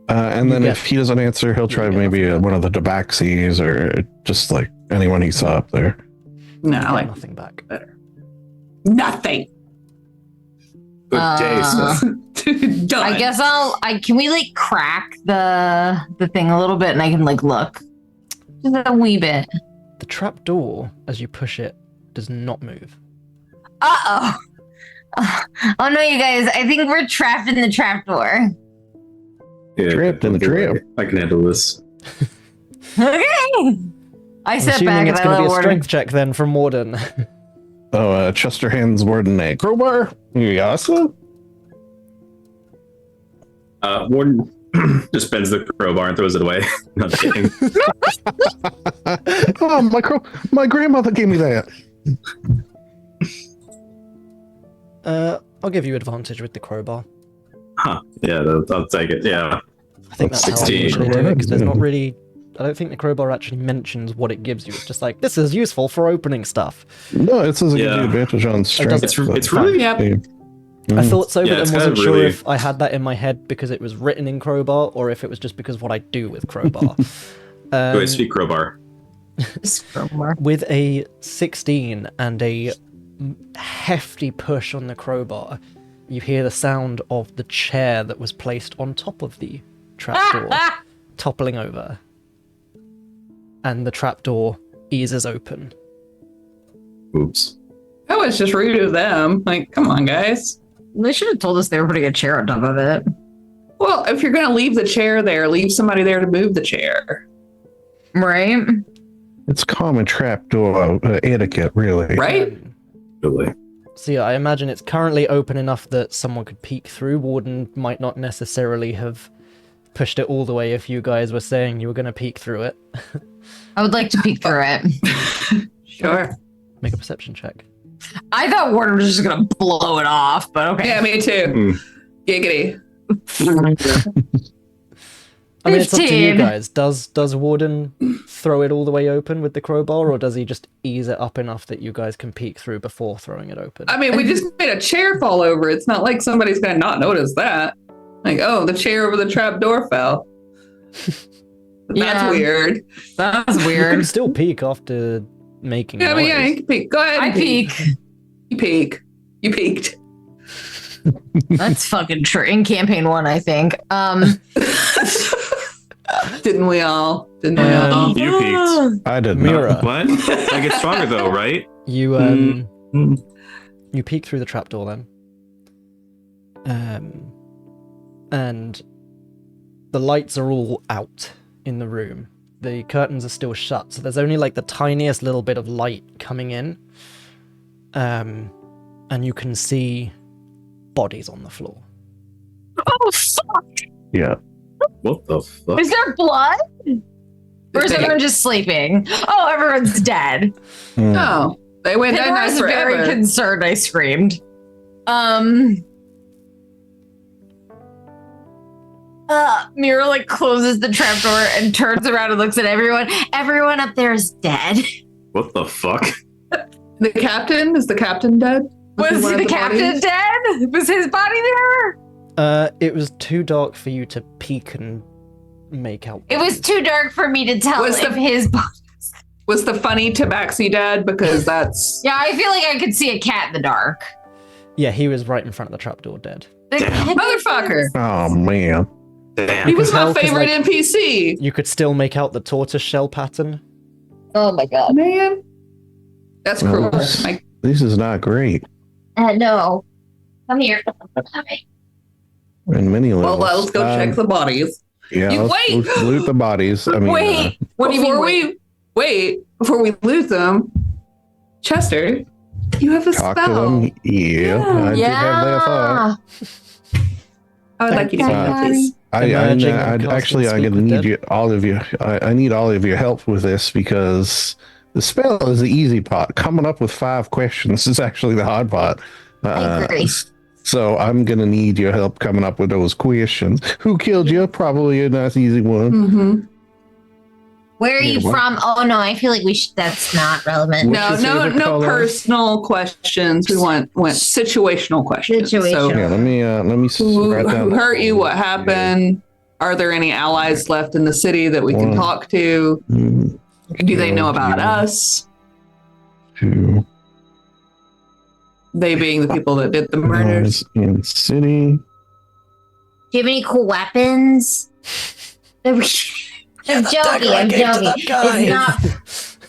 Speaker 4: And then
Speaker 1: You
Speaker 4: if he doesn't answer, he'll try
Speaker 1: get
Speaker 4: maybe one of the Tabaxis or just like anyone he saw up there.
Speaker 5: no,
Speaker 1: You get
Speaker 5: like
Speaker 1: nothing back.
Speaker 5: nothing.
Speaker 2: Good day, sir.
Speaker 5: Done.
Speaker 3: I guess can we like crack the thing a little bit and I can like look? Just a wee bit.
Speaker 1: The trapdoor, as you push it, does not move.
Speaker 3: Uh-oh. Oh no, you guys, I think we're trapped in the trapdoor.
Speaker 2: Yeah,
Speaker 4: Trapped in the trap.
Speaker 2: I can handle this.
Speaker 3: Okay. I
Speaker 1: I'm
Speaker 3: step
Speaker 1: assuming
Speaker 3: back
Speaker 1: it's
Speaker 3: and I
Speaker 1: going to be
Speaker 3: let
Speaker 1: a
Speaker 3: Warden.
Speaker 1: strength check then from Warden.
Speaker 4: Chester hands Warden a crowbar. Yes.
Speaker 2: Warden just bends the crowbar and throws it away. Not kidding.
Speaker 4: Oh, my grandmother gave me that.
Speaker 1: I'll give you advantage with the crowbar.
Speaker 2: Huh. Yeah, I'll take it. Yeah.
Speaker 1: I think that's how I
Speaker 2: 16.
Speaker 1: usually do it, because there's not really... I don't think the crowbar actually mentions what it gives you. It's just like, this is useful for opening stuff.
Speaker 4: No, it says it gives
Speaker 2: Yeah.
Speaker 4: you advantage on strength.
Speaker 2: It's really
Speaker 5: Yep.
Speaker 1: I thought so,
Speaker 2: Yeah,
Speaker 1: but
Speaker 2: it's
Speaker 1: then
Speaker 2: kind
Speaker 1: wasn't
Speaker 2: of
Speaker 1: sure
Speaker 2: really-
Speaker 1: if I had that in my head because it was written in crowbar, or if it was just because of what I do with crowbar.
Speaker 2: Wait, speak crowbar.
Speaker 1: With a 16 and a hefty push on the crowbar, you hear the sound of the chair that was placed on top of the trapdoor toppling over. And the trapdoor eases open.
Speaker 2: Oops.
Speaker 5: That was just rude of them. Like, come on, guys.
Speaker 3: They should have told us they were putting a chair on top of it.
Speaker 5: Well, if you're gonna leave the chair there, leave somebody there to move the chair.
Speaker 3: Right?
Speaker 4: It's common trapdoor etiquette, really.
Speaker 5: Right?
Speaker 2: Really.
Speaker 1: So yeah, I imagine it's currently open enough that someone could peek through. Warden might not necessarily have pushed it all the way if you guys were saying you were going to peek through it.
Speaker 3: I would like to peek through it.
Speaker 5: Sure.
Speaker 1: Make a perception check.
Speaker 3: I thought Warden was just gonna blow it off, but okay.
Speaker 5: Yeah, me too. Giggity.
Speaker 1: I mean, it's up to you
Speaker 3: 15.
Speaker 1: guys. Does Warden throw it all the way open with the crowbar, or does he just ease it up enough that you guys can peek through before throwing it open?
Speaker 5: I mean, we just made a chair fall over. It's not like somebody's gonna not notice that. Like, oh, the chair over the trap door fell. That's
Speaker 3: Yeah.
Speaker 5: weird.
Speaker 3: That's
Speaker 1: You can
Speaker 3: weird.
Speaker 1: still peek after making
Speaker 5: Yeah,
Speaker 1: noise.
Speaker 5: but yeah, you can peek. Go ahead.
Speaker 3: I
Speaker 5: and
Speaker 3: peek.
Speaker 5: You peek. You peeked.
Speaker 3: That's fucking true. In campaign 1, I think.
Speaker 5: Didn't we all? Didn't we all?
Speaker 2: You peeked.
Speaker 4: I did
Speaker 1: Mira.
Speaker 4: not.
Speaker 2: What? I get stronger though, right?
Speaker 1: You
Speaker 2: Mm.
Speaker 1: you peek through the trapdoor then. And the lights are all out in the room. The curtains are still shut, so there's only like the tiniest little bit of light coming in. And you can see bodies on the floor.
Speaker 3: Oh, fuck.
Speaker 4: Yeah.
Speaker 2: What the fuck?
Speaker 3: Is there blood? Or is everyone just sleeping? Oh, everyone's dead.
Speaker 5: No, they went down
Speaker 3: Pandora's very
Speaker 5: forever.
Speaker 3: concerned, I screamed. Mira like closes the trapdoor and turns around and looks at everyone. Everyone up there is dead.
Speaker 2: What the fuck?
Speaker 5: The captain? Is the captain dead?
Speaker 3: Was
Speaker 5: he one of
Speaker 3: the
Speaker 5: the
Speaker 3: captain
Speaker 5: bodies?
Speaker 3: dead? Was his body there?
Speaker 1: It was too dark for you to peek and make out.
Speaker 7: It was too dark for me to tell
Speaker 5: Was
Speaker 7: if
Speaker 5: the-
Speaker 7: his body.
Speaker 5: Was the funny tabaxi dead? Because that's...
Speaker 3: Yeah, I feel like I could see a cat in the dark.
Speaker 1: Yeah, he was right in front of the trapdoor, dead.
Speaker 5: Motherfucker.
Speaker 4: Oh man.
Speaker 2: Damn.
Speaker 5: He was
Speaker 1: tell
Speaker 5: my
Speaker 1: 'cause,
Speaker 5: favorite
Speaker 1: like-
Speaker 5: NPC.
Speaker 1: You could still make out the tortoise shell pattern.
Speaker 7: Oh my god.
Speaker 5: Man. That's
Speaker 4: Well,
Speaker 5: cruel.
Speaker 4: this-
Speaker 5: Like,
Speaker 4: This is not great.
Speaker 7: No. Come here.
Speaker 4: In many
Speaker 5: well,
Speaker 4: levels.
Speaker 5: let's go check the bodies.
Speaker 4: Yeah,
Speaker 5: You-
Speaker 4: let's
Speaker 5: wait!
Speaker 4: loot the bodies. I mean,
Speaker 3: Wait, what do you mean?
Speaker 5: Before we loot them, Chester, you have a
Speaker 4: talk to
Speaker 5: spell.
Speaker 4: them. Yeah, I do have that thought.
Speaker 5: I would like you to do that, please.
Speaker 1: Emerging and
Speaker 4: I'd
Speaker 1: casting
Speaker 4: actually, I'm
Speaker 1: Speak
Speaker 4: gonna
Speaker 1: with
Speaker 4: need
Speaker 1: Dead.
Speaker 4: you, all of you. I need all of your help with this because the spell is the easy part. Coming up with 5 questions is actually the hard part.
Speaker 7: I agree.
Speaker 4: So I'm gonna need your help coming up with those questions. Who killed you? Probably a nice easy one.
Speaker 5: Mm-hmm.
Speaker 7: Where are you
Speaker 4: Yeah, what?
Speaker 7: from? Oh no, I feel like that's not relevant.
Speaker 4: What's
Speaker 5: No,
Speaker 4: your
Speaker 5: no,
Speaker 4: favorite
Speaker 5: no
Speaker 4: color?
Speaker 5: personal questions. We want situational questions. So,
Speaker 7: Situational.
Speaker 4: Yeah, let me
Speaker 5: who
Speaker 4: write down.
Speaker 5: hurt you? What happened? Are there any allies left in the city that we can
Speaker 4: One.
Speaker 5: talk to? Do they know about us?
Speaker 4: 2
Speaker 5: They being the people that did the murders.
Speaker 4: in city.
Speaker 7: Do you have any cool weapons? I'm joking. I'm joking. It's not.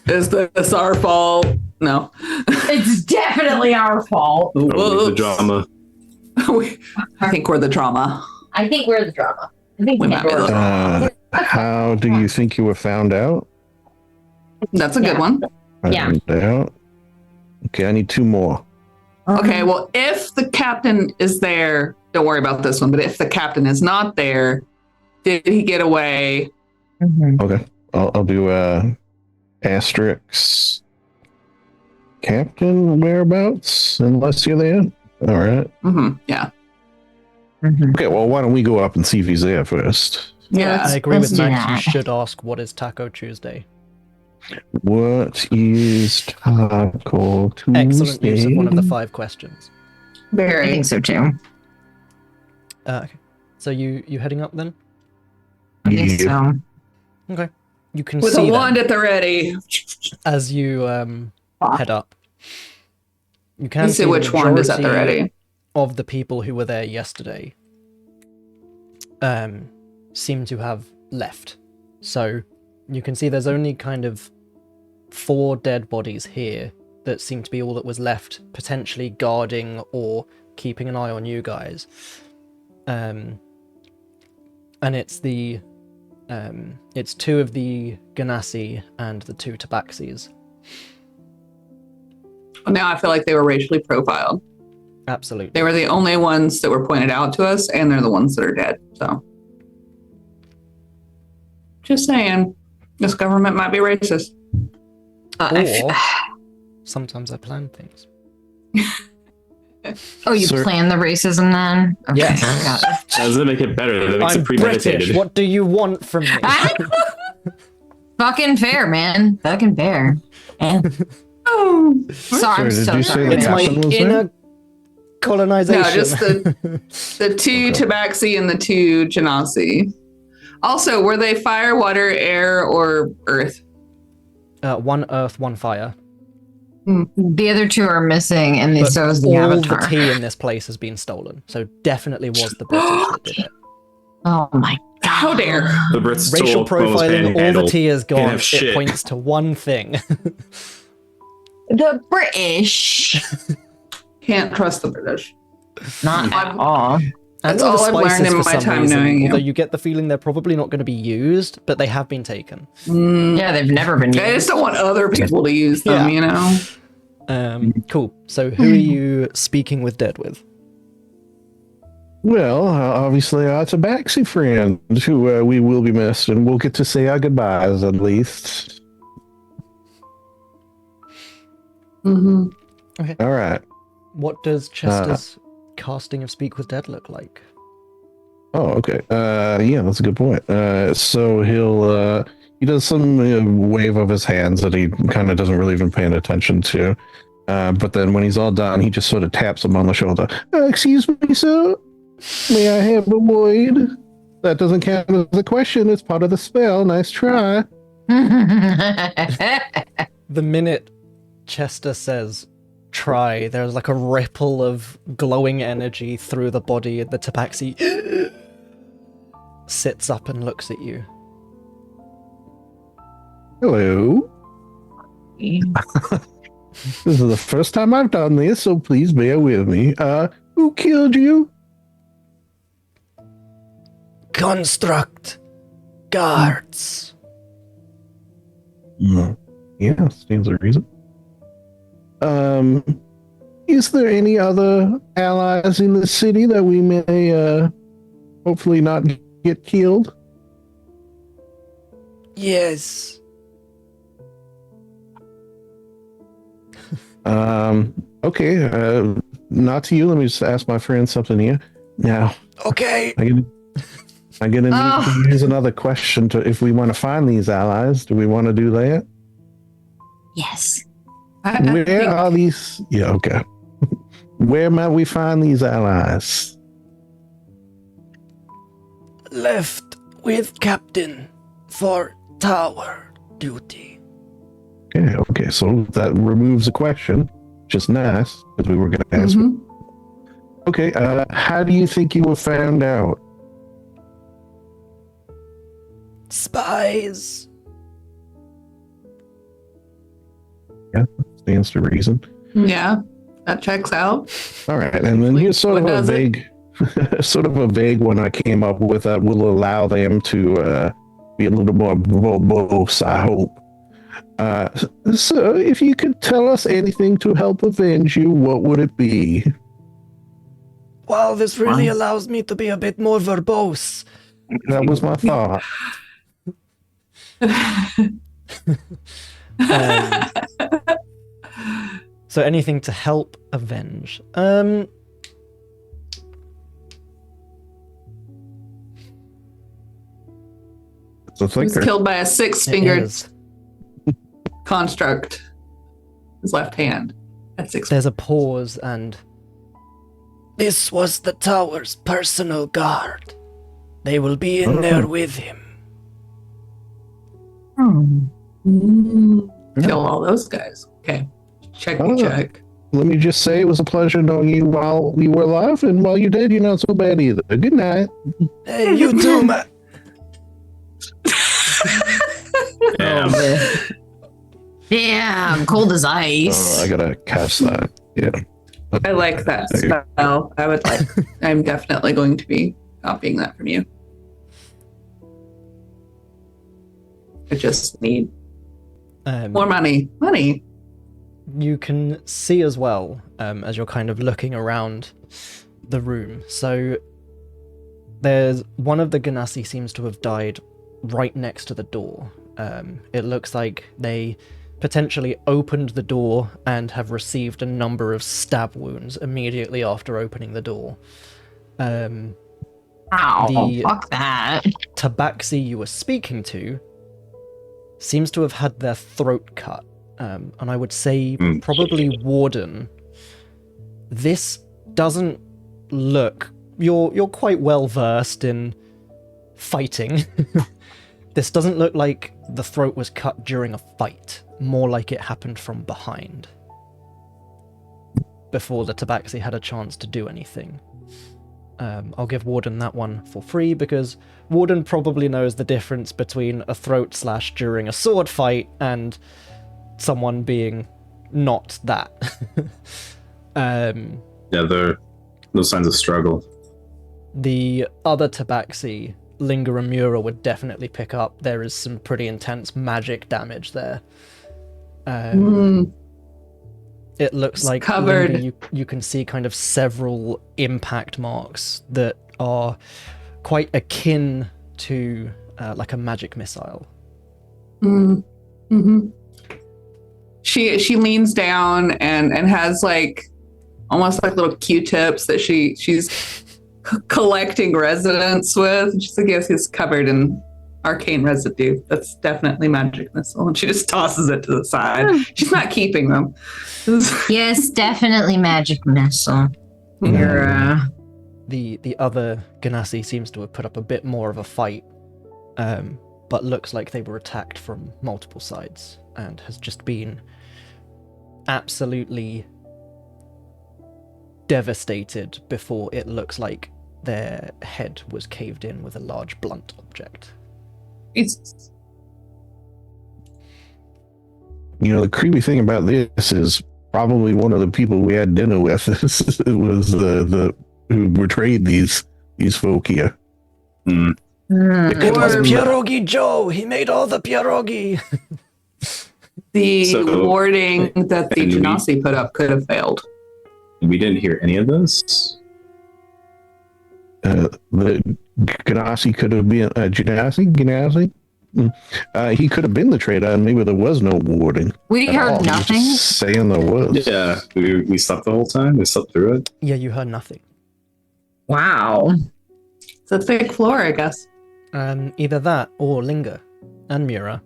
Speaker 5: Is this our fault? No.
Speaker 3: It's definitely our fault.
Speaker 2: Oh, the
Speaker 5: Whoops.
Speaker 2: drama.
Speaker 5: I think we're the drama.
Speaker 7: I think we're the drama. I think
Speaker 5: We might be the drama.
Speaker 4: How do you think you were found out?
Speaker 5: That's a good
Speaker 7: Yeah.
Speaker 5: one.
Speaker 7: Yeah.
Speaker 4: Found out. Okay, I need 2 more.
Speaker 5: Okay, well, if the captain is there, don't worry about this one, but if the captain is not there, did he get away?
Speaker 4: Okay, I'll do asterisk captain whereabouts unless you're there. All right.
Speaker 5: Yeah.
Speaker 4: Okay, well, why don't we go up and see if he's there first?
Speaker 5: Yeah.
Speaker 1: I agree
Speaker 7: let's
Speaker 1: with
Speaker 7: do
Speaker 1: Max. You
Speaker 7: that.
Speaker 1: should ask, what is Taco Tuesday?
Speaker 4: What is Taco Tuesday?
Speaker 1: Excellent use of one of the 5 questions.
Speaker 3: I
Speaker 5: Very.
Speaker 3: think so too.
Speaker 1: Okay. So you heading up then?
Speaker 3: I think so.
Speaker 1: Okay. You can
Speaker 5: With
Speaker 1: see
Speaker 5: a
Speaker 1: them
Speaker 5: wand at the ready.
Speaker 1: as you head up. You can
Speaker 5: You see
Speaker 1: the
Speaker 5: which wand is at the
Speaker 1: majority
Speaker 5: ready.
Speaker 1: of the people who were there yesterday seem to have left. So you can see there's only kind of 4 dead bodies here that seem to be all that was left, potentially guarding or keeping an eye on you guys. And it's it's 2 of the Ganassi and the 2 Tabaxis.
Speaker 5: Now I feel like they were racially profiled.
Speaker 1: Absolutely.
Speaker 5: They were the only ones that were pointed out to us, and they're the ones that are dead. So, just saying, this government might be racist.
Speaker 1: Or sometimes I plan things.
Speaker 3: Oh, you
Speaker 4: Sir-
Speaker 3: planned the racism then? Okay,
Speaker 1: Yes.
Speaker 3: got it.
Speaker 2: That doesn't make it better. That makes
Speaker 1: I'm
Speaker 2: it premeditated.
Speaker 1: British. What do you want from me?
Speaker 3: Fucking fair, man. Fucking fair.
Speaker 5: Oh,
Speaker 3: Sorry, I'm
Speaker 4: Sorry, did
Speaker 3: so
Speaker 4: you say
Speaker 3: sorry.
Speaker 4: the
Speaker 1: It's my
Speaker 4: captain was there?
Speaker 1: inner colonization.
Speaker 5: no, just the 2 Tabaxi and the 2 Genasi. Also, were they fire, water, air, or earth?
Speaker 1: 1 earth, 1 fire.
Speaker 3: The other 2 are missing, and
Speaker 1: But
Speaker 3: so is the
Speaker 1: all
Speaker 3: avatar.
Speaker 1: the tea in this place has been stolen. So definitely was the British that did it.
Speaker 3: Oh my god!
Speaker 5: How dare?
Speaker 2: The Brits
Speaker 1: Racial
Speaker 2: stole Mo's
Speaker 1: profiling, all the
Speaker 2: panhandle.
Speaker 1: tea is
Speaker 2: Can't
Speaker 1: gone.
Speaker 2: have
Speaker 1: It
Speaker 2: shit.
Speaker 1: points to one thing.
Speaker 3: The British,
Speaker 5: Can't trust the British.
Speaker 3: not at all.
Speaker 5: That's
Speaker 1: And
Speaker 5: all
Speaker 1: the
Speaker 5: I've learned
Speaker 1: spices
Speaker 5: in
Speaker 1: for
Speaker 5: my
Speaker 1: some
Speaker 5: time
Speaker 1: reason,
Speaker 5: knowing you.
Speaker 1: although you get the feeling they're probably not going to be used, but they have been taken.
Speaker 3: Yeah, they've never been used.
Speaker 5: I just don't want other people to use them,
Speaker 1: Yeah.
Speaker 5: you know?
Speaker 1: Cool. So who are you speaking with dead with?
Speaker 4: Well, obviously, our tabaxi friend, who we will be missed, and we'll get to say our goodbyes at least.
Speaker 5: Mm-hmm.
Speaker 4: All right.
Speaker 1: What does Chester's casting of Speak with Dead look like?
Speaker 4: Oh, okay. Yeah, that's a good point. So he does some wave of his hands that he kind of doesn't really even pay attention to. But then when he's all done, he just sort of taps him on the shoulder. Excuse me, sir. May I have a word? That doesn't count as a question. It's part of the spell. Nice try.
Speaker 1: The minute Chester says try, there's like a ripple of glowing energy through the body. The tabaxi sits up and looks at you.
Speaker 4: Hello. This is the first time I've done this, so please bear with me. Who killed you?
Speaker 6: Construct guards.
Speaker 4: Yeah, stands a reason. Is there any other allies in the city that we may hopefully not get killed?
Speaker 6: Yes.
Speaker 4: Okay, not to you. Let me just ask my friend something here. Now,
Speaker 6: Okay.
Speaker 4: I'm gonna need to use another question to if we want to find these allies. Do we want to do that?
Speaker 3: Yes.
Speaker 4: Where are these? Yeah, okay. Where might we find these allies?
Speaker 6: Left with captain for tower duty.
Speaker 4: Okay, so that removes a question, which is nice, because we were going to ask.
Speaker 5: Mhm.
Speaker 4: Okay, how do you think you were found out?
Speaker 6: Spies.
Speaker 4: Stands to reason.
Speaker 5: Yeah, that checks out.
Speaker 4: All right, and then here's sort of
Speaker 5: What
Speaker 4: a
Speaker 5: does it?
Speaker 4: vague, sort of a vague one I came up with that will allow them to be a little more verbose, I hope. So, if you could tell us anything to help avenge you, what would it be?
Speaker 6: Wow, this really allows me to be a bit more verbose.
Speaker 4: That was my thought.
Speaker 1: So anything to help avenge.
Speaker 4: It's a
Speaker 5: He was
Speaker 4: thinker.
Speaker 5: killed by a
Speaker 1: it
Speaker 5: six-fingered
Speaker 1: is.
Speaker 5: construct. His left hand. At six.
Speaker 1: There's a pause and
Speaker 6: This was the tower's personal guard. They will be in there with him.
Speaker 5: Kill all those guys. Okay. Check.
Speaker 4: Oh.
Speaker 5: Check.
Speaker 4: Let me just say it was a pleasure knowing you while we were alive, and while you're dead, you're not so bad either. Good night.
Speaker 6: Hey, you too, man.
Speaker 2: Damn.
Speaker 3: Yeah, cold as ice.
Speaker 4: Oh, I gotta catch that. Yeah.
Speaker 5: I like that spell. I would like. I'm definitely going to be copying that from you. I just need more money. Money.
Speaker 1: you can see as well, as you're kind of looking around the room. So there's one of the Ganassi seems to have died right next to the door. It looks like they potentially opened the door and have received a number of stab wounds immediately after opening the door.
Speaker 3: Ow,
Speaker 1: the-
Speaker 3: fuck that.
Speaker 1: Tabaxi you were speaking to seems to have had their throat cut. And I would say probably Warden. This doesn't look... You're quite well versed in fighting. This doesn't look like the throat was cut during a fight. more like it happened from behind, before the tabaxi had a chance to do anything. I'll give Warden that one for free, because Warden probably knows the difference between a throat slash during a sword fight and someone being not that.
Speaker 2: Yeah, there are no signs of struggle.
Speaker 1: The other tabaxi, Linger and Mura, would definitely pick up. There is some pretty intense magic damage there. It looks
Speaker 5: It's
Speaker 1: like
Speaker 5: covered.
Speaker 1: Linger, you can see kind of several impact marks that are quite akin to like a magic missile.
Speaker 5: Mm-hmm. She leans down and has like almost like little Q-tips that she's collecting resonance with. And she's like, yes, it's covered in arcane residue. That's definitely magic missile. And she just tosses it to the side. She's not keeping them.
Speaker 7: Yes, definitely magic missile. You're,
Speaker 1: The other Ganassi seems to have put up a bit more of a fight, but looks like they were attacked from multiple sides and has just been absolutely devastated before it looks like their head was caved in with a large blunt object.
Speaker 5: It's
Speaker 4: The creepy thing about this is probably one of the people we had dinner with was the who betrayed these folk here.
Speaker 2: Mm.
Speaker 1: It was
Speaker 5: Or-
Speaker 1: Pierogi Joe! He made all the pierogi!
Speaker 5: the
Speaker 2: So-
Speaker 5: warding that the
Speaker 2: and we-
Speaker 5: Genasi put up could have failed.
Speaker 2: We didn't hear any of this.
Speaker 4: The Ganassi could have been Ganassi. He could have been the traitor, and maybe there was no warding.
Speaker 7: we
Speaker 4: at all.
Speaker 7: heard
Speaker 4: He was
Speaker 7: nothing.
Speaker 4: just saying there was.
Speaker 2: Yeah, we slept the whole time. We slept through it.
Speaker 1: Yeah, you heard nothing.
Speaker 7: Wow.
Speaker 5: It's a thick floor, I guess.
Speaker 1: Either that or Linger and Mura.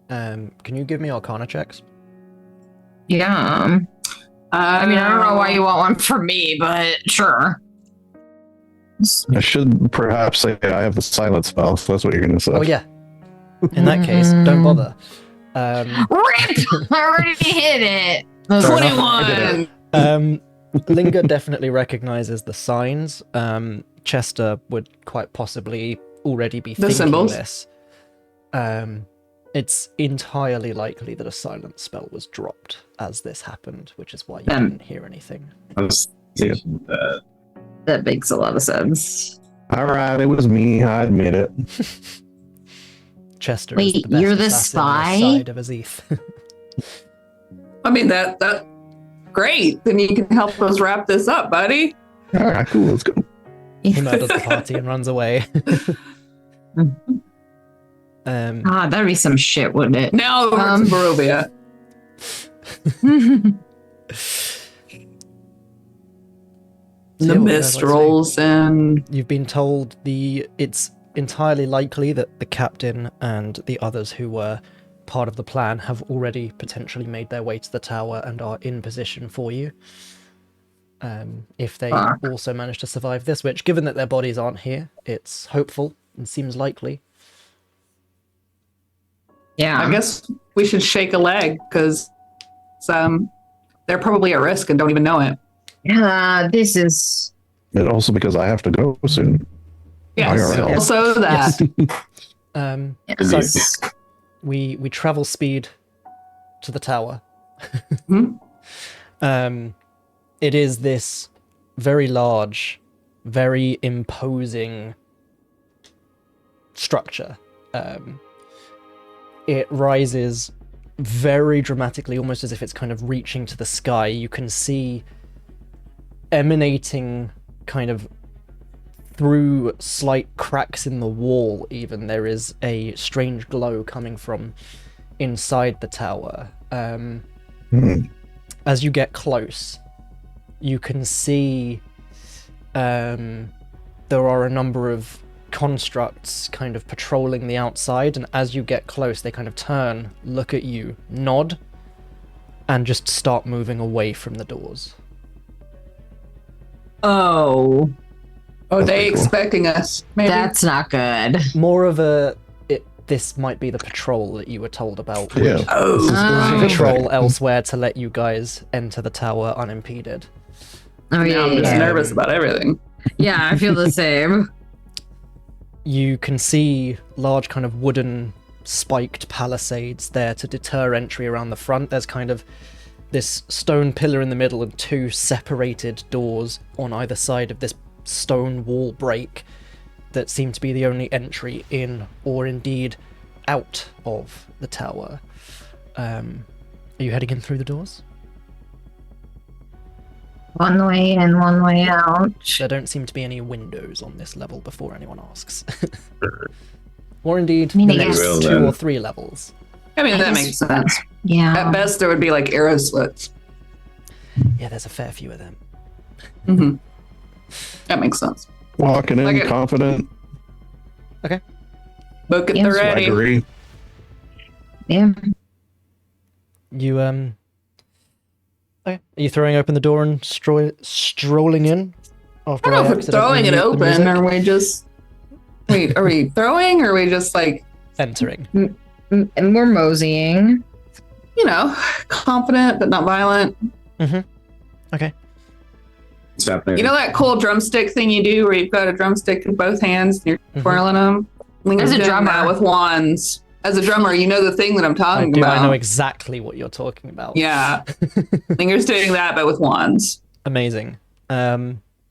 Speaker 1: Can you give me Arcana checks?
Speaker 7: Yeah. I mean, I don't know why you want one from me, but sure.
Speaker 4: I should perhaps say I have the silent spell. So that's what you're going to say.
Speaker 1: Oh yeah. In that case, don't bother.
Speaker 7: Rip! I already hit it.
Speaker 1: Fair enough.
Speaker 5: 21.
Speaker 1: Linger definitely recognizes the signs. Chester would quite possibly already be
Speaker 5: The
Speaker 1: thinking
Speaker 5: symbols?
Speaker 1: this. It's entirely likely that a silent spell was dropped as this happened, which is why you didn't hear anything.
Speaker 2: I was thinking that.
Speaker 7: That makes a lot of sense.
Speaker 4: All right, it was me. I admit it.
Speaker 1: Chester
Speaker 7: Wait,
Speaker 1: is the best
Speaker 7: you're the
Speaker 1: assassin on
Speaker 7: spy?
Speaker 1: side of Azith.
Speaker 5: I mean, that great. Then you can help us wrap this up, buddy.
Speaker 4: All right, cool. Let's go.
Speaker 1: He murders the party and runs away.
Speaker 7: That'd be some shit, wouldn't it?
Speaker 5: Now over to Barovia.
Speaker 1: So
Speaker 5: The
Speaker 1: yeah, what
Speaker 5: mist
Speaker 1: was I saying?
Speaker 5: rolls and
Speaker 1: You've been told it's entirely likely that the captain and the others who were part of the plan have already potentially made their way to the tower and are in position for you. If they
Speaker 7: Fuck.
Speaker 1: also manage to survive this, which, given that their bodies aren't here, it's hopeful and seems likely.
Speaker 7: Yeah.
Speaker 5: I guess we should shake a leg because they're probably at risk and don't even know it.
Speaker 7: This is.
Speaker 4: And also because I have to go soon.
Speaker 5: Yes.
Speaker 4: IRL.
Speaker 5: Also that.
Speaker 1: So
Speaker 2: Yes.
Speaker 1: we travel speed to the tower.
Speaker 5: Hmm?
Speaker 1: It is this very large, very imposing structure. It rises very dramatically, almost as if it's kind of reaching to the sky. You can see emanating kind of through slight cracks in the wall, even, there is a strange glow coming from inside the tower. As you get close, you can see there are a number of constructs kind of patrolling the outside, and as you get close, they kind of turn, look at you, nod, and just start moving away from the doors.
Speaker 5: Oh,
Speaker 4: That's
Speaker 5: they
Speaker 4: pretty cool.
Speaker 5: expecting us? Maybe.
Speaker 7: That's not good.
Speaker 1: More of a this might be the patrol that you were told about.
Speaker 4: Yeah.
Speaker 5: Oh,
Speaker 1: Patrol elsewhere to let you guys enter the tower unimpeded.
Speaker 3: Oh
Speaker 5: yeah, I'm just
Speaker 1: yeah.
Speaker 5: nervous about everything.
Speaker 3: Yeah, I feel the same.
Speaker 1: You can see large kind of wooden spiked palisades there to deter entry around the front. There's kind of this stone pillar in the middle and 2 separated doors on either side of this stone wall break that seem to be the only entry in or indeed out of the tower. Are you heading in through the doors?
Speaker 7: One way in, one way out.
Speaker 1: There don't seem to be any windows on this level before anyone asks. Or indeed,
Speaker 7: I mean,
Speaker 1: the
Speaker 7: I
Speaker 1: next
Speaker 2: guess-
Speaker 1: 2 or 3 levels.
Speaker 5: I mean,
Speaker 7: I
Speaker 5: that
Speaker 7: guess-
Speaker 5: makes sense.
Speaker 7: Yeah.
Speaker 5: At best, there would be like arrow slits.
Speaker 1: Yeah, there's a fair few of them.
Speaker 5: Hmm. That makes sense.
Speaker 4: Walking in
Speaker 5: Like it-
Speaker 4: confident,
Speaker 5: Book it
Speaker 7: Yeah.
Speaker 5: the ready.
Speaker 4: swaggery.
Speaker 7: Yeah.
Speaker 1: You, okay. Are you throwing open the door and strolling in? After
Speaker 5: I don't know if we're
Speaker 1: accidentally
Speaker 5: throwing it
Speaker 1: mute the
Speaker 5: open,
Speaker 1: music?
Speaker 5: or are we just. Wait, are we throwing, or are we just like,
Speaker 1: Entering.
Speaker 3: And we're moseying.
Speaker 5: you know, confident but not violent?
Speaker 2: It's happening.
Speaker 5: You know that cool drumstick thing you do where you've got a drumstick in both hands and you're
Speaker 1: Mhm.
Speaker 5: twirling them? Linger's
Speaker 3: As a
Speaker 5: doing
Speaker 3: drummer.
Speaker 5: that with wands. As a drummer, you know the thing that I'm
Speaker 1: I
Speaker 5: talking
Speaker 1: do.
Speaker 5: about.
Speaker 1: I know exactly what you're talking about.
Speaker 5: Yeah. Linger's doing that, but with wands.
Speaker 1: Amazing.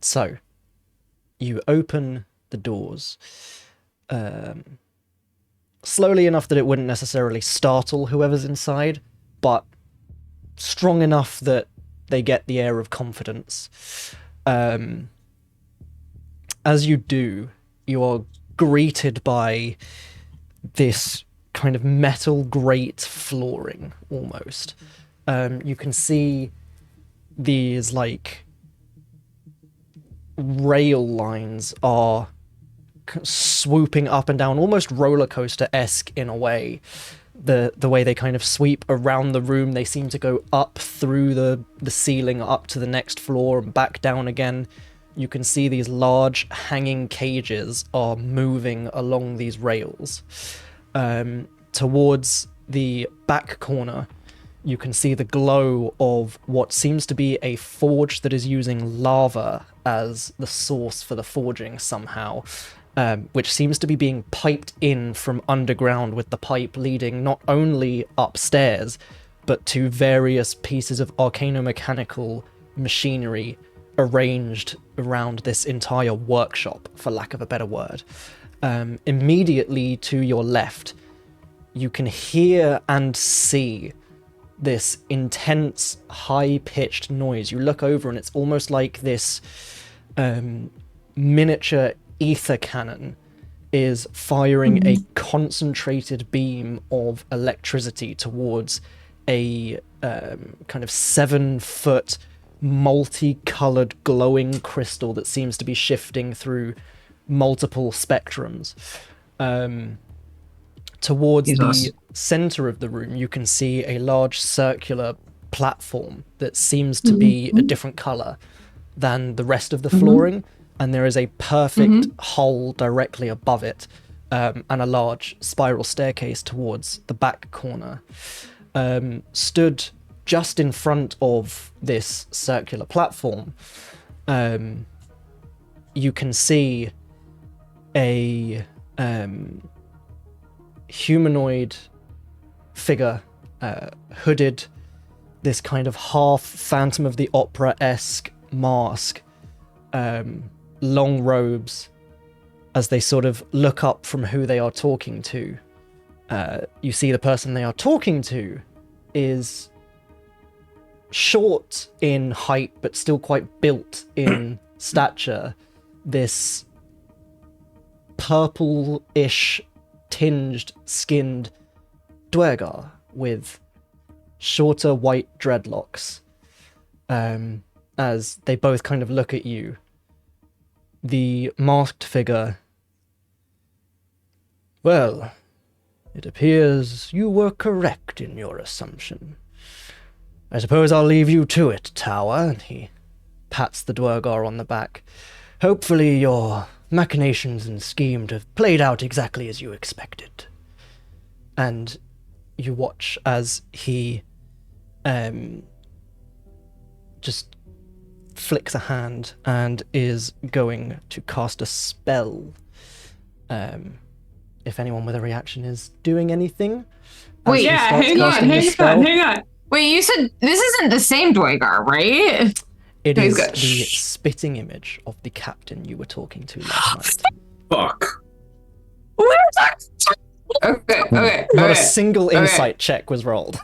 Speaker 1: So you open the doors slowly enough that it wouldn't necessarily startle whoever's inside, but strong enough that they get the air of confidence. As you do, you are greeted by this kind of metal grate flooring almost. You can see these like rail lines are swooping up and down, almost roller coaster-esque in a way. The way they kind of sweep around the room, they seem to go up through the ceiling, up to the next floor, and back down again. You can see these large hanging cages are moving along these rails. Towards the back corner, you can see the glow of what seems to be a forge that is using lava as the source for the forging somehow, which seems to be being piped in from underground, with the pipe leading not only upstairs, but to various pieces of arcano-mechanical machinery arranged around this entire workshop, for lack of a better word. Immediately to your left, you can hear and see this intense, high-pitched noise. You look over and it's almost like this miniature ether cannon is firing a concentrated beam of electricity towards a kind of 7-foot multicolored glowing crystal that seems to be shifting through multiple spectrums. Towards the center of the room, you can see a large circular platform that seems to be a different color than the rest of the flooring, and there is a perfect hole directly above it, and a large spiral staircase towards the back corner. Stood just in front of this circular platform, you can see a humanoid figure, hooded, this kind of half Phantom of the Opera-esque mask, long robes, as they sort of look up from who they are talking to. You see the person they are talking to is short in height, but still quite built in stature. This purple-ish tinged skinned Dwergar with shorter white dreadlocks. As they both kind of look at you, the masked figure. Well, it appears you were correct in your assumption. I suppose I'll leave you to it, Tower. And he pats the Dwergar on the back. Hopefully your machinations and schemes have played out exactly as you expected. and you watch as he just flicks a hand and is going to cast a spell. If anyone with a reaction is doing anything.
Speaker 3: Wait,
Speaker 5: Yeah, hang on.
Speaker 3: Wait, you said this isn't the same Dwygar, right?
Speaker 1: It
Speaker 5: He's
Speaker 1: is
Speaker 5: got-
Speaker 1: the spitting image of the captain you were talking to last night.
Speaker 2: Fuck.
Speaker 5: Okay.
Speaker 1: Not a single insight check was rolled.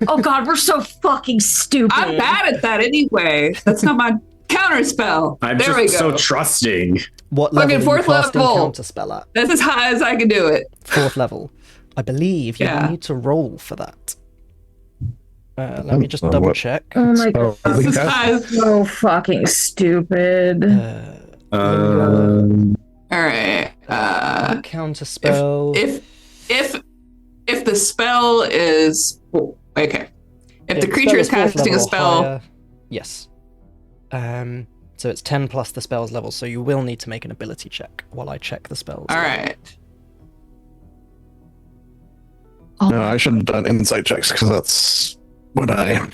Speaker 3: Oh god, we're so fucking stupid.
Speaker 5: I'm bad at that anyway. That's not my counter spell.
Speaker 2: I'm
Speaker 5: there we
Speaker 2: just
Speaker 5: go.
Speaker 2: so trusting.
Speaker 1: What
Speaker 5: Fucking
Speaker 1: level are you
Speaker 5: fourth
Speaker 1: casting
Speaker 5: level.
Speaker 1: counter spell at?
Speaker 5: That's as high as I can do it.
Speaker 1: 4th level. I believe you
Speaker 5: Yeah.
Speaker 1: need to roll for that. Let me just
Speaker 4: Oh,
Speaker 1: double
Speaker 4: what-
Speaker 1: check.
Speaker 3: Oh my
Speaker 4: Oh,
Speaker 3: god,
Speaker 5: This
Speaker 4: we
Speaker 5: is
Speaker 4: cast-
Speaker 5: high as
Speaker 3: so fucking stupid.
Speaker 2: Um,
Speaker 5: All right.
Speaker 1: Counter spell.
Speaker 5: If the spell is okay, if the creature is casting a spell,
Speaker 1: yes. So it's 10 plus the spell's level, so you will need to make an ability check while I check the spells.
Speaker 5: all right.
Speaker 4: No, I should have done insight checks because that's what I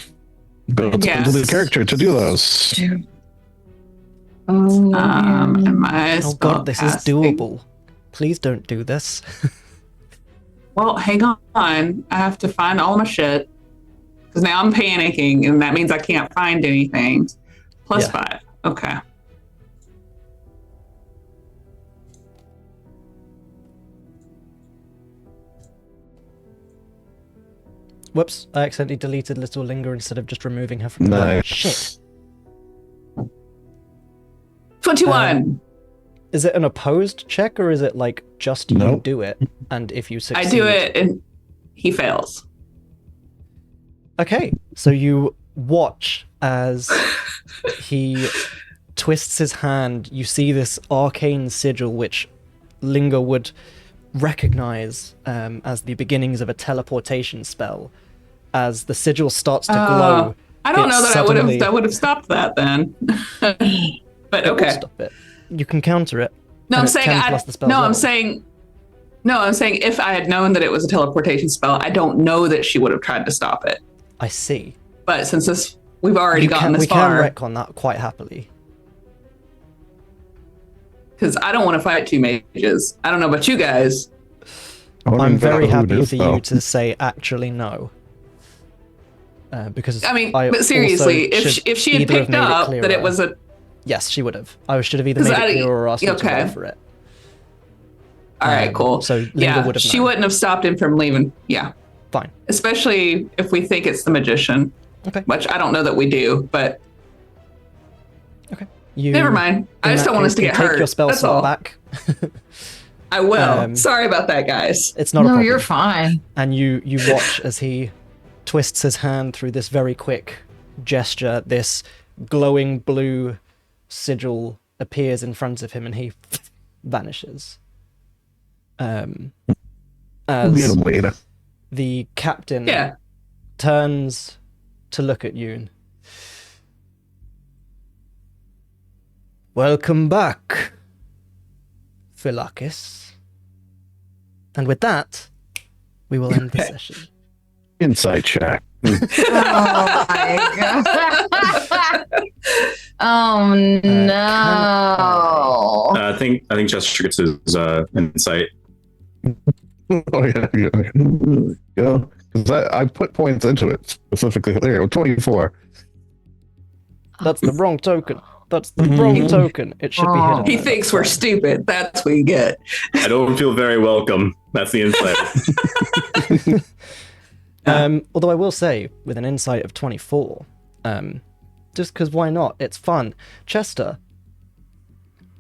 Speaker 4: built into the
Speaker 5: Yes.
Speaker 4: character to do those.
Speaker 5: Am I
Speaker 1: Oh god, this is
Speaker 5: spellcasting?
Speaker 1: doable. Please don't do this.
Speaker 5: Well, hang on. I have to find all my shit because now I'm panicking, and that means I can't find anything. Plus
Speaker 1: Yeah.
Speaker 5: 5. Okay.
Speaker 1: Whoops, I accidentally deleted Little Linger instead of just removing her from the
Speaker 4: Nice.
Speaker 1: Shit.
Speaker 5: 21.
Speaker 1: Is it an opposed check or is it like just you
Speaker 4: Nope.
Speaker 1: do it and if you succeed?
Speaker 5: I do it, and he fails.
Speaker 1: Okay, so you watch as he twists his hand. You see this arcane sigil, which Linger would recognize as the beginnings of a teleportation spell. As the sigil starts to glow,
Speaker 5: I don't
Speaker 1: it
Speaker 5: know that
Speaker 1: suddenly-
Speaker 5: I would have stopped that then. But
Speaker 1: it will
Speaker 5: okay.
Speaker 1: stop it. You can counter it.
Speaker 5: No,
Speaker 1: and
Speaker 5: I'm
Speaker 1: it's
Speaker 5: saying
Speaker 1: 10 plus the spell's level.
Speaker 5: I'm saying if I had known that it was a teleportation spell, I don't know that she would have tried to stop it.
Speaker 1: I see.
Speaker 5: But since we've already gotten this
Speaker 1: we
Speaker 5: far,
Speaker 1: can retcon that quite happily.
Speaker 5: because I don't want to fight two mages. I don't know about you guys.
Speaker 4: I wanna
Speaker 1: I'm
Speaker 4: know
Speaker 1: very
Speaker 4: who it
Speaker 1: happy
Speaker 4: is,
Speaker 1: for
Speaker 4: though.
Speaker 1: you to say actually no. Because
Speaker 5: I mean,
Speaker 1: I
Speaker 5: but seriously,
Speaker 1: also
Speaker 5: if
Speaker 1: should
Speaker 5: if she had
Speaker 1: either have
Speaker 5: picked
Speaker 1: made
Speaker 5: up that it
Speaker 1: clearer.
Speaker 5: was a
Speaker 1: Yes, she would have. I should have either
Speaker 5: 'Cause
Speaker 1: made it
Speaker 5: I-
Speaker 1: clearer or asked you to
Speaker 5: okay.
Speaker 1: roll for it.
Speaker 5: all right, cool.
Speaker 1: So Linger
Speaker 5: Yeah,
Speaker 1: would have
Speaker 5: she
Speaker 1: known.
Speaker 5: wouldn't have stopped him from leaving. Yeah,
Speaker 1: Fine.
Speaker 5: especially if we think it's the magician.
Speaker 1: Okay.
Speaker 5: Which I don't know that we do, but
Speaker 1: You,
Speaker 5: never mind. I
Speaker 1: in
Speaker 5: just
Speaker 1: that
Speaker 5: don't want us
Speaker 1: case,
Speaker 5: to get
Speaker 1: can
Speaker 5: hurt.
Speaker 1: Take your spell
Speaker 5: That's
Speaker 1: slot
Speaker 5: all.
Speaker 1: back.
Speaker 5: I will.
Speaker 1: Um,
Speaker 5: Sorry about that, guys.
Speaker 1: It's not a
Speaker 3: No,
Speaker 1: problem.
Speaker 3: you're fine.
Speaker 1: And you watch as he twists his hand through this very quick gesture. This glowing blue sigil appears in front of him, and he vanishes. As
Speaker 4: Get him later.
Speaker 1: the captain
Speaker 5: Yeah.
Speaker 1: turns to look at you. And, welcome back, Philakis. And with that, we will end the session.
Speaker 4: Insight check.
Speaker 3: Oh my god. Oh no.
Speaker 2: I think Chester gets his insight.
Speaker 4: Oh yeah, yeah. Because I put points into it specifically. There, you go, 24.
Speaker 1: That's the wrong token. That's the wrong token. It should be hidden.
Speaker 5: He
Speaker 1: there.
Speaker 5: thinks
Speaker 1: That's
Speaker 5: we're
Speaker 1: fine.
Speaker 5: stupid. That's what you get.
Speaker 2: I don't feel very welcome. That's the insight.
Speaker 1: Although I will say, with an insight of 24, just because why not? It's fun. Chester,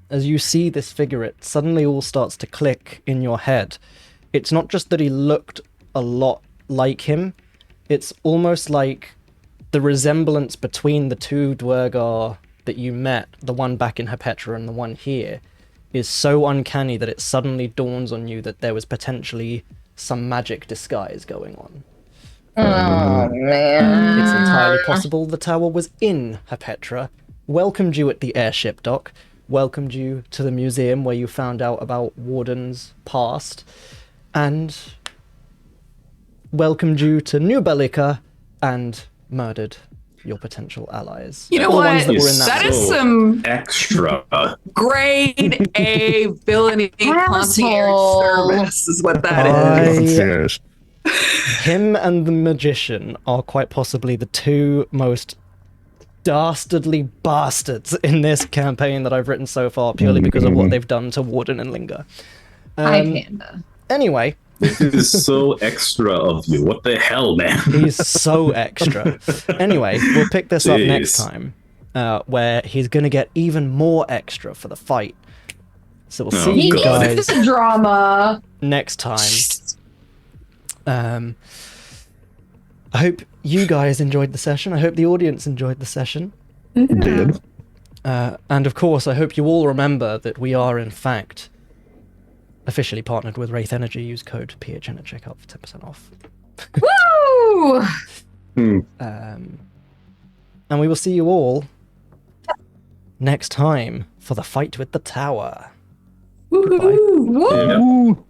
Speaker 1: as you see this figure, it suddenly all starts to click in your head. It's not just that he looked a lot like him, it's almost like the resemblance between the two Dwergar that you met, the one back in Herpetra and the one here, is so uncanny that it suddenly dawns on you that there was potentially some magic disguise going on.
Speaker 3: Oh man.
Speaker 1: It's entirely possible the tower was in Herpetra, welcomed you at the airship dock, welcomed you to the museum where you found out about Warden's past, and welcomed you to New Belyka and murdered your potential allies.
Speaker 5: You know
Speaker 1: All the
Speaker 5: what?
Speaker 1: ones that were in
Speaker 5: That
Speaker 1: that.
Speaker 5: is some
Speaker 2: extra.
Speaker 5: grade A villainy concierge
Speaker 3: Asshole.
Speaker 5: service, is what that
Speaker 1: I-
Speaker 5: is.
Speaker 4: Yes.
Speaker 1: Him and the magician are quite possibly the two most dastardly bastards in this campaign that I've written so far, purely because of what they've done to Warden and Linger.
Speaker 3: Hi, Panda.
Speaker 1: Anyway,
Speaker 2: This is so extra of you. What the hell, man?
Speaker 1: he's so extra. Anyway, we'll pick this up next
Speaker 2: Jeez.
Speaker 1: time, where he's going to get even more extra for the fight. So we'll see
Speaker 2: Oh,
Speaker 1: you
Speaker 2: God.
Speaker 1: guys
Speaker 3: The drama.
Speaker 1: next time. I hope you guys enjoyed the session. I hope the audience enjoyed the session.
Speaker 4: Did.
Speaker 1: And of course, I hope you all remember that we are, in fact, officially partnered with Wraith Energy. Use code PHN at checkout for 10% off.
Speaker 3: Woo!
Speaker 1: And we will see you all next time for the fight with the tower. Goodbye.
Speaker 5: Woo!
Speaker 2: Yeah.
Speaker 4: Ooh.